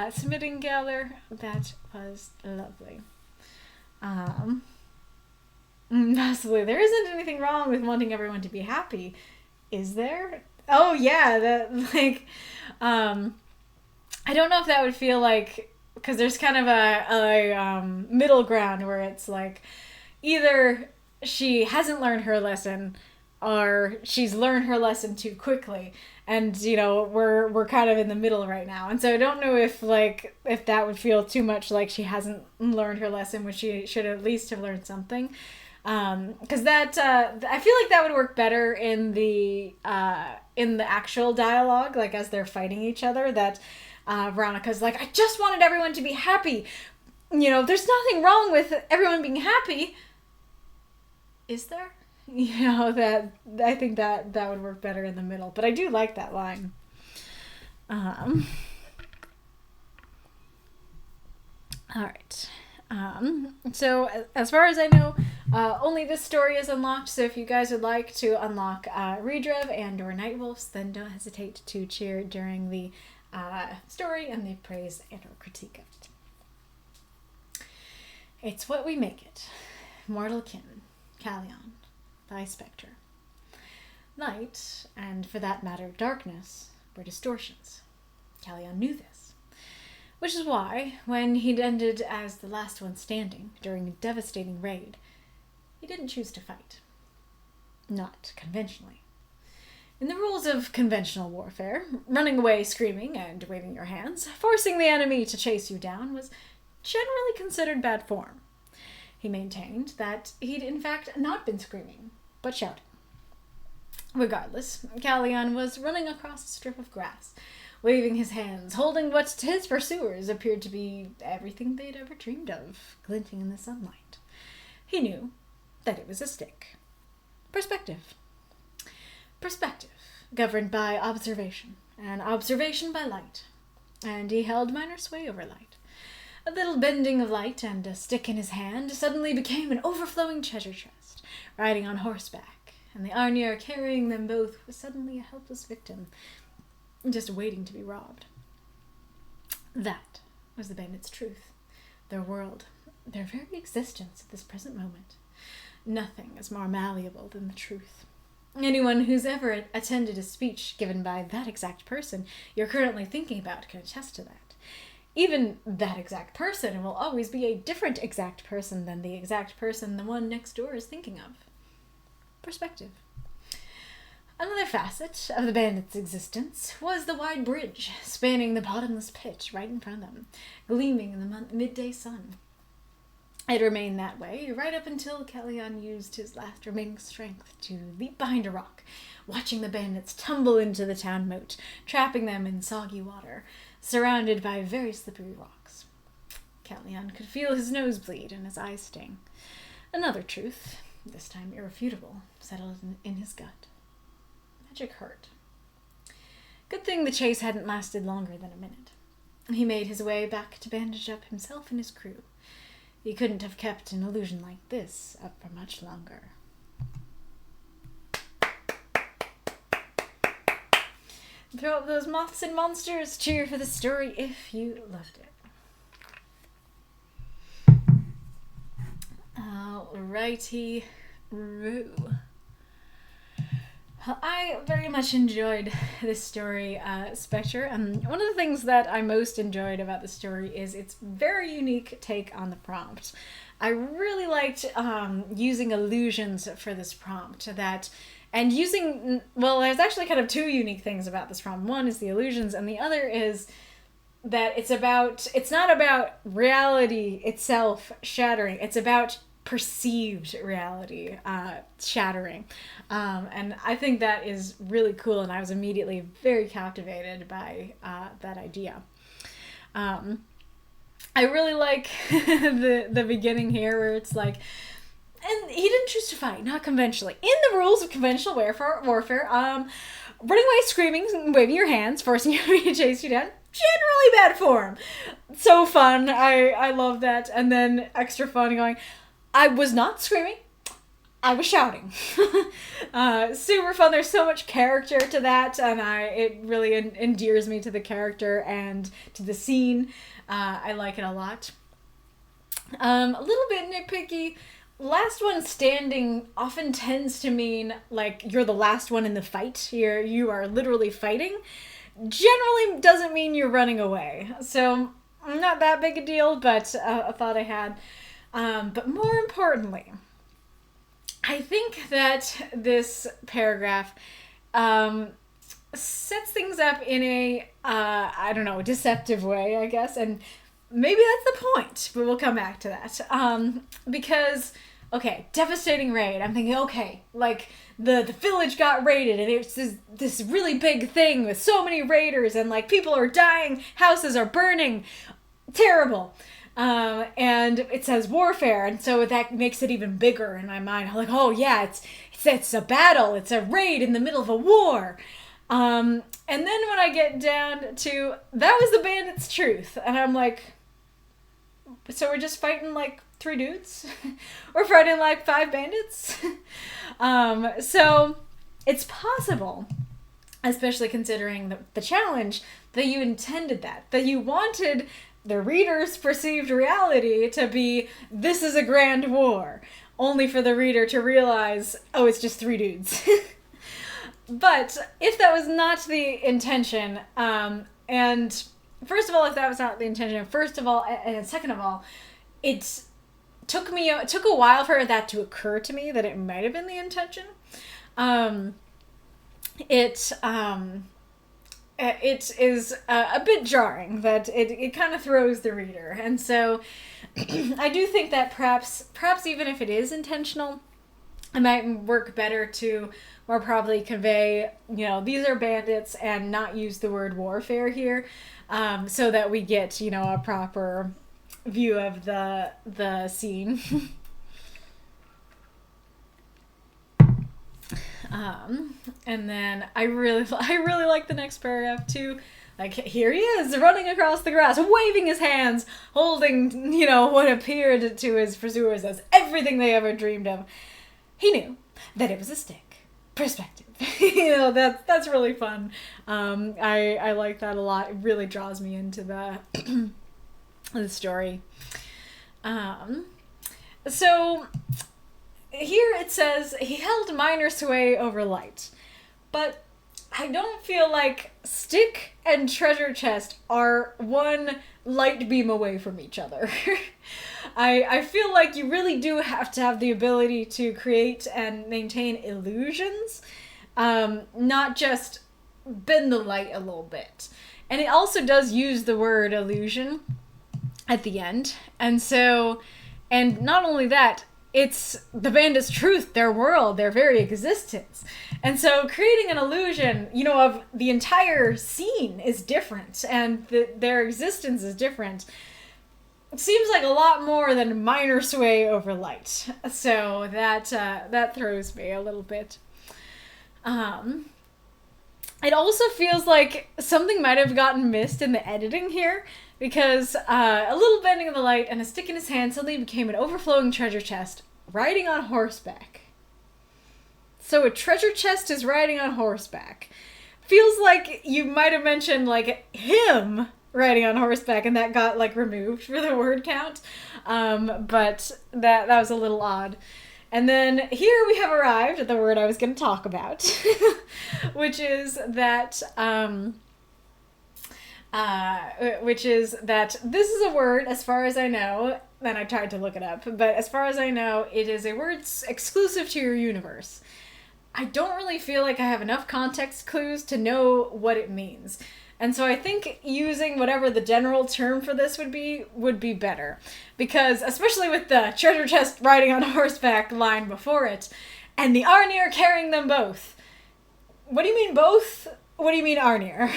submitting, Galler. That was lovely. Possibly. There isn't anything wrong with wanting everyone to be happy. Is there? Oh, yeah. I don't know if that would feel like, because there's kind of a middle ground where it's like either she hasn't learned her lesson or she's learned her lesson too quickly, and you know we're kind of in the middle right now, and so I don't know if that would feel too much like she hasn't learned her lesson, which she should at least have learned something. Because that I feel like that would work better in the actual dialogue, like as they're fighting each other, that Veronica's like, I just wanted everyone to be happy. You know, there's nothing wrong with everyone being happy. Is there? You know, that I think that would work better in the middle. But I do like that line. Alright. So as far as I know, only this story is unlocked, so if you guys would like to unlock Redrev and or Nightwolves, then don't hesitate to cheer during the story and the praise and or critique of it. It's what we make it. Mortal Kin, Kallion, by Spectre. Light, and for that matter darkness, were distortions. Kallion knew this. Which is why, when he'd ended as the last one standing during a devastating raid, he didn't choose to fight. Not conventionally. In the rules of conventional warfare, running away screaming and waving your hands, forcing the enemy to chase you down, was generally considered bad form. He maintained that he'd in fact not been screaming, but shouting. Regardless, Kallion was running across a strip of grass, waving his hands, holding what to his pursuers appeared to be everything they'd ever dreamed of, glinting in the sunlight. He knew that it was a stick. Perspective. Perspective, governed by observation, and observation by light. And he held minor sway over light. A little bending of light and a stick in his hand suddenly became an overflowing treasure chest. Riding on horseback, and the Arnir carrying them both was suddenly a helpless victim, just waiting to be robbed. That was the bandit's truth. their world, their very existence at this present moment. Nothing is more malleable than the truth. Anyone who's ever attended a speech given by that exact person you're currently thinking about can attest to that. Even that exact person will always be a different exact person than the exact person the one next door is thinking of. Perspective. Another facet of the bandits' existence was the wide bridge spanning the bottomless pit right in front of them, gleaming in the midday sun. It remained that way right up until Kallion used his last remaining strength to leap behind a rock, watching the bandits tumble into the town moat, trapping them in soggy water, surrounded by very slippery rocks. Kallion could feel his nose bleed and his eyes sting. Another truth, this time irrefutable, settled in his gut. Magic hurt. Good thing the chase hadn't lasted longer than a minute. He made his way back to bandage up himself and his crew. He couldn't have kept an illusion like this up for much longer. Throw up those moths and monsters. Cheer for the story if you loved it. Alrighty-roo. I very much enjoyed this story, Spectre, and one of the things that I most enjoyed about the story is its very unique take on the prompt. I really liked using illusions for this prompt, and using, well, there's actually kind of two unique things about this prompt. One is the illusions, and the other is that it's not about reality itself shattering, it's about perceived reality shattering, and I think that is really cool, and I was immediately very captivated by that idea. I really like the beginning here where it's like, and he didn't choose to fight, not conventionally. In the rules of conventional warfare, running away screaming and waving your hands, forcing your enemy to chase you down, generally bad form. So fun, I love that, and then extra fun going, I was not screaming, I was shouting. Super fun. There's so much character to that, and it really endears me to the character and to the scene. I like it a lot. A little bit nitpicky. Last one standing often tends to mean like you're the last one in the fight. You are literally fighting. Generally doesn't mean you're running away. So not that big a deal, but a thought I had. But more importantly, I think that this paragraph sets things up in a, deceptive way, I guess. And maybe that's the point, but we'll come back to that. Because, okay, devastating raid. I'm thinking, okay, like the village got raided and it's this really big thing with so many raiders and like people are dying, houses are burning. Terrible. And it says warfare, and so that makes it even bigger in my mind. I'm like, oh yeah, it's a battle, it's a raid in the middle of a war. And then when I get down to, that was the bandit's truth, and I'm like, so we're just fighting like 3 dudes? We're fighting like 5 bandits? So it's possible, especially considering the challenge, that you intended that you wanted the reader's perceived reality to be, this is a grand war, only for the reader to realize, oh, it's just 3 dudes. But if that was not the intention, and first of all, if that was not the intention, first of all, and second of all, it took a while for that to occur to me that it might have been the intention. It is a bit jarring that it kind of throws the reader. And so I do think that perhaps even if it is intentional, it might work better to more probably convey, these are bandits and not use the word warfare here, so that we get, a proper view of the scene. And then I really like the next paragraph too. Like, here he is running across the grass, waving his hands, holding, what appeared to his pursuers as everything they ever dreamed of. He knew that it was a stick. Perspective. That's really fun. I like that a lot. It really draws me into the story. Um, so here it says he held minor sway over light, but I don't feel like stick and treasure chest are one light beam away from each other. I feel like you really do have to have the ability to create and maintain illusions, not just bend the light a little bit. And it also does use the word illusion at the end. And so, and not only that, it's the bandit's truth, their world, their very existence. And so creating an illusion, of the entire scene is different and their existence is different. It seems like a lot more than minor sway over light. So that throws me a little bit. It also feels like something might have gotten missed in the editing here, because a little bending of the light and a stick in his hand suddenly became an overflowing treasure chest riding on horseback. So a treasure chest is riding on horseback. Feels like you might have mentioned like him riding on horseback and that got like removed for the word count. But that was a little odd. And then here we have arrived at the word I was going to talk about, which is that this is a word, as far as I know, and I tried to look it up, but as far as I know, it is a word exclusive to your universe. I don't really feel like I have enough context clues to know what it means. And so I think using whatever the general term for this would be better. Because, especially with the treasure chest riding on horseback line before it, and the Arnir carrying them both. What do you mean both? What do you mean Arnir?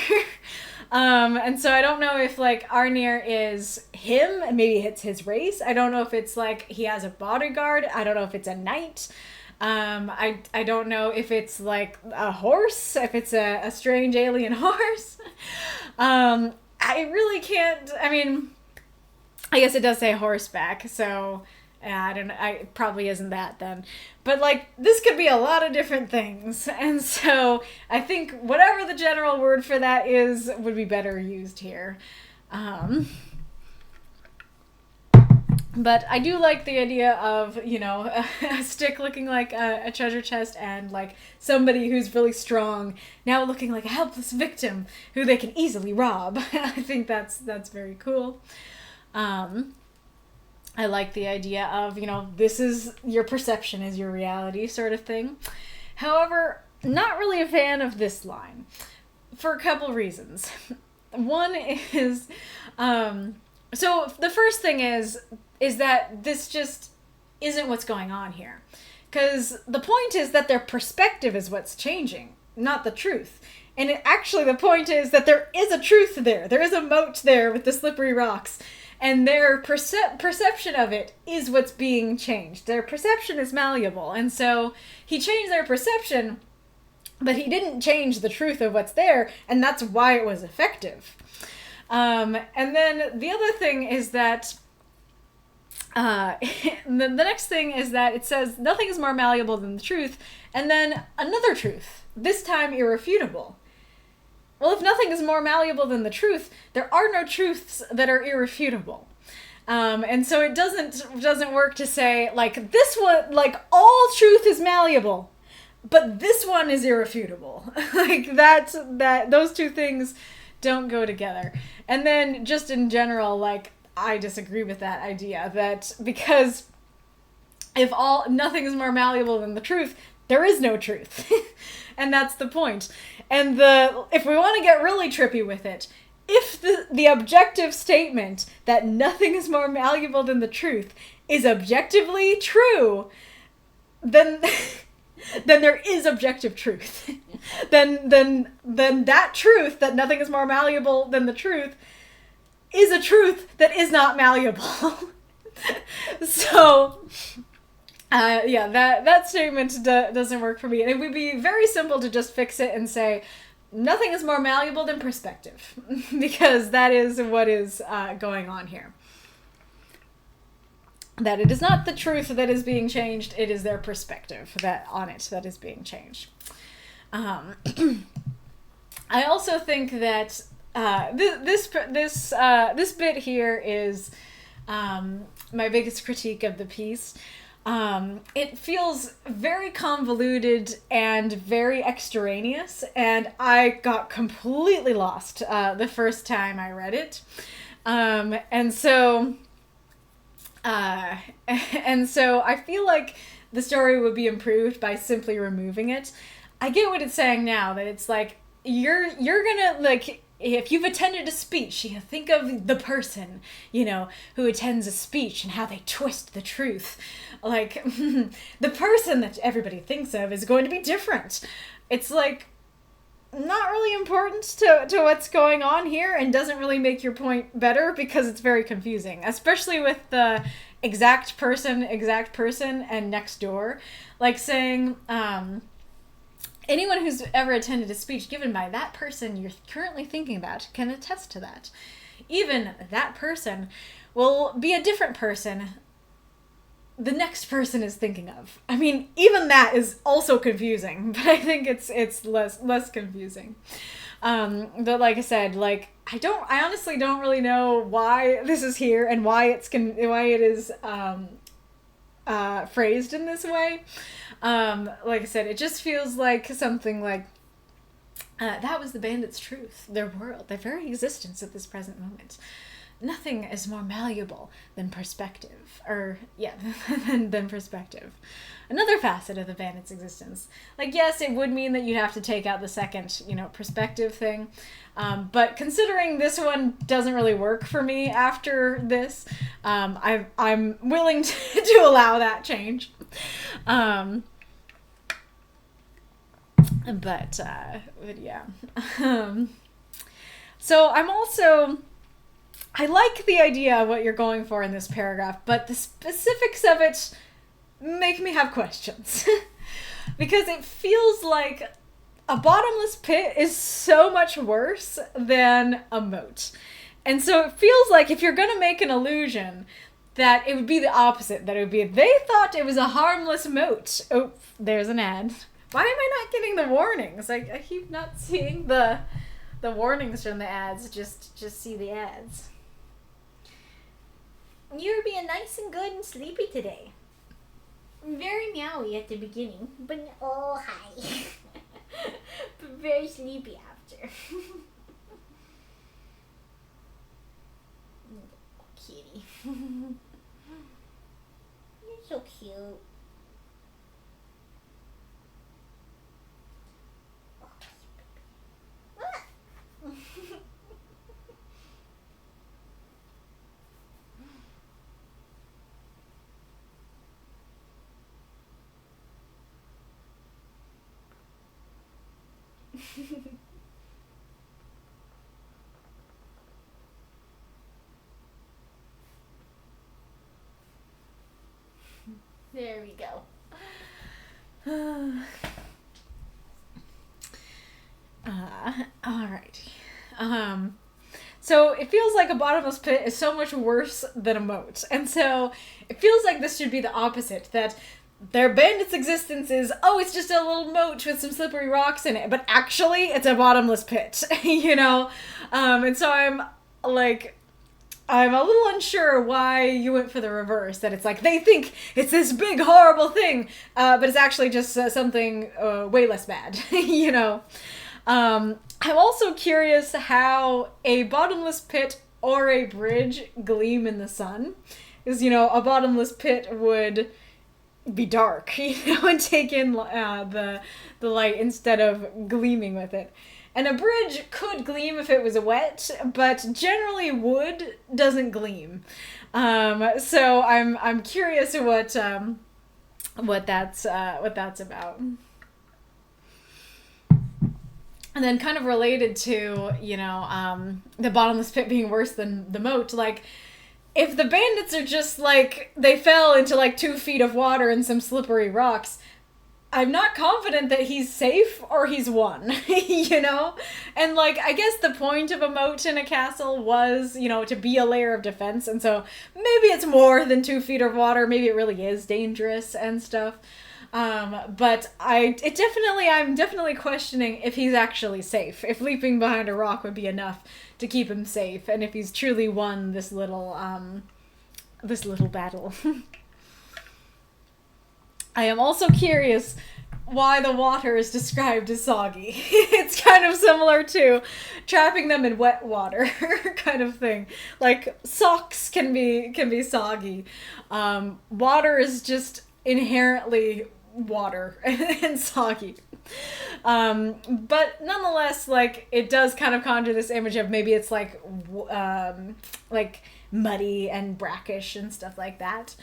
And so I don't know if, like, Arnir is him, and maybe it's his race. I don't know if it's, like, he has a bodyguard. I don't know if it's a knight. I don't know if it's like a horse, if it's a strange alien horse. I really can't, I mean, I guess it does say horseback, so I don't know, it probably isn't that then. But like, this could be a lot of different things, and so I think whatever the general word for that is would be better used here. But I do like the idea of, a stick looking like a treasure chest and, like, somebody who's really strong now looking like a helpless victim who they can easily rob. I think that's very cool. I like the idea of, this is your perception is your reality sort of thing. However, not really a fan of this line for a couple reasons. One is, so the first thing is that this just isn't what's going on here. Because the point is that their perspective is what's changing, not the truth. And actually the point is that there is a truth there. There is a moat there with the slippery rocks. And their perception of it is what's being changed. Their perception is malleable. And so he changed their perception, but he didn't change the truth of what's there. And that's why it was effective. And then the other thing is that the next thing is that it says nothing is more malleable than the truth, and then another truth, this time irrefutable. Well, if nothing is more malleable than the truth, there are no truths that are irrefutable. And so it doesn't work to say, like, this one, like, all truth is malleable, but this one is irrefutable. Like, those two things don't go together. And then just in general, like, I disagree with that idea, that because if nothing is more malleable than the truth, there is no truth. And that's the point. And if we want to get really trippy with it, if the objective statement that nothing is more malleable than the truth is objectively true, then there is objective truth. then that truth, that nothing is more malleable than the truth, is a truth that is not malleable. So, that statement doesn't work for me. And it would be very simple to just fix it and say, nothing is more malleable than perspective. Because that is what is going on here. That it is not the truth that is being changed, it is their perspective that is being changed. I also think that this bit here is my biggest critique of the piece. It feels very convoluted and very extraneous, and I got completely lost the first time I read it. And so I feel like the story would be improved by simply removing it. I get what it's saying now, that it's like, you're gonna, like, if you've attended a speech, you think of the person, you know, who attends a speech and how they twist the truth. Like, the person that everybody thinks of is going to be different. It's like, not really important to what's going on here, and doesn't really make your point better because it's very confusing, especially with the exact person, and next door. Like saying, anyone who's ever attended a speech given by that person you're currently thinking about can attest to that. Even that person will be a different person the next person is thinking of. I mean, even that is also confusing, but I think it's less confusing. But like I said, like, I honestly don't really know why this is here and why it is phrased in this way. Like I said, it just feels like something like, that was the bandits' truth, their world, their very existence at this present moment. Nothing is more malleable than perspective. Than perspective. Another facet of the bandit's existence. Like, yes, it would mean that you'd have to take out the second, perspective thing. But considering this one doesn't really work for me after this, I'm willing to allow that change. But yeah. So I like the idea of what you're going for in this paragraph, but the specifics of it make me have questions. Because it feels like a bottomless pit is so much worse than a moat. And so it feels like if you're going to make an illusion, that it would be the opposite. That it would be, they thought it was a harmless moat. Oh, there's an ad. Why am I not getting the warnings? Like, I keep not seeing the warnings from the ads. Just see the ads. You're being nice and good and sleepy today. Very meowy at the beginning, but oh hi. But very sleepy after. Kitty. You're so cute. There we go. Alrighty. So it feels like a bottomless pit is so much worse than a moat. And so it feels like this should be the opposite, that their bandit's existence is, it's just a little moat with some slippery rocks in it, but actually it's a bottomless pit, And so I'm a little unsure why you went for the reverse, that it's like they think it's this big horrible thing, but it's actually just something way less bad, I'm also curious how a bottomless pit or a bridge gleam in the sun. Because, a bottomless pit would be dark, and take in the light instead of gleaming with it. And a bridge could gleam if it was wet, but generally wood doesn't gleam. So I'm curious what that's about. And then kind of related to, the bottomless pit being worse than the moat, like, if the bandits are just, like, they fell into, 2 feet of water and some slippery rocks, I'm not confident that he's safe or he's won, And, I guess the point of a moat in a castle was, to be a layer of defense, and so maybe it's more than 2 feet of water, maybe it really is dangerous and stuff. But I'm definitely questioning if he's actually safe, if leaping behind a rock would be enough to keep him safe, and if he's truly won this little this little battle. I am also curious why the water is described as soggy. It's kind of similar to trapping them in wet water kind of thing. Like socks can be soggy. Water is just inherently water and soggy. But nonetheless, like it does kind of conjure this image of maybe it's like muddy and brackish and stuff like that.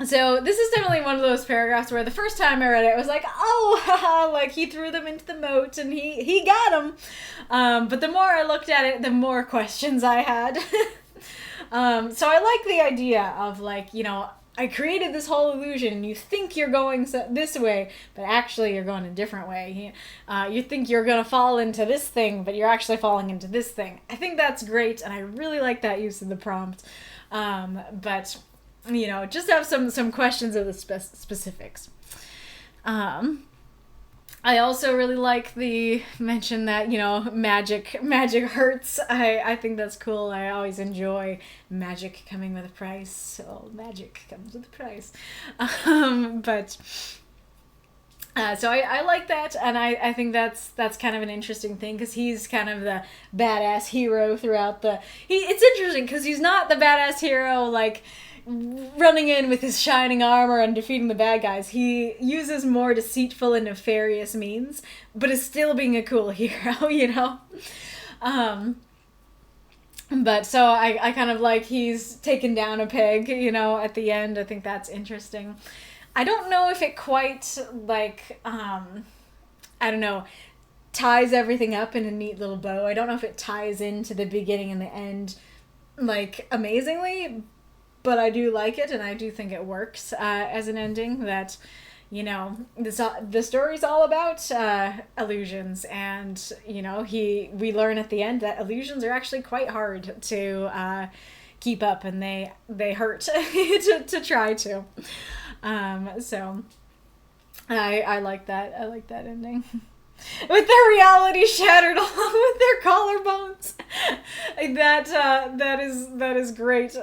So this is definitely one of those paragraphs where the first time I read it, I was like, oh, haha, like he threw them into the moat and he got them. But the more I looked at it, the more questions I had. So I like the idea of like, you know, I created this whole illusion and you think you're going this way, but actually you're going a different way. You think you're going to fall into this thing, but you're actually falling into this thing. I think that's great, and I really like that use of the prompt. But... you know, just have some questions of the specifics. I also really like the mention that, you know, magic hurts. I think that's cool. I always enjoy magic coming with a price. So magic comes with a price. So I like that, and I think that's kind of an interesting thing, because he's kind of the badass hero throughout it's interesting because he's not the badass hero like running in with his shining armor and defeating the bad guys. He uses more deceitful and nefarious means, but is still being a cool hero, you know? But so I kind of like he's taken down a peg, you know, at the end. I think that's interesting. I don't know if it quite, like, I don't know, ties everything up in a neat little bow. I don't know if it ties into the beginning and the end, like, amazingly, but I do like it, and I do think it works as an ending, that, you know, the story's all about illusions, and, you know, we learn at the end that illusions are actually quite hard to keep up, and they hurt to try to. So I like that. I like that ending. With their reality shattered along with their collarbones. That is great.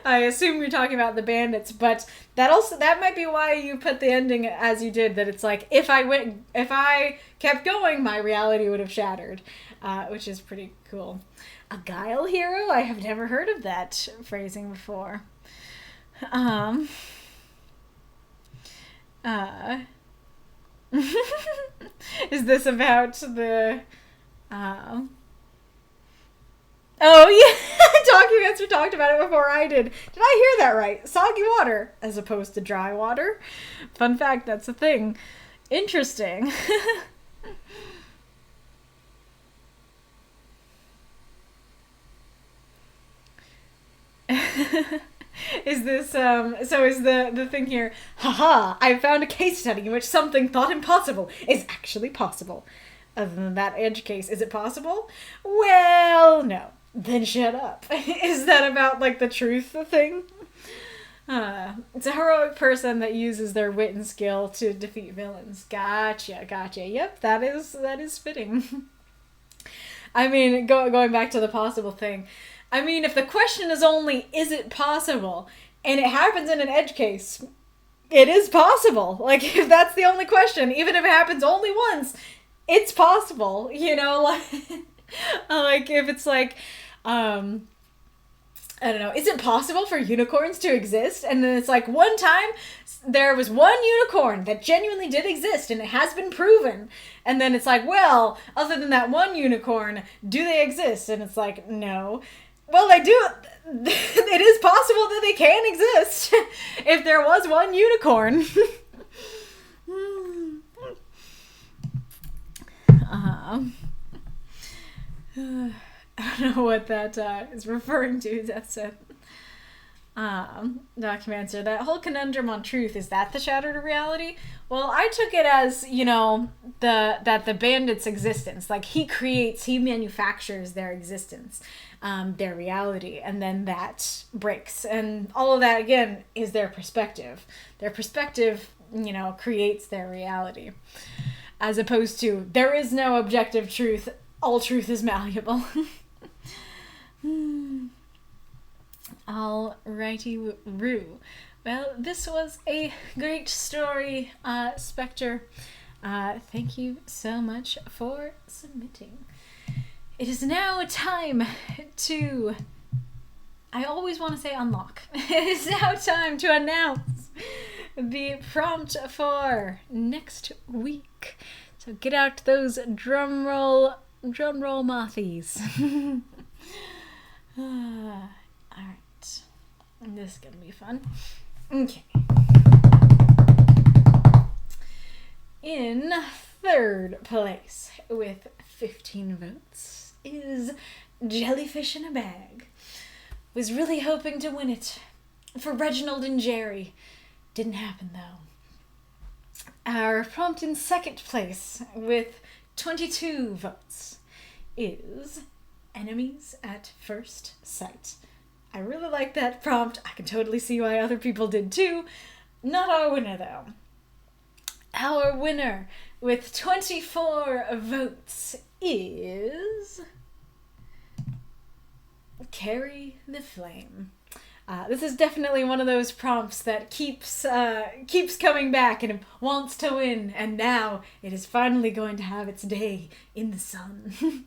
I assume you're talking about the bandits, but that might be why you put the ending as you did, that it's like if I kept going, my reality would have shattered, which is pretty cool. A guile hero? I have never heard of that phrasing before. Is this about the oh yeah, Documancer talked about it before I did. Did I hear that right? Soggy water as opposed to dry water. Fun fact, that's a thing. Interesting. Is this, so is the thing here, haha, I found a case study in which something thought impossible is actually possible. Other than that edge case, is it possible? Well, no. Then shut up. Is that about, like, the truth thing? It's a heroic person that uses their wit and skill to defeat villains. Gotcha. Yep, that is fitting. I mean, going back to the possible thing, I mean, if the question is only, is it possible, and it happens in an edge case, it is possible. Like, if that's the only question, even if it happens only once, it's possible, you know? Like, if it's like, I don't know, is it possible for unicorns to exist? And then it's like, one time, there was one unicorn that genuinely did exist, and it has been proven. And then it's like, well, other than that one unicorn, do they exist? And it's like, no. Well, they do. It is possible that they can exist if there was one unicorn. I don't know what that is referring to. That's a Documancer. That whole conundrum on truth, is that the shattered reality? Well, I took it as, you know, that the bandits' existence, like he manufactures their existence, their reality, and then that breaks. And all of that, again, is their perspective. Their perspective, you know, creates their reality. As opposed to, there is no objective truth, all truth is malleable. Alrighty, Roo. Well, this was a great story, Spectre. Thank you so much for submitting. It is now time to... I always want to say unlock. It is now time to announce the prompt for next week. So get out those drum roll mothies. Alright. This is gonna be fun. Okay. In third place with 15 votes is Jellyfish in a Bag. Was really hoping to win it for Reginald and Jerry. Didn't happen though. Our prompt in second place with 22 votes is Enemies at First Sight. I really like that prompt. I can totally see why other people did too. Not our winner though. Our winner with 24 votes is Carry the Flame. This is definitely one of those prompts that keeps coming back and wants to win, and now it is finally going to have its day in the sun.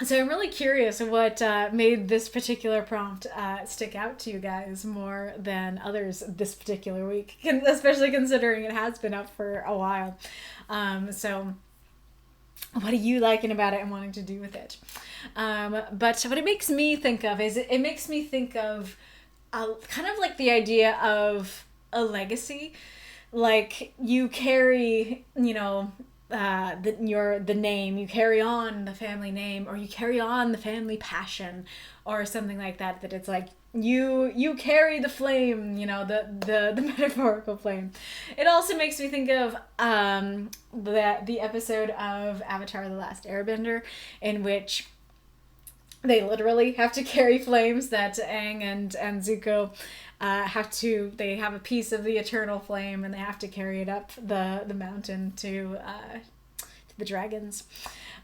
So I'm really curious what made this particular prompt stick out to you guys more than others this particular week, especially considering it has been up for a while. So what are you liking about it and wanting to do with it? But what it makes me think of is it makes me think of kind of like the idea of a legacy. Like you carry, the name, you carry on the family name, or you carry on the family passion, or something like that. That it's like you carry the flame, the metaphorical flame. It also makes me think of the episode of Avatar: The Last Airbender, in which they literally have to carry flames that Aang and Zuko they have a piece of the eternal flame and they have to carry it up the mountain to the dragons.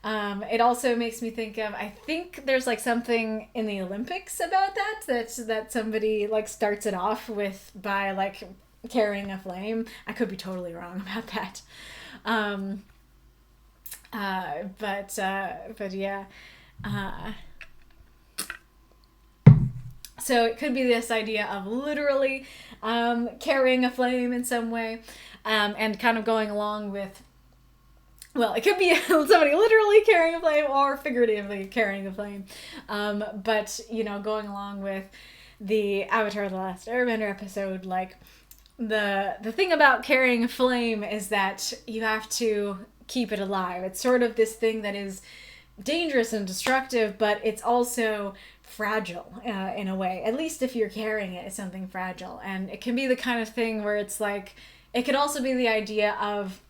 It also makes me think of, I think there's like something in the Olympics about that somebody like starts it off by like carrying a flame. I could be totally wrong about that. But yeah. So it could be this idea of literally carrying a flame in some way, and kind of going along with, well, it could be somebody literally carrying a flame or figuratively carrying a flame. But, going along with the Avatar: The Last Airbender episode, like, the thing about carrying a flame is that you have to keep it alive. It's sort of this thing that is dangerous and destructive, but it's also fragile in a way. At least if you're carrying it, it's something fragile. And it can be the kind of thing where it's like, it could also be the idea of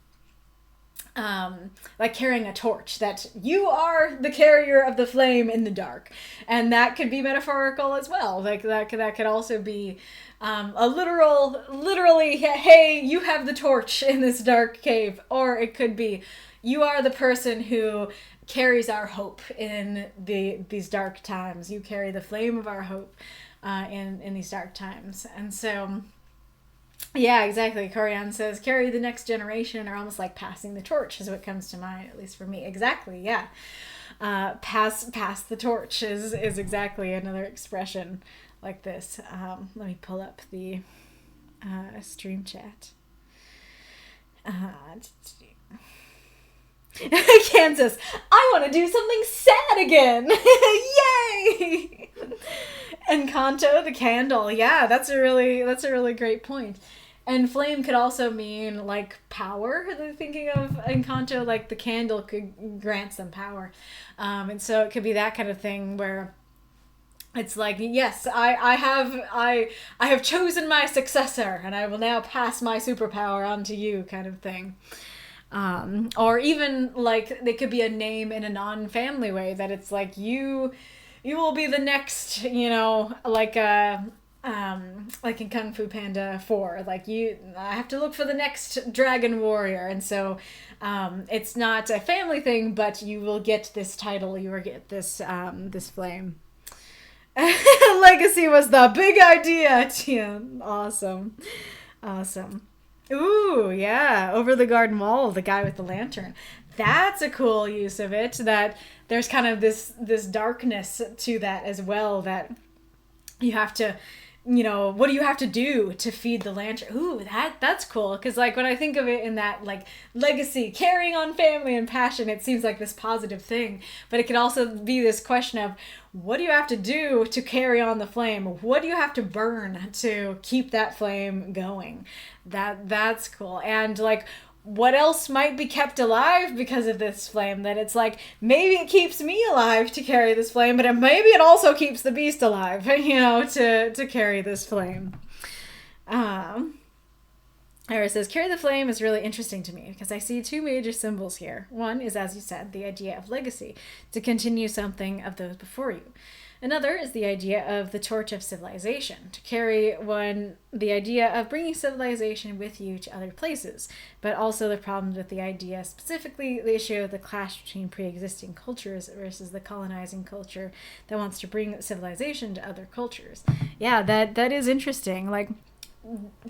like carrying a torch, that you are the carrier of the flame in the dark. And that could be metaphorical as well. Like that could also be a literally, hey, you have the torch in this dark cave. Or it could be, you are the person who carries our hope in these dark times. You carry the flame of our hope in these dark times. And so, yeah, exactly. Kallion says, carry the next generation, or almost like passing the torch is what comes to mind, at least for me. Exactly, yeah. Pass the torch is exactly another expression like this. Let me pull up the stream chat. Kansas, I want to do something sad again. Yay! Encanto, the candle. Yeah, that's a really great point. And flame could also mean like power. They're thinking of Encanto, like the candle could grant them power. And so it could be that kind of thing where it's like, yes, I have chosen my successor and I will now pass my superpower on to you, kind of thing. Or even like they could be a name in a non-family way, that it's like you will be the next, like in Kung Fu Panda 4, like I have to look for the next dragon warrior, and so it's not a family thing, but you will get this title, you will get this this flame. Legacy was the big idea. Yeah, awesome. Awesome. Ooh, yeah. Over the garden wall, the guy with the lantern. That's a cool use of it. That there's kind of this darkness to that as well, that you have to, what do you have to do to feed the lantern? Ooh, that's cool. Because, like, when I think of it in that, like, legacy, carrying on family and passion, it seems like this positive thing. But it could also be this question of, what do you have to do to carry on the flame? What do you have to burn to keep that flame going? That's cool. And, like, what else might be kept alive because of this flame? That it's like, maybe it keeps me alive to carry this flame, but maybe it also keeps the beast alive, to carry this flame. Ira says, carry the flame is really interesting to me because I see two major symbols here. One is, as you said, the idea of legacy, to continue something of those before you. Another is the idea of the torch of civilization, to carry the idea of bringing civilization with you to other places, but also the problems with the idea, specifically the issue of the clash between pre-existing cultures versus the colonizing culture that wants to bring civilization to other cultures. Yeah, that is interesting. Like,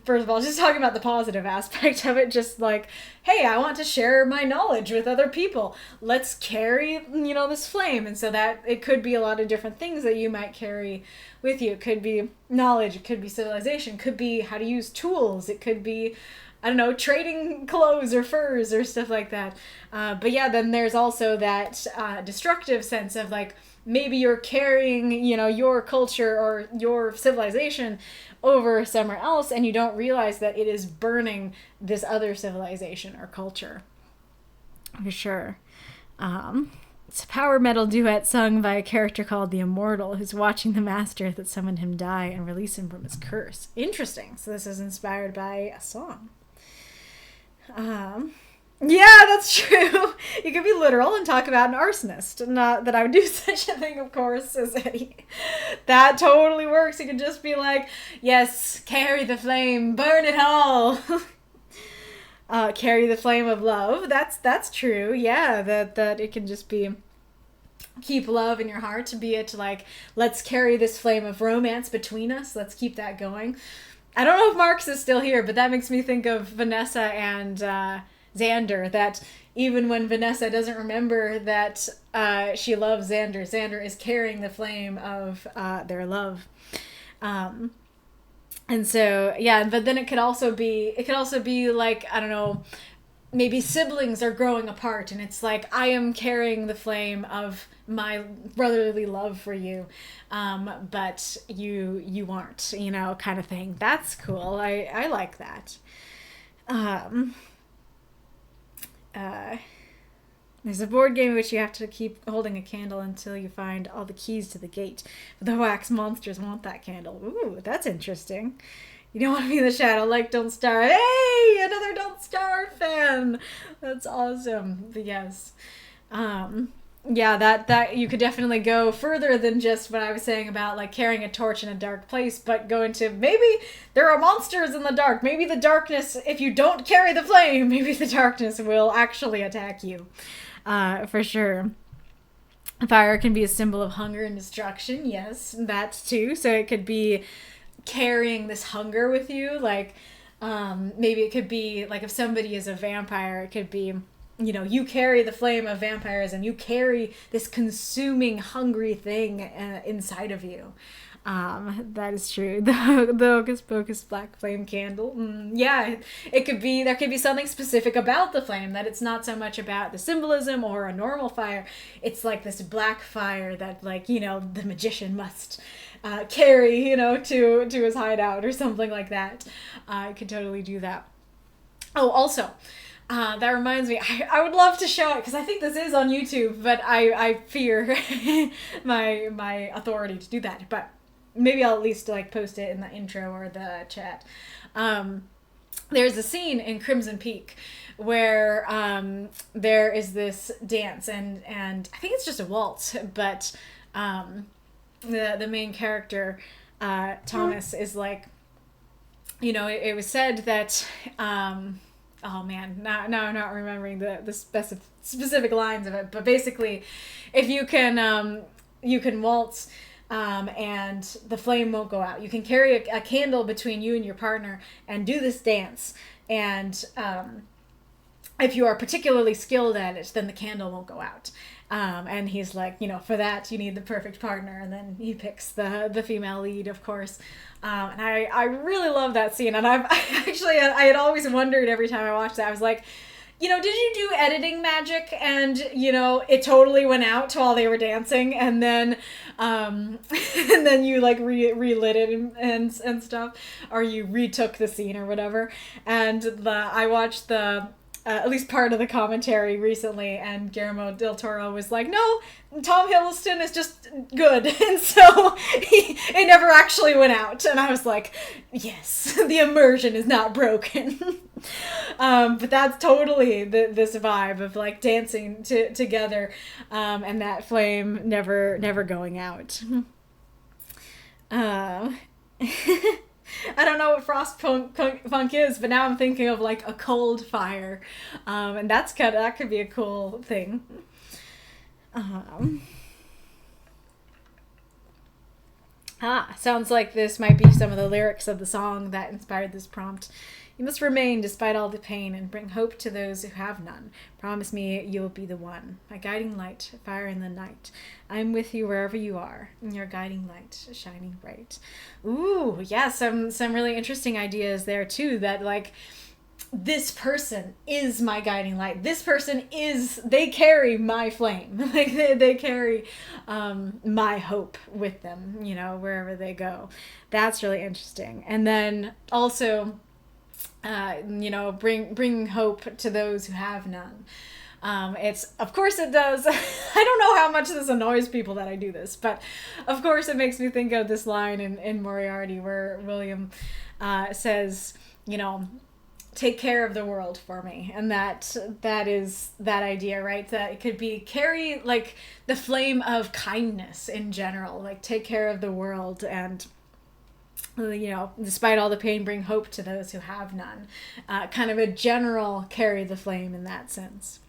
first of all, just talking about the positive aspect of it, just like, hey, I want to share my knowledge with other people. Let's carry, this flame. And so that it could be a lot of different things that you might carry with you. It could be knowledge, it could be civilization, it could be how to use tools, it could be, I don't know, trading clothes or furs or stuff like that. But yeah, then there's also that destructive sense of, like, maybe you're carrying, your culture or your civilization over somewhere else, and you don't realize that it is burning this other civilization or culture. For sure. It's a power metal duet sung by a character called the Immortal, who's watching the master that summoned him die and release him from his curse. Interesting. So this is inspired by a song. Yeah, that's true. You could be literal and talk about an arsonist. Not that I would do such a thing, of course, says Eddie. That totally works. You could just be like, yes, carry the flame, burn it all. Carry the flame of love. That's true. Yeah, that it can just be keep love in your heart. Be it like, let's carry this flame of romance between us. Let's keep that going. I don't know if Marx is still here, but that makes me think of Vanessa and Xander, that even when Vanessa doesn't remember that she loves Xander, Xander is carrying the flame of their love. And so, yeah, but then it could also be like, I don't know, maybe siblings are growing apart, and it's like, I am carrying the flame of my brotherly love for you, but you aren't, kind of thing. That's cool. I like that. There's a board game in which you have to keep holding a candle until you find all the keys to the gate. But the wax monsters want that candle. Ooh, that's interesting. You don't want to be in the shadow like Don't Starve. Hey, another Don't Starve fan. That's awesome. But yes. Yeah, that you could definitely go further than just what I was saying about, like, carrying a torch in a dark place, but go into, maybe there are monsters in the dark. Maybe the darkness, if you don't carry the flame, maybe the darkness will actually attack you. For sure. Fire can be a symbol of hunger and destruction. Yes, that too. So it could be carrying this hunger with you. Like, maybe it could be, like, if somebody is a vampire, it could be, you carry the flame of vampirism. You carry this consuming, hungry thing inside of you. That is true. The Hocus Pocus black flame candle. Yeah, there could be something specific about the flame, that it's not so much about the symbolism or a normal fire. It's like this black fire that, like, the magician must carry, to his hideout or something like that. I could totally do that. Oh, also, that reminds me, I would love to show it, because I think this is on YouTube, but I fear my authority to do that. But maybe I'll at least, like, post it in the intro or the chat. There's a scene in Crimson Peak where there is this dance, and I think it's just a waltz, but the main character, Thomas, is like, it was said that, oh man, now I'm not remembering the specific lines of it, but basically, if you can waltz and the flame won't go out. You can carry a candle between you and your partner and do this dance. And if you are particularly skilled at it, then the candle won't go out. And he's like, for that, you need the perfect partner. And then he picks the female lead, of course. And I really love that scene. And I had always wondered every time I watched that, I was like, did you do editing magic and, it totally went out while they were dancing and then you like relit it and stuff, or you retook the scene or whatever. And I watched at least part of the commentary recently, and Guillermo del Toro was like, no, Tom Hiddleston is just good. And so it never actually went out. And I was like, yes, the immersion is not broken. But that's totally this vibe of like dancing together, and that flame never going out. I don't know what frost funk is, but now I'm thinking of like a cold fire, and that could be a cool thing. Sounds like this might be some of the lyrics of the song that inspired this prompt. You must remain despite all the pain and bring hope to those who have none. Promise me you'll be the one, my guiding light, fire in the night. I'm with you wherever you are, in your guiding light, shining bright. Ooh, yeah, some really interesting ideas there too, that like, this person is my guiding light. This person they carry my flame. Like they carry my hope with them, wherever they go. That's really interesting. And then also, bring hope to those who have none. Of course it does. I don't know how much this annoys people that I do this, but of course it makes me think of this line in Moriarty where William says, take care of the world for me. And that is that idea, right? That it could be carry like the flame of kindness in general, like take care of the world and, despite all the pain, bring hope to those who have none. Kind of a general carry the flame in that sense.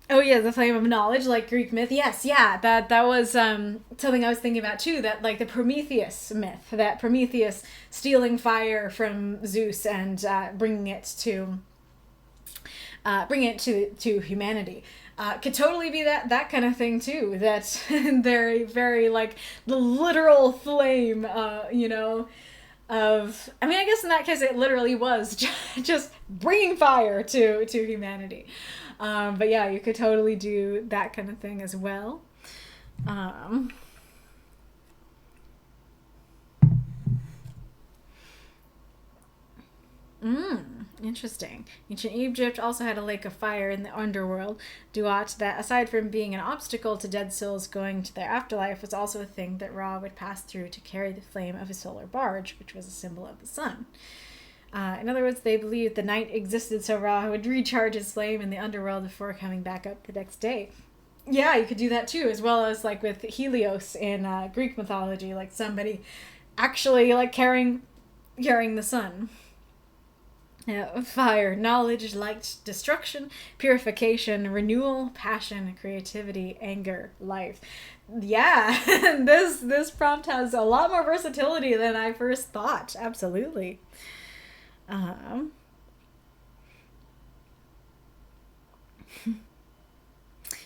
Oh yeah, the flame of knowledge, like Greek myth. Yes, yeah, that was something I was thinking about too. That like the Prometheus myth, that Prometheus stealing fire from Zeus and bringing it to humanity. Could totally be that kind of thing too. That very very like the literal flame, of. I mean, I guess in that case it literally was just bringing fire to humanity. But yeah, you could totally do that kind of thing as well. Interesting. Ancient Egypt also had a lake of fire in the underworld, Duat, that aside from being an obstacle to dead souls going to their afterlife, was also a thing that Ra would pass through to carry the flame of a solar barge, which was a symbol of the sun. In other words, they believed the night existed so Ra would recharge his flame in the underworld before coming back up the next day. Yeah, you could do that too, as well as like with Helios in Greek mythology, like somebody actually like carrying the sun. Fire, knowledge, light, destruction, purification, renewal, passion, creativity, anger, life. Yeah, this prompt has a lot more versatility than I first thought. Absolutely. But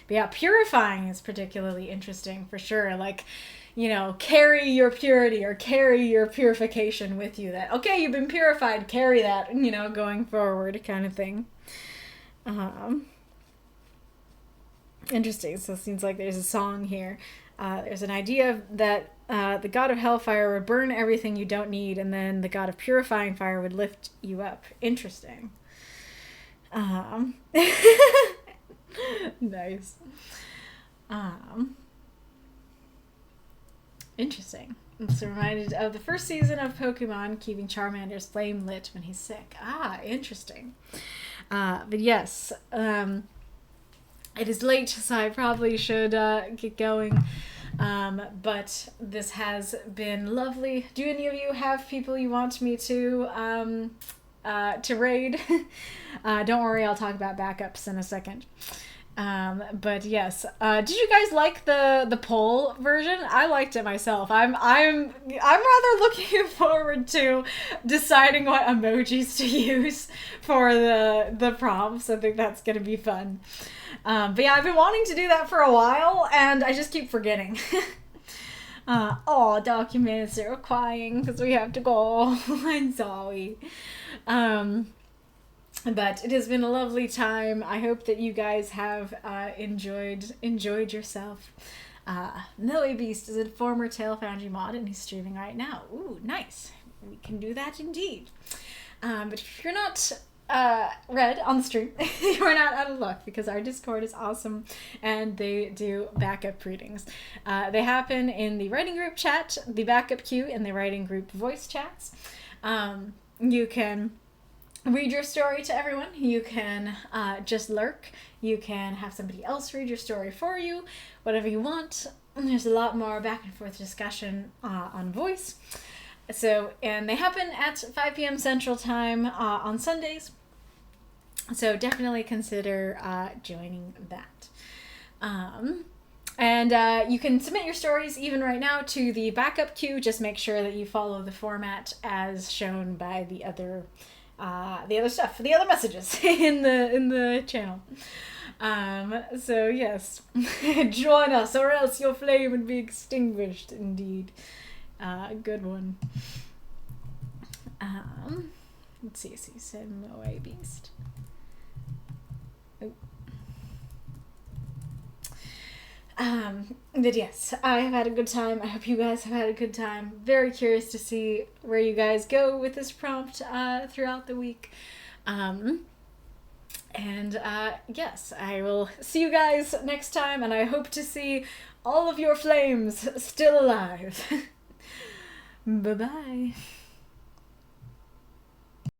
yeah, purifying is particularly interesting for sure. Like, carry your purity or carry your purification with you. That, okay, you've been purified, carry that, going forward kind of thing. Interesting. So it seems like there's a song here. There's an idea that the god of hellfire would burn everything you don't need, and then the god of purifying fire would lift you up. Interesting. Nice. Interesting. It's reminded of the first season of Pokemon keeping Charmander's flame lit when he's sick. Interesting. But yes, it is late, so I probably should get going. But this has been lovely. Do any of you have people you want me to raid? Don't worry, I'll talk about backups in a second. But yes, did you guys like the poll version? I liked it myself. I'm rather looking forward to deciding what emojis to use for the prompts. I think that's gonna be fun. But yeah, I've been wanting to do that for a while, and I just keep forgetting. Documancer crying because we have to go. I'm sorry. But it has been a lovely time. I hope that you guys have enjoyed yourself. Millie Beast is a former Tail Foundry mod, and he's streaming right now. Ooh, nice. We can do that indeed. But if you're not read on the stream, you're not out of luck, because our Discord is awesome and they do backup readings. They happen in the writing group chat, the backup queue, and the writing group voice chats. You can read your story to everyone. You can just lurk. You can have somebody else read your story for you, whatever you want. There's a lot more back and forth discussion on voice. So, and they happen at 5 p.m. Central Time on Sundays. So definitely consider joining that. And you can submit your stories even right now to the backup queue. Just make sure that you follow the format as shown by the other stuff, the other messages in the channel. So yes, join us, or else your flame would be extinguished. Indeed, good one. Let's see. So you said Moe Beast. But yes, I have had a good time. I hope you guys have had a good time. Very curious to see where you guys go with this prompt throughout the week. Yes, I will see you guys next time, and I hope to see all of your flames still alive. Bye-bye.